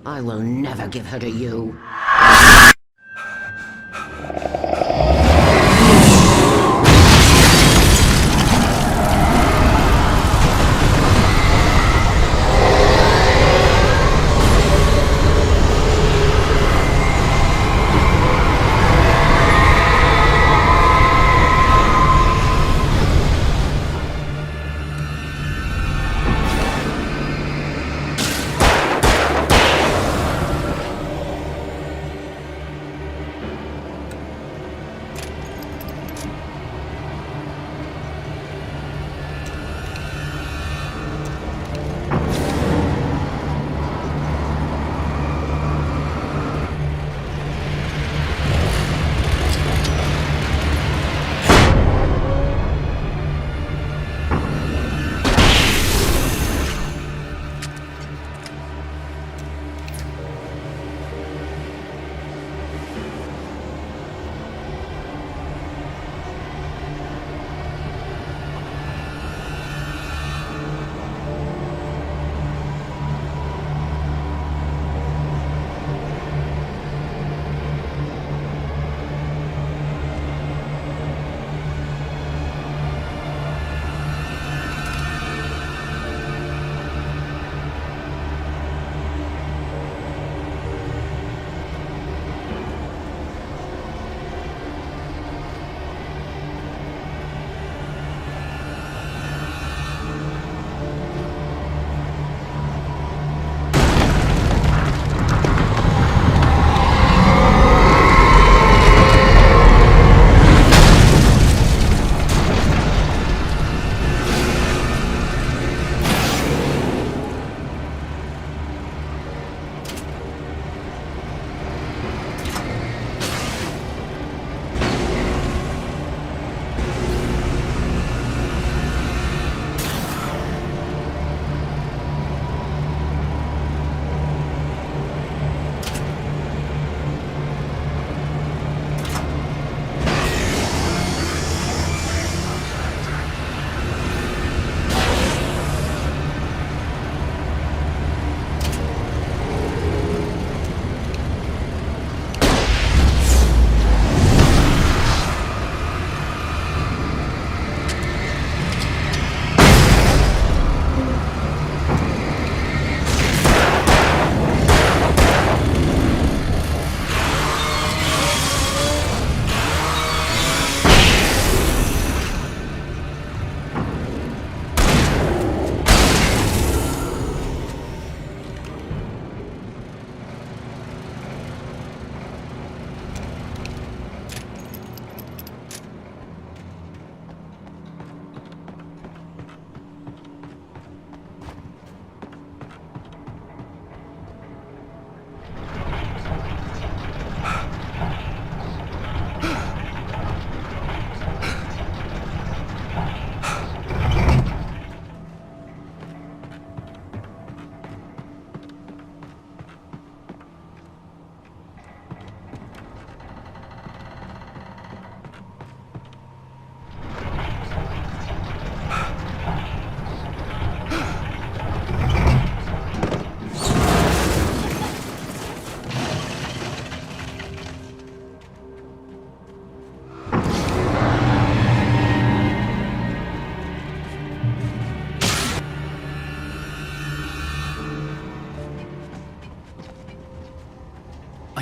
I will never give her to you.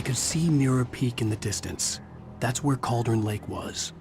could see Mirror Peak in the distance. That's where Cauldron Lake was.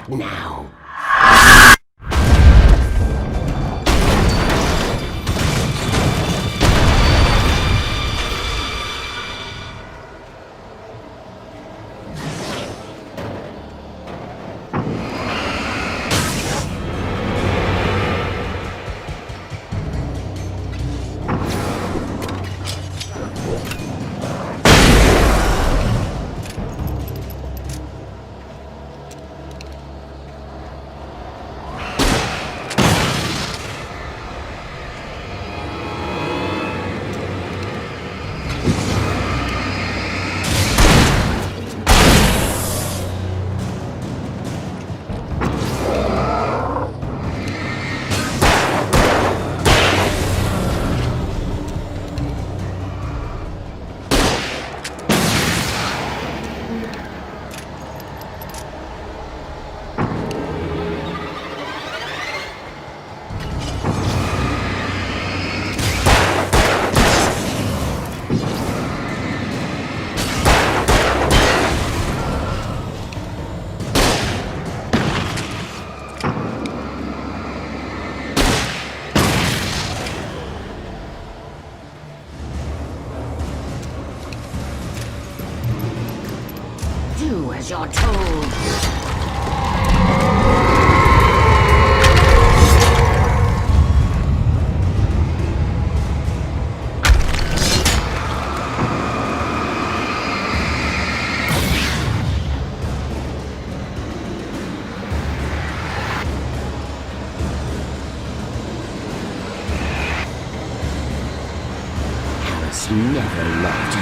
Not now. Do as you're told. Alice never loved you.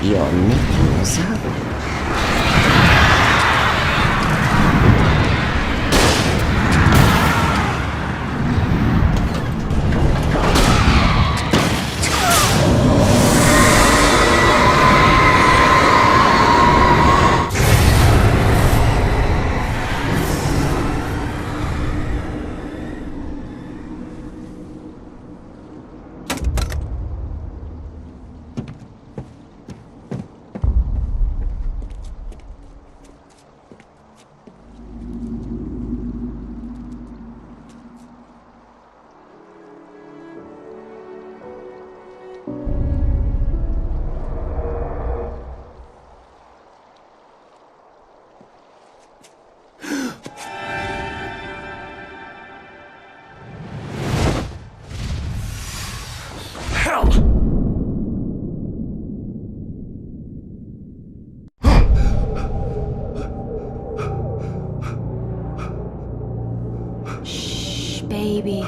You're making this up. Baby,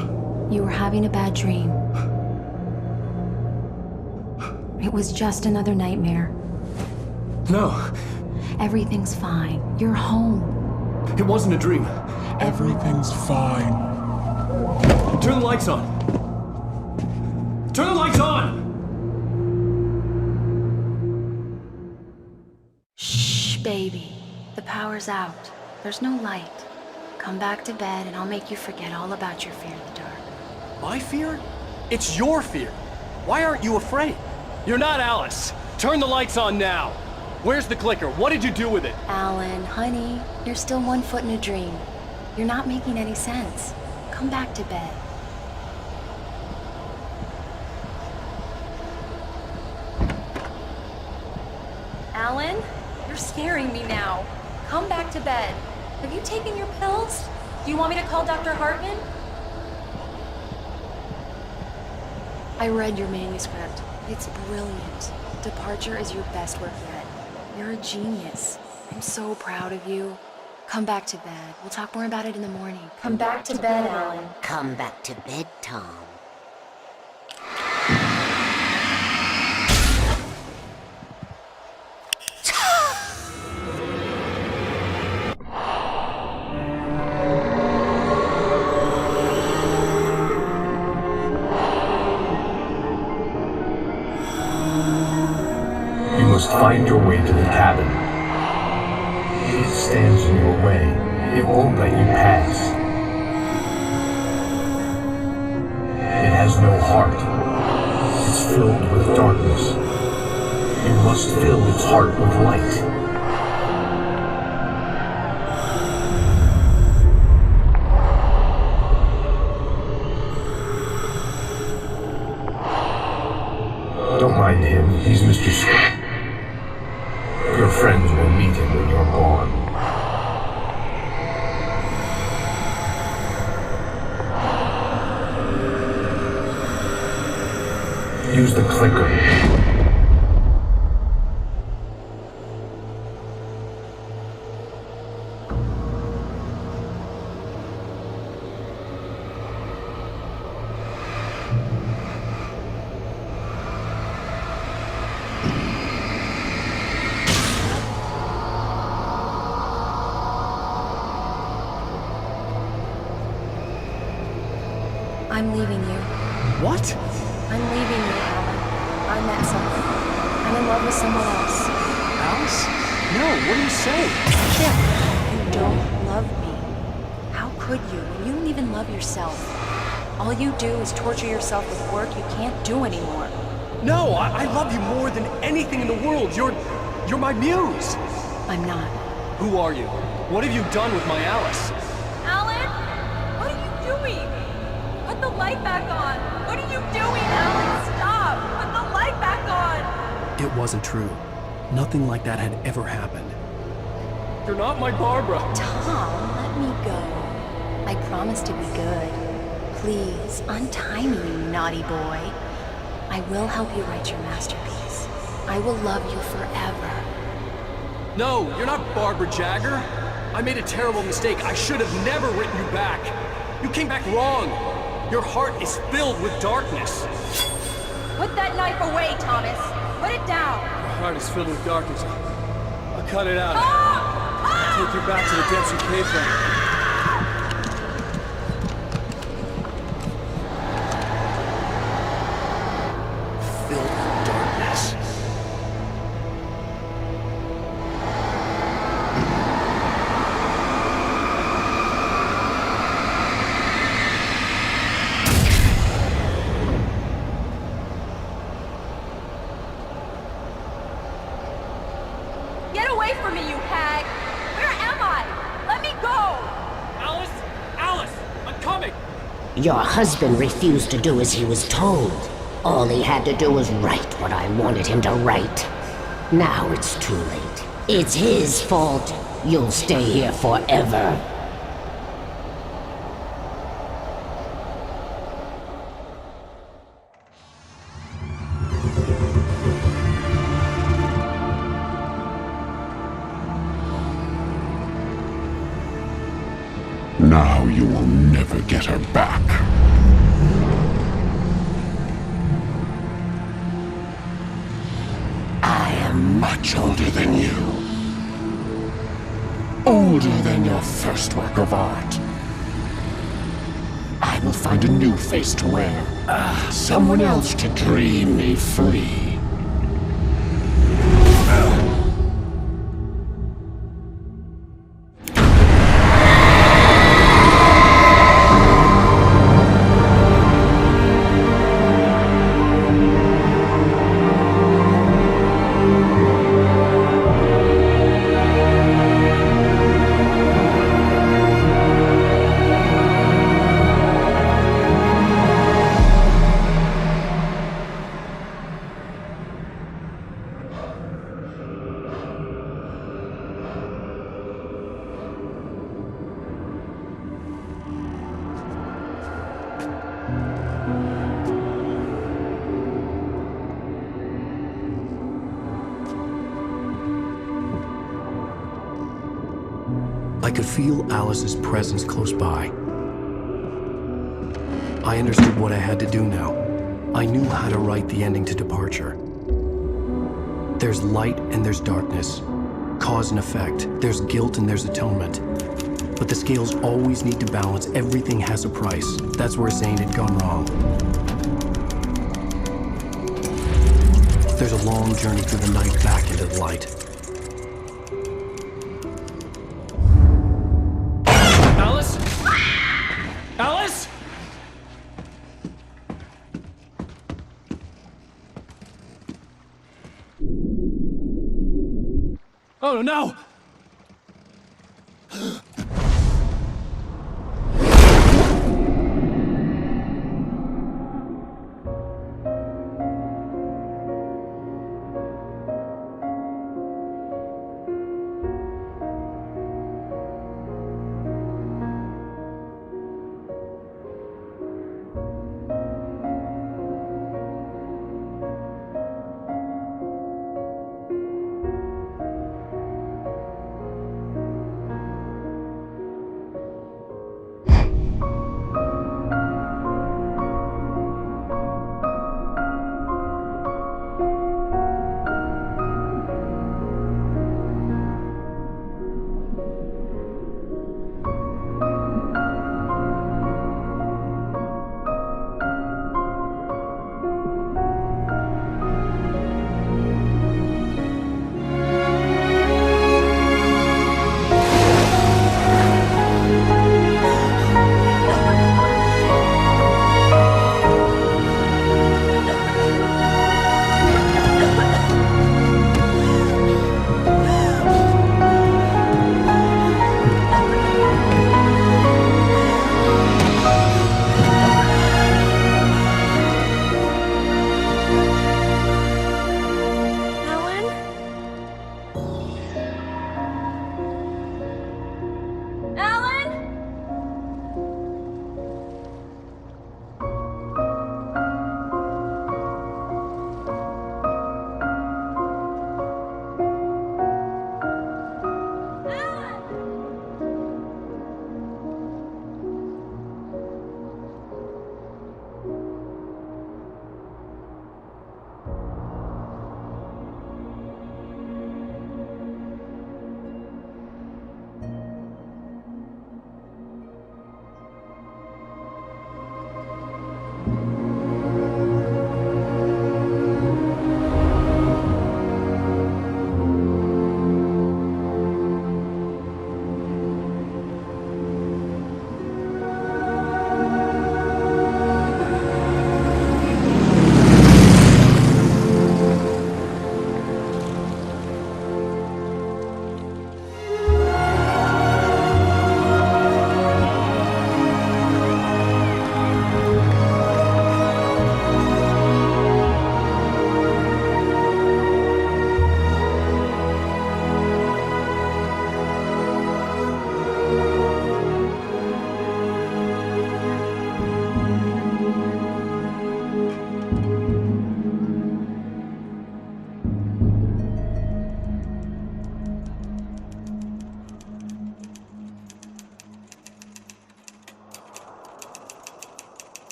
you were having a bad dream. It was just another nightmare. No. Everything's fine. You're home. It wasn't a dream. Everything's fine. Turn the lights on! Turn the lights on! Shh, baby. The power's out. There's no light. Come back to bed and I'll make you forget all about your fear of the dark. My fear? It's your fear. Why aren't you afraid? You're not Alice. Turn the lights on now. Where's the clicker? What did you do with it? Alan, honey, you're still 1 foot in a dream. You're not making any sense. Come back to bed. Alan, you're scaring me now. Come back to bed. Have you taken your pills? Do you want me to call Dr. Hartman? I read your manuscript. It's brilliant. Departure is your best work yet. You're a genius. I'm so proud of you. Come back to bed. We'll talk more about it in the morning. Come back to bed, Alan. Come back to bed, Tom. You must find your way to the cabin. It stands in your way. It won't let you pass. It has no heart. It's filled with darkness. You must fill its heart with light. Don't mind him. He's Mr. Scott. Your friends will meet him when you're gone. Use the clicker. I'm leaving you. What? I'm leaving you, Alan. I met someone. I'm in love with someone else. Alice? No, what are you saying? Chip, you don't love me. How could you when you don't even love yourself? All you do is torture yourself with work you can't do anymore. No, I love you more than anything in the world. You're my muse. I'm not. Who are you? What have you done with my Alice? Alan? What are you doing? Put the light back on! What are you doing, Alan? Stop! Put the light back on! It wasn't true. Nothing like that had ever happened. You're not my Barbara. Tom, let me go. I promise to be good. Please, untie me, you naughty boy. I will help you write your masterpiece. I will love you forever. No, you're not Barbara Jagger. I made a terrible mistake. I should have never written you back. You came back wrong. Your heart is filled with darkness. Put that knife away, Thomas! Put it down! My heart is filled with darkness. I'll cut it out. I'll take you back to the depths of cave then. Filled with darkness. Get away from me, you hag! Where am I? Let me go! Alice! Alice! I'm coming! Your husband refused to do as he was told. All he had to do was write what I wanted him to write. Now it's too late. It's his fault. You'll stay here forever. Now you will never get her back. I am much older than you. Older than your first work of art. will find a new face to wear. Someone else to dream me free. I could feel Alice's presence close by. I understood what I had to do now. I knew how to write the ending to Departure. There's light and there's darkness. Cause and effect. There's guilt and there's atonement. But the scales always need to balance. Everything has a price. That's where Zane had gone wrong. There's a long journey through the night back into the light. Alice? Alice? Oh no!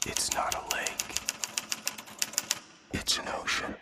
It's not a lake. It's an ocean.